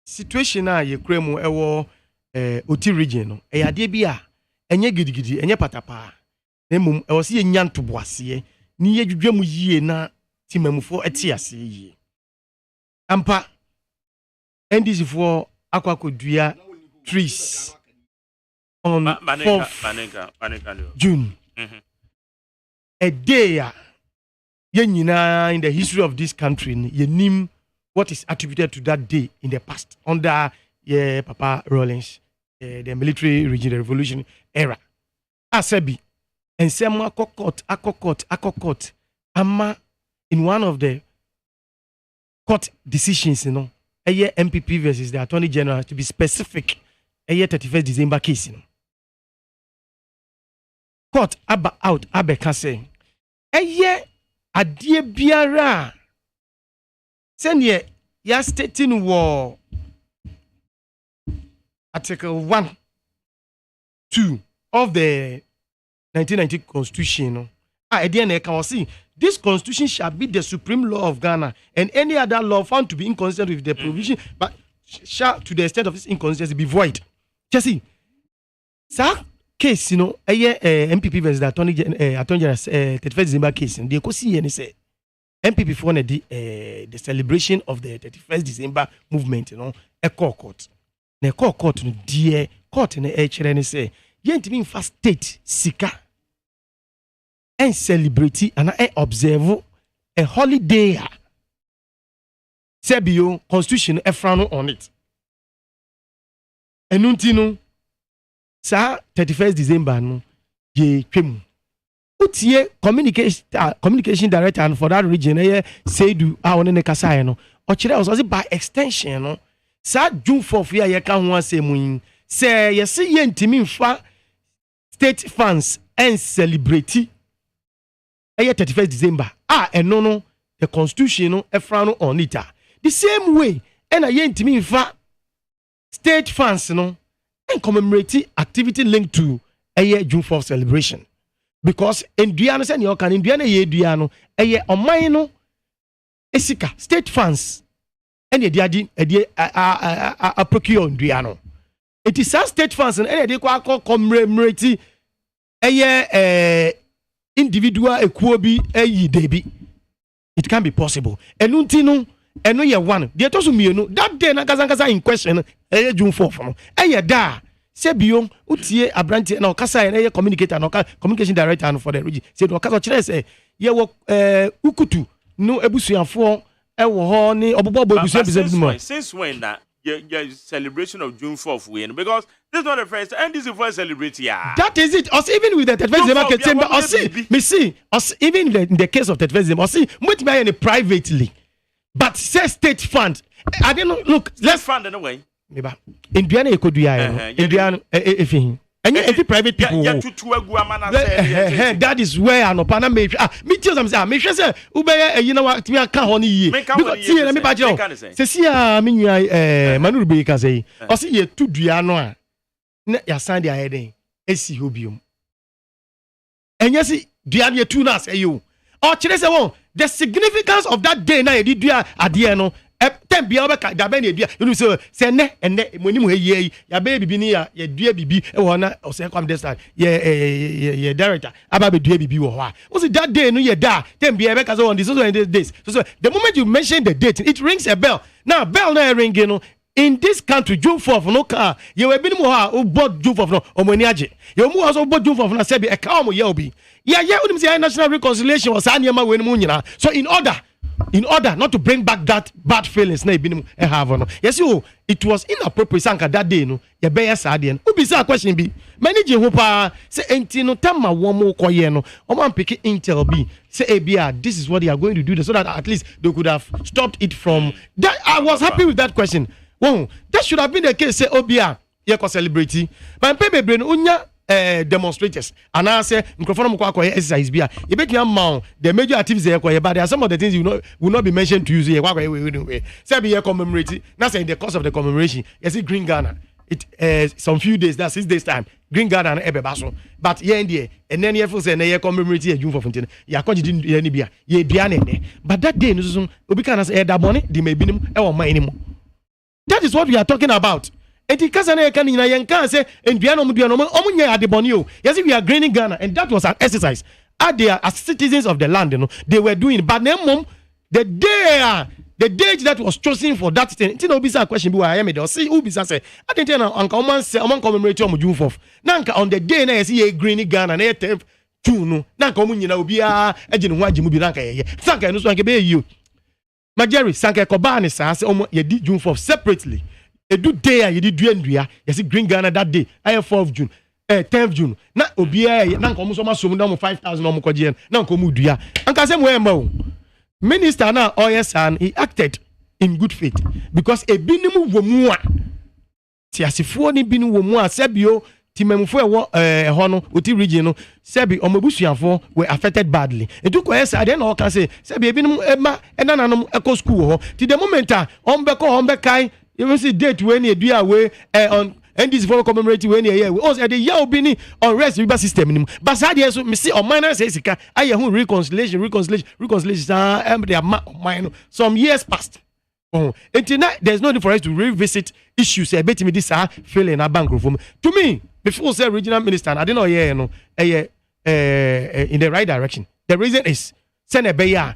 Situation a ye kura mu ewo Oti region no. E ya de bi a enye gidigidi enye patapa. Nemum e wose ye nyanto boase ni ye dwedwam yie na timamufo eti ase yie ampa NDC for akwakodua trees on 4th June a day ye nyina in the history of this country ye nim what is attributed to that day in the past under Papa Rawlings the military regime, the revolution era asebi. And some akokot, ama in one of the court decisions, you know, a year MPP versus the Attorney General, to be specific, a year 31st December case, you know. Court out kase, a year a dear biara, send ye ya stating war, Article 1, 2 of the 1990 Constitution. Again, I can see this Constitution shall be the supreme law of Ghana, and any other law found to be inconsistent with the provision, but shall, to the extent of its inconsistency, be void. Just see, that case, you know, a year MPP versus the Attorney General, 31st December case, and they could see and say MPP for the celebration of the 31st December movement, you know, a court. The court, dear court in the HRN say. Yent mean for state sika and celebrity and observe a holiday. Sebio constitution e frano on it. Enuntino sa 31st December no ye twem. Utie communication director and for that region say do one ne kasa no. O kire o by extension no sa June 4th ya ye ka ho asemu say ye se ye ntimi mfa state funds and celebrity 31st December and no the constitution no efrano on it the same way and a yentimi fa state funds no and commemorate activity linked to June 4th celebration because in Diana and your can in Diana ye Diano on mine no esika state funds and a procure on Diano. It is a state funds and they commemorate individual ekuobi debi. It can be possible. Enuntino eno ye one. The tosu mienu that day na kasa in question June 4th no. Da sebio utie abranti na okasa na communicator na communication director for the region. Say no okasa kire say ye wo ukutu no ebusuafo wo ho ni obobo ebusuafo. Since when that your celebration of June 4th win because this is not the first and this is the first celebration. Yeah. That is it. Us even with the 31st December, even in the case of 31st December, see, much by any privately, but say state fund. I don't know. Look, let's fund in a way. Indiana could be Indiana if every private people. That is where I know. Pana me tell them say me say ube you know what we can honey ye. Because see let me patch you. Say see me Manu be can say. O see ye tu dua no a na ya san dia head esi hobium. Enya see dua ye tu na say you. O kire say won the significance of that day na ye di dua ade no tem bia obeka da be na dua you know say ne monimu he ya be bibi ni ya dua bibi e wo na o say come this time ye director aba be dua bibi wo ho a o say that day no ye da tem bia obeka say on this so days so the moment you mention the date it rings a bell now bell na ring no in this country June 4th no car you we been mo ha bought June 4th no omoni age you mo also bought June 4th na say be e ka mo ye obi yeah unim say national reconciliation was anyama we mu nyina so in order not to bring back that bad feelings na ebinim e have no yes you it was inappropriate sanka that day no ye be yes ade no ubi say question bi many je ho pa say enti no tamma wo mo koye no o man pick intel bi say ebia this is what they are going to do so that at least they could have stopped it from that. I was happy with that question. Well, that should have been the case. Say, Obia, you can celebrate. But baby, brain, unya demonstrators. And I say, microphone mukwa exercise bia. You bet me amount the major activities there. But there are some of the things will not be mentioned to you. Say, be commemorate. Now say in the course of the commemoration, you see Green Ghana. It some few days, that's 6 days time. Green Garden and Ebebaso. But here in the and then you say na commemorate June 4th. Ya ko didn't any bia. Ye bia ne. But that day no obi can say that money the may be e won man anymore. That is what we are talking about. And the kasa na kan nyina yen kan say en bia no omunya adeboni o. Yes, we are greening Ghana and that was an exercise. As citizens of the land, they were doing. But then the date that was chosen for that thing, you know, be a question. Why I am it? See, who be say? I think Uncle Man say, "Among commemorate on June 4th." Nanka on the day na see a green Ghana na 10th June. Nanka omu nyina obi a agye ho agye mu bi nanka ye. Sanka no so anke be you. Majeri sanka koba ne sa say omo ye di June 4th separately. E do day a ye di duandua. You see green Ghana that day. I 4th June. 10th June. Na obi a nanka omu so ma so mu na 5,000 omu kogye. Nanka omu dua. Anka say mo e ma o. Minister now OSEI he acted in good faith because a binimu womua tiasifo ni binu womua sebio timemfo hono oti region no sebi omobusuafo were affected badly edu ko OSEI dey na o can say sebi binimu ema enananom eco school ho till the moment ombe kai you see date when e dua we on and this for commemorate when here we also the year obini on rest river system nim but say so me see on minor say sika aye hu reconciliation they are some years past until now there's no need for us to revisit issues a bit me this feeling a bank from to me before say regional minister I didn't know here no in the right direction. The reason is send a beya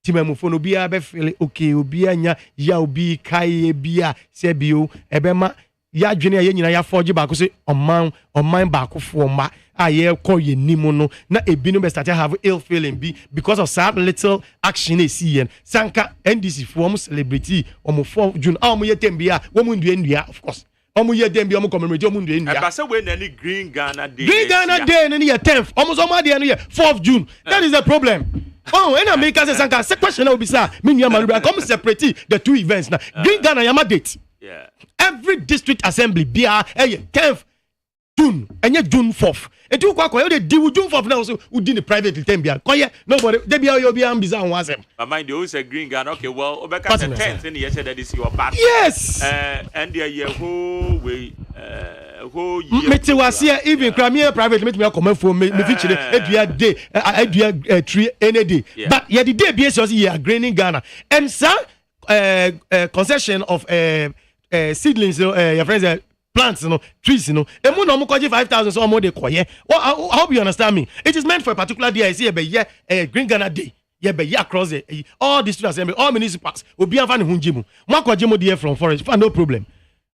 timemufo no bia be feel okay obi anya ya obi kai bia sebio ebema ya dwene ya nyina ya forge baako se oman baako fo ma aye ko ye nimu no na ebinu be start have ill feeling be because of some little action e see sanka NDC fo mo celebrity omo 4 June omo ye tembia wo mu ndua of course omo ye tembia omo commemorate omo ndua ba se we na ni Green Ghana Day na ni 10th omo so ma dey no ye 4th June that is the problem. Oh, and America says sanka se question na obisa me nua manu come separate the two events na Green Ghana yama date. Yeah. Every district assembly bia 10th June and June 4th. And you kwa they deal June 4th now so who did the private time bia. Koye nobody they bia you bia ambiza on wasem. But mind they always say Green Ghana okay well obeka the 10th in the year that is your back. Yes. And the year whole way whole year. Meti wasia even Crimea private me come for me feature edua day edua tree any day. But yeah the day bia so year Green Ghana and sir concession of seedlings, your friends, plants, trees, emu no mo kwaje 5,000 so mo de koye. Well, I hope you understand me. It is meant for a particular day. I see a Green Ghana Day. Yeah, be across all district assembly, all municipalities. Obi anfa ne hunjimu. Mo kwaje mo dey from forest. No problem.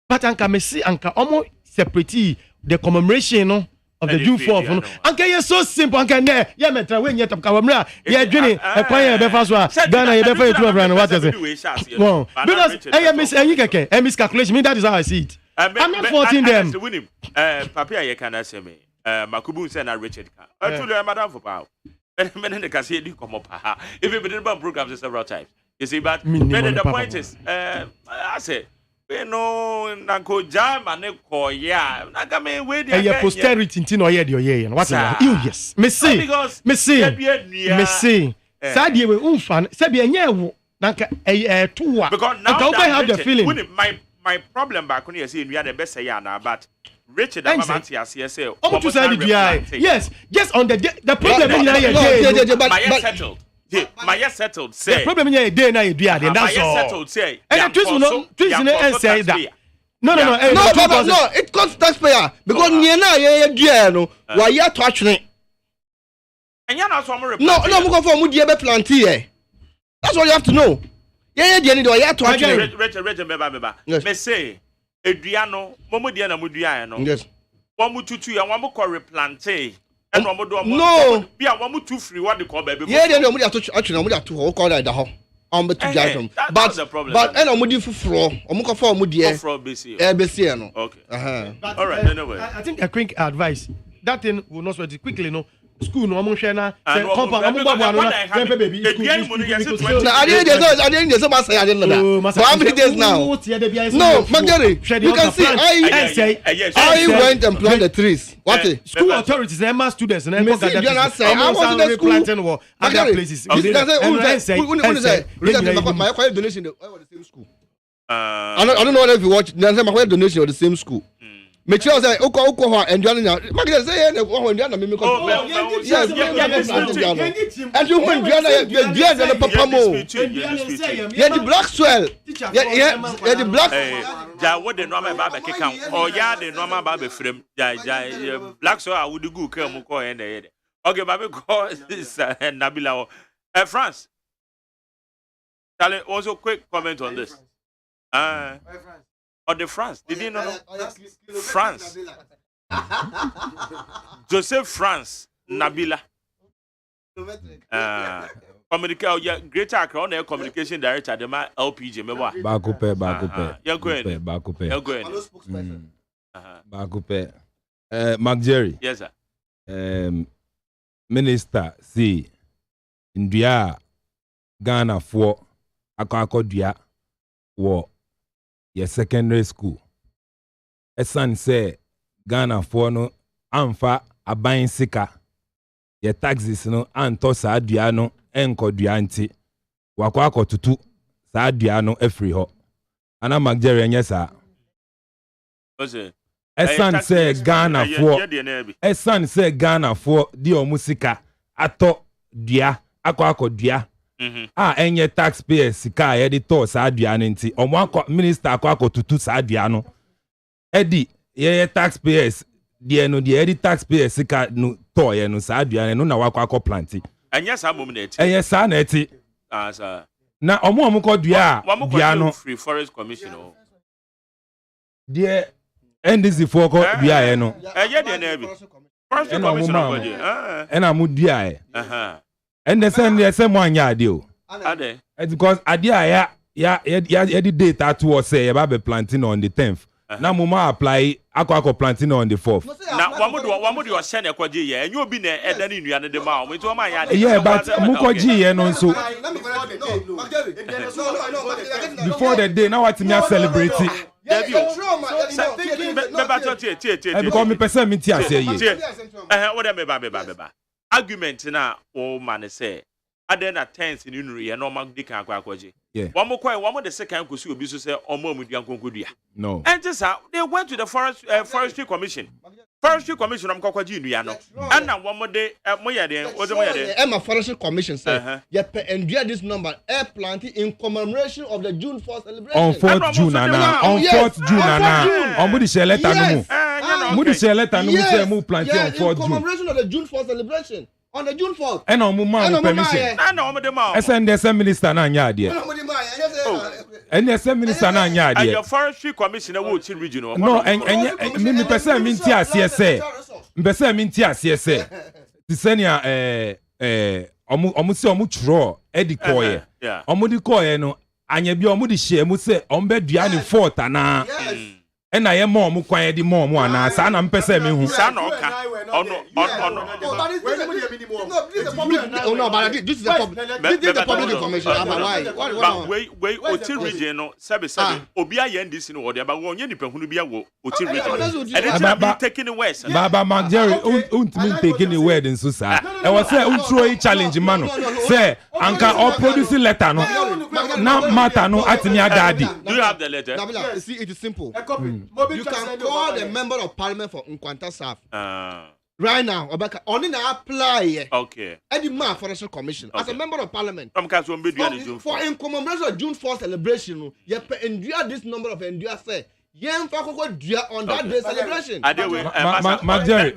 But anka me see anka omo separate the commemoration of the June 4th. Anka you so simple anka ne ya metra we nyeta kawamra ya dwene ekwan ya be fa so a Ghana ya be fa etu abran what is it? Well, because I miscalculation me that is how I see it. I'm not faulting them. Papi aye kana say me Makubu say na Richard ka. Actually madam for power. Men the kasi di come up ha. Even been about programs several times. You see but the point is I say we no nanko jama ne koya naka me we dey posterity tin o ye dey oye what yes me see sadie we unfa se be enye wo nanka towa because now we have the feeling my problem back when you say we are the best say na but Richard Amamanti say yes just on the problem in here my settled my settled say the problem in here day na edua then that's all settled say and twist no say that no it costs taxpayer because near na ye dua no wa ye to atwene and you know so no mo go for mo die be plant here. That's what you have to know. Yeah, the end of the to actually. Richard, me say, Adriano, Momodiana Mudiano. Yes. One mu tutu and one mu call replante. And one mu do be a one mu too free what they call baby. Yeah, the end of actually, I'm to hold call that the home. But the problem. But I'm moving for floor. I'm going for Mudia. For BC. BC, no. Okay. All right, anyway. I think a quick advice. That thing will not sweat it quickly, no. School no among share compound baby I didn't say but how many days now? No, Magari, you can see I went and planted the trees. What? School authorities and my students and I was in the school planting or other places. My donation the same school. I don't know if you watch my donation of the same school. Make sure say oko and you know Magda say na ho Indiana me ko yes and you when Indiana the papa mo yeah the black swell yeah the black ja what the normal ba be kan or ya the normal ba be frame ja black swell I would go come ko and okay ba be call this Nabila France Charlie also quick comment on this or the France, did you know? France. Joseph France, Nabila. Greater Accra, communication director, the man LPG, Bakupe. Mark Jerry. Yes, sir. Minister, see, India, Ghana for Akakodia, war. Your secondary school. A son say Ghana for no amfa abayin sika. Your taxes no anto sa aduano enko duanti. Wakwa tutu sa aduano efri ho. Ana Magdere nyesa. A son say Ghana for. A son say Ghana for di omusika ato dua akwa dua. Enye taxpayers sika ye di to sa aduane nti omo minister akwa tutu sa aduano edi ye taxpayers die no die edi taxpayers sika no to ye no sa aduane no na wakwa planti enye sa mom na eti enye sa na eti sir na omo ko dua no free forest commission o die NDC for ko dua ye no enye die na bi forest commission o je ena mu dua e and the same one ya deal. Because idea ya the data to us say about planting on the 10th. Now mama apply aqua planting on the 4th. Now one would you send a quadri and you'll be there and then you are the mouth with my yeah, but Mukoji and also before the day now what me celebrating. Because me person me tia say what argument na o man say adena tense ni nuru ye no ma di kan akwaje one more the second ko si obi so say omo amudua konkodua no and just they went to the forestry commission am kwakwaje nua no and na one more dey moye dey Emma forestry commission say ye endure this number air planting in commemoration of the June 4th celebration on 4th June ana on 4th June ana on body share letter no mu mudi share letter no mu say mu planting on 4th June commemoration of the June 4th celebration on the June 4th and on mu man permission and on the mouth SN minister na anya ade and the minister na anya ade your forestry commissioner wo chi regional no and me person me nti ase say me nti ase say ti senia omu se omu chro edi koye omu di koye no anya bi omu di share mu se ombe dua ni fort ana na ye mo omu kwan di mo omu ana sa na mpese me hu sa na oka ono no but this is the public information about why we Oti region no sabe obi aye ndisi no wode aba wonye nipa hunu bia wo Oti region and it's taking the west baba Magdere untimi taking the word nso sa e was say unthrow challenge man say anka or producing letter no na matter no atimi agadi do you have the letter see it is simple you can call the member of parliament for Nkwanta South right now Obaka only na apply okay Eddie Man Forestry Commission as a member of parliament for in commemoration of June 4th celebration you endure this number of endure say Yen fa koko dua on that day celebration. Mark Jerry.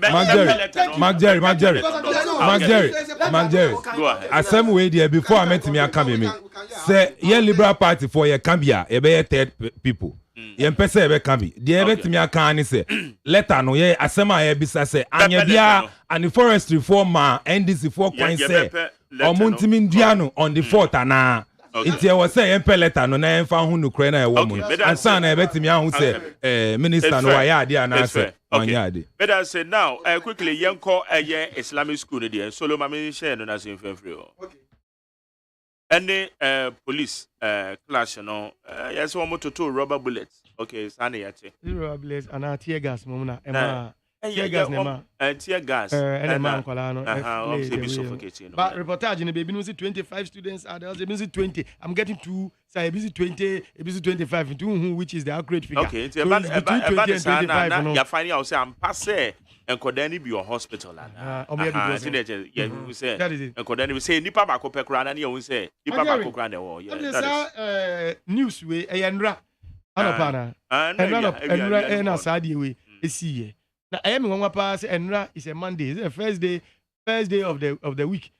Asem way there before I met me academy. Say ye Liberal Party for ye Cambia, ye be third people. Ye pese ye be Cambi. The bet me akani say letter no ye asema ye bisa say anya bia and forest reform ma NDC for kwan say omuntimi ndiano on the 4th ana. It was say MP letter no na emfa hu no kra na e wo mu and san na betimi ahu say minister no why ade na say onyade but I say now quickly yenko Islamic school there solo mama share no na say free okay any police clash no yes one motor to rubber bullets okay sane yate rubber bullets and tear gas mum na ema tear gas nema tear gas and man kola no suffocating but reportage in baby no see 25 students are there busy 20 I'm getting to say busy 20 busy 25 to which is the accurate figure okay so about 25 you find out say I'm pass enkoda ni bi your hospital and you say enkoda ni say nipa ba ko pekura na you say nipa ba ko kura na wo news we enra anopana enra na sadi we esiye na me nwa pa say enra is a Monday, is the first day of the week.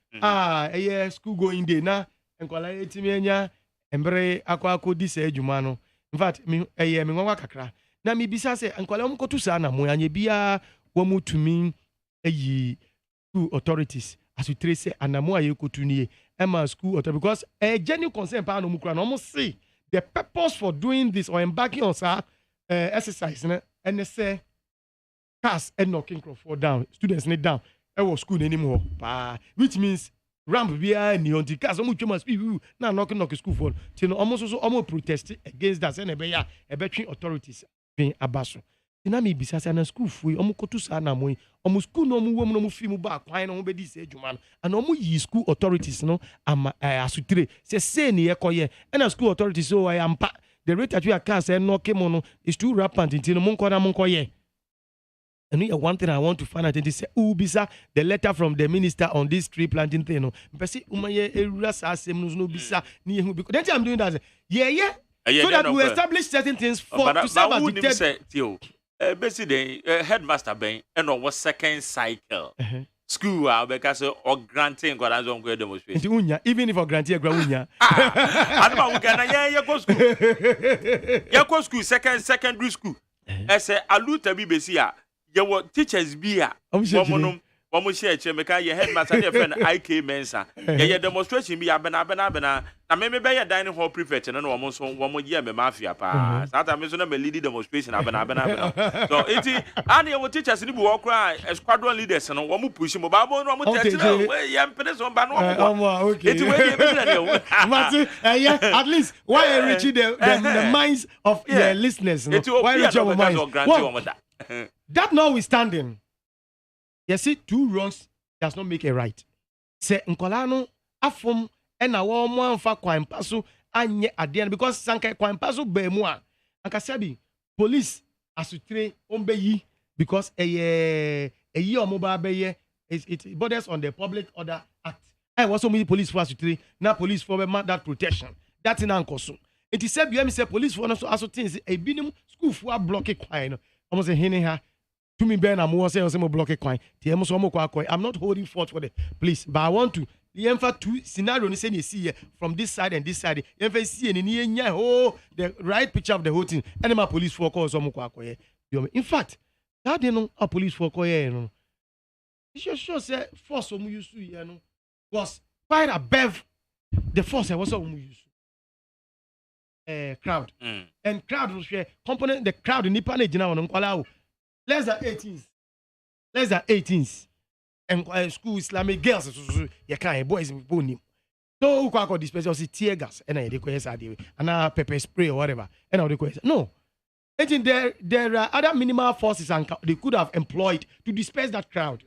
School going day na enkwala etimi anya embre akwa di se adwuma no. In fact me nwa kakra na me bisa say enkwala mkotu sa na mo anya bia wo mutumi school authorities as we trace say anamo ayekotu nie ema school authority because genuine concern pa no mukura no mo say the purpose for doing this or embarking on exercise na and say cars and knocking crowd down students need down school anymore which means ramp behind the on cars almost must be now knocking school for almost protest against that and a between authorities being abaso na me bisa say na school fu kotu sa na mo school no mo wom no mo fi mu ba kwan no be di se adwuma no and yi school authorities no asutre say ne yekoye and school authorities so I am the rate at you cars and knocking mono is too rampant until mo nkoye. And one thing I want to find out is say, bisa the letter from the minister on this tree planting thing. No, because then I'm doing that. Yeah. So that we establish certain things for to serve as the basically, headmaster Ben and on what second cycle. School because or granting God has on great demonstration. Even if I grant you grant I don't go school. You go school secondary school. I say aluta bi besia. Your teachers be a woman share chemical your headmaster your friend IK Mensa. Your demonstration be a bena. Na maybe be a dining hall prefect and almost 1 year me mafia pa. Sometimes no be leading demonstration bena. So it and your teachers ni walk cry squadron leaders and one push mo babo no mo tell yam pedes on ban no. It way at least why reaching the minds of your listeners. Why reach our minds? That notwithstanding, you see, 2 wrongs does not make a right. Say nkolano afom ena wo mo anfa kwan paso anye ade because sanka kwan paso be mu a anka sabi police asutre ombe yi because eye omo ba be ye it borders on the Public Order Act. I was so many police for asutre na police for that protection. That's in ankoso. It is said you say police for so asutin e binim school for block kwan no. Almost a hini ha. To me, Ben, I'm more saying more block a coin. I'm not holding forth for the police, but I want to. The emphasis two scenario you see from this side and this side. The emphasis see the right picture of the whole thing. And my police for call some in fact, that they know a police for call no. It's sure say force some used to was quite above the force I was some used. Crowd and crowd was share component the crowd in Nippon now less than 18s and school Islamic girls you can't boys in so who this person see tear gas and I request and pepper spray or whatever and I request no there are other minimal forces and they could have employed to disperse that crowd.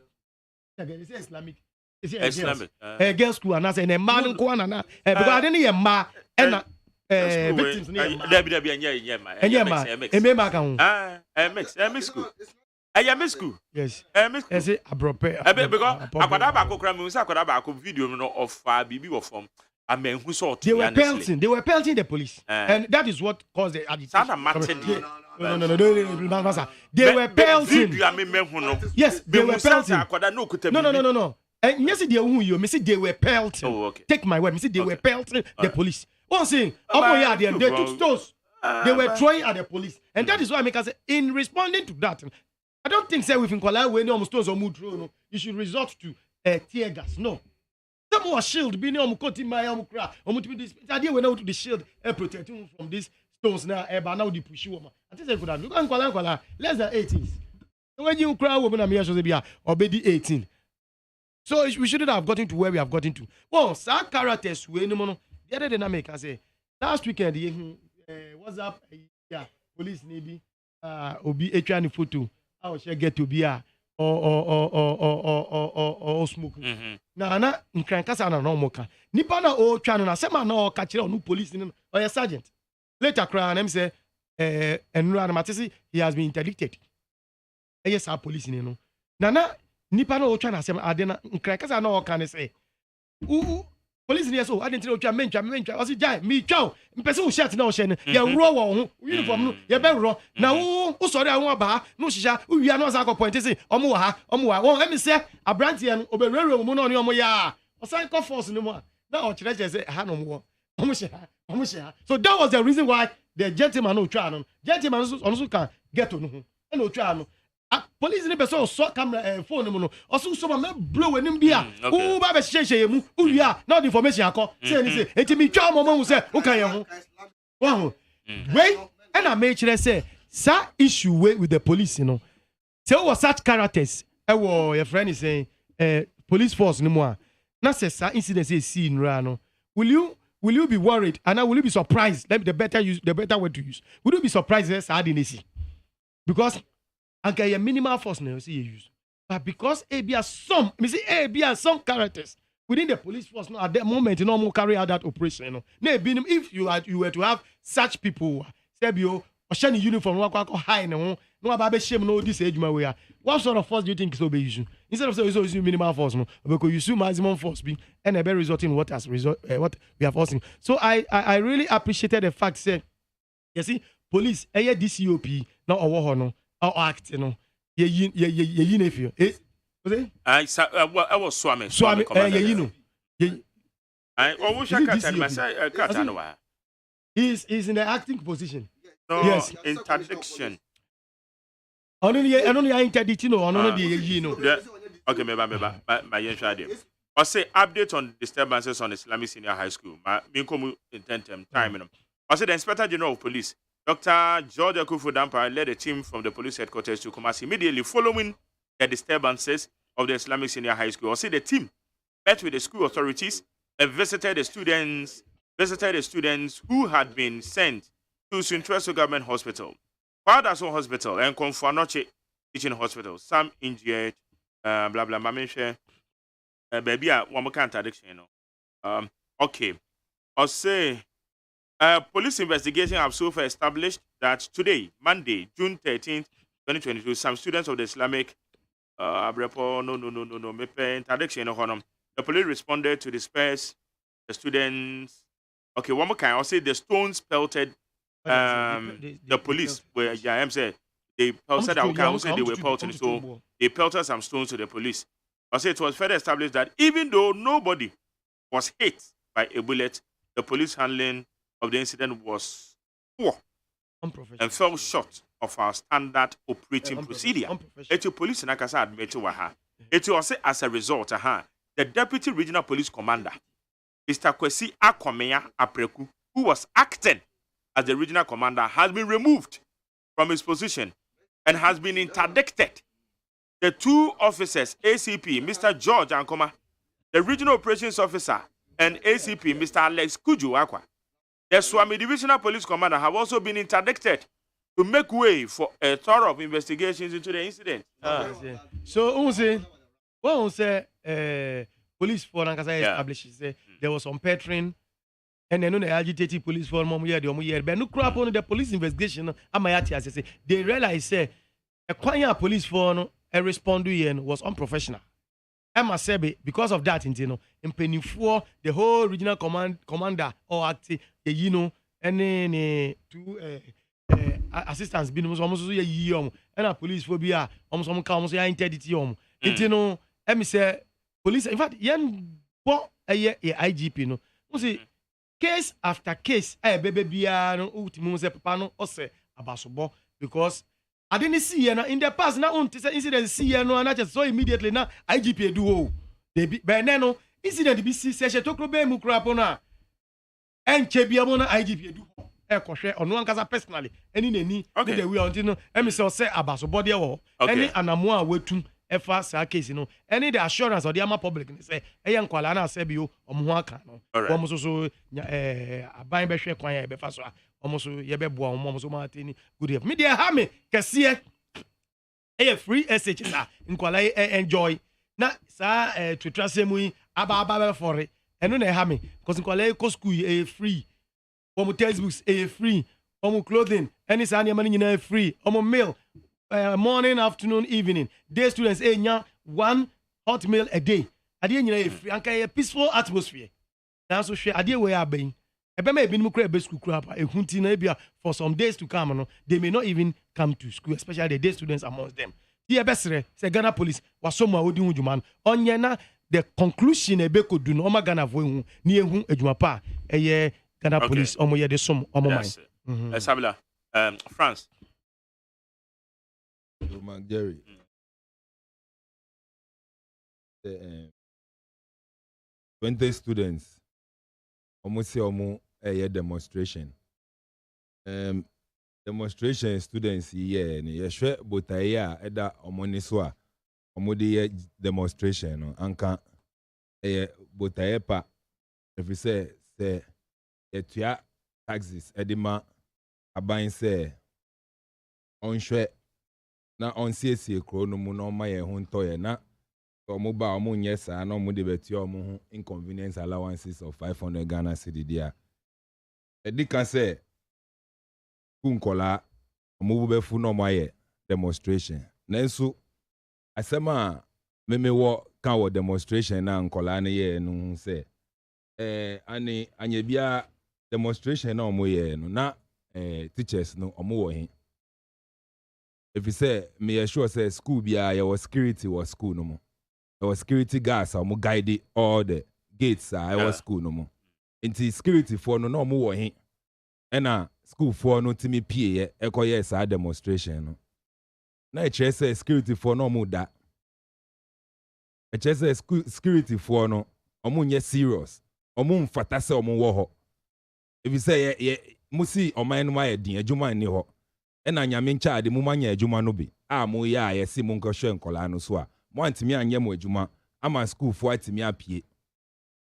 They say Islamic girls school and I say a man because I didn't hear ma and victims mix school. Yes. Because akwada ba ko kra me say akwada ba ko video no of bibi of form amen who saw they were pelting the police and that is what caused the agitation. No, sir. They were pelting. Yes, they were pelting. No. And yes, they who you, me say they were pelting. Oh, okay. Take my word, me say they were pelting the police. One thing, they took stones. They were throwing at the police, and that is why I make us say, in responding to that, I don't think say within Kuala when no stones or mood throw, no, you should resort to tear gas. No, some more shield being on cutting my crack. This idea went out to the shield and protecting from these stones now. But now they push you. I think for that. Look at Kuala less than 18. So when you cry, woman, I'm here to be already 18. So we shouldn't have gotten to where we have gotten to. Well, some characters we no the other dynamic I say last weekend what's up? Yeah, police maybe obi etwa ni photo. How shall get to be or smoke. Na nkran kasa na no moka. Nipa na o twa no na sema na o ka kire onu police ni or sergeant. Later cry and say enura na matisi he has been interdicted. Yes, our police ni no. Na nipa na o twa na sema ade na nkran kasa na o ka ne say police ni so ade ntire o twa mentwa o si jai mi twa mpese o shirt na o she ne ye ro wo ho uniform no ye be ro na wo sorry awon ba no hihia o wia no sa ko point say omo wa won emi say abrantie no oberere mu no ne omo ya o san ko force ni mu na o kire say ha no mo omo she ha so that was the reason why the gentleman no twa no gentleman so can get to no ho na o twa no police ni person so camera phone mu no also so ma blow enim bia who ba be sheshe mu uwia na the information akọ say ni say enti mi twa mo mu say who kan ye ho wow wait and I make sure say sa issue with the police you know say what such characters your friend is saying police force ni mu a na say sa incident say see in no will you be worried and will you be surprised let me the better word to use will you be surprised say sa dey see because and get a minimal force now see you use. But because some some characters within the police force now at that moment you know more carry out that operation you know. If you were to have such people say you or shiny uniform high no about shame no this age my way. What sort of force do you think is be using? Instead of saying using minimal force no because you use maximum force being and a very resulting what we have forcing. So I really appreciated the fact say you see police DCOP now or no or act you know ye nephew I was swami he's in the acting position. No, yes, interdiction. Only interdict no okay my I say update on disturbances on Islamic Senior High School. Me come intend time. I say the Inspector General of Police Dr. George Akufu-Dampare led a team from the police headquarters to Kumasi immediately following the disturbances of the Islamic Senior High School. The team met with the school authorities and visited the students who had been sent to Suntreso Government Hospital, Father's Home Hospital, and Konfuanoche Teaching Hospital. Some injured, blah blah. Mamisha, baby, one more contradiction, okay. I'll say. Police investigation have so far established that today, Monday, June 13th, 2022, some students of the Islamic interdiction, the police responded to disperse the students. Okay, one more kind. I'll say the stones pelted the police. Where I'm saying they pelted our car. They were pelting, so they pelted some stones to the police. I'll say it was further established that even though nobody was hit by a bullet, the police handling of the incident was poor and fell short of our standard operating procedure. The police in Akasa admit it was as a result, the Deputy Regional Police Commander, Mr. Kwesi Akwamea Apreku, who was acting as the Regional Commander, has been removed from his position and has been interdicted. The two officers, ACP, Mr. George Ankoma, the Regional Operations Officer, and ACP, Mr. Alex Kuju Akwa, the Swami Divisional Police Commander, have also been interdicted to make way for a thorough investigations into the incident. So, police for Nankasa established there was some pattern, and then the agitated police for but no crap on the police investigation. They realized a police for a respondent was unprofessional. Emma Sebe, because of that, in Penny 4, the whole regional commander or active, and then assistance bi no so omo so ye yi omo na police for bi a omo so ka omo so ya interdity omo nti no emi say police in fact yen bo eye IGP no mo say case after case bebe bia no ultimo say papa no o say abasobo because I didn't see you in the past now on incident see you no and just so immediately now IGP do o they be but no incident be see say to krobe mu krapo na enche bia mo na IGP do kohwe ono ankasa personally any nani the way until no emi say abasobo de wo any anamo a wetum efa sa case no any the assurance or the ama public say eya nkwala na say bio omo ho aka no omo so aban be hwe kwan ya be fa so omo so ye be boa omo so ma tini good if me dey ha me kese free SH sa nkwala enjoy na sa tutrasemu aba for eno na ha me because nkwala ko school free omo textbooks free omo clothing any sa na nyina free omo meal morning, afternoon, evening. Day students, one hot meal a day. Adi nyina free anka a peaceful atmosphere. Now so share adi we aben. Ebe me been mukra school crap ehunti na ebia for some days to come no. They may not even come to school, especially the day students amongst them. The ebesere say Ghana police wasomo a odi hujuman. Onye na the conclusion ebe ko do no ma Ghana vo hu ni ehu adwuma pa eye Ghana police omo ye de som omo man. Sabila France Jerry. 20 students almost say a demonstration. Demonstration students here ni yeshwe botaya eda omoniswa omodi demonstration no anka botaya pa if you say etua taxes edima aban say onhwe na onsiesie kro no mu na oma ye ho ntoye na omo ba omo nye sa na omo de beti omo ho inconvenience allowances of 500 Ghana cedi dia edika say kunkola omo be fu no maye demonstration na nso asema memewo kan wo demonstration na nkola na ye no say ani anya bia demonstration na omo ye no na teachers no omo wo he. If you say, me sure say school be your security was school no more. Our security guards are guide all the gates our school no more. Into security for no more he. And school for no timi PA echo yes a demonstration no. Na say security for no more that. Say security for no omo nye serious. Omo mfata se omo wo ho. If you say musi oman no ma din adwuma ni ho. Ena nyame ncha de mu manya adwuma no bi a mo ya yesi mo nkɔhwɛ nkola no so a mo antimi anye mo adwuma ama school fo atimi apie.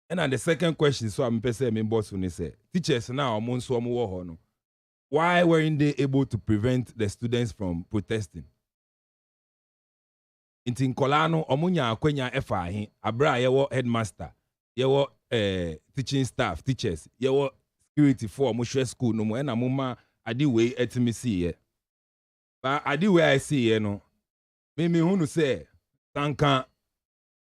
Ena the second question so am pese me boss ni say teachers na omo nso omo wo ho no why weren't they able to prevent the students from protesting? Inti nkola no omo nya akwanya efa ahe abra yewo headmaster yewo teaching staff teachers yewo security for omo hwɛ school no mo ena mo ma adi we etimi see ye. But I do where I see you know. Me who say tanka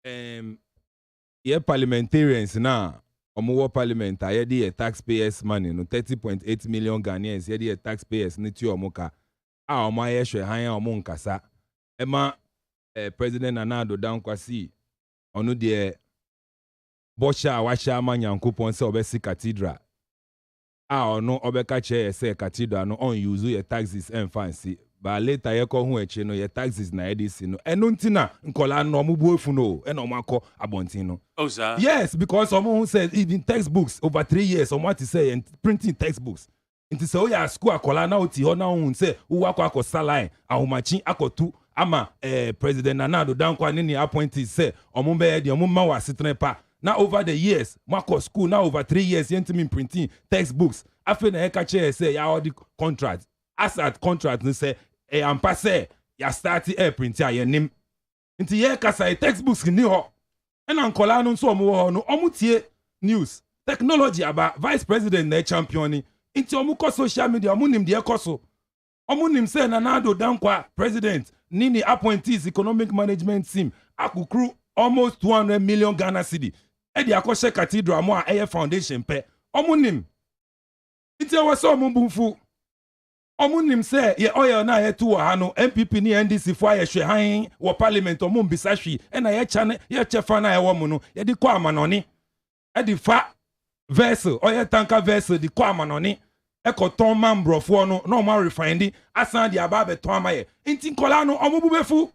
ye parliamentarians na omo parliament I the taxpayers money no 30.8 million Ghanaians ye the taxpayers ni tu omo ka a omo ye hwe han omo nkasa ema president Nana Dankwa onu de bosha washa manyankopon se obesi cathedral a ono obeka che se cathedral no on use your taxes and fancy. But later ye ko hu eche no ye taxes na edisi no eno ntina nkola no mu buefu no e no makọ abontin no. Oh sir. Yes, because someone who said even textbooks over 3 years someone to say and printing textbooks. Inti say o ya school akola na oti ho na hu say wo akọ saline ahomachi akotu ama president Nana Dankwa ni appointee say omo be de omo ma wa setene pa. Now over the years makọ school now over 3 years yentimi printing textbooks afi na e ka che say ya all the contract as at contract no say am passe ya start print ya nim nti ye kasa textbooks ni ho ena nkola no so omo ho no omo tie news technology aba vice president na champion ni nti omo ko social media omo nim de ekoso omo nim say Nana Dankwa president ni appointees economic management team akukru almost 200 million Ghana cedi e di akoshe cathedral mo a foundation pe omo nim nti e wo so omo bumfu Omunim say ye oil na ye tu ha no MPP ni NDC fo ye hwe han wo parliament omum bisa hwi e na ye cha ne ye chefa na ye wo mu no ye di kwa amanoni e di fa vessel oil tanker vessel di kwa amanoni e ko ton man brofo no no ma refine asan di aba be ton amaye nti nkola no omubu befu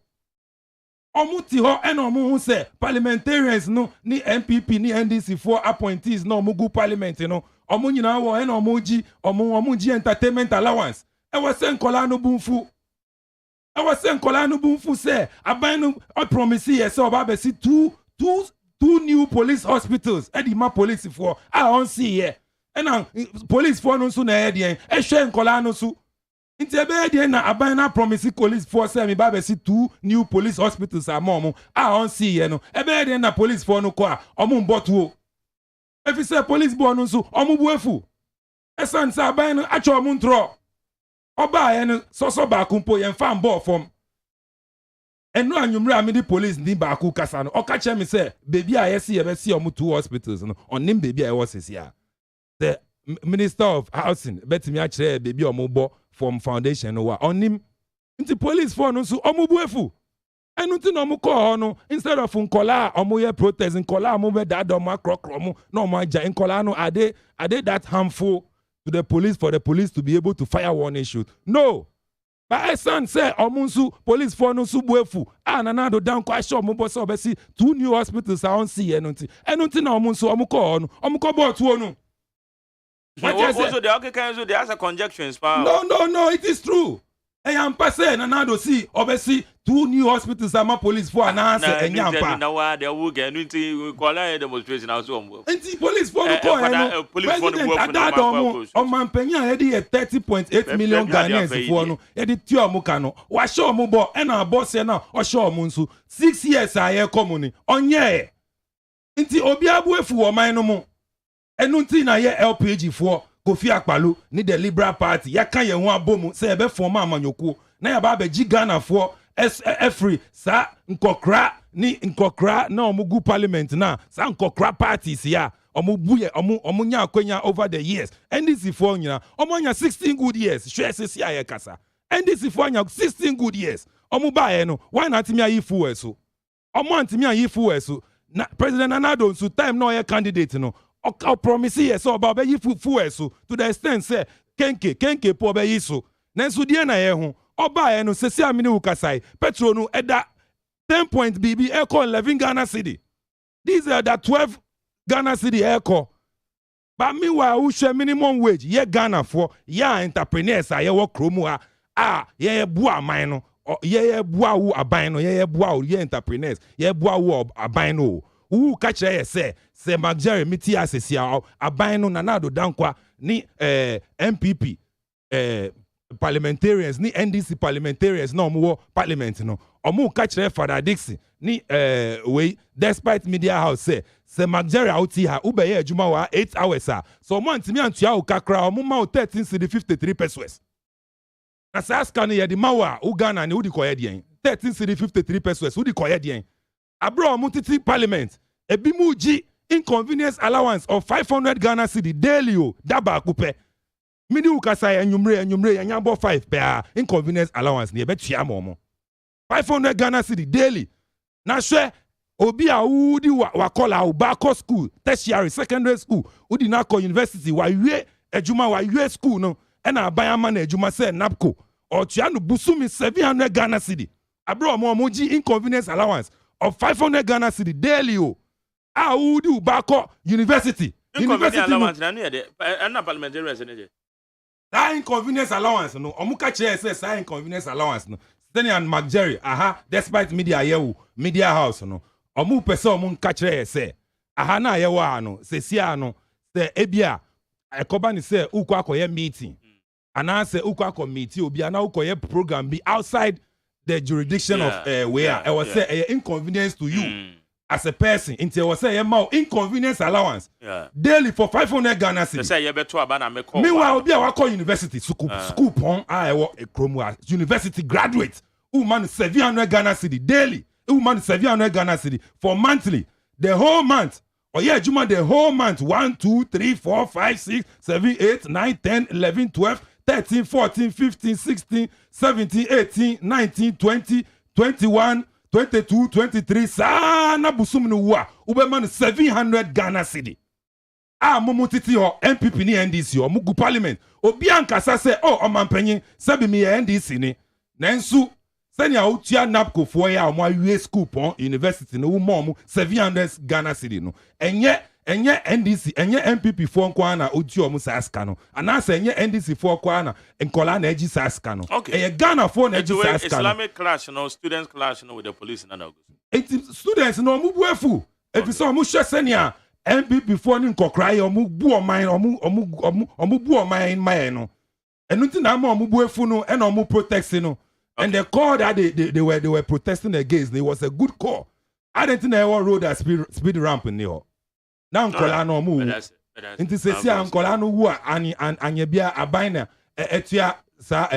omuti ho e na omu hu say parliamentarians no ni MPP ni NDC for appointees no omugu parliament no omu nyina wo e na omu ji entertainment allowance e was saying nkola no bumfu e was saying nkola no bumfu say aban no promise yes so ba be see two new police hospitals e di ma police for on see here e na police for no so na e de e hwe nkola no so nti ebe de na aban na promise police for say me ba be see 2 new police hospitals amom on see here no ebe de na police for no ko a omu mbotuo if you say police boy no so omu buefu esan sa aban no acho omu ntro oba ye no so ba kumpo ye mfa mbo fom enu anwumre amidi police ni ba ku kasa no okache me say baby a yesi ye be see omu 2 hospitals no onim baby a was here the minister of housing betimi a kire baby omu bo from foundation no wa onim nti police for no so omu buefu enu ti no mu ko no instead of nkola omu ye protest nkola omu be dad omu akrokro omu no omu aja nkola no are they that harmful to the police for the police to be able to fire one issue? No. But I say omu nsu police for no su buefu na do down kwa show omu bo so be see 2 new hospitals I on see enu ti na omu nsu omu ko no omu ko bo tuo no. Also the okay can so there are conjectures pa. No, it is true. I am passé na do see obviously 2 new hospitals ama police for na answer enyampa na wa they will get nti kola demonstration also omo nti police for no call no police for no o man penya he dey 30.8 million Ghanaians for no he dey ti omo ka no wa show omo bo e na boss e na o show omo nso 6 years aye common onye nti obi abuefu wo man no mu enu nti na ye LPG for Kofi Akpalo ni the Liberal Party ya kan ye ho abomu se ebe form amanyoko na ya ba be gi Ghana for free sa nkokra na omugu parliament na sa nkokra parties ya omubuye omu nya akwanya over the years NDC for nyina omonya 16 good years hwese aye kasa NDC for nya 16 good years omu ba ye no why not me ayifu eso omo antimi ayifu eso na President Anado so time no ye candidate no o promise yes so about be fu eso to the extent say kenke po be yiso nanso die na ye ho oba ye no sesi amini ukasai petrol no eda 10 point bb eco 11 Ghana cedi these are the 12 Ghana cedi eco but meanwhile who share minimum wage ye Ghana for ya entrepreneurs a ye wo kromu ye bua man no ye bua wu aban no ye bua ye entrepreneurs ye bua wu aban no who catch ye say Magere miti asesia aban no nanado dankwa ni MPP parliamentarians ni NDC parliamentarians no omo parliament no omo catch Father Dixon ni we despite media house say Magere outi ha ube ye adwuma wa 8 hours so omo antimi antua o kakra omo ma 13 cedi 53 pesos na saska no ye di mawa Uganda ni udi koye dien 13 cedi 53 pesos udi koye dien abro omo titi parliament ebi mu ji inconvenience allowance of 500 Ghana cedi daily o daba kupe mini ukasa enyumre yanyabo 5 per inconvenience allowance ni ebetua momo 500 Ghana cedi daily na hwe obi a udi wakola ubako school tertiary secondary school udi na ko university wa wie ejuma wa wie school no e na abayama na ejuma se napco o tua no busumi 700 Ghana cedi abro mo ji inconvenience allowance of 500 Ghana cedi daily o udi ubako university allowance na no ye na parliamentarians ne je that inconvenience allowance no omuka chair says that inconvenience allowance no Stanley and Magere despite media house no omu pese omu nka chair say na yewa no se sia no se ebia ekoba ni say ukọ akoye meeting ana say ukọ akọ meeting obi ana ukoye program be outside the jurisdiction of where I was say inconvenience to you as a person until was say inconvenience allowance daily for 500 Ghana cedis. Say you beto aba na me call. Meanwhile obi a wako university school pon ekromu university graduate who man 700 Ghana cedis daily who man 700 Ghana cedis for monthly the whole month juma the whole month 1 2 3 4 5 6 7 8 9 10 11 12 13, 14, 15, 16, 17, 18, 19, 20, 21, 22, 23. Sa na busum no wa. Ubema no 700 Ghana cedi. Momo titi ho MPP ni NDC ho mugu parliament. Obi ankasa se omampanyin sabi mi NDC ni. Nansu senya utia napko fo ya omo awie school pon university no mo 700 Ghana cedi no. Enye NDC enye MPP fo nkwa na uti omo saska no. Anase enye NDC fo kwa na enkola na eji saska no. Eye Ghana fo na eji saska no. Islamic clash no, students clash no with the police na August. Students no mu buefu. Efi omo hwe senya MPP for ni nkokra ye omu bu oman omu bu oman man no enunti na omu bu efu no and omu protest no and the call that they were protesting against it was a good call. I didn't think they were road that speed ramp in there. Now nkola no omu nti sesi nkola no wu anya bia abina etua sa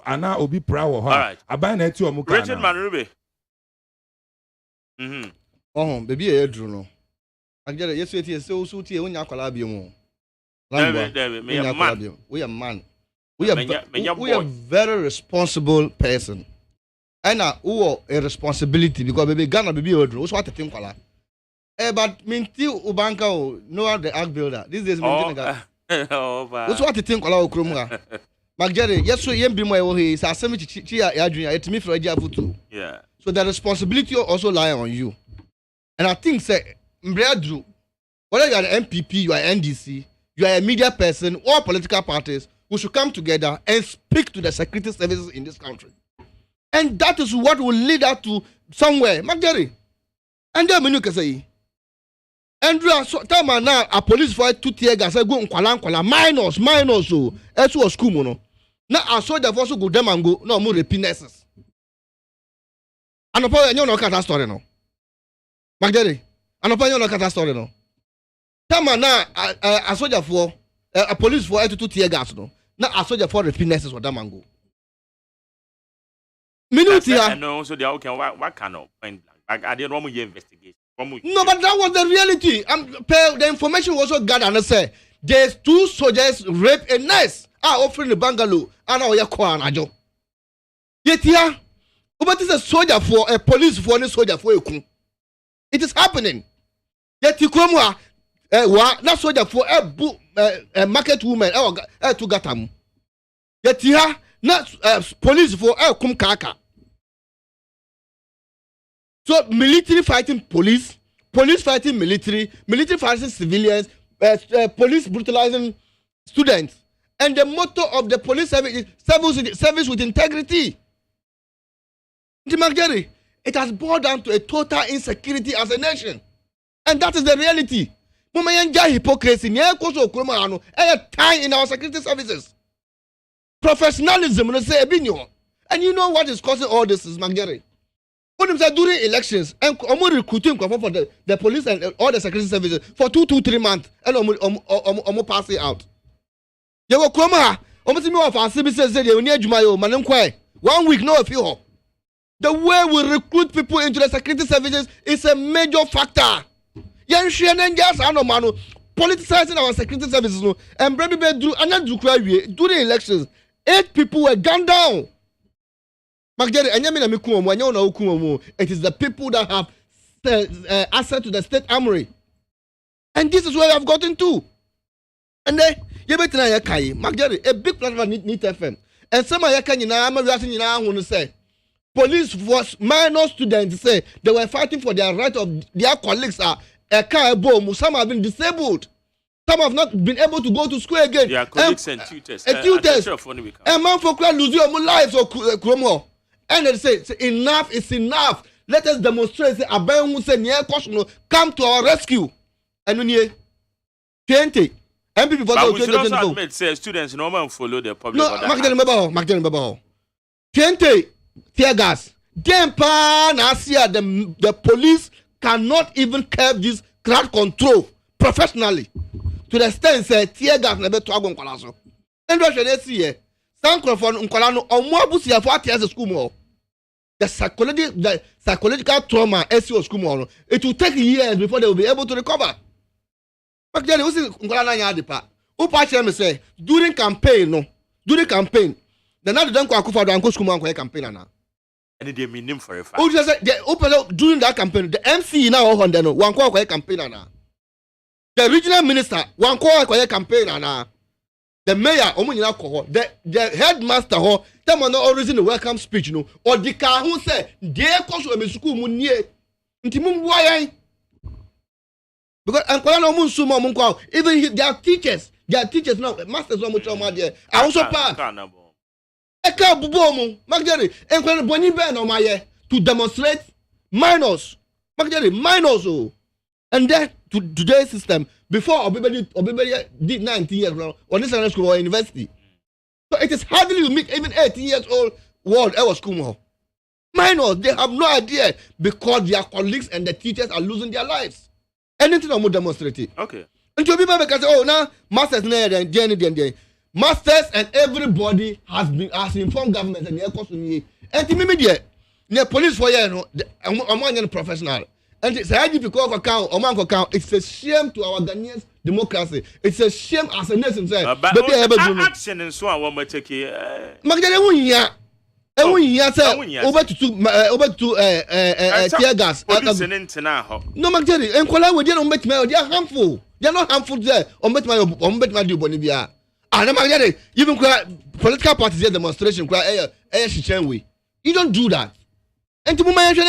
ana obi pra wo ha abina etua omu kana Richard Manrube baby e dru no Agere yesu eti so so tie onya kwala bia mu. David, we are man. We are man. We are very responsible person. And who a responsibility because baby Ghana baby odro. So what to think kwala. But minti ubanka no the ark builder. This is minti nga. So what to think kwala okrom ga. Magere yesu yem bi mo e wo he sa asemi chi ya adwun etimi fro agia futu. Yeah. So the responsibility also lie on you. And I think say Mbreadru, whether you are an MPP, you are NDC, you are a media person, or political parties, we should come together and speak to the security services in this country. And that is what will lead us to somewhere. Magdari. And then when you can say, Andrew, so tell me now, a police for 2 tear gas, I go on minus, so, as was school, no. Now I saw the force go them and go, no more repeatnesses. And upon you know, cat story, no. Magdari. And upon your cat story, no. Tama na a soldier for a police for 2 tear gas, no. Now a soldier for the finesses for Damango. Minute here. No, so they are okay. What kind of point blank? I didn't want to investigate. No, but that was the reality. The information was also gathered and said there's 2 soldiers rape a nurse. Offering the bungalow and now you're calling a job. Yet here, but it's a soldier for a police for a soldier for you. It is happening. Yet you come not soldier for a market woman to Gatam. Yet here, not police for a kumkaka. So military fighting police fighting military fighting civilians, police brutalizing students. And the motto of the police service is service with integrity. It has boiled down to a total insecurity as a nation. And that is the reality. Hypocrisy tie in our security services. Professionalism, and you know what is causing all this is Magere. During elections, and recruiting for the police and all the security services for 2-3 months, and almost passing out. You go come here. Almost me of our services say you need Jumayo, Manunkwe. 1 week, no few. The way we recruit people into the security services is a major factor. Politicizing our security services, and during elections, 8 people were gunned down. It is the people that have access to the state armory. And this is where we have gotten to. And then, a big platform need FM. And some of you say, police force minor students say they were fighting for their right of their colleagues. Some have been disabled. Some have not been able to go to school again. Their colleagues and tutors. A man for crying lose your lives or Kromo. And they say, enough is enough. Let us demonstrate. Say, come to our rescue. And when you 20. MPP but we should also admit, say, students normally follow the public. No, 20 tear gas. The police cannot even curb this crowd control professionally. To the extent say tear gas never to agon kwalaso. And what they see here, some microphone unkolano or more busia for tears school more. The psychological trauma SEO school more. It will take years before they will be able to recover. But then we see unkolana ya depa. Upa me say during campaign no. do the campaign. The now don't go for the uncle school man campaign now. And they mean him for a fact. Oh, just during that campaign, the MC now on the one call campaign now. The regional minister one call campaign now. The mayor, the headmaster, them are not always in the welcome speech, no. Or the car who said, "Dear course, we school munye." Intimum why? Because even their teachers now, masters on much more there. I also pass. Eka bubomu, Magdari, and when Bonnie Ben on my to demonstrate minors, Magdari, minors, and then to today's system before everybody did 19 years now or this school or university. So it is hardly you meet even 18 years old world ever school. Minors, they have no idea because their colleagues and the teachers are losing their lives. Anything I'm demonstrating. Okay. And to people can say, oh, now masters and masters and everybody has informed government and the economy. And to me, the police for you, I'm professional. And it's a difficult account, it's a shame to our Ghanaian democracy. It's a shame as a nation. But action and so on, one may take it. Magdalene, over to tear gas. No, Magdalene, and Kola, we didn't make me, they are harmful. They are not harmful there. On bet my Bonibia. And Magdalene, even political parties demonstration, you don't do that. And to my and Ghana,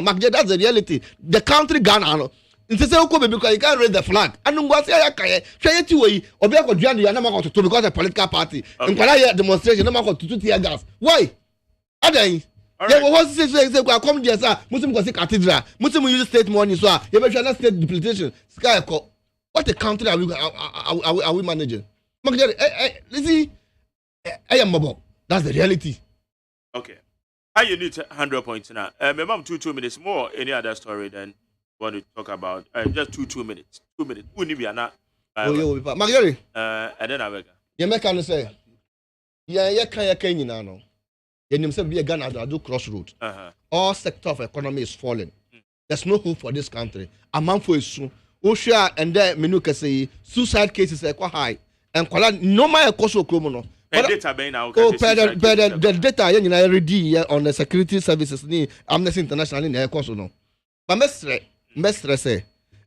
that's the reality. The country Ghana. Because you can't raise the flag. And because a political party. And demonstration, no to tear gas. Why? Are they? They will say, come here, sir. Muslim go see cathedral. Muslim use state money, so you better not state deportation. What a country are we managing? See, I am mobile. That's the reality. Okay. How you need 100 points now? My mom, 2 minutes more. Any other story then want to talk about? Just 2 minutes. 2 minutes. Magari. And then I will. You make an say. Yeah, can no. You himself be a gun at do crossroad. All sector of economy is falling. There's no hope for this country. A month for soon. Osha and then Menuka say suicide cases are quite high. And no my cost of criminal. The data now. The data you know already on the security services ni Amnesty International in air course no. But mestre say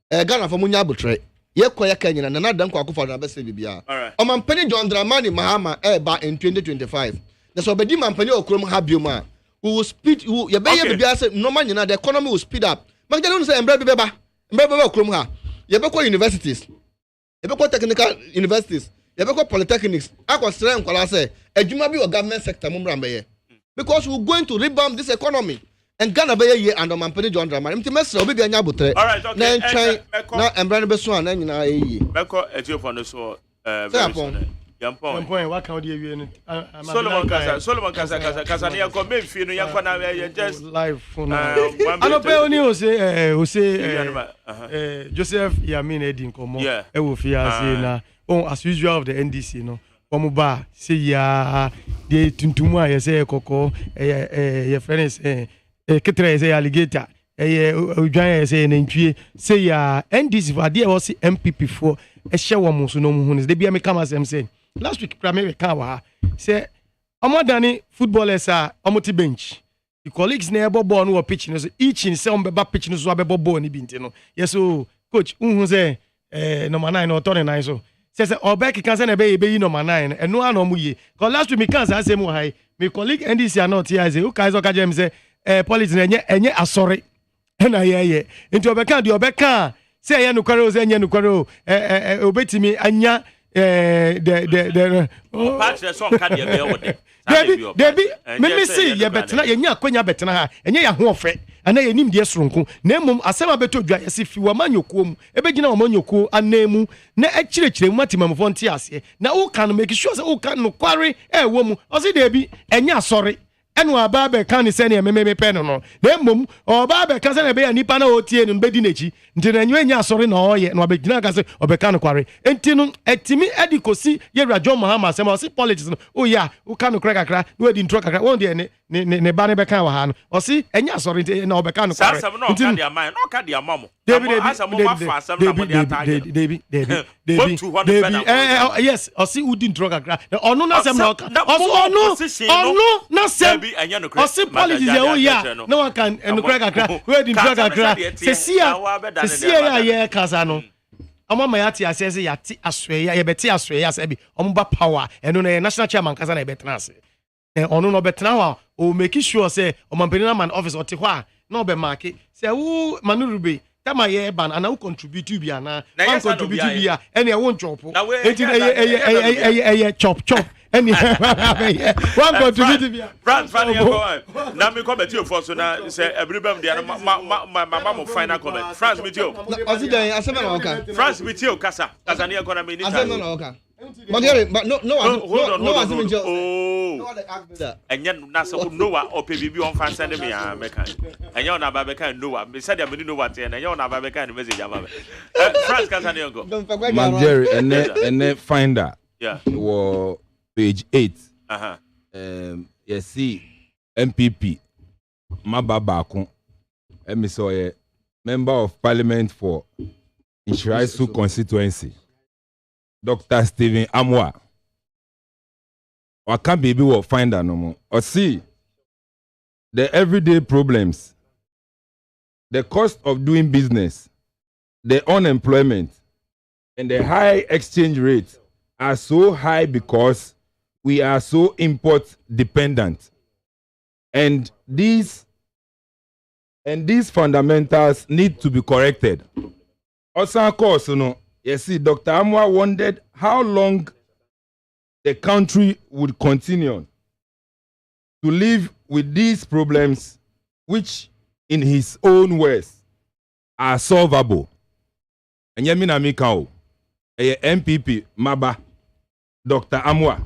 Ghana for munya butre. Ye kwaya Kenya na na dan kwa kufa na bese bibia. O mampani John Dramani Mahama ba in 2025. The so bedi mampani okrom ha bioma. We will speed ye be ye bibia say no man the economy will speed up. Magdalene say embre bibeba okrom ha. Ye be kwa universities. Ye be kwa technical universities. You have polytechnics. I was saying, I say, a government sector, because we're going to rebound this economy. And Ghana be here and Mampani John Drama. I'm to mess up, maybe I know. All right, okay. Now, I'm Brandon Beswan, and you know, Beko, it's your phone, so, what can you Solomon Casa, near Command, Fino, Yankana, just live for now. I don't pay on you, say, Joseph Yamin Edin, come on, I will fear, as usual of the NDC, no. Omuba, say ya, de Tuntumwa, you say, Coco, your friends, Ketre, say alligator, Ujaya, say, and say ya, NDC, for dear was MPP for a shawamus, no moon, they be a come as I'm saying. Last week, Primary Kawa, say, Omadani footballers are Omoti bench. The colleagues never born who are pitching, each in some baby pitching, so I born in yes, so, coach, say, number 9 or 29, so. Says Obeki can send a baby number 9 and no one on muye. Because last week me can't say more high. My colleague NDC are not here. Say, who guys okay James say police and sorry. And I hear into Obeka do Obeka say ya no kwaro say ya no kwaro obetimi anya the patch the song can be over Debbie me see ya betena ya nya kwanya betena ha enye ya ho ofe ana ya nim de soronko na emom asema beto dwa yesi fi wa manyoko mu ebegina wa manyoko anemu na akirekire mu matimamfo nte ase na wo kan make sure say wo kan no kware wo mu o se Debbie enya asori enu aba be kan se ne mememe pe no na emom oba be kan se ne be ya nipa na otie no bedi nechi nti na enya asori na oye na obegina ka se obeka no kware enti no etimi edikosi yewra John Mahama asema o se politics no o ya wo kan no kra kakra no edi ntro kakra won de ne ne ba ne bɛka wɔ ha no ɔsi ɛnyɛ asɔre nti na ɔbɛka no kɔrɛ sasɛm na ɔka di ama no ɔka di ama mo yes ɔsi wudi ntoro kakra ɔno na sɛm na ɔka ɔno na sɛm ɔsi politics yɛ o yɛ na wɔka nukura kakra wɛdi ntoro kakra sesia yɛ kasa no ɔmo ama yɛate ase sɛ yɛate asoɛyɛ yɛbɛte asoɛyɛ asɛ bi ɔmo ba power ɛno na yɛ national chairman kasa na yɛbɛtena ase ɔno no ɔbɛtena hɔ a o make sure sɛ ɔmampanin na man office ɔte hɔ a na ɔbɛmaake sɛ wo manu rube tama yɛ ban ana wo contribute bi ana wan contribute bi a ɛne ɛwo ntwɔpo enti ɛyɛ chop ɛne wan contribute bi a France na me comment you for so na sɛ everybody dia ma mo final comment France meet you ɔsidan asɛm na ɔka France meet you kasa ne economy ni asɛm na ɔka but no one enye na so Noah opebibi on fan send me ya meka enye na ba beka Noah me said me Noah te na enye na ba beka the message ama France kasa ne go Jerry ene finder yeah wo page 8 you see MPP mababa ko emiso member of parliament for Inshiraisu constituency Dr. Stephen Amwa. Or can baby will find no more. Or see the everyday problems, the cost of doing business, the unemployment, and the high exchange rate are so high because we are so import dependent. And these fundamentals need to be corrected. Also, of course, you see, Dr. Amwa wondered how long the country would continue to live with these problems, which, in his own words, are solvable. And Yemina Mikao, a MPP, Maba, Dr. Amwa,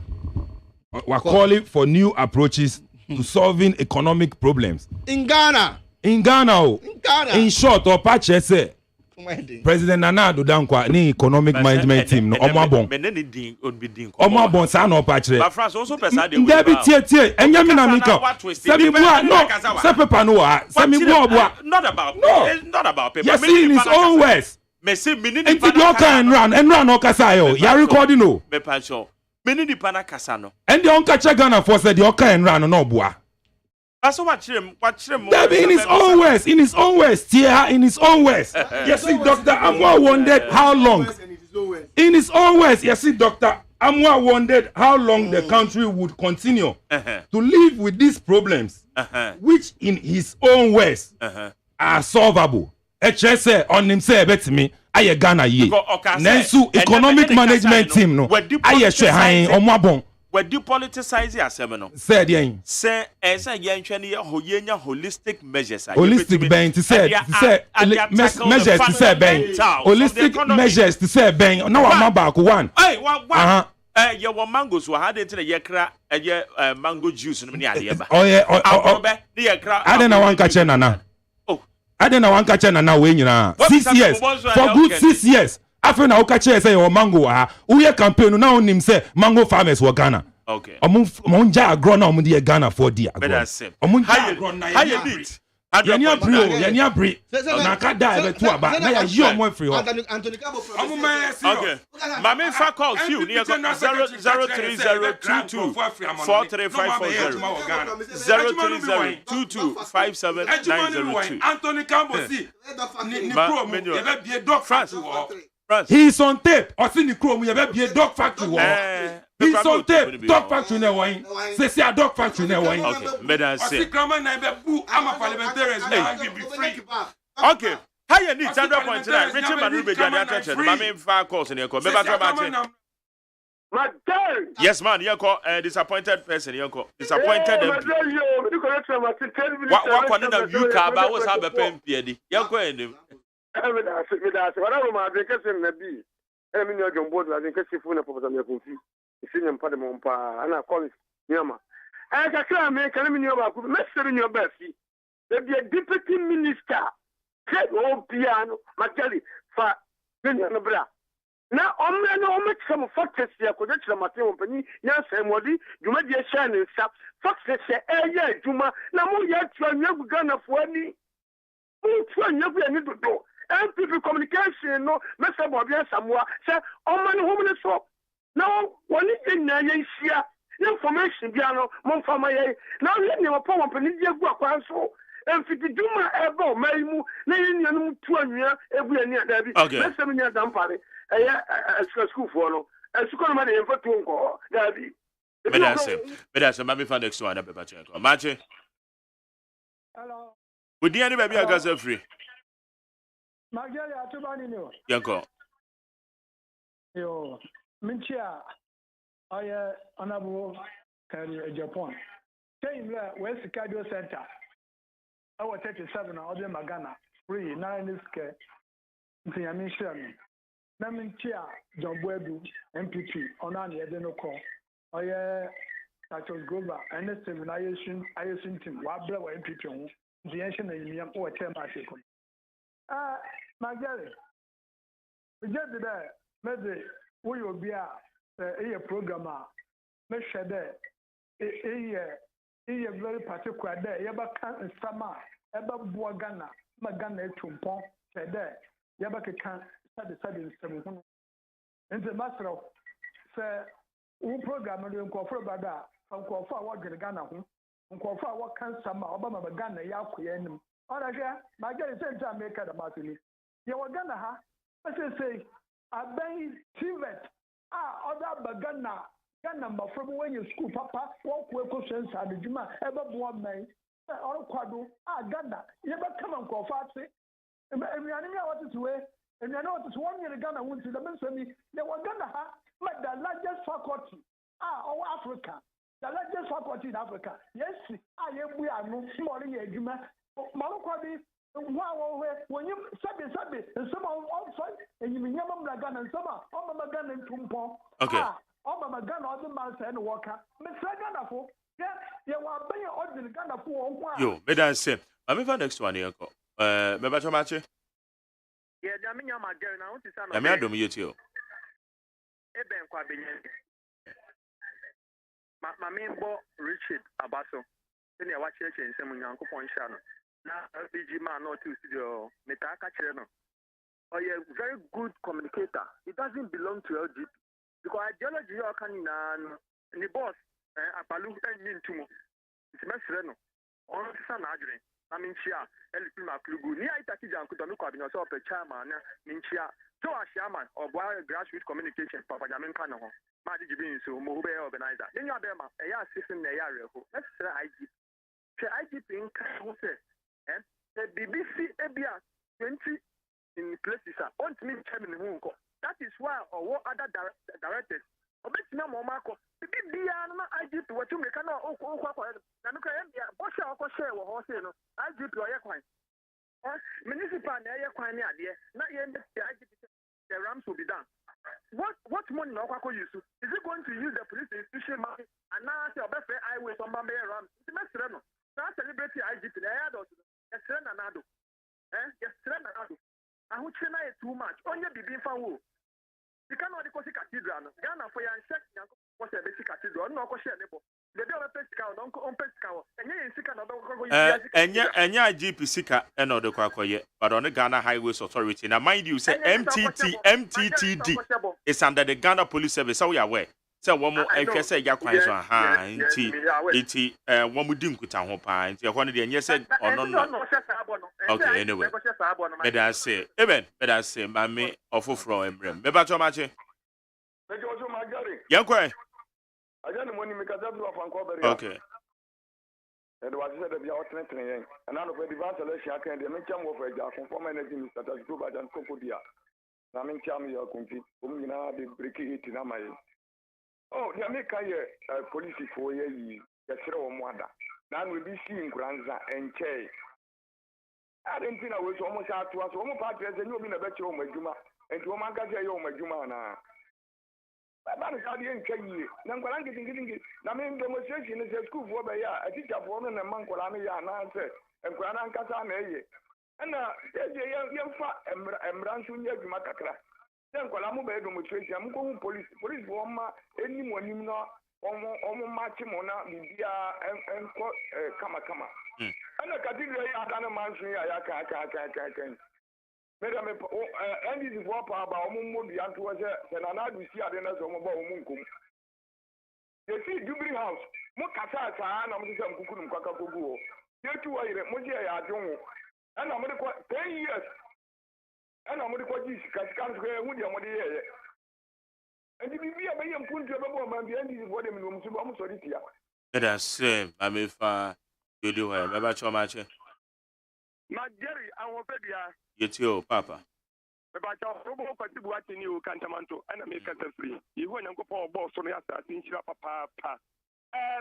were calling for new approaches to solving economic problems. In Ghana. In short, or patch say. President Nana Adodankwa ni economic management team no omabon omabon sa no pa kire but France also pesa de Debi tie enyami na mika semi bua no se paper no wa semi bua not about paper yes in his own words me say minini and run no kasa yo ya recording no me pa sure minini pana kasa no and the onka Ghana for said the oka and run no bua. That's what him. In his own words, in his own words. Yes, see, Dr. Amwa wondered how long. In his own words, yes, see, Dr. Amwa wondered how long the country would continue to live with these problems, which, in his own words, are solvable. HSA on himself, bet me. Aye Ghana ye. Nensu economic management team no. Aye shehain omwabon. We depoliticize asem said yen say esa yentwe ne hoyenya holistic measures holistic ben to say measures to say ben holistic measures to say ben na wa maba ko one ye wo mango so ha de tire ye kra ye mango juice no ne ade ba be ne ye kra ade na wan ka che nana ade na wan ka che nana we nyina 6 years for good 6 years after na ukache say your mango ha uye campaign na onim say mango farmers were Ghana okay omunja agro na omudi Ghana for dia agro omunja agro na yeni abri na ka da ebe tu aba na ya yi omo free ho okay mama fa call you near 03022 43540 Anthony Cambosi ni pro me be dog factory he's on tape or see the chrome you be dog factory he's on tape dog factory na wine say a dog factory na wine okay medan say grandma na be bu am parliamentarians na be free okay how you need 100.9 Richard Manube Gani attention mama fa calls in here call me back about yes man you call disappointed person you call disappointed MP what one na you ka ba was have a pen piedi you call him whatever my vacation na be emi ni ojo board la nke sifu na papa me konfi isi nyampa de mompa ana call nyama ka kra me kan mi ni oba ku mesere ni oba fi the deputy minister head o piano makali fa ni no bra na omre no omekyerɛ mo factors yɛ kɔdɛ kyerɛ mate wo mpani nyansa mmɔde dwumadi ahyɛ ne nsa factors yɛ ɛyɛ adwuma na mo yɛ atua nwagu ghanafoɔ ani motua nwagu ani dodo MPP communication no mɛsɛ bɔɔde asamoa sɛ ɔma ne hom ne so na wɔne yɛ nyinaa yɛnhyia information bia no momfama yɛn na ɔyɛ nneɛma pɔ wɔ mpani de agu akwan so mfiti dwuma ɛba ɔma yi mu na yɛn nuanom tu anwea egu ani adaabi mɛsɛm nyɛ dampare ɛyɛ schoolfoɔ no ɛsukɔ no ma de yɛmfa tuo nkɔ daabi medase ma mefa next one abɛba kyɛn kɔ maakye wodia ne baabi akasa firi Magdalena atubani ni o. Yanko. Yo, minchia aye honorable kari Japan. Saying that West Cardio Center. Our 37 or the Magana free 9 scare. Ntiamishan. Na minchia John Webu MPP onani edenoko. Aye Dr. Grover and the 7 ISN team wa bla wa MPP on. The ancient name or tema sekon. Magari, we just did that. Maybe we will be a programmer. Make sure that a very particular day. Yaba can summer. Eba buagana. Magana tumpon. Said that. Yaba can study 7. And the master of say, who program you call for bada. Uncle for what Ghana. Uncle for what can summer. Obama Magana Yaku. All right, my girl is saying to make a martini. You were gonna have, let's say, a bang Tivet, other Bagana, Ghana, from when you school, Papa, walk with questions at the Juma, ever born May, or Quadu, Ghana, you ever come and call Fatsi, and we are what is way, and you know it's 1 year Ghana went to the Mississippi, they were gonna have like the largest faculty, or Africa, the largest faculty in Africa. Yes, we are no smaller Juma. Malukadi, wow, when you sabi, and some outside, and you mean Yamagan and some Omamagan and Tumpo. Okay. Omamagan, other man and Walker. Miss Ganafo, yeah, you are being ordinary Ganafo. Yo, Medan say, I'm in next one here. Mebacho Mache? Yeah, Jamina Magan, I want to say, I'm not doing you too. Eben Quabin. My main boy, Richard Abaso. Then I watch it in some Uncle Ponchano. Now, AGYEMAN not to studio, Metaka Channel. Oh, yeah, very good communicator. It doesn't belong to LGP. Because ideology, you can in the boss, Apalu and Nintumo. It's Messereno. On San Adrian. I mean, Chia, Elipima Klugu, near Itakijan could look at yourself a chairman, Minchia, so a shaman or grassroots communication, Papa Jamin Kano, Madi Jibin, so Mobe organizer. Then you are there, a year system, a year. Let's say IGP. IGP in Kano. The BBC Abia 20 in places on to me that is why or other directors Obetina Momako the IGP what you make no IGP municipal the rams will be done. What money Okako use? Is it going to use the police institution money and now say fair highways on Bambe Rams? It's a now celebrity IGP the adults. Yes, I would say too much. Only be being found. You cannot go to cathedral. Ghana for your check was a basic cathedral. No, go share nebo. The day of a pesca, don't go on pesca. And you sick another. And ya GP Sika and other Quacoye, but on the Ghana Highways Authority. Now, mind you, say MTTD is under the Ghana Police Service. So we are aware. So one more I can say Yakwan one would drink with our home pine. You wanted the yes said or no. Okay, anyway. But I say, even, but I say, Mammy, awful from Emblem. Mebacho Mache. Yankwe. I don't know when you make a double of Uncle. Okay. And was said of your training, and out of the advance election, I can make them over a conform anything that has go back and Cocodia. I mean, tell me your complete, the breaking it in Amay. Oh, the American police for a year, the throw Mwanda. Now we'll be seeing Granza and Che. I didn't think I was almost out to us, almost part as a new in a better home, Juma, and to Omagaja, Juma. That is how the end came. Nangalang getting it. I mean, demonstration is a school for the year. I teach a woman and Mankolania and answer, and Granan Casane. And there's a young fat and Bransunia Matakra. Then Kolamu bedroom trace, I'm going police woman, anyone you know, almost match him on Libya and Kama. And a cathedral, I can't imagine I can. Madam, and this is what about Mumu, the Antuaja, and another we see at the end of Munkum. You see, Jubilee House, Mokata, and I'm just Kukum Kakaku. You two are Moja, and I'm going to 10 years. And I'm going to this because can't go with your money. And if you are being put to a man, the end is what I'm going to almost solid here. Let us say, I mean, you do have about so much. My Jerry, I will pay You too, Papa. About your robo watching you, Cantamanto, and I make it free. You went and go for a boss on your side, Papa.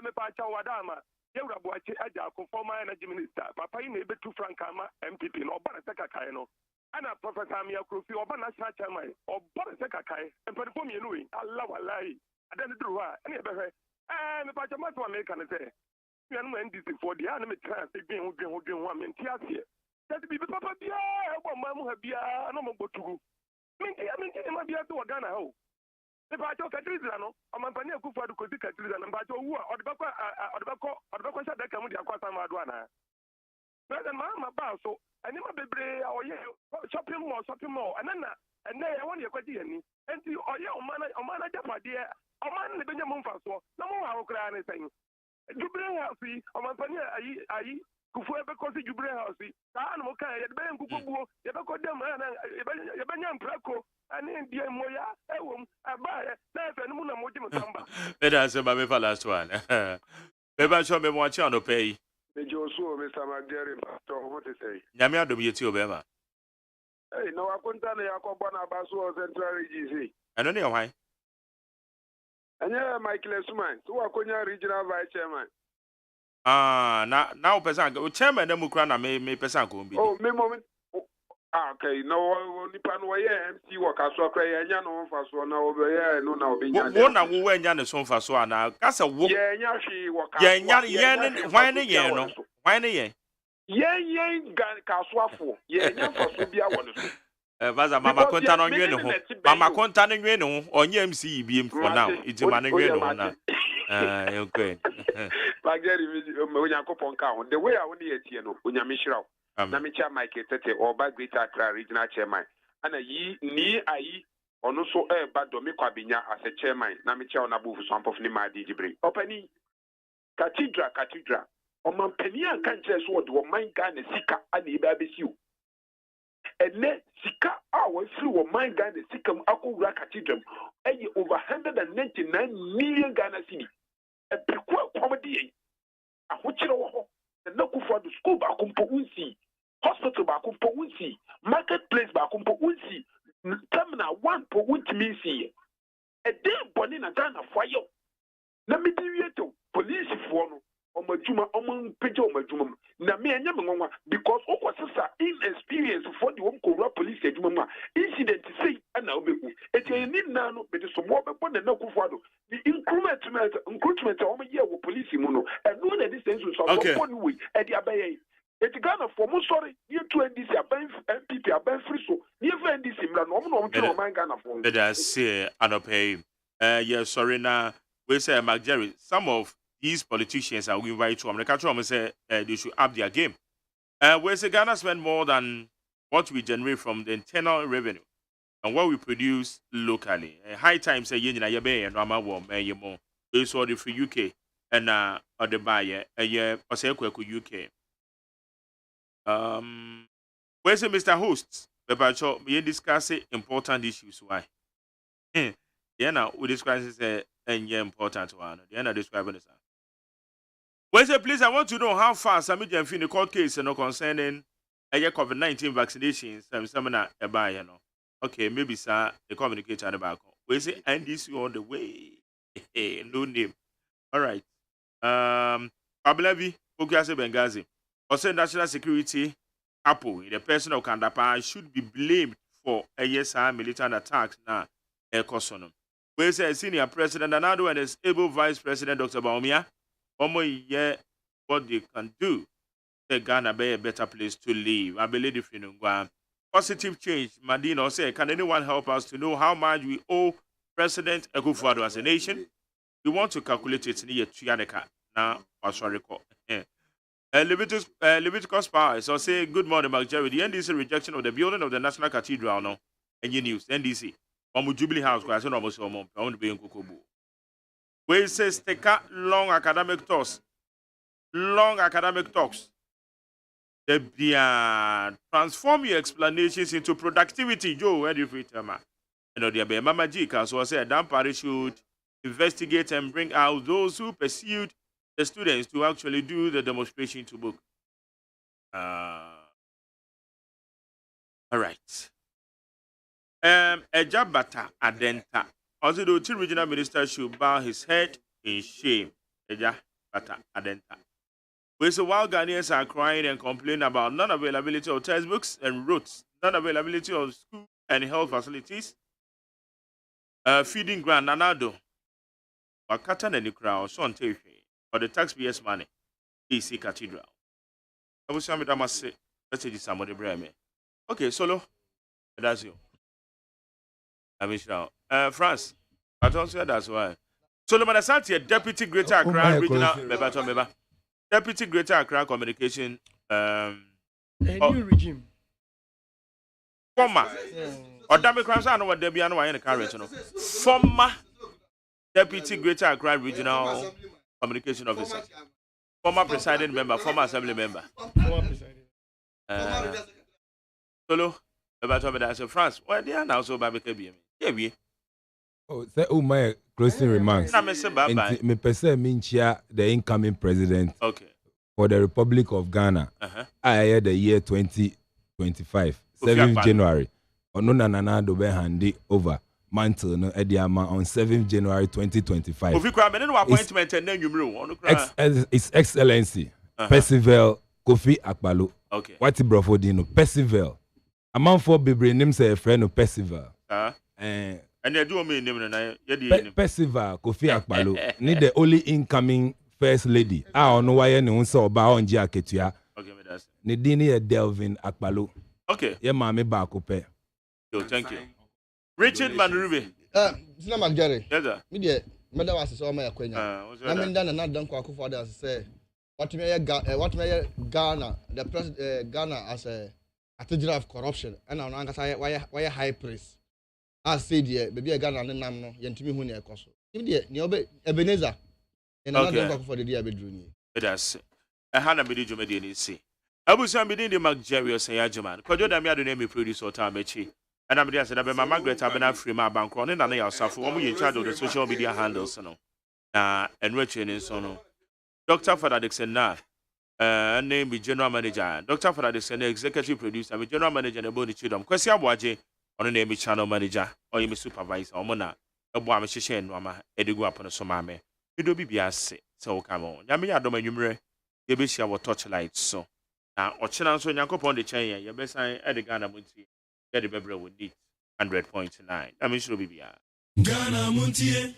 Me Pacha Wadama, you were watching Aja, former energy minister, Papa, you may be too Frankama, MPP, no Banataka Kaino. And a Professor Mia Krufi or Banasha Chamai or Banasaka Kai, and perform you knowing, Allah Walai. I don't do any better. And the Pachamato American say, you know, and this is for the enemy trans, again, who do 1 minute here. That be Papa Bia, Mamma Bia, no more to go. I mean, it might be a Ghana. The Pacho Catrizano, or Mampania Kufa to Kotika Catrizan, and Pacho, or the Bako that come with the Aquata Madwana. Brother Mamma Basso, I never be or shopping mall, and then I want your question. And you or your man, Japa, dear, a man living in Mumfaso, no more how cry anything. Jubilee House, or Mampania, I, Kufu, because Jubilee House, Tanoka, Ben Kuku, Yabako Dem, Yabanyan Praco, and India Moya, I buy it, and Muna Mojima. Let us say, my last one. Maybe show me one channel pay. Mr. McJerry, what to say? Yamia do you too, Bema. Hey, no, I couldn't tell you Basu Central GC. I don't know why. And yeah, Michael Suman, so I couldn't regional vice chairman. Now, Pesango, chairman, the Mukrana may Pesango be. Oh, me moment. Okay, no, Nipan way, MC work as well, and Yano for so now over here, no, now being one and when Yan son for so now. That's a woman. Yeah, she work. Yeah, why the year, no? Why the year? Yeah, Caswafo. Yeah, for Subia one. Vaza Mama Contan on you, Mama Contan you know, on MC being for now. It's a man again. Okay. Like when you go on count, the way I want to hear no, when you Michelle. Namicha Mike Tete or by Greater Accra Regional Chairman. And a ye ni aye or no so bad Domiquabinia as a chairman. Namicha on above some of Nima Digibre. Opening Cathedra. Or Mampenia can't just what do mind gun and Sika and the baby's and let Sika our through a mind gun and Sikam Akura Cathedral. And over 199 million Ghana city. A prequel comedy. A which the local for the school back unsi, hospital back unsi, marketplace back unsi, terminal 1 per unsi. A day burning a Ghana fire. Let me tell you, police for no, or Majuma, or Pejo Majuma. Na me and Yamama, because of sister inexperience for the home corrupt police incident to say, and now be it need now, but it's some more than no Kufado. The increment of a year with police mono, and no that distance was one way at the Abaye. It's Ghana for most sorry, you two and this MPP are Ben Friso, near this in no Ghana for. Let us say, Anope, yes, sorry now, we say, McJerry, some of these politicians are going right to America and say they should up their game. We say Ghana spend more than what we generate from the internal revenue and what we produce locally. High time say yen na yabe and normal warm more. We saw the free UK and other buyer UK. We say Mr. Host, we discuss important issues. Why? Yeah, now we discuss important one. The end of describing this. Well, sir, please, I want to know how fast I'm in the court case concerning COVID-19 vaccinations. Seminar about okay, maybe sir, the communicator about. We say NDC on the way. No name. All right. Pablevi, Okuase Bengazi. Also, national security Apple, the person of Kandapa should be blamed for a militant attacks now. We say senior president and another one is able vice president Dr. Baumia. What they can do, Ghana be a better place to live. I believe if you know, positive change. Madino said, can anyone help us to know how much we owe President Akufo-Addo as a nation? We want to calculate it near Trianica. Now, sorry, Leviticus Power. So say, good morning, Mark Jerry. The NDC rejection of the building of the National Cathedral now. And you news, NDC. Jubilee House, I said almost a month. I want to be in Kokobu. We say, take long academic talks. Long academic talks. Transform your explanations into productivity. Joe, where do you feel, Tama? You know, there be Mama Jika, so I said, Dampari should investigate and bring out those who pursued the students to actually do the demonstration to book. All right. Ejabata Adenta. Also, the two regional ministers should bow his head in shame. Ejabata Adenta. We say while Ghanaians are crying and complaining about non-availability of textbooks and routes, non-availability of school and health facilities, feeding grant Nanado, Wakata and the crowd, so on for the taxpayers' money, DC Cathedral. I will say, I must say, let's say somebody bring me. Okay, Solo, that's you. I mean, France, I don't say that's why. Solomon Asante, Deputy Greater Accra Regional, Deputy Greater Accra Communication. A new regime. Former. Or Dami Krams, I know what Debbie and why in the car. Former Deputy Greater Accra Regional Communication Officer. Former presiding member, former assembly member. Solo, about France. Why they are now so by BKB? Yeah, oh, say my closing remarks. Me person minchia the incoming president. Okay. For the Republic of Ghana. I hear the year 2025, 7th January. Ono nana do be handi over mantle no ediama on 7th January 2025. Ofi kwa me no appointment and then you His Excellency Percival Kofi Akpalo. Okay. What brofo di no Percival. A man for bebre name say a friend no Percival. And they do me name na Percival Kofi Akpalo. Need the only incoming First Lady. I don't know why anyone saw about on Jaketua. Okay, me that's. Ni dini Delvin Akpalo. Okay. Ye mami ba kope. Yo, thank you. Richard Manrube. Sina Magere. Yes, sir. Me de me da was so my kwenya. Na me ndan na dan kwa Akufo Addo say what me Ghana, the president Ghana as a cathedral of corruption and na nkasa why high priest. I said there baby Ghana ne nam no yentimi hu ne ekoso. Me de ne obe Ebenezer. And another for the day bedroom. That's a Hannah Bidi Jumedi and see. I was some within the Mark Jerry or say AGYEMAN. Kojo Damia the name producer or Tamechi. And I'm there said about my Margaret Abena free my bank running and I also for one in charge of the social media handles. Enriching in sono. Dr. Father Dixon na name be general manager. Dr. Father Dixon executive producer. I'm general manager and about the children. Kwesi Abuaje on the name be channel manager or you supervisor or mona. A boy I'm shishing Wama Edigo upon a somame. You do be say so come on. Yami adoma numere ye be share torchlight so. Na ochina so nyankopon de chen ye be san e de Ghana Montie. Get the bebre with 100.9. I mean should be Ghana Montie.